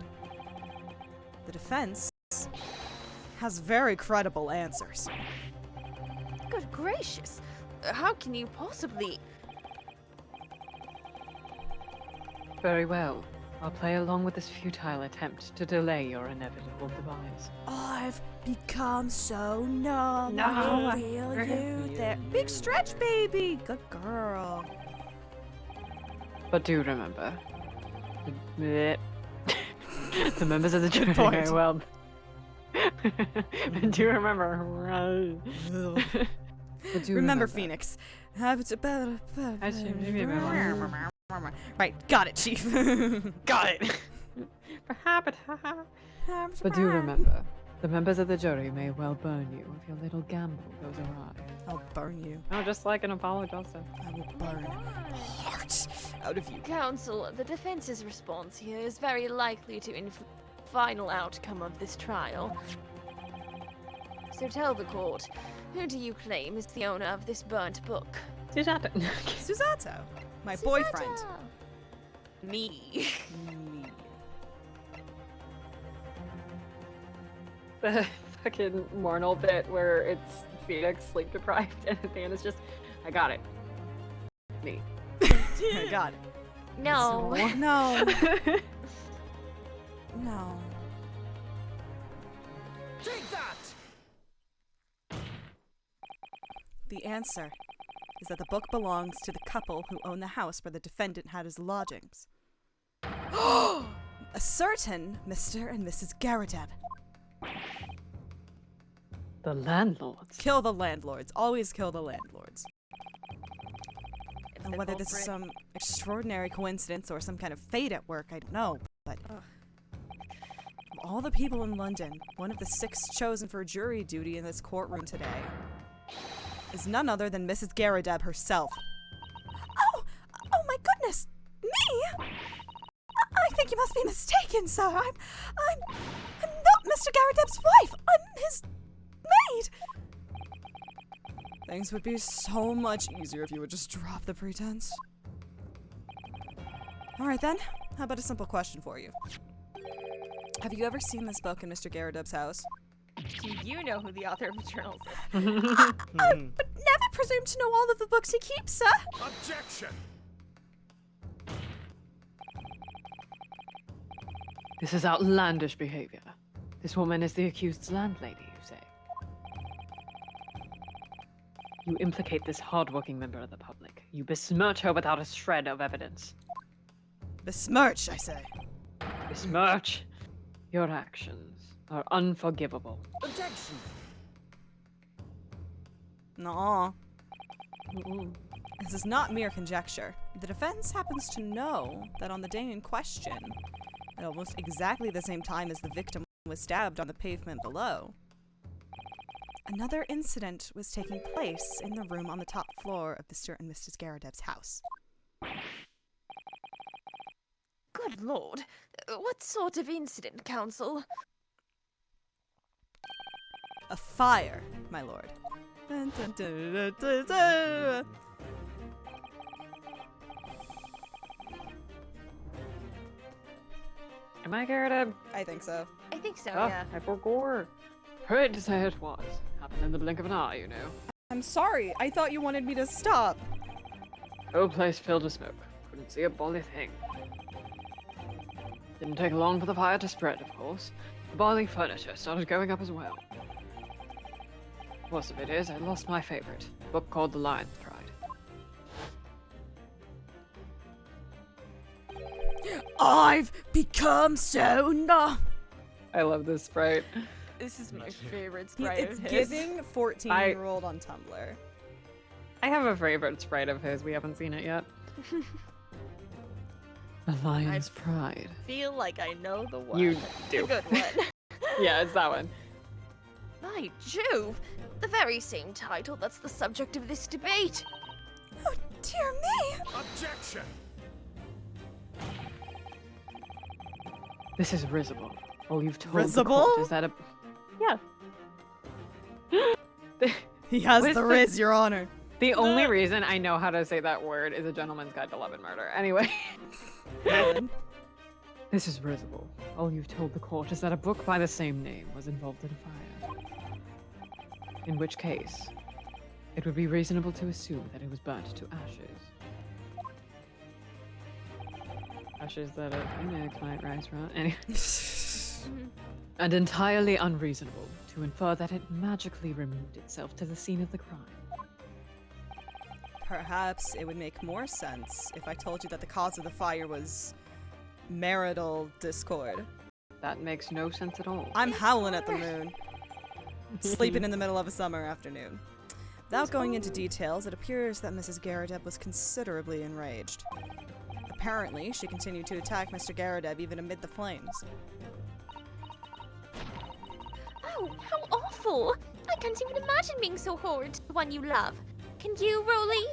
B: the defense has very credible answers.
M: Good gracious. How can you possibly...
E: Very well. I'll play along with this futile attempt to delay your inevitable demise.
F: I've become so numb.
E: No.
F: I can feel you there.
B: Big stretch, baby! Good girl.
E: But do remember, the members of the jury
B: point.
E: very well. Do remember. But do
B: Remember, Phoenix. Right, got it, Chief.
E: Got it. But do remember, the members of the jury may well burn you if your little gamble goes awry.
B: I'll burn you.
E: Oh, just like an Apollo Johnson.
B: I will burn hearts out of you.
M: Counsel, the defense's response here is very likely to influence the final outcome of this trial. So tell the court, who do you claim is the owner of this burnt book?
E: Susato.
B: Susato, my boyfriend.
M: Me.
B: Me.
A: the fucking Mornal bit where it's Phoenix sleep deprived, and at the end it's just, I got it. Me.
B: I got it.
N: No.
B: No. No.
J: Take that!
B: The answer is that the book belongs to the couple who own the house where the defendant had his lodgings. A certain Mr. and Mrs. Garadeb.
E: The landlords.
B: Kill the landlords. Always kill the landlords. And whether this is some extraordinary coincidence or some kind of fate at work, I don't know, but of all the people in London, one of the 6 chosen for jury duty in this courtroom today is none other than Mrs. Garadeb herself.
F: Oh my goodness! Me? I think you must be mistaken, sir. I'm not Mr. Garadeb's wife. I'm his maid.
B: Things would be so much easier if you would just drop the pretense. Alright then, how about a simple question for you? Have you ever seen this book in Mr. Garadeb's house?
C: Do you know who the author of the journals is?
F: I would never presume to know all of the books he keeps, sir.
J: Objection!
E: This is outlandish behavior. This woman is the accused's landlady, you say? You implicate this hard-working member of the public. You besmirch her without a shred of evidence.
B: Besmirch, I say.
E: Besmirch? Your actions are unforgivable.
J: Objection!
B: Nuh-uh. This is not mere conjecture. The defense happens to know that on the day in question, at almost exactly the same time as the victim was stabbed on the pavement below, another incident was taking place in the room on the top floor of Mr. and Mrs. Garadeb's house.
M: Good lord. What sort of incident, counsel?
B: A fire, my lord. Dun, dun, dun, dun, dun, dun.
E: Am I Garadeb?
B: I think so.
M: I think so,
E: Oh,
M: yeah.
E: I forgot. Pray to say it was. Happened in the blink of an eye, you know.
B: I'm sorry. I thought you wanted me to stop.
E: Whole place filled with smoke. Couldn't see a bolly thing. Didn't take long for the fire to spread, of course. The boiling furniture started going up as well. Worst of it is, I lost my favorite. A book called The Lion's Pride.
F: I've become so numb.
E: I love this sprite.
C: This is my favorite sprite
B: It's
C: of his.
B: giving 14-year-old on Tumblr.
E: I have a favorite sprite of his. We haven't seen it yet. The Lion's Pride.
C: Feel like I know the one.
E: You do.
C: The good one.
E: Yeah, it's that one.
M: By Jove! The very same title that's the subject of this debate.
F: Oh, dear me.
J: Objection!
E: This is risible. All you've told
B: Risible?
E: the court is that a... Yeah.
B: He has
E: With
B: the riz, Your Honor.
E: The only reason I know how to say that word is A Gentleman's Guide to Love and Murder. Anyway. This is risible. All you've told the court is that a book by the same name was involved in a fire. In which case, it would be reasonable to assume that it was burnt to ashes. Ashes that a phoenix might rise from. Anyway. And entirely unreasonable to infer that it magically removed itself to the scene of the crime.
B: Perhaps it would make more sense if I told you that the cause of the fire was marital discord.
E: That makes no sense at all.
B: I'm howling at the moon. Sleeping in the middle of a summer afternoon. Without going into details, it appears that Mrs. Garadeb was considerably enraged. Apparently, she continued to attack Mr. Garadeb even amid the flames.
N: Oh, how awful! I can't even imagine being so horrid to the one you love. Can you, Rolly?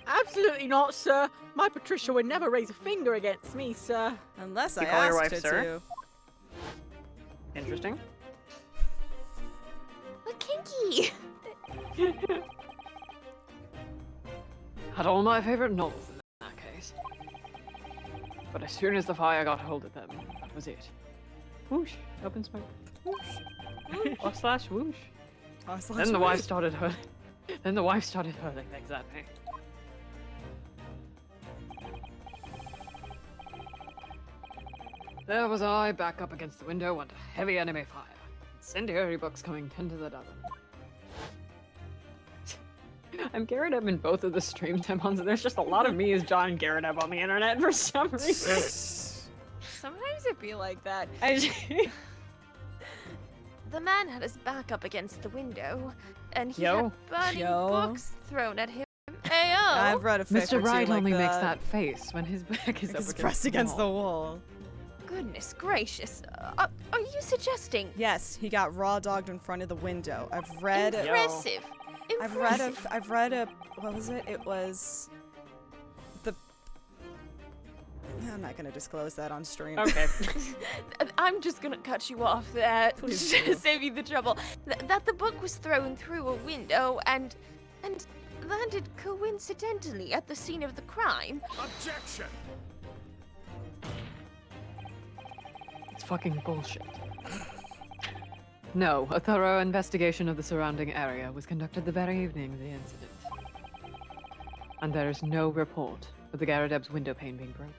H: Absolutely not, sir. My Patricia would never raise a finger against me, sir.
B: Unless
E: You
B: I
E: call your
B: asked
E: wife
B: her
E: sir?
B: to.
E: Interesting.
N: What kinky?
E: Had all my favorite novels in that case. But as soon as the fire got hold of them, that was it.
A: whoosh. Open smoke. Whoosh. or slash whoosh.
B: Or slash
A: Then the wife
B: whoosh.
A: started hurling. Then the wife started hurling things at me. There was I, back up against the window under heavy enemy fire. Incendiary books coming 10 to the dozen. I'm Garrett in both of the streams I'm on, so there's just a lot of me as John Garrett on the internet for some reason.
C: Sometimes it be like that.
M: The man had his back up against the window, and he
A: Yo.
M: had burning
B: Yo.
M: books thrown at him. Ayo!
B: I've read a fic or
A: Mr.
B: two
A: Wright
B: like
A: only
B: that.
A: makes that face when his back is up
B: It's
A: against
B: pressed
A: the
B: against the
A: wall.
B: wall.
M: Goodness gracious. Are you suggesting?
B: Yes, he got raw dogged in front of the window. I've read.
M: Impressive.
B: I've read a. What was it? It was. I'm not gonna disclose that on stream.
A: Okay.
M: I'm just gonna cut you off there
B: Please
M: to
B: do.
M: save you the trouble. That the book was thrown through a window and landed coincidentally at the scene of the crime.
J: Objection!
A: It's fucking bullshit. No, a thorough investigation of the surrounding area was conducted the very evening of the incident. And there is no report of the Garradeb's window pane being broken.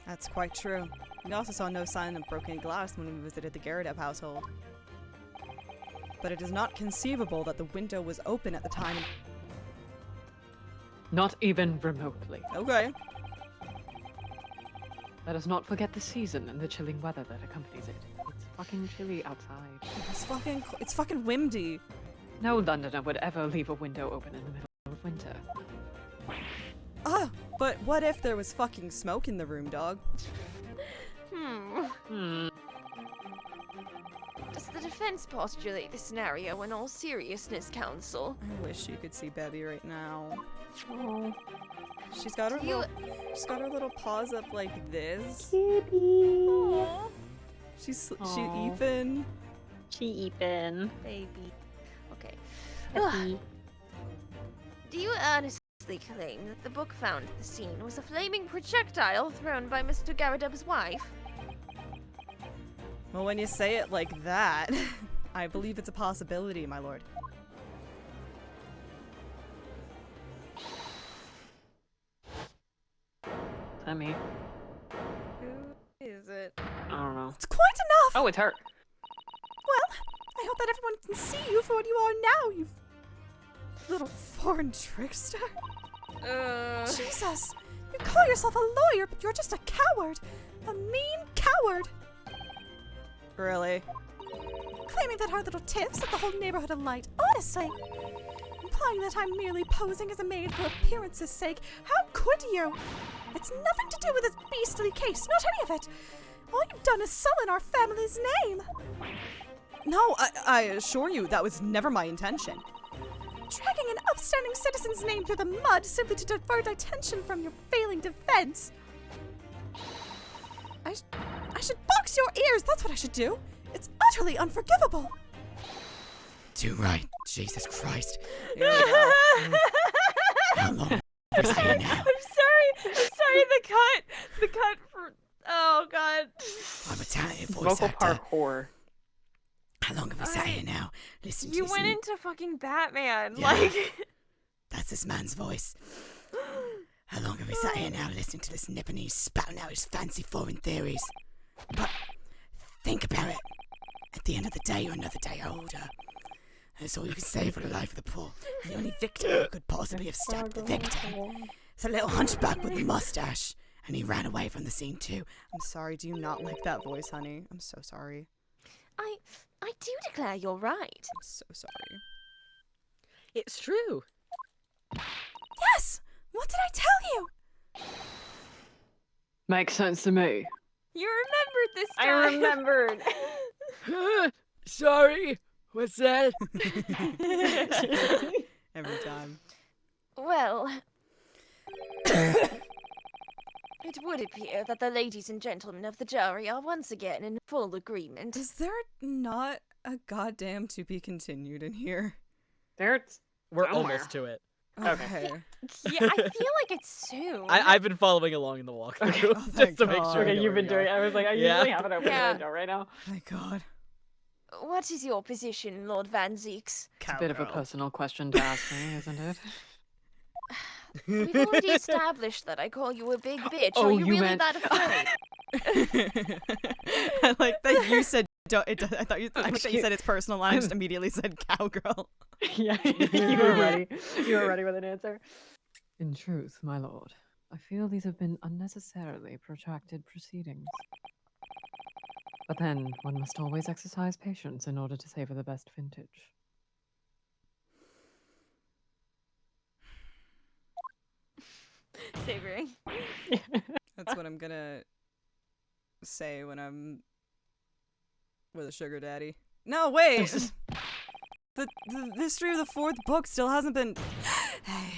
B: That's quite true. We also saw no sign of broken glass when we visited the Garradeb household. But it is not conceivable that the window was open at the time.
A: Not even remotely.
B: Okay.
A: Let us not forget the season and the chilling weather that accompanies it. It's fucking chilly outside.
B: It's fucking windy.
A: No Londoner would ever leave a window open in the middle of winter.
B: Ah, but what if there was fucking smoke in the room, dog?
M: Does the defense postulate the scenario in all seriousness, counsel?
B: I wish you could see Bebby right now.
A: Oh.
B: She's got her little paws up like this.
C: Aw.
B: She
A: Aw.
B: Ethan.
C: She Ethan.
M: Baby. Okay.
C: Happy.
M: Do you earnestly claim that the book found at the scene was a flaming projectile thrown by Mr. Garradeb's wife?
B: Well, when you say it like that, I believe it's a possibility, my lord.
A: I mean,
M: Who is it?
A: I don't know.
F: It's quite enough!
A: Oh, it's her.
F: Well, I hope that everyone can see you for what you are now, you little foreign trickster. Jesus! You call yourself a lawyer, but you're just a coward! A mean coward!
B: Really?
F: Claiming that our little tiff set the whole neighborhood alight, honestly! Implying that I'm merely posing as a maid for appearance's sake. How could you? It's nothing to do with this beastly case, not any of it! All you've done is sullen our family's name!
B: No, I assure you, that was never my intention.
F: Dragging an upstanding citizen's name through the mud simply to divert attention from your failing defense. I should box your ears, that's what I should do. It's utterly unforgivable.
I: Too right. Jesus Christ.
B: Here we go.
I: How long? We're staying now.
C: I'm sorry, the cut for, oh god.
I: I'm a talented voice
A: Vocal
I: actor.
A: parkour.
I: How long have we sat here now? Listen to
C: You
I: this.
C: went into fucking Batman,
I: Yeah.
C: like.
I: That's this man's voice. How long have we sat here now listening to this Nipponese spouting out his fancy foreign theories? But think about it. At the end of the day, you're another day older. That's all you can say for the life of the poor. The only victim who could possibly have stabbed the victim. It's a little hunchback with a mustache. And he ran away from the scene too.
B: I'm sorry, do you not like that voice, honey? I'm so sorry.
M: I do declare you're right.
B: I'm so sorry.
L: It's true.
F: Yes! What did I tell you?
A: Makes sense to me.
C: You remembered this time.
A: I remembered.
H: Sorry. What's that?
B: Every time.
M: Well, it would appear that the ladies and gentlemen of the jury are once again in full agreement.
B: Is there not a goddamn to be continued in here?
A: There it's
L: We're
A: somewhere.
L: almost to it.
B: Okay.
C: Yeah, I feel like it's soon.
K: I've been following along in the walkthrough
B: Okay. Oh,
K: just
B: thank
K: to make
B: God.
K: sure.
A: Okay, you've been doing. I was like, I usually have it open window right now.
B: Thank God.
M: What is your position, Lord Van Zeeks?
E: It's a bit of a personal question to ask me, isn't it?
M: We've already established that I call you a big bitch.
E: Oh,
M: Are you
E: you
M: really
E: meant-
M: that afraid?
B: I like that you said. I thought you said it's personal. I just immediately said cowgirl.
A: Yeah, you were ready. You were ready with an answer.
E: In truth, my lord, I feel these have been unnecessarily protracted proceedings. But then, one must always exercise patience in order to savor the best vintage.
C: Savoring.
B: That's what I'm gonna say when I'm with a sugar daddy. No, wait! the history of the 4th book still hasn't been... Hey.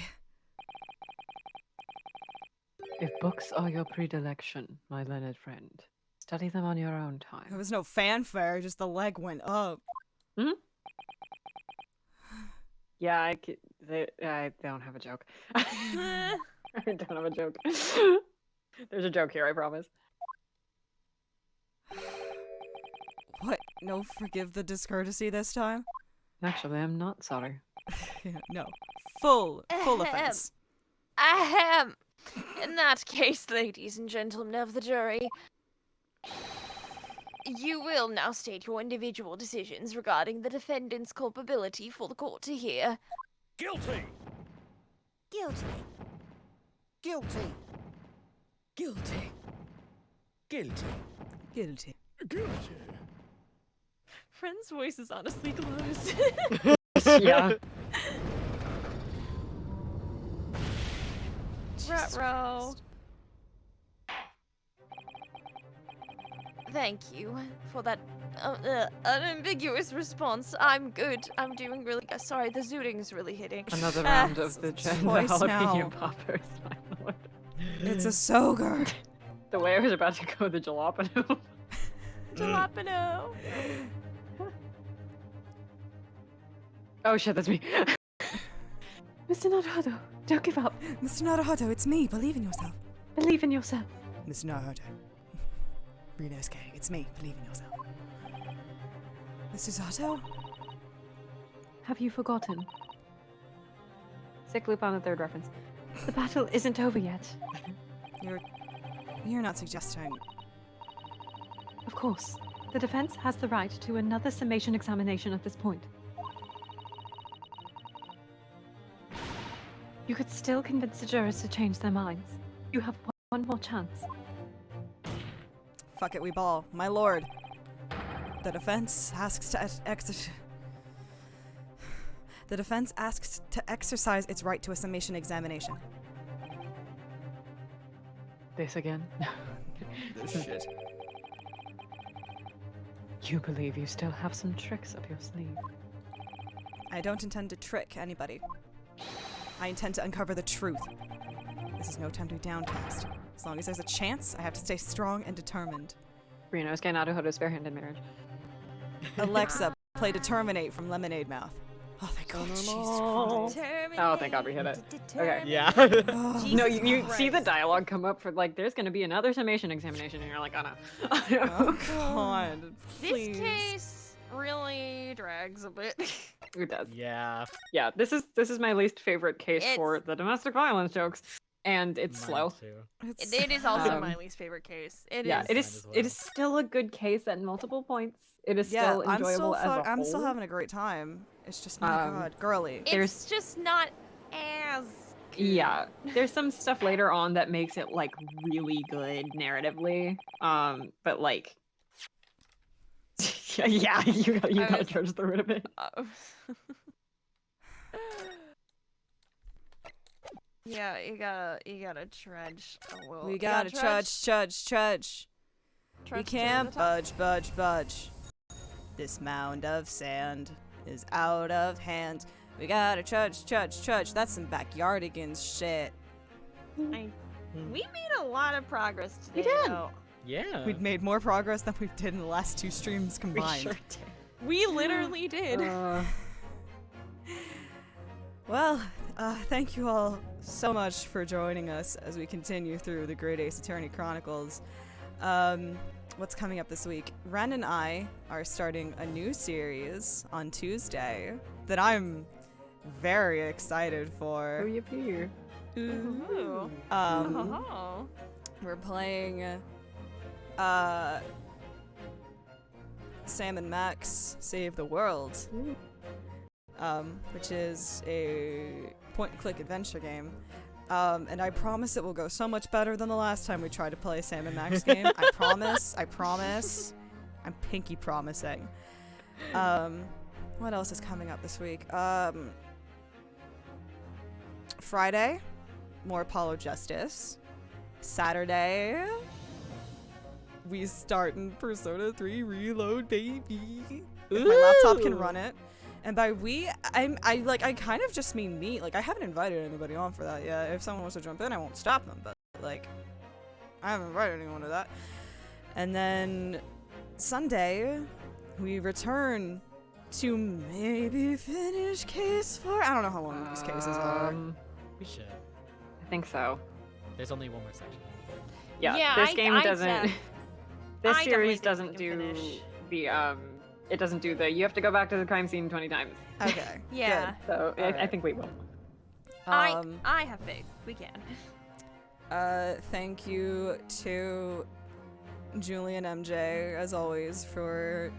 E: If books are your predilection, my learned friend, study them on your own time.
B: There was no fanfare, just the leg went up.
A: Hmm? Yeah, they don't have a joke. I don't have a joke. There's a joke here, I promise.
B: What? No forgive the discourtesy this time?
E: Actually, I'm not sorry.
B: Yeah, no. Full offense.
M: Ahem. In that case, ladies and gentlemen of the jury, you will now state your individual decisions regarding the defendant's culpability for the court to hear.
J: Guilty!
N: Guilty.
J: Guilty! Guilty! Guilty!
B: Guilty.
J: Guilty!
C: Friend's voice is honestly close.
A: Yeah.
C: Ruh-roh.
M: Thank you for that unambiguous response. I'm good. I'm doing really good. Sorry, the zooting's really hitting.
E: Another round of the
B: twice
E: jalapeno
B: now.
E: poppers, my lord.
B: It's a soger.
A: The way I was about to go, the jalapeno.
C: Jalapeno.
A: Oh shit, that's me. Mr. Naruto, don't give up.
B: Mr. Naruto, it's me. Believe in yourself.
A: Believe in yourself.
B: Mr. Naruto. Reno's K. It's me. Believe in yourself. Mr. Zato?
E: Have you forgotten? Sick loop on the 3rd reference. The battle isn't over yet.
B: You're not suggesting...
E: Of course. The defense has the right to another summation examination at this point. You could still convince the jurors to change their minds. You have one more chance.
B: Fuck it, we ball. My lord. The defense asks to exercise its right to a summation examination.
E: This again?
B: This shit.
E: You believe you still have some tricks up your sleeve?
B: I don't intend to trick anybody. I intend to uncover the truth. This is no time to be downcast. As long as there's a chance, I have to stay strong and determined.
A: Reno's K. Naruto's barehanded marriage.
B: Alexa, play Determinate from Lemonade Mouth. Oh, thank God. Jesus Christ.
A: Oh, thank God we hit it. Okay.
K: Yeah.
B: Oh,
A: No, you see the dialogue come up for like, there's gonna be another summation examination, and you're like, oh no.
B: oh God. Please.
C: This case really drags a bit.
A: It does.
K: Yeah.
A: Yeah, this is my least favorite case
C: It's-
A: for the domestic violence jokes, and it's slow.
C: It is also
A: Um,
C: my least favorite case. It
A: Yeah,
C: is.
A: it is. It is still a good case at multiple points. It is still enjoyable as a whole.
B: I'm still having a great time. It's just, my God, girly.
C: It's just not as
A: Yeah, there's some stuff later on that makes it like really good narratively. But like, yeah, you gotta trudge through it a bit.
C: Yeah, you gotta trudge a little.
B: We
C: You
B: gotta trudge. We
C: Trudge to
B: can't
C: the top.
B: budge. This mound of sand is out of hand. We gotta trudge. That's some backyardigans shit.
C: We made a lot of progress today.
A: We did.
C: Though.
K: Yeah.
B: We'd made more progress than we did in the last 2 streams combined.
A: Sure
C: We literally did.
B: Well, thank you all so much for joining us as we continue through the Great Ace Attorney Chronicles. What's coming up this week? Ren and I are starting a new series on Tuesday that I'm very excited for.
A: Oh, yippee.
B: Ooh. We're playing Sam and Max Save the World, which is a point-and-click adventure game. And I promise it will go so much better than the last time we tried to play a Sam and Max game. I promise. I'm pinky promising. What else is coming up this week? Friday, more Apollo Justice. Saturday, we start in Persona 3 Reload, baby. If my laptop can run it. And by we, I kind of just mean me. Like, I haven't invited anybody on for that yet. If someone wants to jump in, I won't stop them. But, like, I haven't invited anyone to that. And then Sunday, we return to maybe finish case 4. I don't know how long these cases are.
L: We should.
A: I think so.
L: There's only one more section.
A: Yeah, this game doesn't. This series doesn't do the It doesn't do the. You have to go back to the crime scene 20 times.
B: Okay.
C: Yeah.
B: Good.
A: So I think we will.
C: I have faith. We can.
B: Thank you to Julie and MJ as always for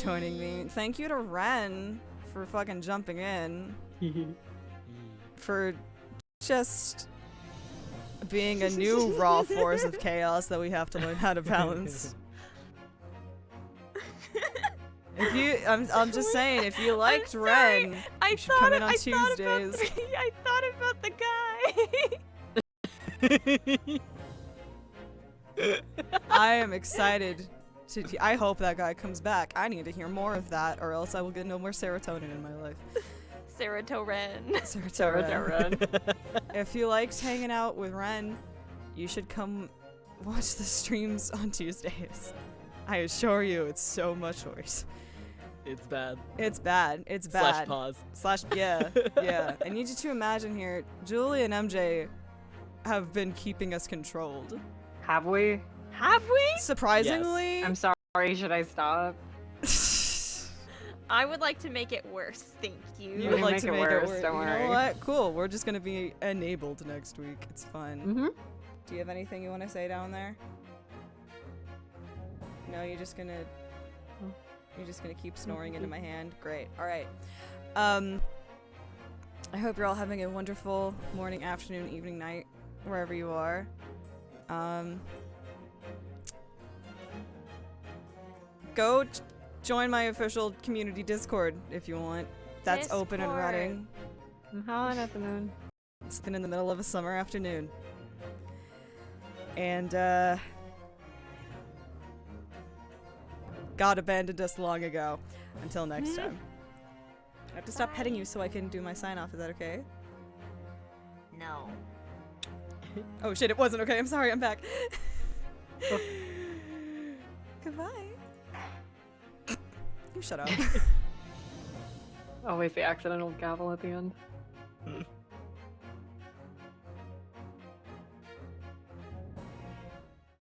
B: joining me. Thank you to Ren for fucking jumping in. For just being a new raw force of chaos that we have to learn how to balance. If you, I'm just saying, if you liked Ren, you should come in on Tuesdays.
C: I thought about the guy.
B: I am excited to. I hope that guy comes back. I need to hear more of that, or else I will get no more serotonin in my life.
C: Serotonin.
B: Serotonin. If you liked hanging out with Ren, you should come watch the streams on Tuesdays. I assure you, it's so much worse.
K: It's bad.
B: It's bad. It's bad.
K: /pause.
B: Yeah. Yeah. I need you to imagine here, Julie and MJ have been keeping us controlled.
A: Have we?
C: Have we?
B: Surprisingly.
A: Yes. I'm sorry. Should I stop?
C: I would like to make it worse. Thank you.
B: You would like to make it worse.
A: Don't worry.
B: You know what? Cool. We're just gonna be enabled next week. It's fun.
A: Mm-hmm.
B: Do you have anything you want to say down there? No, you're just gonna keep snoring into my hand. Great. All right. I hope you're all having a wonderful morning, afternoon, evening, night, wherever you are. Go join my official community Discord if you want. That's open and running.
A: How an afternoon.
B: It's been in the middle of a summer afternoon. And God abandoned us long ago. Until next time. I have to stop petting you so I can do my sign off. Is that okay?
N: No.
B: Oh shit, it wasn't okay. I'm sorry, I'm back. Goodbye. You shut up.
A: Always the accidental gavel at the end.